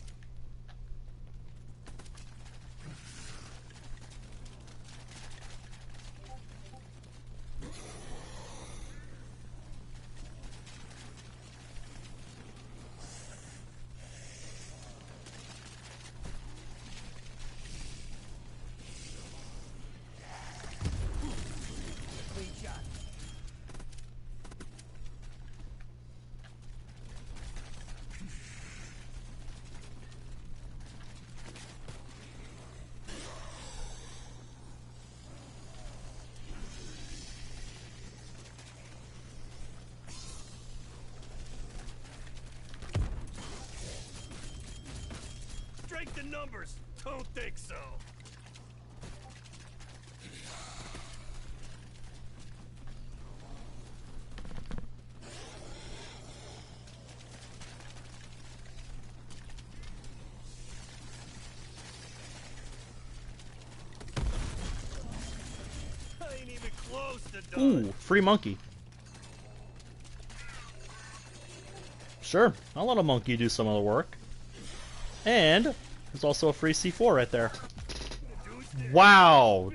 in numbers. Don't think so. I ain't even close to done. Ooh, free monkey. Sure, I'll let a monkey do some of the work. And there's also a free C4 right there. Wow.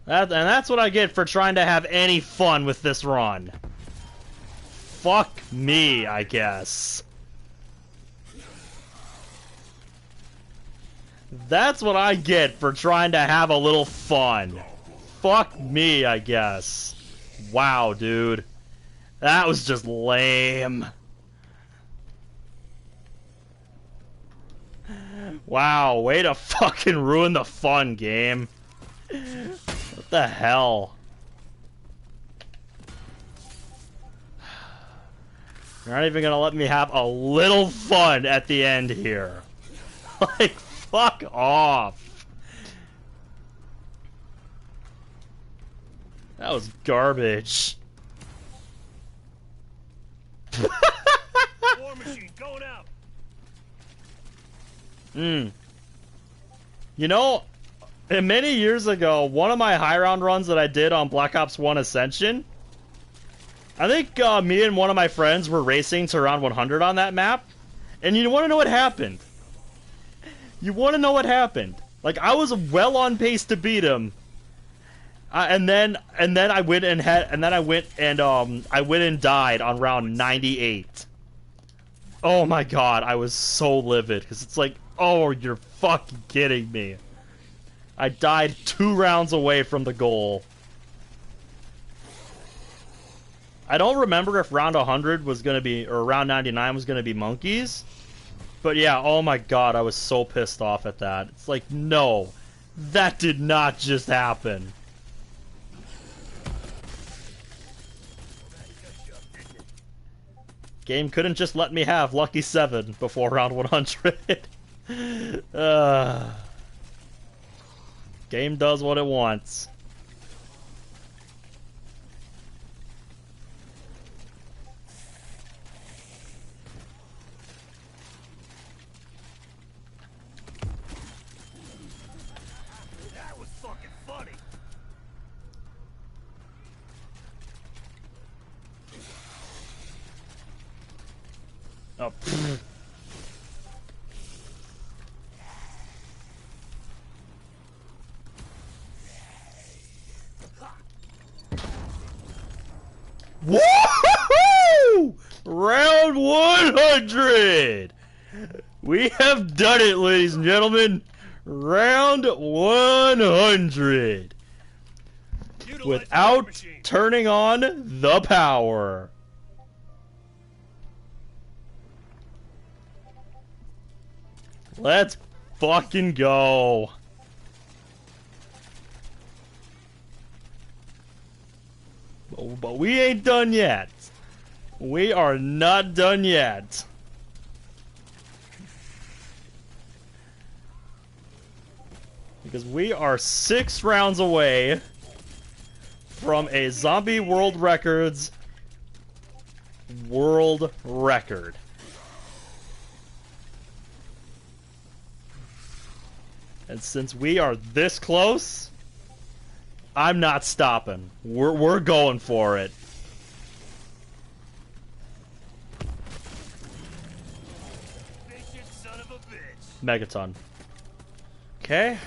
And that's what I get for trying to have any fun with this run. Fuck me, I guess. That's what I get for trying to have a little fun. Fuck me, I guess. Wow, dude. That was just lame. Wow, way to fucking ruin the fun, game. What the hell? You're not even gonna let me have a little fun at the end here. Like, fuck off. That was garbage. War machine going out. You know, many years ago, one of my high round runs that I did on Black Ops 1 Ascension, I think me and one of my friends were racing to round 100 on that map, and you want to know what happened? You want to know what happened? Like, I was well on pace to beat him, and then I went and I went and died on round 98. Oh my god, I was so livid because it's like, oh, you're fucking kidding me. I died 2 rounds away from the goal. I don't remember if round 100 was gonna be, or round 99 was gonna be monkeys. But yeah, oh my god, I was so pissed off at that. It's like, no, that did not just happen. Game couldn't just let me have Lucky 7 before round 100. Game does what it wants. That was fucking funny. Oh, pfft. Woohoo! Round 100! We have done it, ladies and gentlemen. Round 100. Utilize Without war machine. turning on the power. Let's fucking go. But we ain't done yet. We are not done yet. Because we are 6 rounds away from a Zombie World Records world record. And since we are this close, I'm not stopping. We're going for it. Vicious son of a bitch. Megaton. Okay.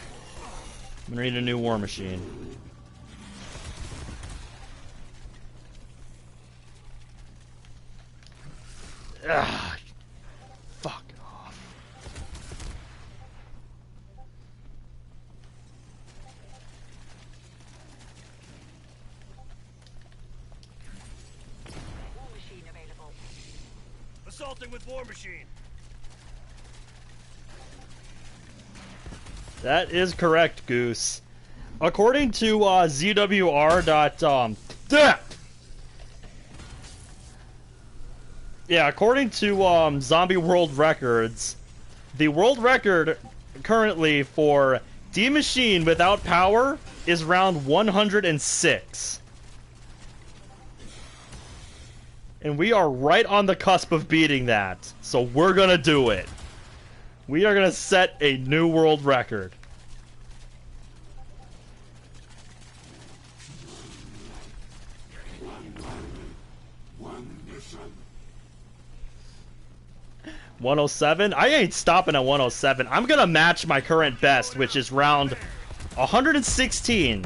I'm gonna need a new war machine. Ugh. Fuck off. War machine available. Assaulting with war machine. That is correct, Goose. According to ZWR. Yeah, according to Zombie World Records, The world record currently for D Machine without power is round 106. And we are right on the cusp of beating that. So we're gonna do it. We are gonna set a new world record. Mission. 107? I ain't stopping at 107. I'm gonna match my current best, which is round 116.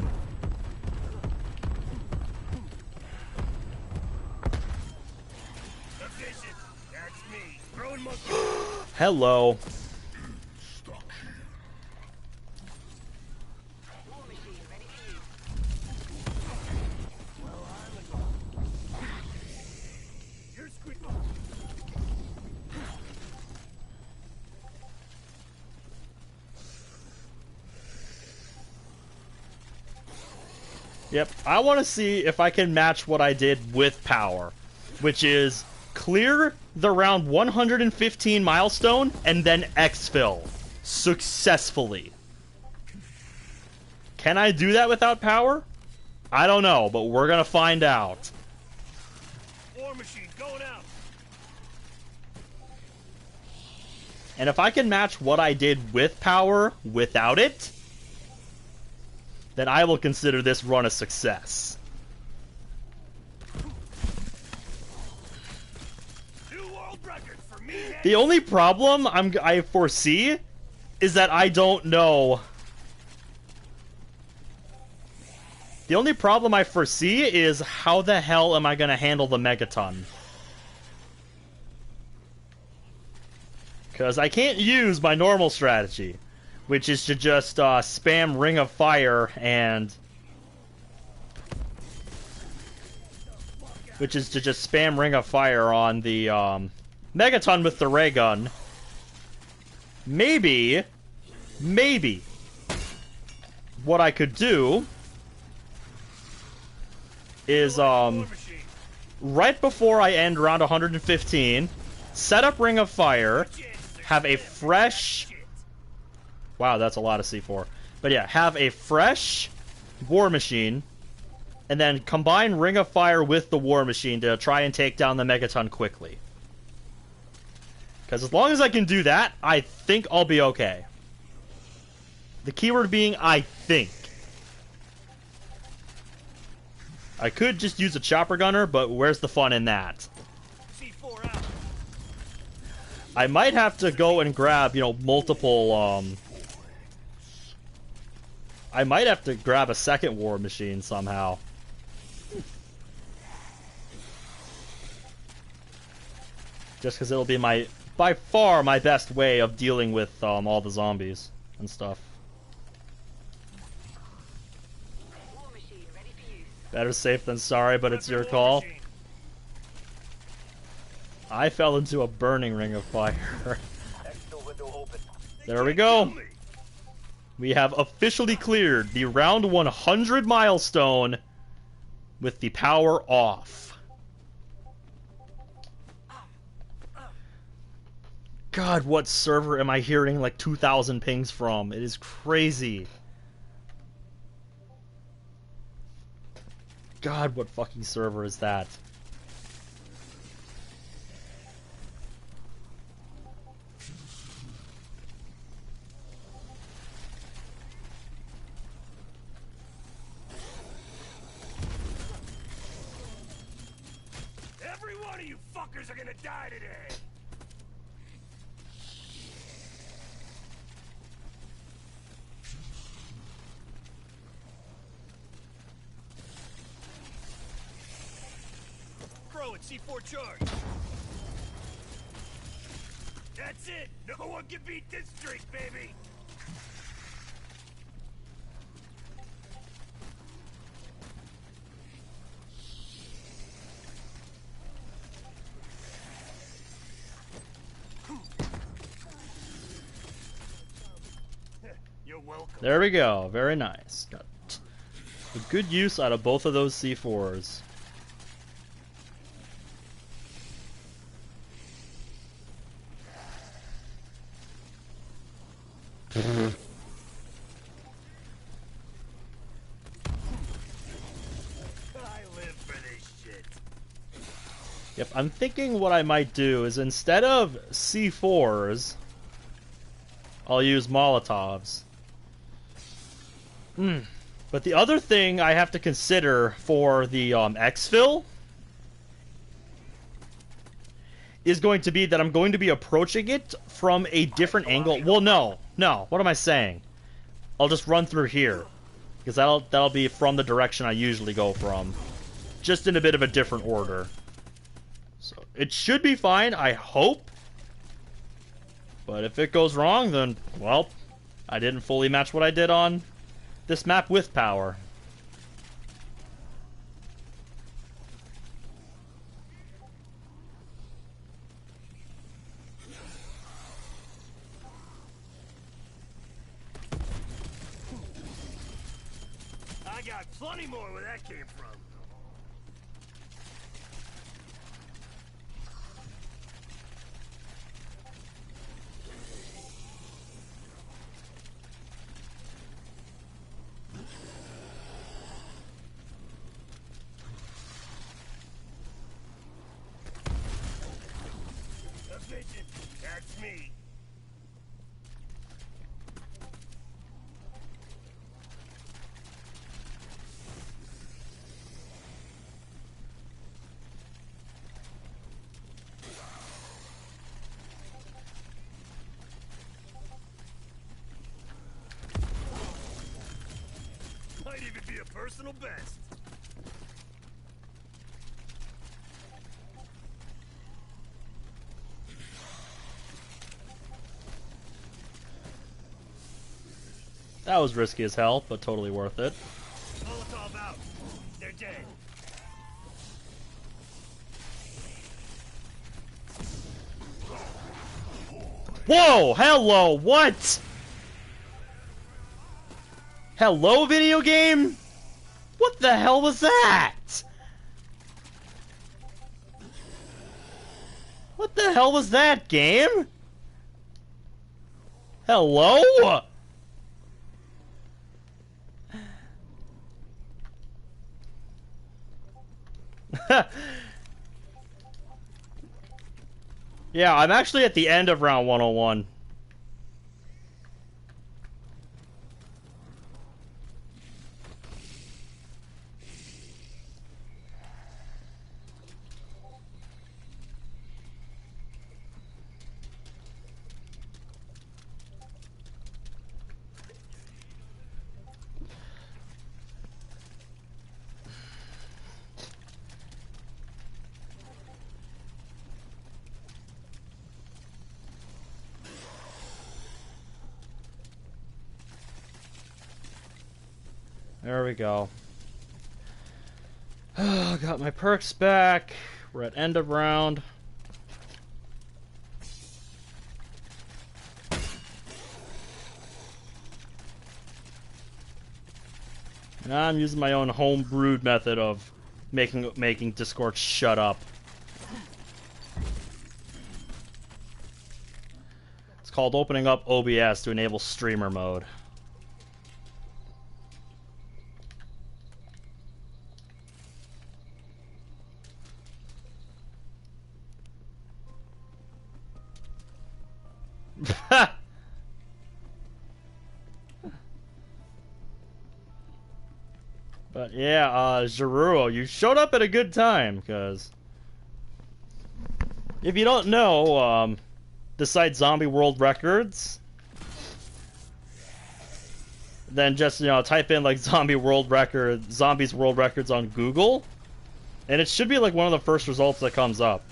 Efficient. That's me. Throwing monkey. Hello. War machine ready for use. You're squid. Yep, I want to see if I can match what I did with power, which is clear the round 115 milestone and then exfil successfully. Can I do that without power? I don't know, but we're gonna find out. War machine going out. And if I can match what I did with power without it, then I will consider this run a success. New world record for me. The only problem I foresee is that I don't know. The only problem I foresee is how the hell am I going to handle the Megaton? Because I can't use my normal strategy, which is to just spam Ring of Fire and... Which is to just spam Ring of Fire on the Megaton with the ray gun. Maybe what I could do is War machine. right before I end round 115, set up Ring of Fire, have a fresh... Wow, that's a lot of C4. But yeah, have a fresh War Machine, and then combine Ring of Fire with the War Machine to try and take down the Megaton quickly. Because as long as I can do that, I think I'll be okay. The keyword being, I think. I could just use a chopper gunner, but where's the fun in that? C4 out. I might have to go and grab, you know, multiple, I might have to grab a second War Machine somehow. Just because it'll be by far my best way of dealing with all the zombies and stuff. War machine ready for use. Better safe than sorry, but it's your War call. machine. I fell into a burning Ring of Fire. Exfil window open. There we Kill go. me. We have officially cleared the round 100 milestone with the power off. God, what server am I hearing like 2,000 pings from? It is crazy. God, what fucking server is that? Every one of you fuckers are gonna die today. Throw it, C4 charge. That's it. No one can beat this streak, baby. You're welcome. There we go. Very nice. Got a good use out of both of those C4s. live for this shit. Yep, I'm thinking what I might do is instead of C4s, I'll use Molotovs. But the other thing I have to consider for the Exfil is going to be that I'm going to be approaching it from a different angle. Well, no. What am I saying? I'll just run through here, because that'll be from the direction I usually go from, just in a bit of a different order. So it should be fine, I hope. But if it goes wrong, then well, I didn't fully match what I did on this map with power. I got plenty more where that came from. Attention, that's me. Might even be a personal best. That was risky as hell, but totally worth it. Molotov out. They're dead. Whoa! Hello! What? Hello, video game? What the hell was that? What the hell was that, game? Hello? Yeah, I'm actually at the end of round 101. There we go. Got my perks back. We're at end of round. And I'm using my own home-brewed method of making Discord shut up. It's called opening up OBS to enable streamer mode. But yeah, Zeruo, you showed up at a good time, because if you don't know, the site Zombie World Records, then just, type in like Zombies World Records on Google, and it should be like one of the first results that comes up.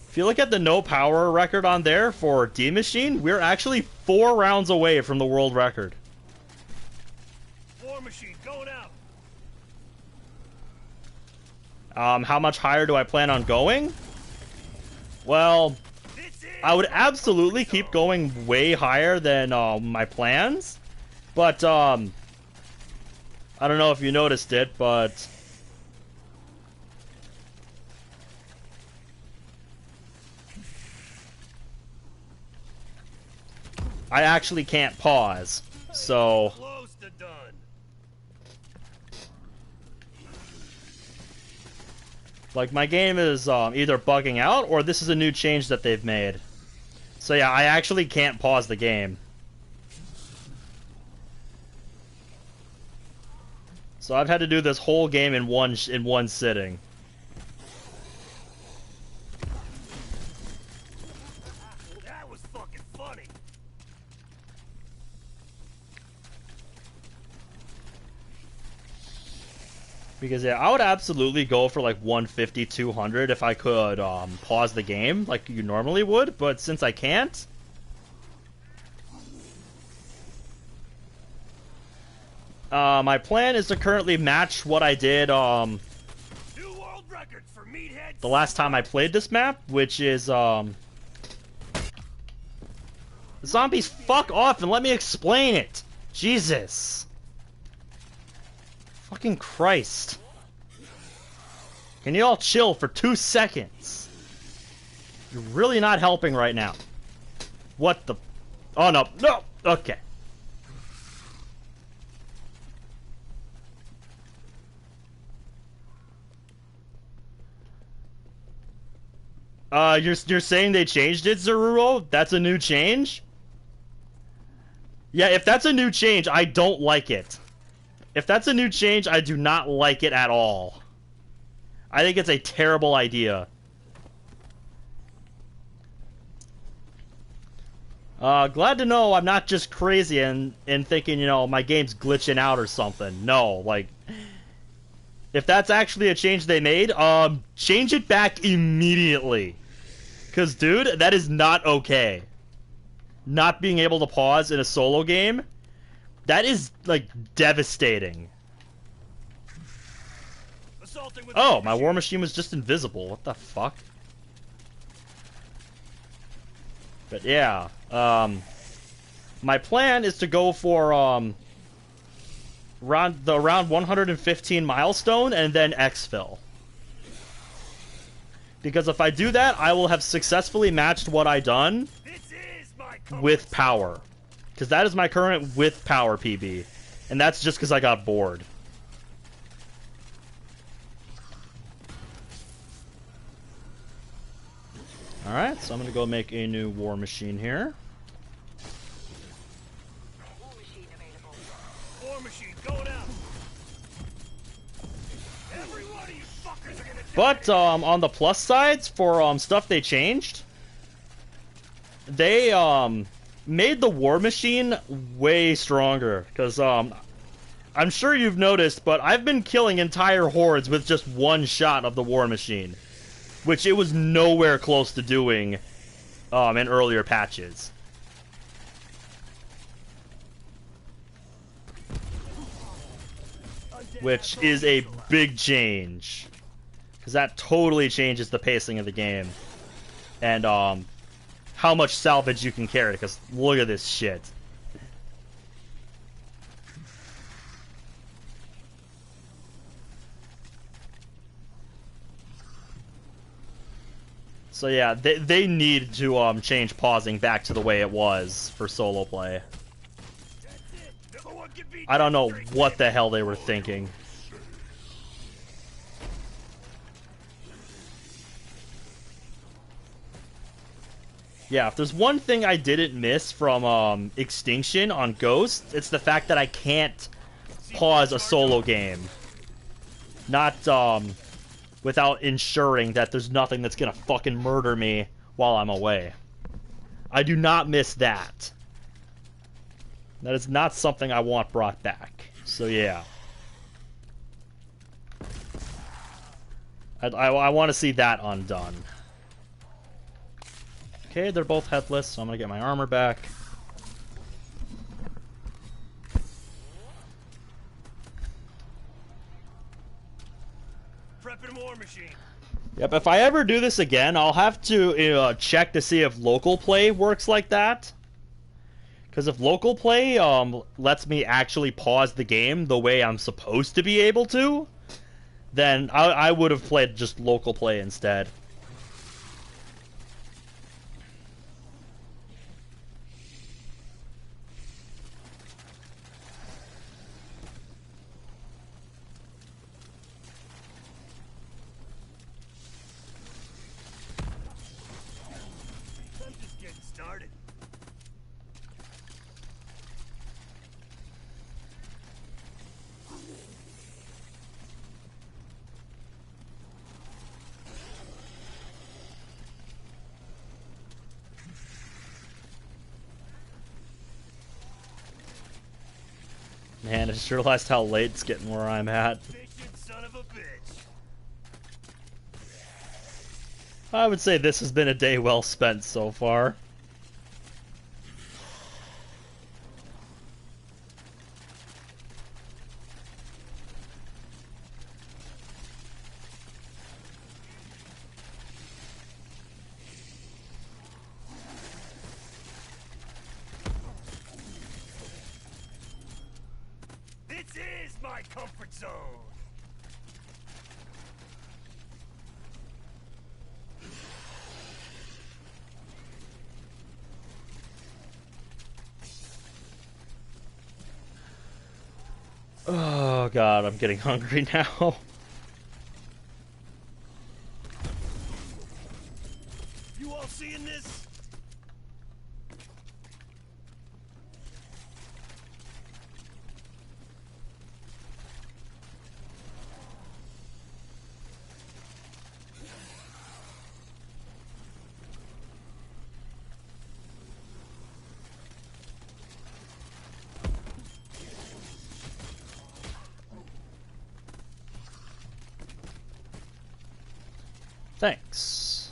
If you look at the no power record on there for D Machine, we're actually 4 rounds away from the world record. War machine going out. How much higher do I plan on going? Well, I would absolutely keep going way higher than my plans, but I don't know if you noticed it, but I actually can't pause. So, Close to done. like, my game is either bugging out or this is a new change that they've made. So yeah, I actually can't pause the game. So I've had to do this whole game in one sitting. That was fucking funny. Because yeah, I would absolutely go for like 150, 200 if I could pause the game like you normally would, but since I can't, my plan is to currently match what I did New world record for meatheads. the last time I played this map, which is zombies, fuck off and let me explain it. Jesus. Fucking Christ. Can you all chill for 2 seconds? You're really not helping right now. What the... Oh, no. No! Okay. You're saying they changed it, Zeruro? That's a new change? Yeah, if that's a new change, I don't like it. If that's a new change, I do not like it at all. I think it's a terrible idea. Glad to know I'm not just crazy and thinking, you know, my game's glitching out or something. No, like, if that's actually a change they made, change it back immediately. 'Cause, dude, that is not okay. Not being able to pause in a solo game, that is, like, devastating. Oh, my war machine was just invisible. What the fuck? But yeah, my plan is to go for around 115 milestone and then exfil. Because if I do that, I will have successfully matched what I done with power. Because that is my current with power PB. And that's just because I got bored. Alright, so I'm going to go make a new war machine here. War machine available. War machine going out. Every one of you fuckers are gonna die. But on the plus sides for stuff they changed, they made the war machine way stronger. Because I'm sure you've noticed, but I've been killing entire hordes with just one shot of the war machine, which it was nowhere close to doing in earlier patches. Which is a big change. Because that totally changes the pacing of the game. And how much salvage you can carry, because look at this shit. So yeah, they need to change pausing back to the way it was for solo play. I don't know what the hell they were thinking. Yeah, if there's one thing I didn't miss from Extinction on Ghost, it's the fact that I can't pause a solo game. Not without ensuring that there's nothing that's gonna fucking murder me while I'm away. I do not miss that. That is not something I want brought back. So yeah. I want to see that undone. Okay, they're both headless, so I'm gonna get my armor back. Prepping war machine. Yep, if I ever do this again, I'll have to check to see if local play works like that. Because if local play lets me actually pause the game the way I'm supposed to be able to, then I would have played just local play instead. Man, I just realized how late it's getting where I'm at. Patient son of a bitch. I would say this has been a day well spent so far. This is my comfort zone. Oh god, I'm getting hungry now. You all seeing this? Thanks.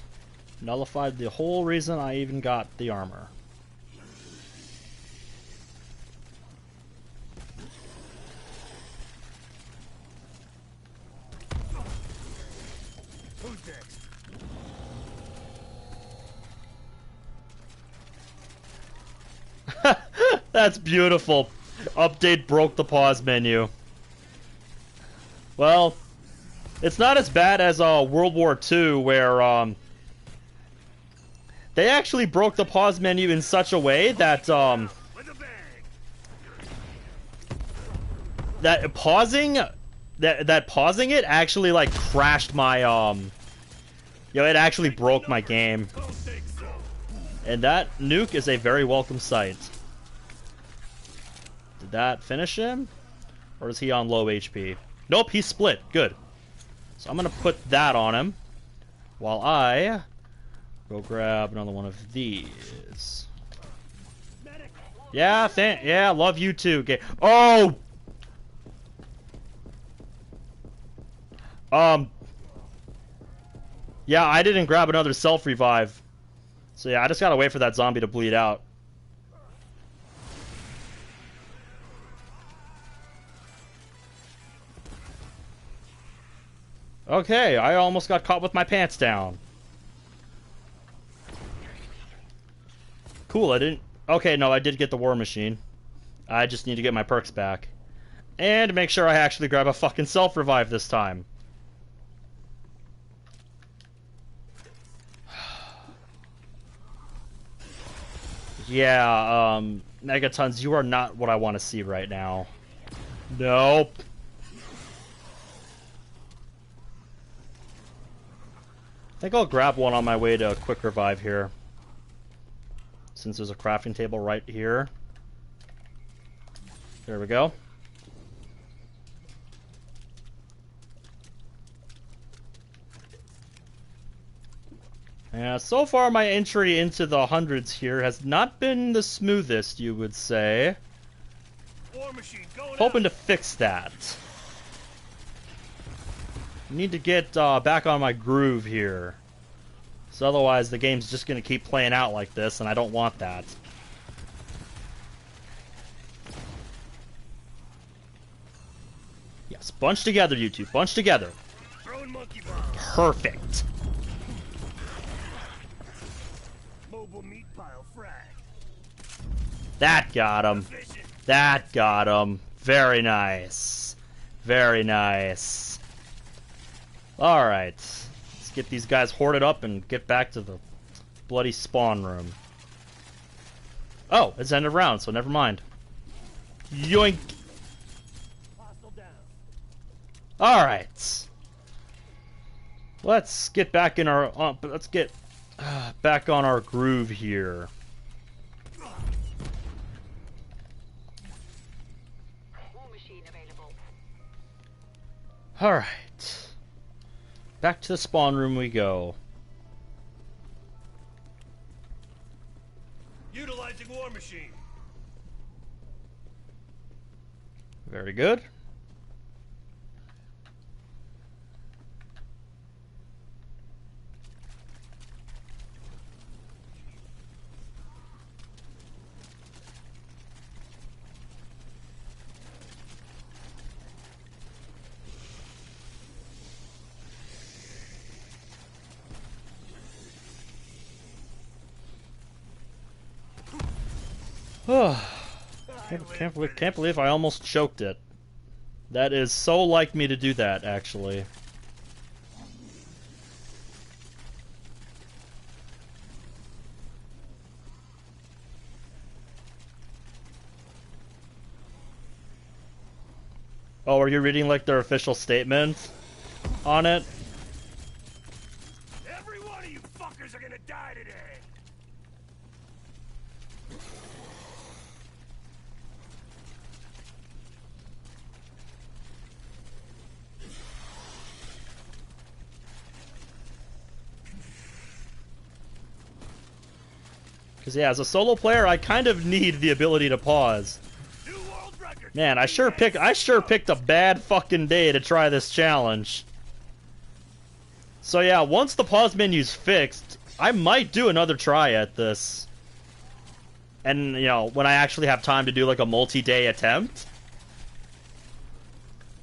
Nullified the whole reason I even got the armor. Who's next? That's beautiful. Update broke the pause menu. Well, it's not as bad as World War II, where they actually broke the pause menu in such a way that With a bang. that pausing it actually like crashed my it actually broke my game. Don't think so. And that nuke is a very welcome sight. Did that finish him? Or is he on low HP? Nope, he's split. Good. So I'm going to put that on him while I go grab another one of these. Yeah, yeah, love you too. Okay. Oh! Yeah, I didn't grab another self-revive. So yeah, I just gotta wait for that zombie to bleed out. Okay, I almost got caught with my pants down. Cool, I didn't... Okay, no, I did get the war machine. I just need to get my perks back. And make sure I actually grab a fucking self-revive this time. Yeah, Megatons, you are not what I want to see right now. Nope. I think I'll grab one on my way to a quick revive here. Since there's a crafting table right here. There we go. Yeah, so far my entry into the hundreds here has not been the smoothest, you would say. War machine going Hoping out. to fix that. Need to get back on my groove here. So otherwise the game's just going to keep playing out like this, and I don't want that. Yes, bunch together, you two. Bunch together. Throwing monkey bomb. Perfect. Mobile meat pile frag. That got him. Efficient. That got him. Very nice. Very nice. Alright. Let's get these guys hoarded up and get back to the bloody spawn room. Oh, it's end of round, so never mind. Yoink. Hostile down. Alright. Let's get back in our... let's get back on our groove here. War machine available. Alright. Back to the spawn room we go. Utilizing war machine. Very good. Can't believe I almost choked it. That is so like me to do that, actually. Oh, are you reading like their official statement on it? Every one of you fuckers are gonna die today. Because yeah, as a solo player, I kind of need the ability to pause. New world record. Man, I sure picked a bad fucking day to try this challenge. So yeah, once the pause menu's fixed, I might do another try at this. And, you know, when I actually have time to do like a multi-day attempt.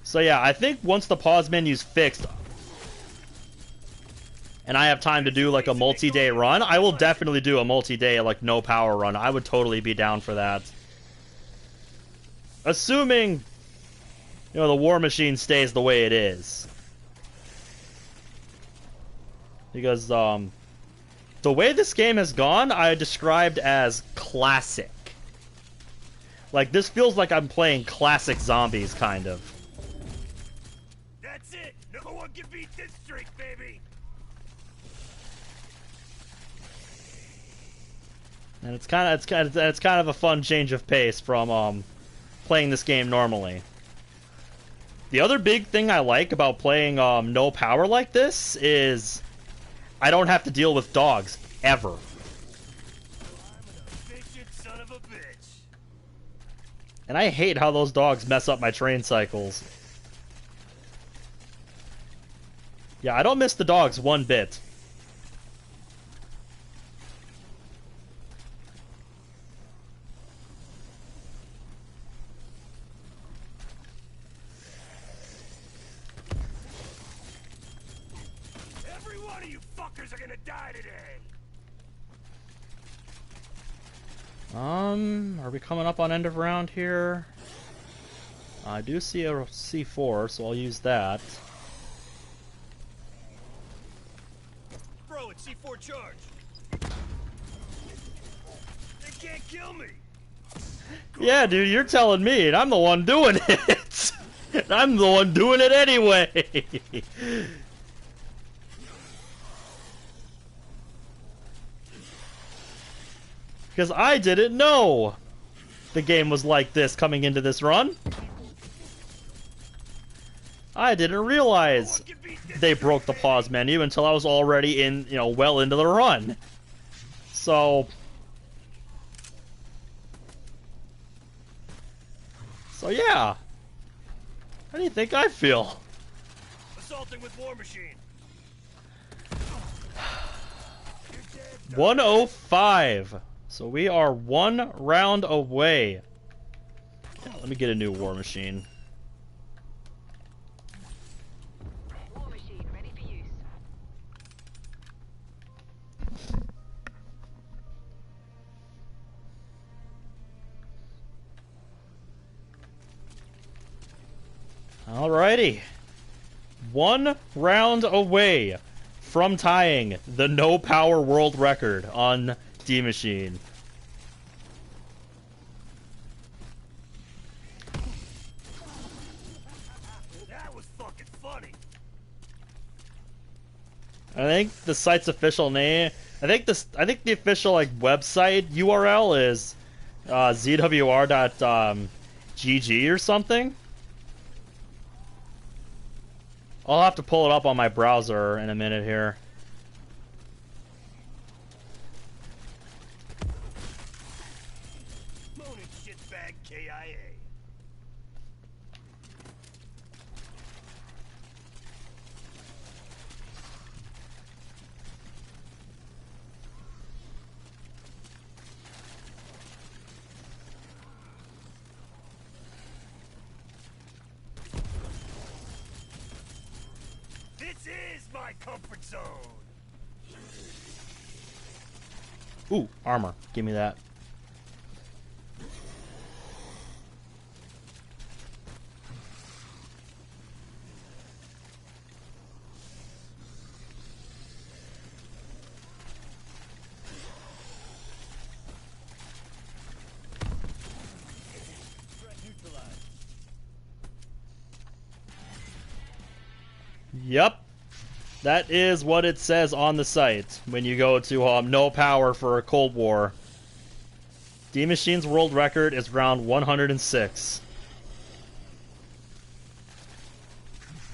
So yeah, I think once the pause menu's fixed and I have time to do like a multi-day run, I will definitely do a multi-day like no power run. I would totally be down for that. Assuming, you know, the war machine stays the way it is. Because, the way this game has gone, I described as classic. Like, this feels like I'm playing classic zombies, kind of. That's it. No one can beat this streak, baby. And it's kind of a fun change of pace from playing this game normally. The other big thing I like about playing no power like this is I don't have to deal with dogs ever. I'm an efficient son of a bitch. And I hate how those dogs mess up my train cycles. Yeah, I don't miss the dogs one bit. Every one of you fuckers are gonna die today. Are we coming up on end of round here? I do see a C4, so I'll use that. Bro, it's C4 charge. They can't kill me. Yeah, dude, you're telling me, and I'm the one doing it. And I'm the one doing it anyway. Because I didn't know the game was like this coming into this run. I didn't realize they broke the pause menu until I was already in, you know, well into the run. So yeah. How do you think I feel? Assaulting with war machine. 105. So we are one round away. Yeah, let me get a new war machine. War machine ready for use. Alrighty. One round away from tying the no power world record on D Machine. That was fucking funny. I think the site's official name. I think the official like website URL is zwr.gg or something. I'll have to pull it up on my browser in a minute here. Moaning shitbag KIA. my comfort zone. Ooh, armor. Give me that. Yep. That is what it says on the site when you go to no power for a Cold War. D Machine's world record is round 106.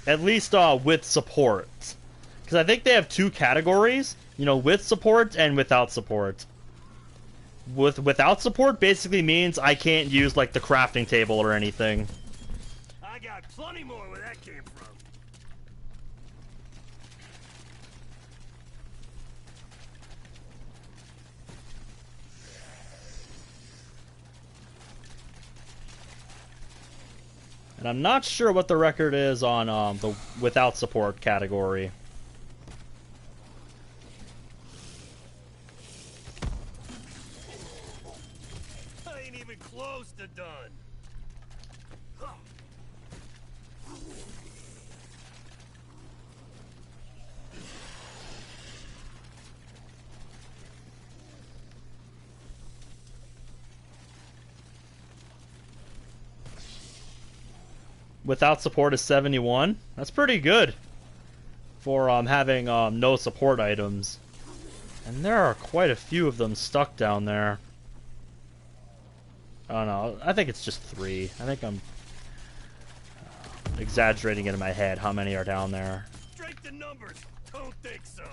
At least with support. Because I think they have two categories. You know, with support and without support. Without support basically means I can't use like the crafting table or anything. I got plenty more where that came from. And I'm not sure what the record is on the without support category. I ain't even close to done. Without support is 71. That's pretty good for having no support items. And there are quite a few of them stuck down there. Oh no, I think it's just 3. I think I'm exaggerating it in my head how many are down there. Strength in numbers. Don't think so.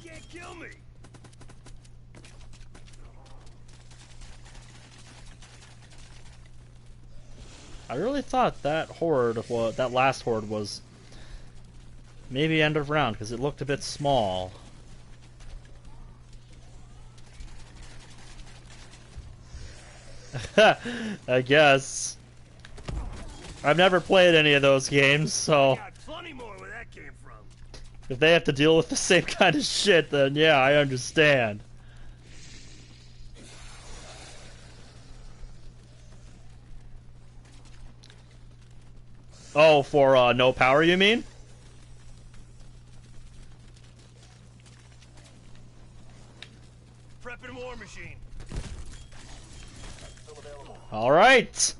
They can't kill me. I really thought that horde, well, that last horde was maybe end of round because it looked a bit small. I guess. I've never played any of those games, so Got plenty more where that came from. if they have to deal with the same kind of shit, then yeah, I understand. Oh, for no power, you mean? Prepping war machine. All right.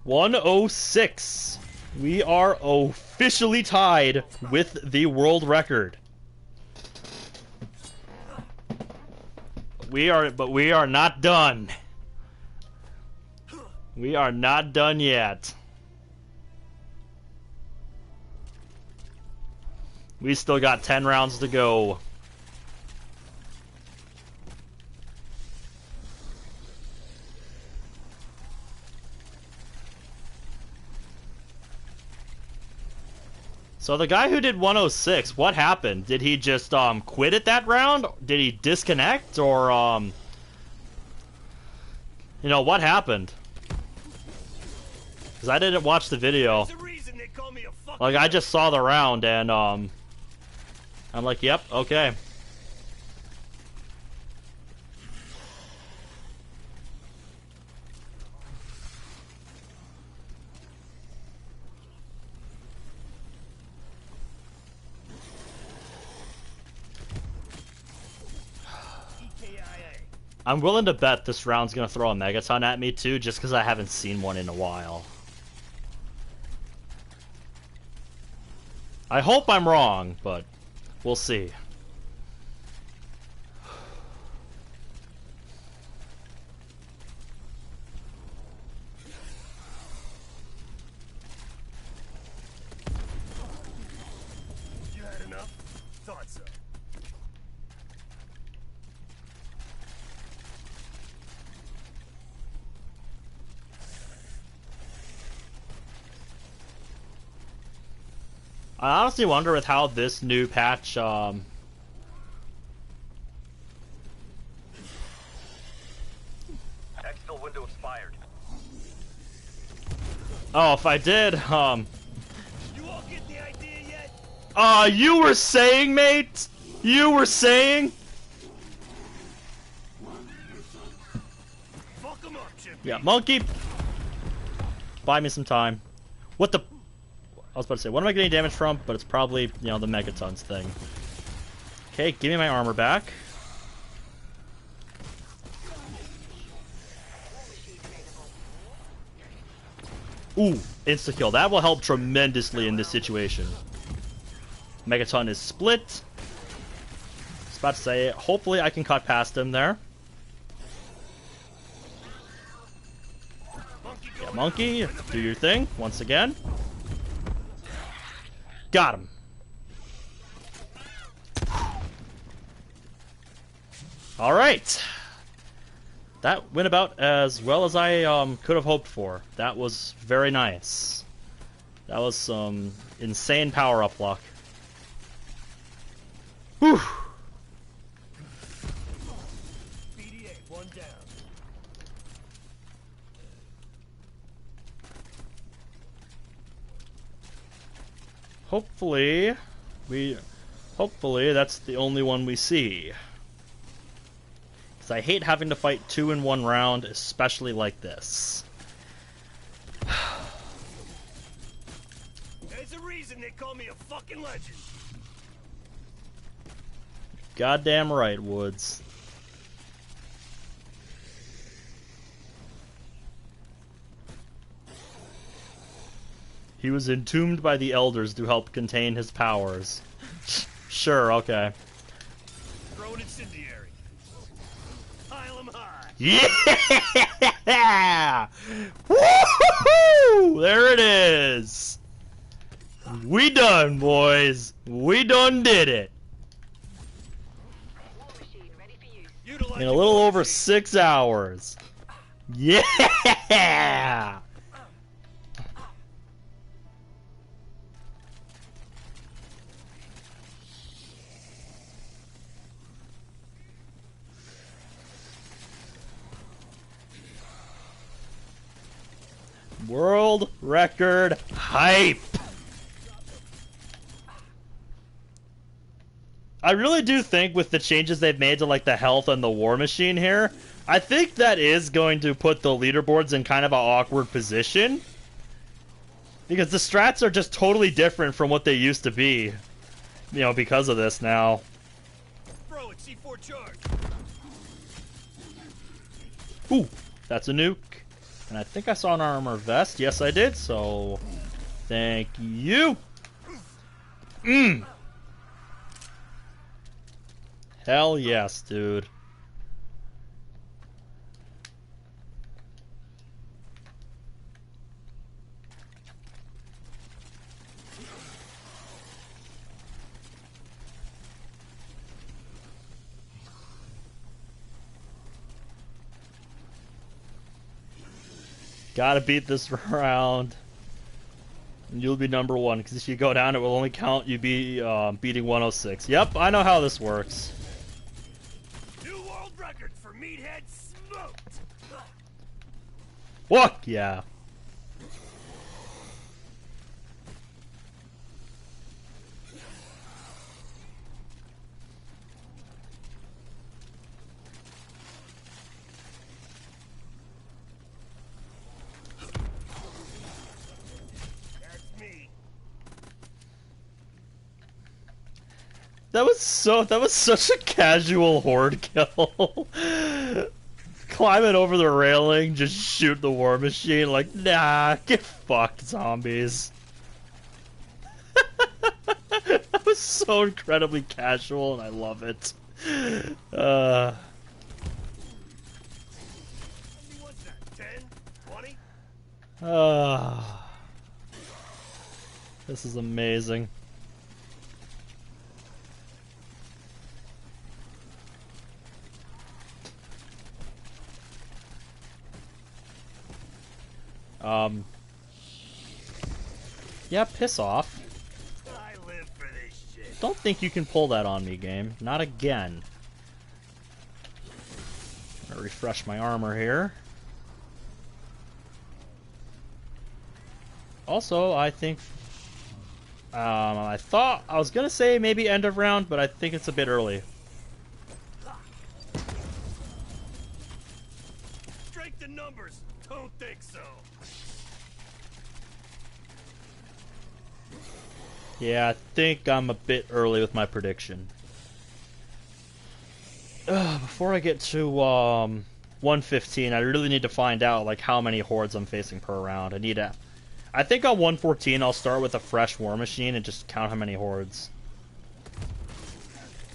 106. We are officially tied with the world record. We are not done. We are not done yet. We still got 10 rounds to go. So the guy who did 106, what happened? Did he just quit at that round? Did he disconnect or you know, what happened? Cuz I didn't watch the video. There's a reason they call me a fucking Like I just saw the round and I'm like, "Yep, okay." I'm willing to bet this round's gonna throw a Megaton at me too, just because I haven't seen one in a while. I hope I'm wrong, but we'll see. You had enough? Thought so. I honestly wonder with how this new patch, Exfil window expired. oh, if I did, You all get the idea yet? you were saying, mate? You were saying? Fuck 'em up, Chimpy. Yeah, monkey. Buy me some time. What the? I was about to say, what am I getting damage from? But it's probably, you know, the megatons thing. Okay, give me my armor back. Ooh, insta-kill. That will help tremendously in this situation. Megaton is split. I was about to say, hopefully I can cut past him there. Yeah, monkey, do your thing once again. Got him. Alright. That went about as well as I could have hoped for. That was very nice. That was some insane power-up luck. Whew. BDA, one down. Hopefully that's the only one we see. Because I hate having to fight two in one round, especially like this. There's a reason they call me a fucking legend. Goddamn right, Woods. He was entombed by the elders to help contain his powers. Sure, okay. Throw an incendiary. Pile 'em high. Yeah! Woo-hoo-hoo! There it is! We done, boys. We done did it. War machine ready for use. Utilize In a your little war over machine. 6 hours. Yeah! World record hype. I really do think with the changes they've made to like the health and the war machine here, I think that is going to put the leaderboards in kind of an awkward position. Because the strats are just totally different from what they used to be. You know, because of this now. Throw it, C4 charge. Ooh, that's a nuke. And I think I saw an armor vest. Yes, I did, so thank you. Hell yes, dude. Gotta beat this round. And you'll be number one, because if you go down, it will only count you be beating 106. Yep, I know how this works. New world record for meathead smoked. Fuck yeah. That's me. That was such a casual horde kill. Climbing over the railing, just shoot the war machine like, nah, get fucked, zombies. That was so incredibly casual and I love it. What's that, 10? 20? This is amazing. Yeah, piss off. I don't think you can pull that on me, game. Not again. I'm gonna refresh my armor here. Also, I think... I thought... I was gonna say maybe end of round, but I think it's a bit early. Strength in numbers. Don't think so. Yeah, I think I'm a bit early with my prediction. Before I get to 115, I really need to find out like how many hordes I'm facing per round. I think on 114 I'll start with a fresh war machine and just count how many hordes.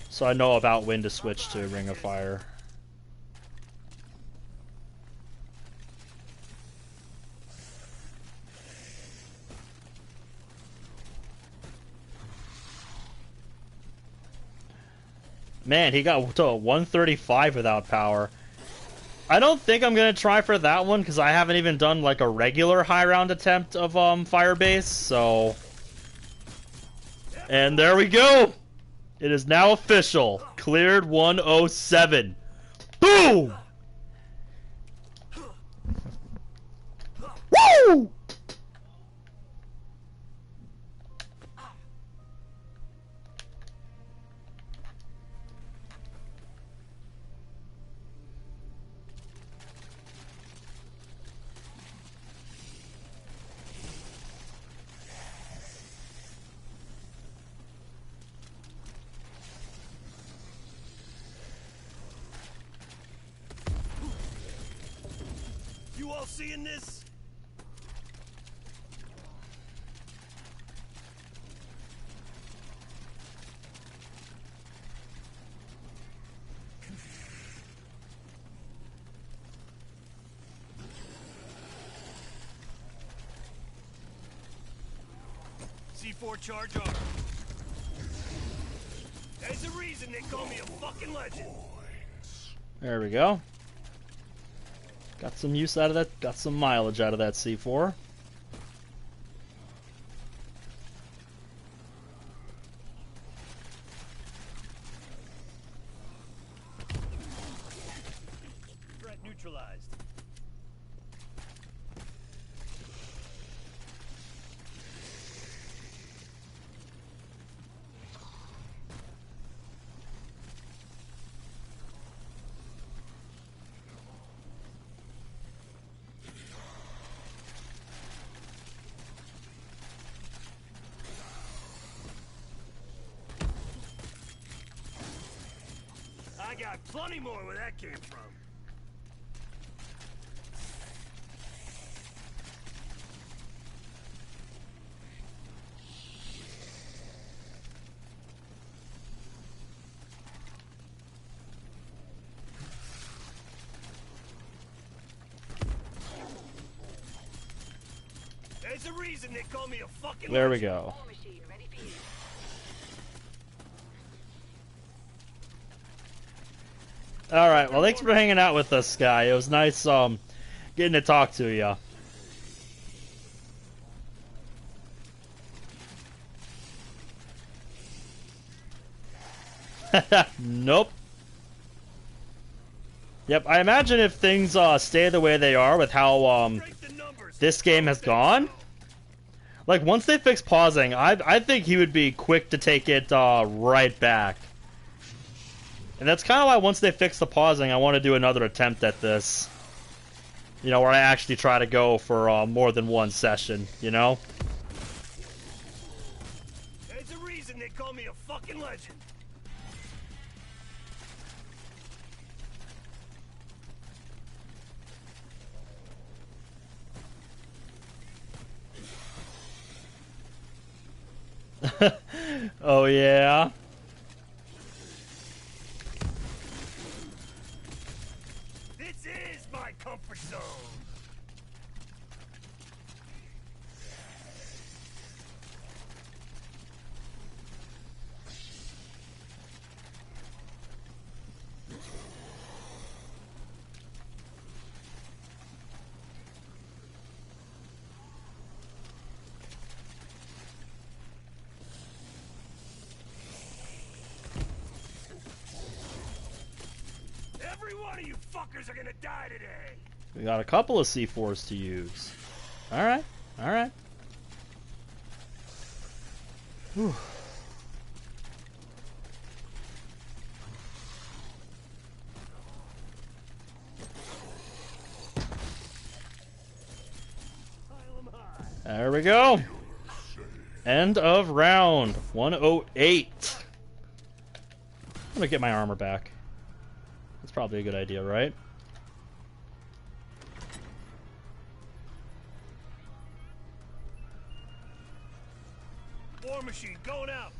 So I know about when to switch to Ring of Fire. Man, he got to 135 without power. I don't think I'm gonna try for that one because I haven't even done like a regular high round attempt of Firebase, so... And there we go! It is now official. Cleared 107. Boom! Woo! You all seeing this? C4 charge armor. There's a reason they call me a fucking legend. There we go. Got some use out of that, got some mileage out of that C4. Threat neutralized. I got plenty more where that came from. There's a reason they call me a fucking There we legend. go. War machine ready for use. Alright, well thanks for hanging out with us, Sky. It was nice getting to talk to you. Nope. Yep, I imagine if things stay the way they are with how Strength in numbers. this game has gone, like once they fix pausing, I think he would be quick to take it right back. And that's kind of why once they fix the pausing, I want to do another attempt at this. You know, where I actually try to go for more than one session, you know? There's a reason they call me a fucking legend. Oh yeah. This is my comfort zone. fuckers are gonna die today. We got a couple of C4s to use. Alright, alright. Whew. There we go. End of round 108. I'm gonna get my armor back. That's probably a good idea, right? War machine going out.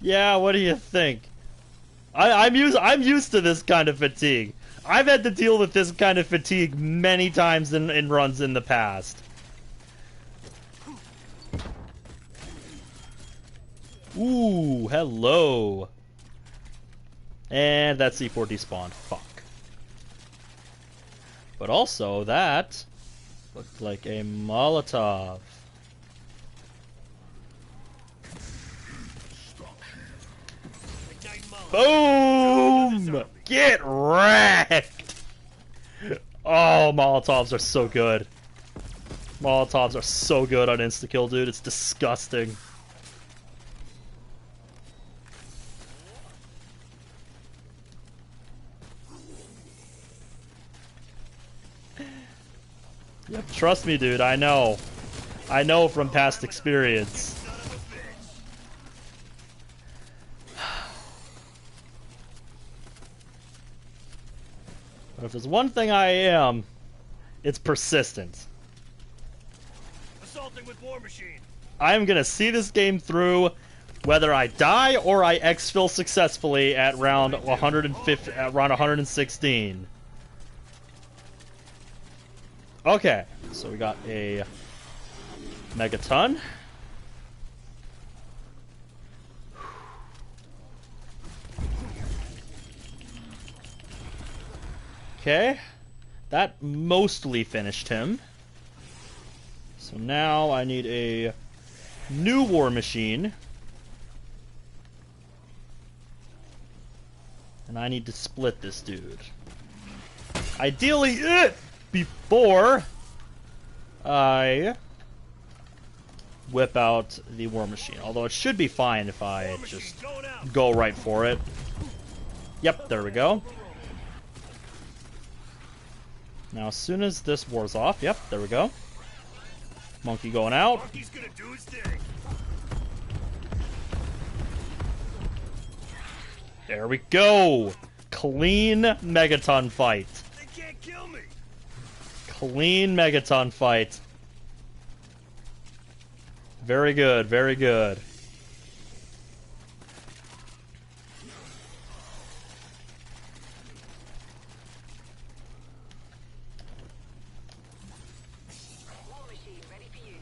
Yeah, what do you think? I'm used to this kind of fatigue. I've had to deal with this kind of fatigue many times in runs in the past. Ooh, hello. And that C4 despawned. Fuck. But also, that looked like a Molotov. Boom! Get wrecked! Oh, Molotovs are so good. Molotovs are so good on insta-kill, dude. It's disgusting. Yep, trust me, dude. I know. I know from past experience. But if there's one thing I am, it's persistent. Assaulting with war machine. I am gonna see this game through, whether I die or I exfil successfully at round 150, at round 116. Okay, so we got a megaton. Okay, that mostly finished him. So now I need a new war machine. And I need to split this dude. Ideally, before I whip out the war machine. Although it should be fine if I just go right for it. Yep, there we go. Now, as soon as this war's off, yep, there we go. Monkey going out. Monkey's gonna do his thing. There we go. Clean Megaton fight. They can't kill me. Clean Megaton fight. Very good, very good. War machine ready for use.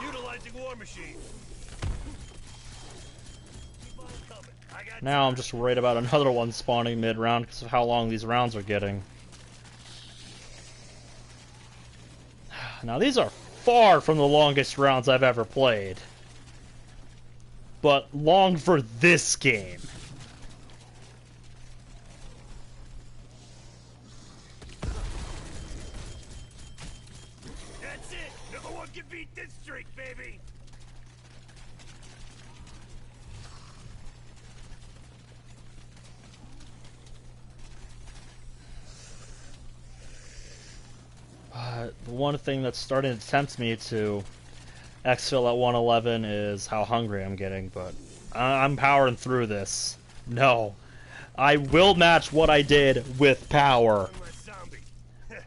Utilizing war machine. Keep on coming. I got Now I'm just worried about another one spawning mid-round because of how long these rounds are getting. Now these are far from the longest rounds I've ever played. But long for this game. That's it. No one can beat this streak, baby. The one thing that's starting to tempt me to exfil at 111 is how hungry I'm getting, but I'm powering through this. No. I will match what I did with power. Unless zombie.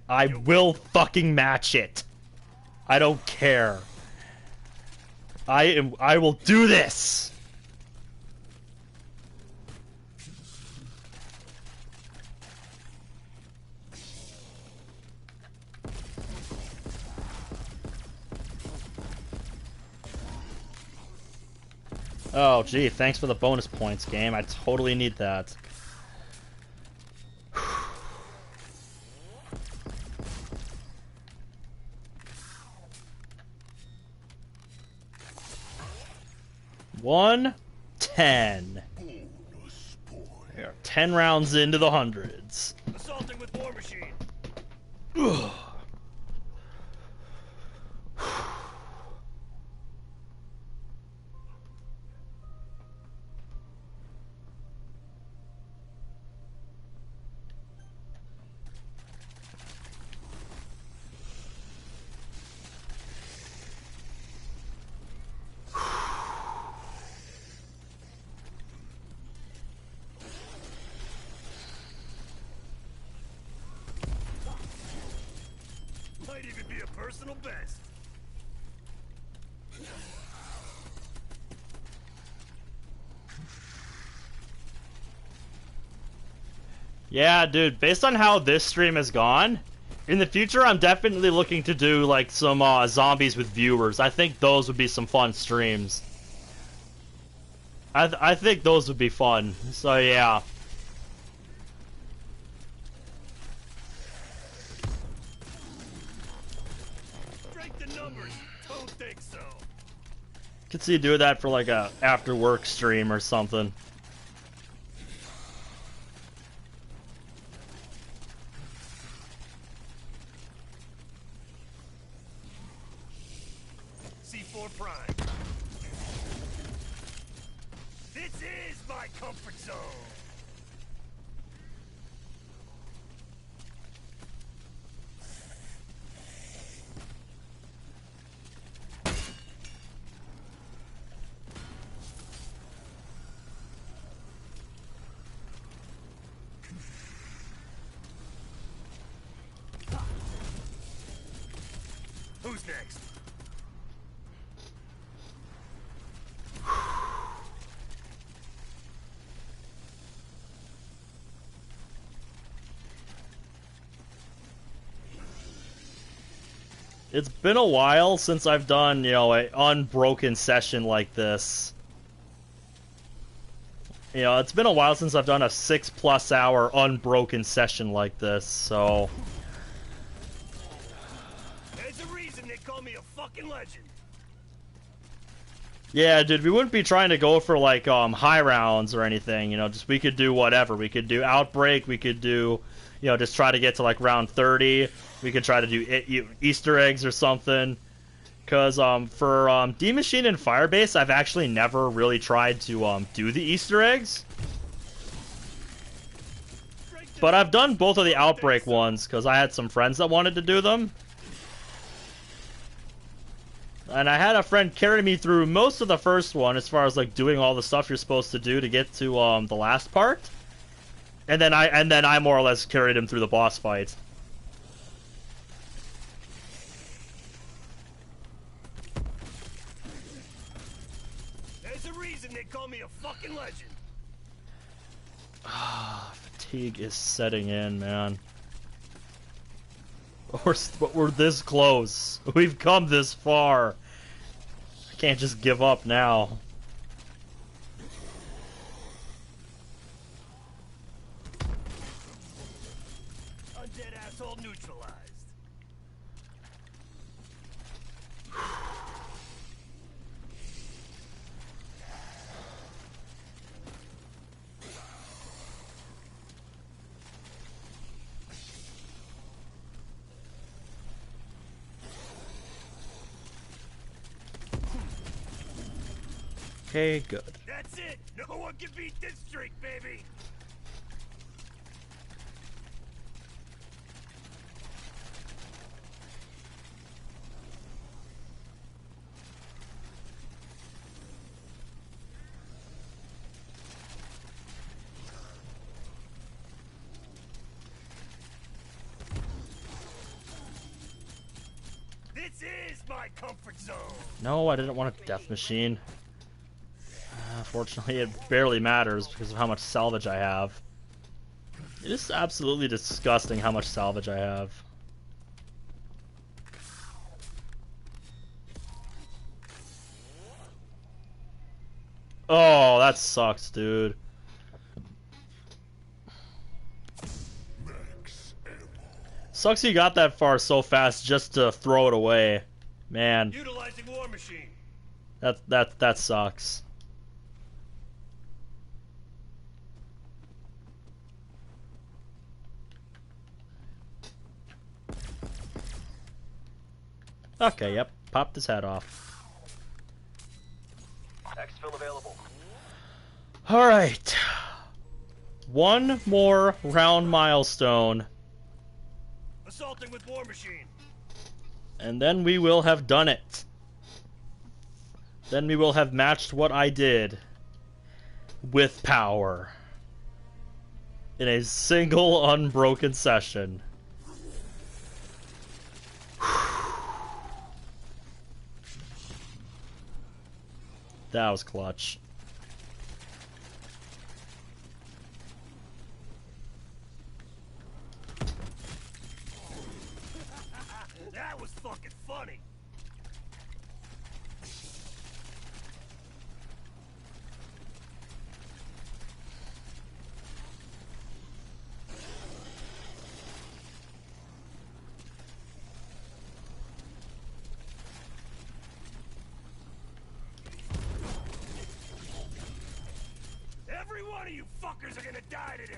I will fucking match it. I don't care. I will do this. Oh, gee, thanks for the bonus points, game. I totally need that. 110. We are 10 rounds into the hundreds. Assaulting with War Machine. Might even be a personal best. Yeah, dude, based on how this stream has gone, in the future I'm definitely looking to do like some zombies with viewers. I think those would be some fun streams. I think those would be fun. So yeah. Strength in numbers. Don't think so. Could see you do that for like a after work stream or something. C4 Prime. This is my comfort zone. Who's next? It's been a while since I've done, you know, an unbroken session like this. You know, it's been a while since I've done a 6+ hour unbroken session like this, so... There's a reason they call me a fucking legend. Yeah, dude, we wouldn't be trying to go for, like, high rounds or anything, you know, just we could do whatever. We could do Outbreak, we could do, you know, just try to get to, like, round 30. We could try to do Easter eggs or something. Because, for, D-Machine and Firebase, I've actually never really tried to, do the Easter eggs. But I've done both of the Outbreak ones, because I had some friends that wanted to do them. And I had a friend carry me through most of the first one, as far as, like, doing all the stuff you're supposed to do to get to, the last part. And then I more or less carried him through the boss fight. There's a reason they call me a fucking legend. Fatigue is setting in, man. But we're this close. We've come this far. I can't just give up now. Undead asshole neutralized. Okay, good. That's it. No one can beat this streak, baby. This is my comfort zone. No, I didn't want a death machine. Fortunately, it barely matters because of how much salvage I have. It is absolutely disgusting how much salvage I have. Oh, that sucks, dude. Sucks you got that far so fast just to throw it away. Man. Utilizing War Machine. That sucks. Okay, yep. Popped his head off. Exfil available. Alright. One more round milestone. Assaulting with War Machine. And then we will have done it. Then we will have matched what I did with power. In a single unbroken session. That was clutch. That was fucking funny. Every one of you fuckers are gonna die today.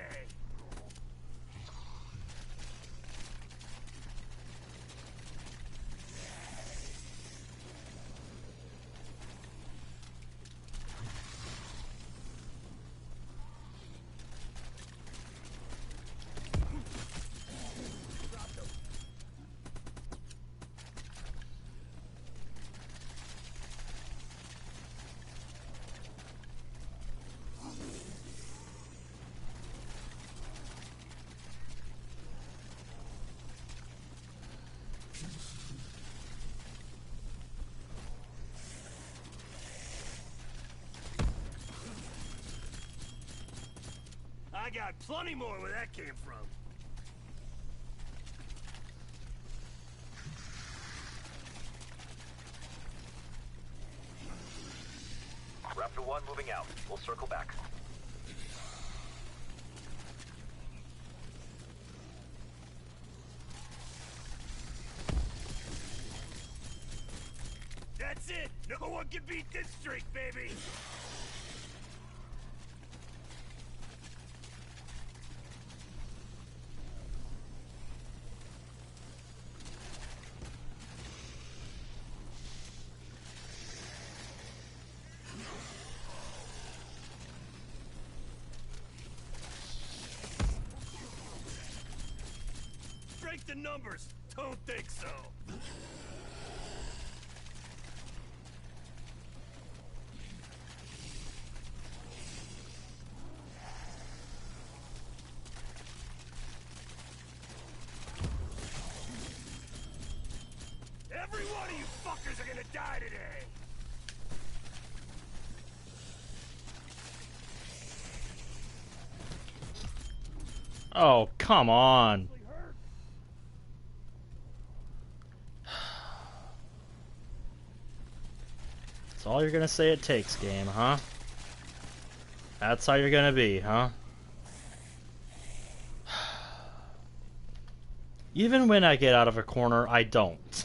I got plenty more where that came from. Raptor 1 moving out. We'll circle back. That's it! No one can beat this streak, baby! Strength in numbers! Don't think so! Every one of you fuckers are gonna die today! Oh, come on. That's all you're gonna say it takes, game, huh? That's how you're gonna be, huh? Even when I get out of a corner, I don't.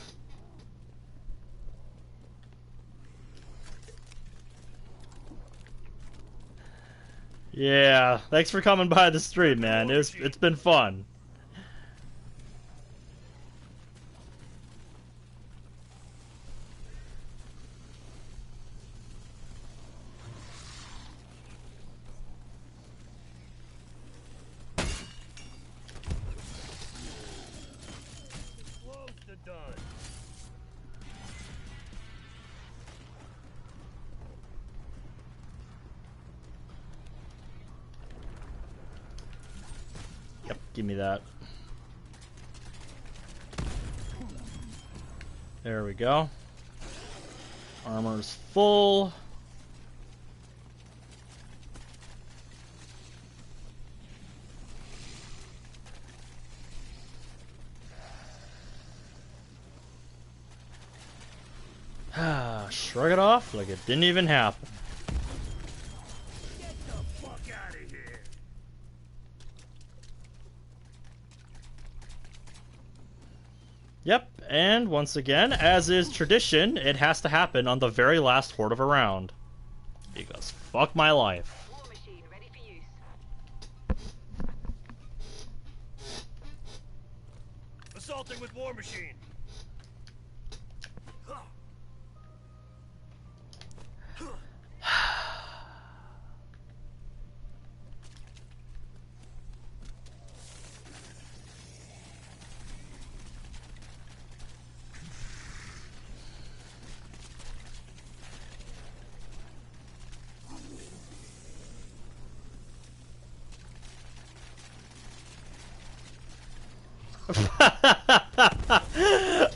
Yeah, thanks for coming by the stream, man. It's been fun. Close to done. Yep, give me that. There we go. Armor's full. Shrug it off like it didn't even happen. Get the fuck out of here! Yep, and once again, as is tradition, it has to happen on the very last horde of a round. Because fuck my life. War Machine ready for use. Assaulting with War Machine.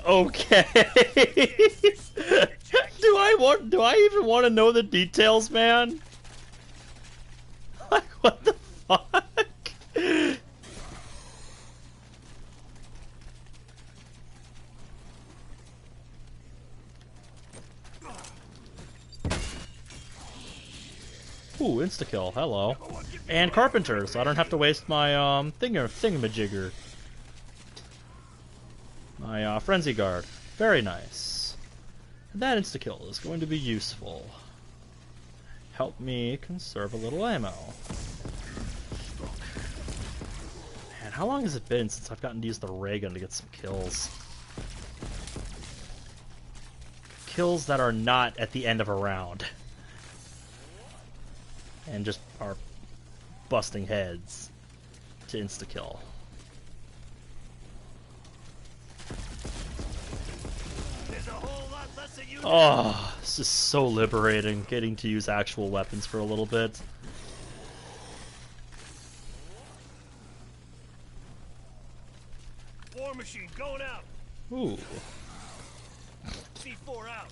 Okay. Do I even want to know the details, man? Like, what the fuck? Ooh, insta-kill, hello. And Carpenter, so I don't have to waste my, thingamajigger. My, Frenzy Guard. Very nice. And that insta-kill is going to be useful. Help me conserve a little ammo. Man, how long has it been since I've gotten to use the ray gun to get some kills? Kills that are not at the end of a round. And just are busting heads to insta-kill. Oh, this is so liberating, getting to use actual weapons for a little bit. War machine going out. Ooh. C4 out.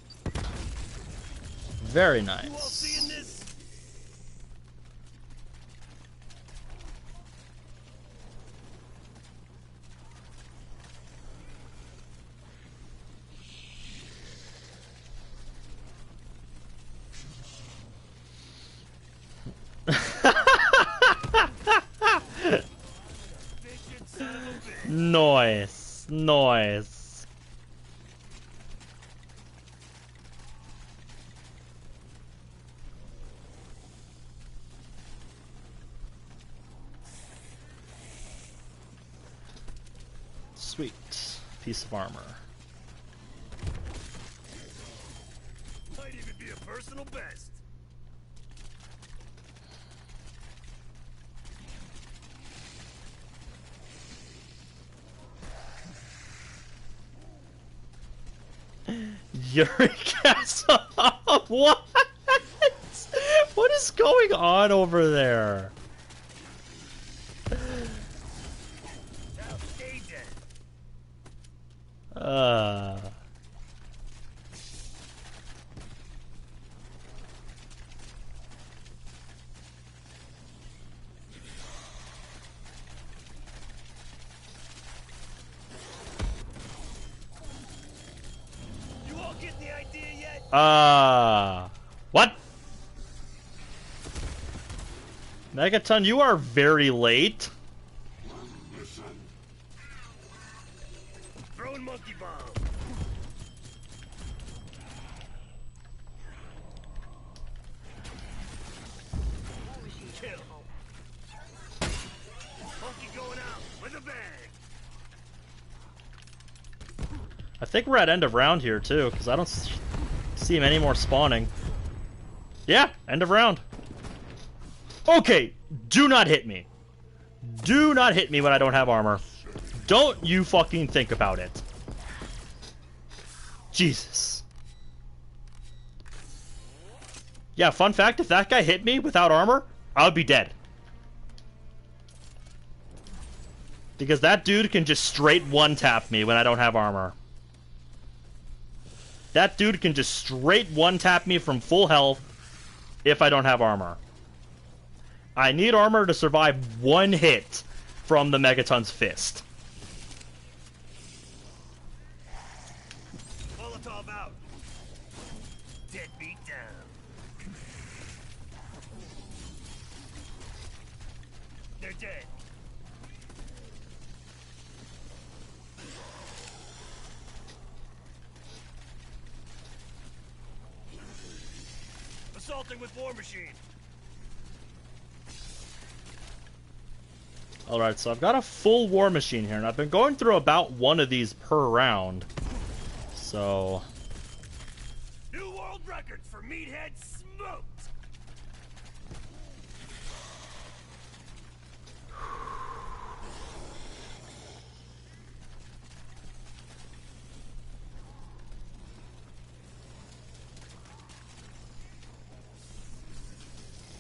Very You all nice. seeing this? Efficient son of a bitch. Nice. Nice. Sweet. Piece of armor. Might even be a personal best. Yuri Castle. What? What is going on over there? Now stay dead. You all get the idea yet? What? Megaton, you are very late. Throwing monkey bomb. Kill. Monkey going out with a bang. I think we're at end of round here too, because I don't see him any more spawning. Yeah, end of round. Okay, do not hit me. Do not hit me when I don't have armor. Don't you fucking think about it. Jesus. Yeah, fun fact, if that guy hit me without armor, I would be dead. Because that dude can just straight one-tap me when I don't have armor. That dude can just straight one-tap me from full health if I don't have armor. I need armor to survive one hit from the Megaton's fist. Molotov out. Deadbeat down. They're dead. Assaulting with war machine. Alright, so I've got a full war machine here, and I've been going through about one of these per round. So... New world record for meathead smoked.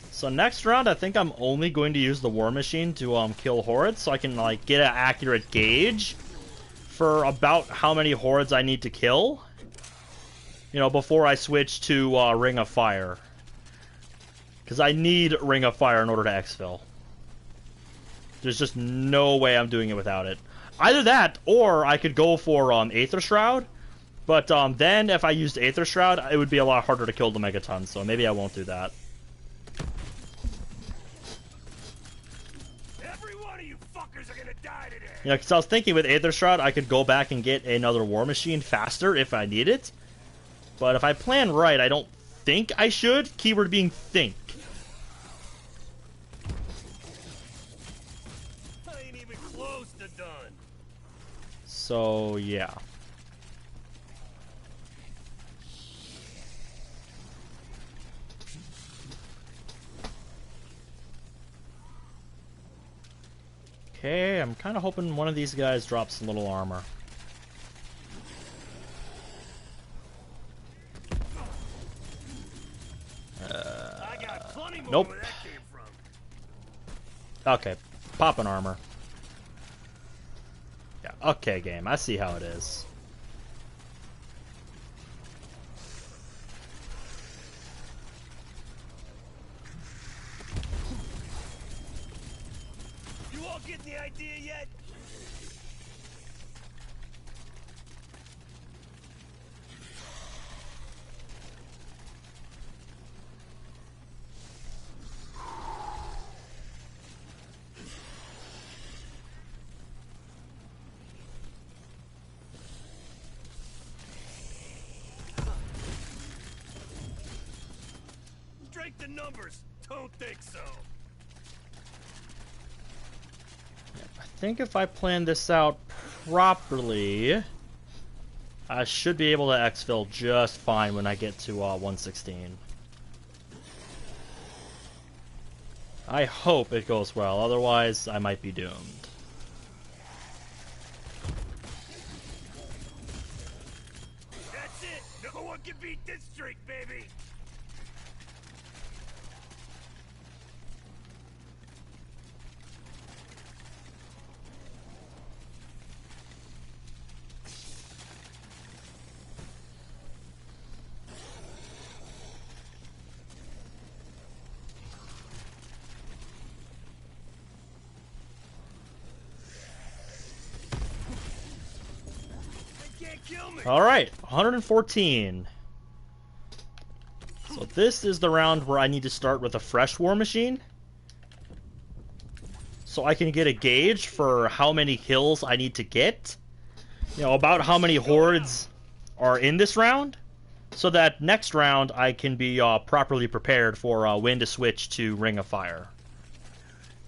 So next round, I think I'm only going to use the war machine to kill hordes, so I can like get an accurate gauge for about how many hordes I need to kill, you know, before I switch to Ring of Fire. Because I need Ring of Fire in order to exfil. There's just no way I'm doing it without it. Either that, or I could go for Aether Shroud. But then, if I used Aether Shroud, it would be a lot harder to kill the Megaton, so maybe I won't do that. Every one of you fuckers are gonna die today. You know, because I was thinking with Aether Shroud, I could go back and get another War Machine faster if I need it. But if I plan right, I don't think I should. Keyword being think. I ain't even close to done. So, yeah. Okay, I'm kind of hoping one of these guys drops a little armor. I got plenty more Nope. where that came from. Okay, popping armor. Yeah, okay, game. I see how it is. You all getting the idea yet? Strength in numbers. Don't think so. I think if I plan this out properly, I should be able to exfil just fine when I get to 116. I hope it goes well, otherwise I might be doomed. That's it. No one can beat this streak, baby. They can't kill me. Alright, 114. So this is the round where I need to start with a fresh War Machine. So I can get a gauge for how many kills I need to get. You know, about how many hordes are in this round. So that next round I can be properly prepared for when to switch to Ring of Fire.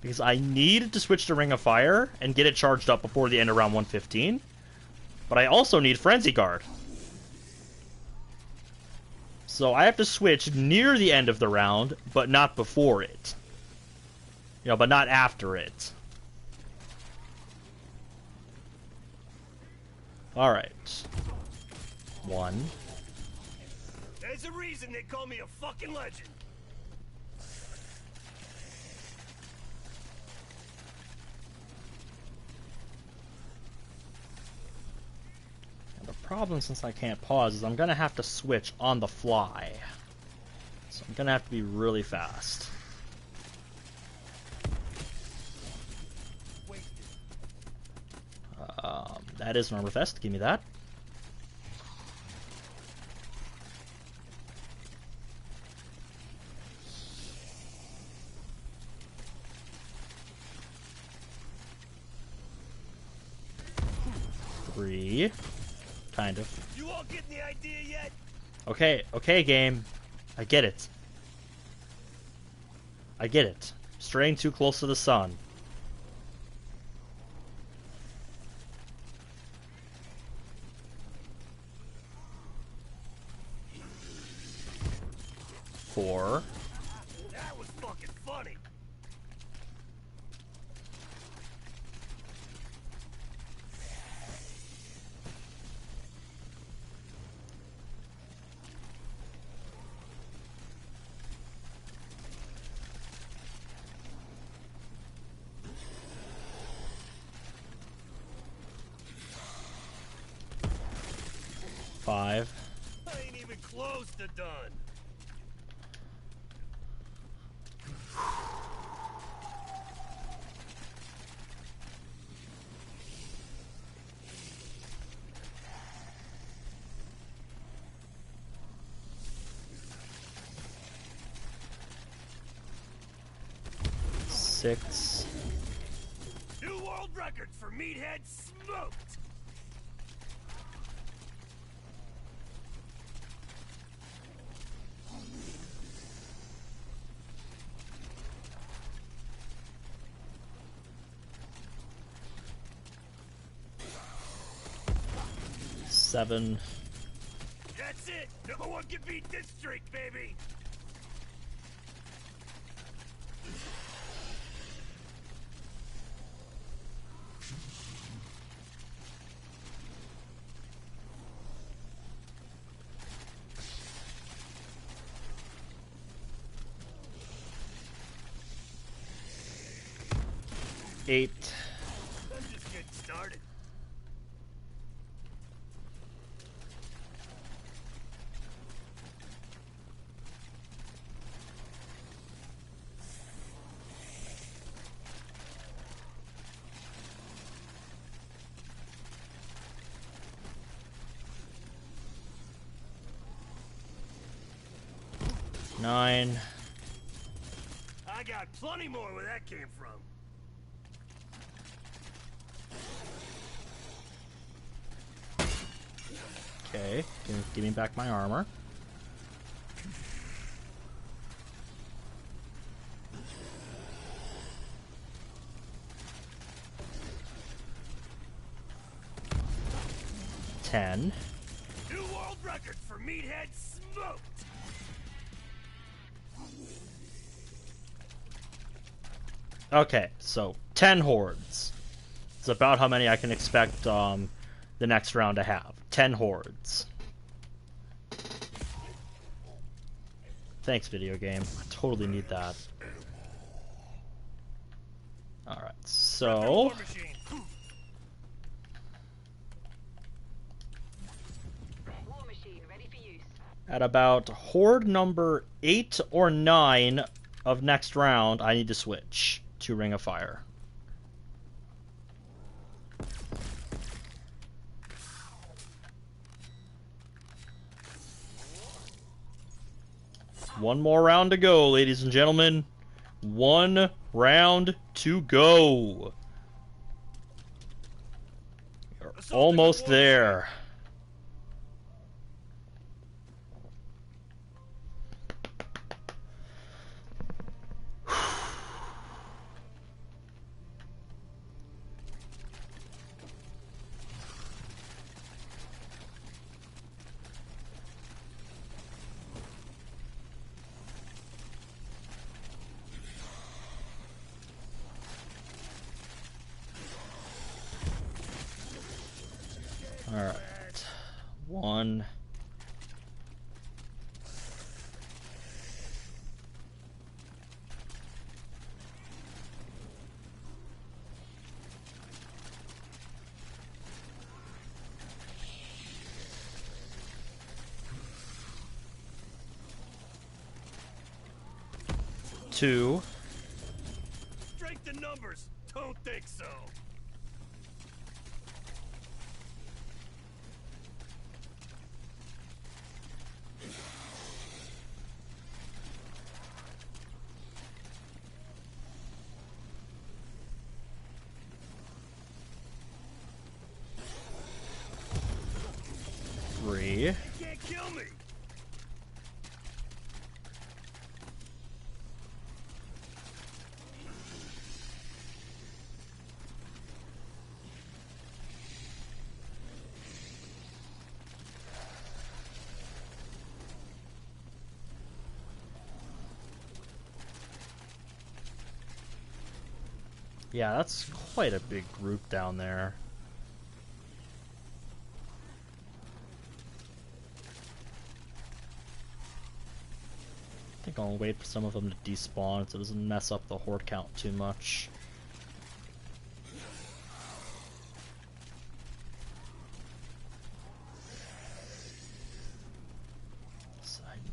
Because I need to switch to Ring of Fire and get it charged up before the end of round 115. But I also need Frenzy Guard. So I have to switch near the end of the round, but not before it. You know, but not after it. Alright. 1. There's a reason they call me a fucking legend. And the problem, since I can't pause, is I'm gonna have to switch on the fly. So I'm gonna have to be really fast. That is an Armor Fest. Give me that. Three. Kind of. You all getting the idea yet? Okay, okay, game. I get it. I get it. Straying too close to the sun. Four. That was fucking funny. 5. I ain't even close to done. Six. New world record for meathead smoked. Seven. That's it. No one can beat this streak, baby. Eight. I'm just getting started. Nine. I got plenty more where that came from. Okay, give me back my armor. Ten. New world record for meathead smoked. Okay, so 10 hordes. It's about how many I can expect the next round to have. 10 hordes. Thanks, video game. I totally need that. Alright, so... War machine. War machine ready for use. At about horde number 8 or 9 of next round, I need to switch to Ring of Fire. One more round to go, ladies and gentlemen. One round to go. You're almost there. Alright. One. Two. Strength in numbers. Don't think so. Three. You can't kill me. Yeah, that's quite a big group down there. I think I'll wait for some of them to despawn so it doesn't mess up the horde count too much.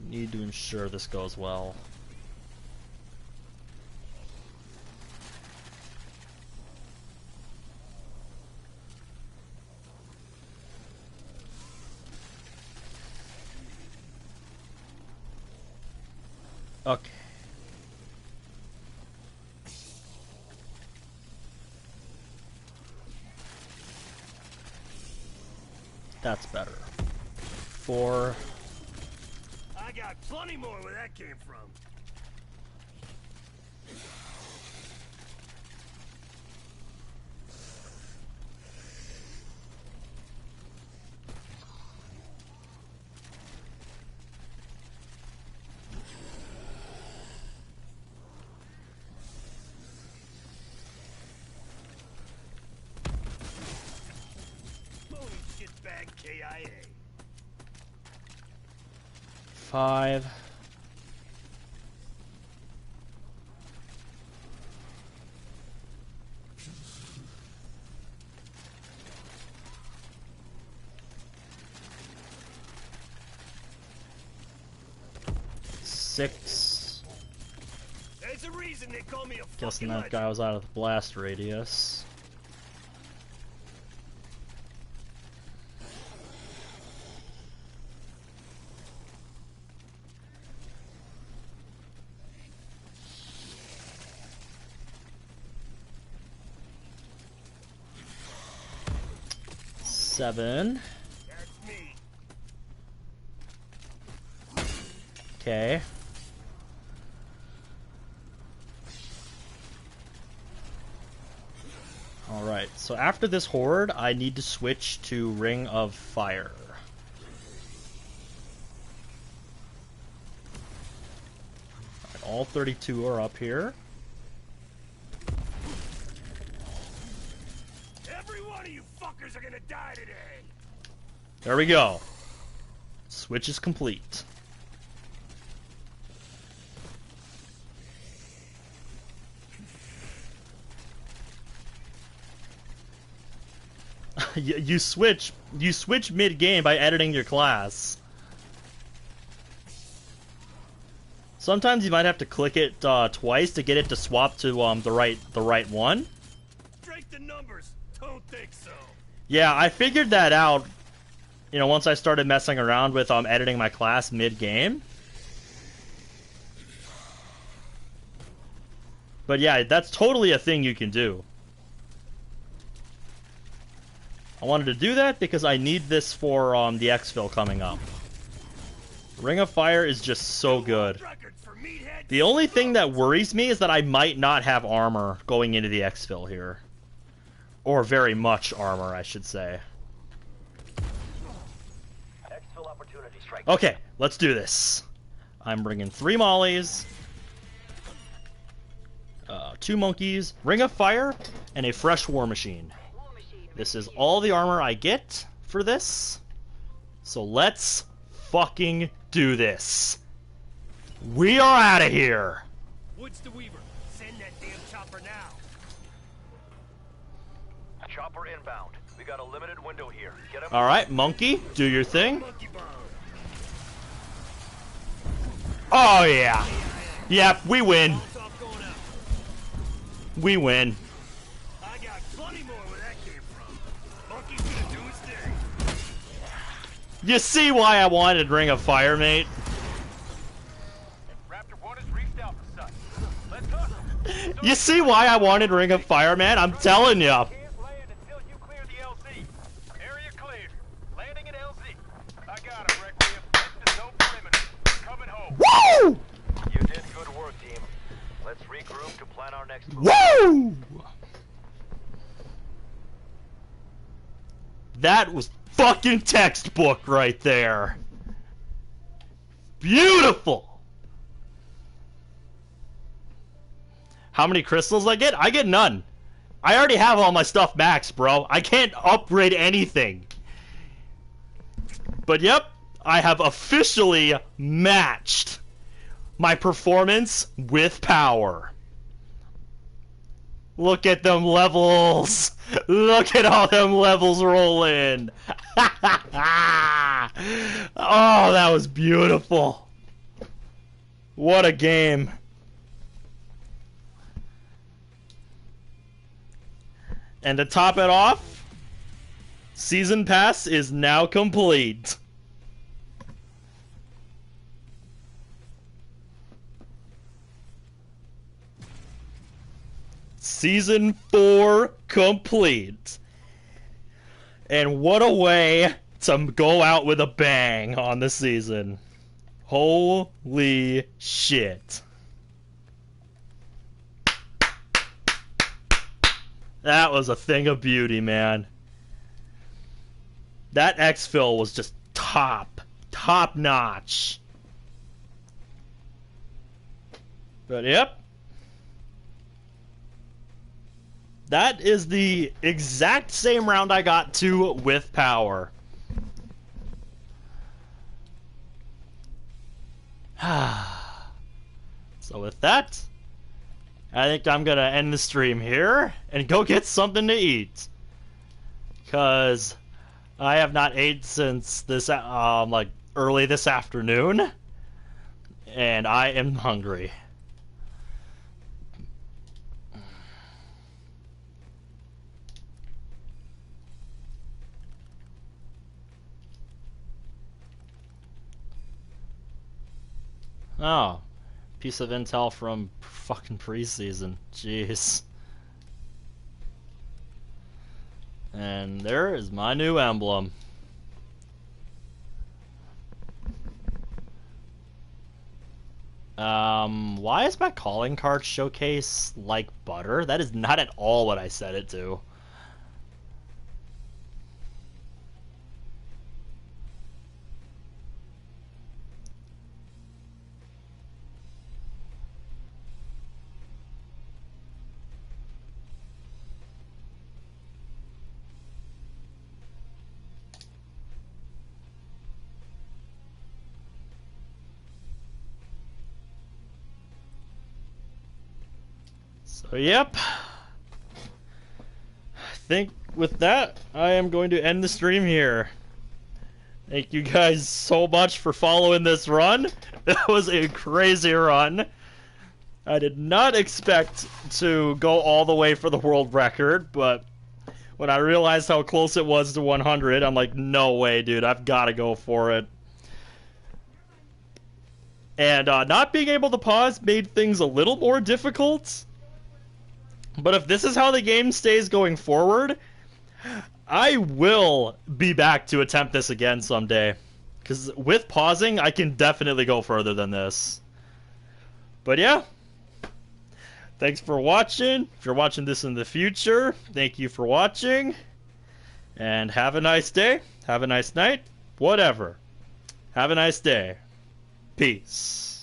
Need to ensure this goes well. Okay. That's better. 4. I got plenty more where that came from. Holy shitbag KIA. 5. Six. There's a reason they call me a Guessing fucking that legend. guy was out of the blast radius. Seven. That's me. Okay. Alright, so after this horde, I need to switch to Ring of Fire. Alright, all 32 are up here. Every one of you fuckers are gonna die today. There we go. Switch is complete. You switch mid-game by editing your class. Sometimes you might have to click it twice to get it to swap to the right one. Straight the numbers. Don't think so. Yeah, I figured that out. You know, once I started messing around with editing my class mid-game. But yeah, that's totally a thing you can do. I wanted to do that because I need this for the Exfil coming up. Ring of Fire is just so good. Record for meathead. The only thing that worries me is that I might not have armor going into the Exfil here. Or very much armor, I should say. Exfil opportunity strike. Okay, let's do this. I'm bringing 3 mollies, 2 monkeys, Ring of Fire, and a fresh War Machine. War machine. This is all the armor I get for this. So let's fucking do this. We are out of here. Woods to Weaver. Send that damn chopper now. Chopper inbound. We got a limited window here. Get him. Alright, monkey, do your thing. Monkey bomb. Oh yeah. Yep, we win. Bounce off going out. We win. I got plenty more where that came from. Monkey's gonna do his thing. You see why I wanted Ring of Fire, mate? Raptor 1 has reached Alpha site. Let's hustle. You see why I wanted Ring of Fire, man? I'm telling you. Can't land until you clear the LZ. Area cleared. Landing at LZ. I got him, Requiem. Heading to zone perimeter. Coming home. Woo! You did good work, team. Let's regroup to plan our next move. Woo! That was fucking textbook right there. Beautiful. How many crystals I get? I get none. I already have all my stuff maxed, bro. I can't upgrade anything. But yep, I have officially matched my performance with power. Look at them levels. Look at all them levels rolling. Oh, that was beautiful. What a game. And to top it off, Season Pass is now complete. Season 4 complete. And what a way to go out with a bang on the season. Holy shit. That was a thing of beauty, man. That Exfil was just top notch. But yep. That is the exact same round I got to with power. So with that, I think I'm gonna end the stream here and go get something to eat. Cause I have not ate since this like early this afternoon. And I am hungry. Oh, piece of intel from fucking preseason. Jeez. And there is my new emblem. Why is my calling card showcase like butter? That is not at all what I set it to. So, yep. I think with that, I am going to end the stream here. Thank you guys so much for following this run. That was a crazy run. I did not expect to go all the way for the world record, but when I realized how close it was to 100, I'm like, no way, dude. I've got to go for it. And not being able to pause made things a little more difficult. But if this is how the game stays going forward, I will be back to attempt this again someday. Because with pausing, I can definitely go further than this. But yeah. Thanks for watching. If you're watching this in the future, thank you for watching. And have a nice day. Have a nice night. Whatever. Have a nice day. Peace.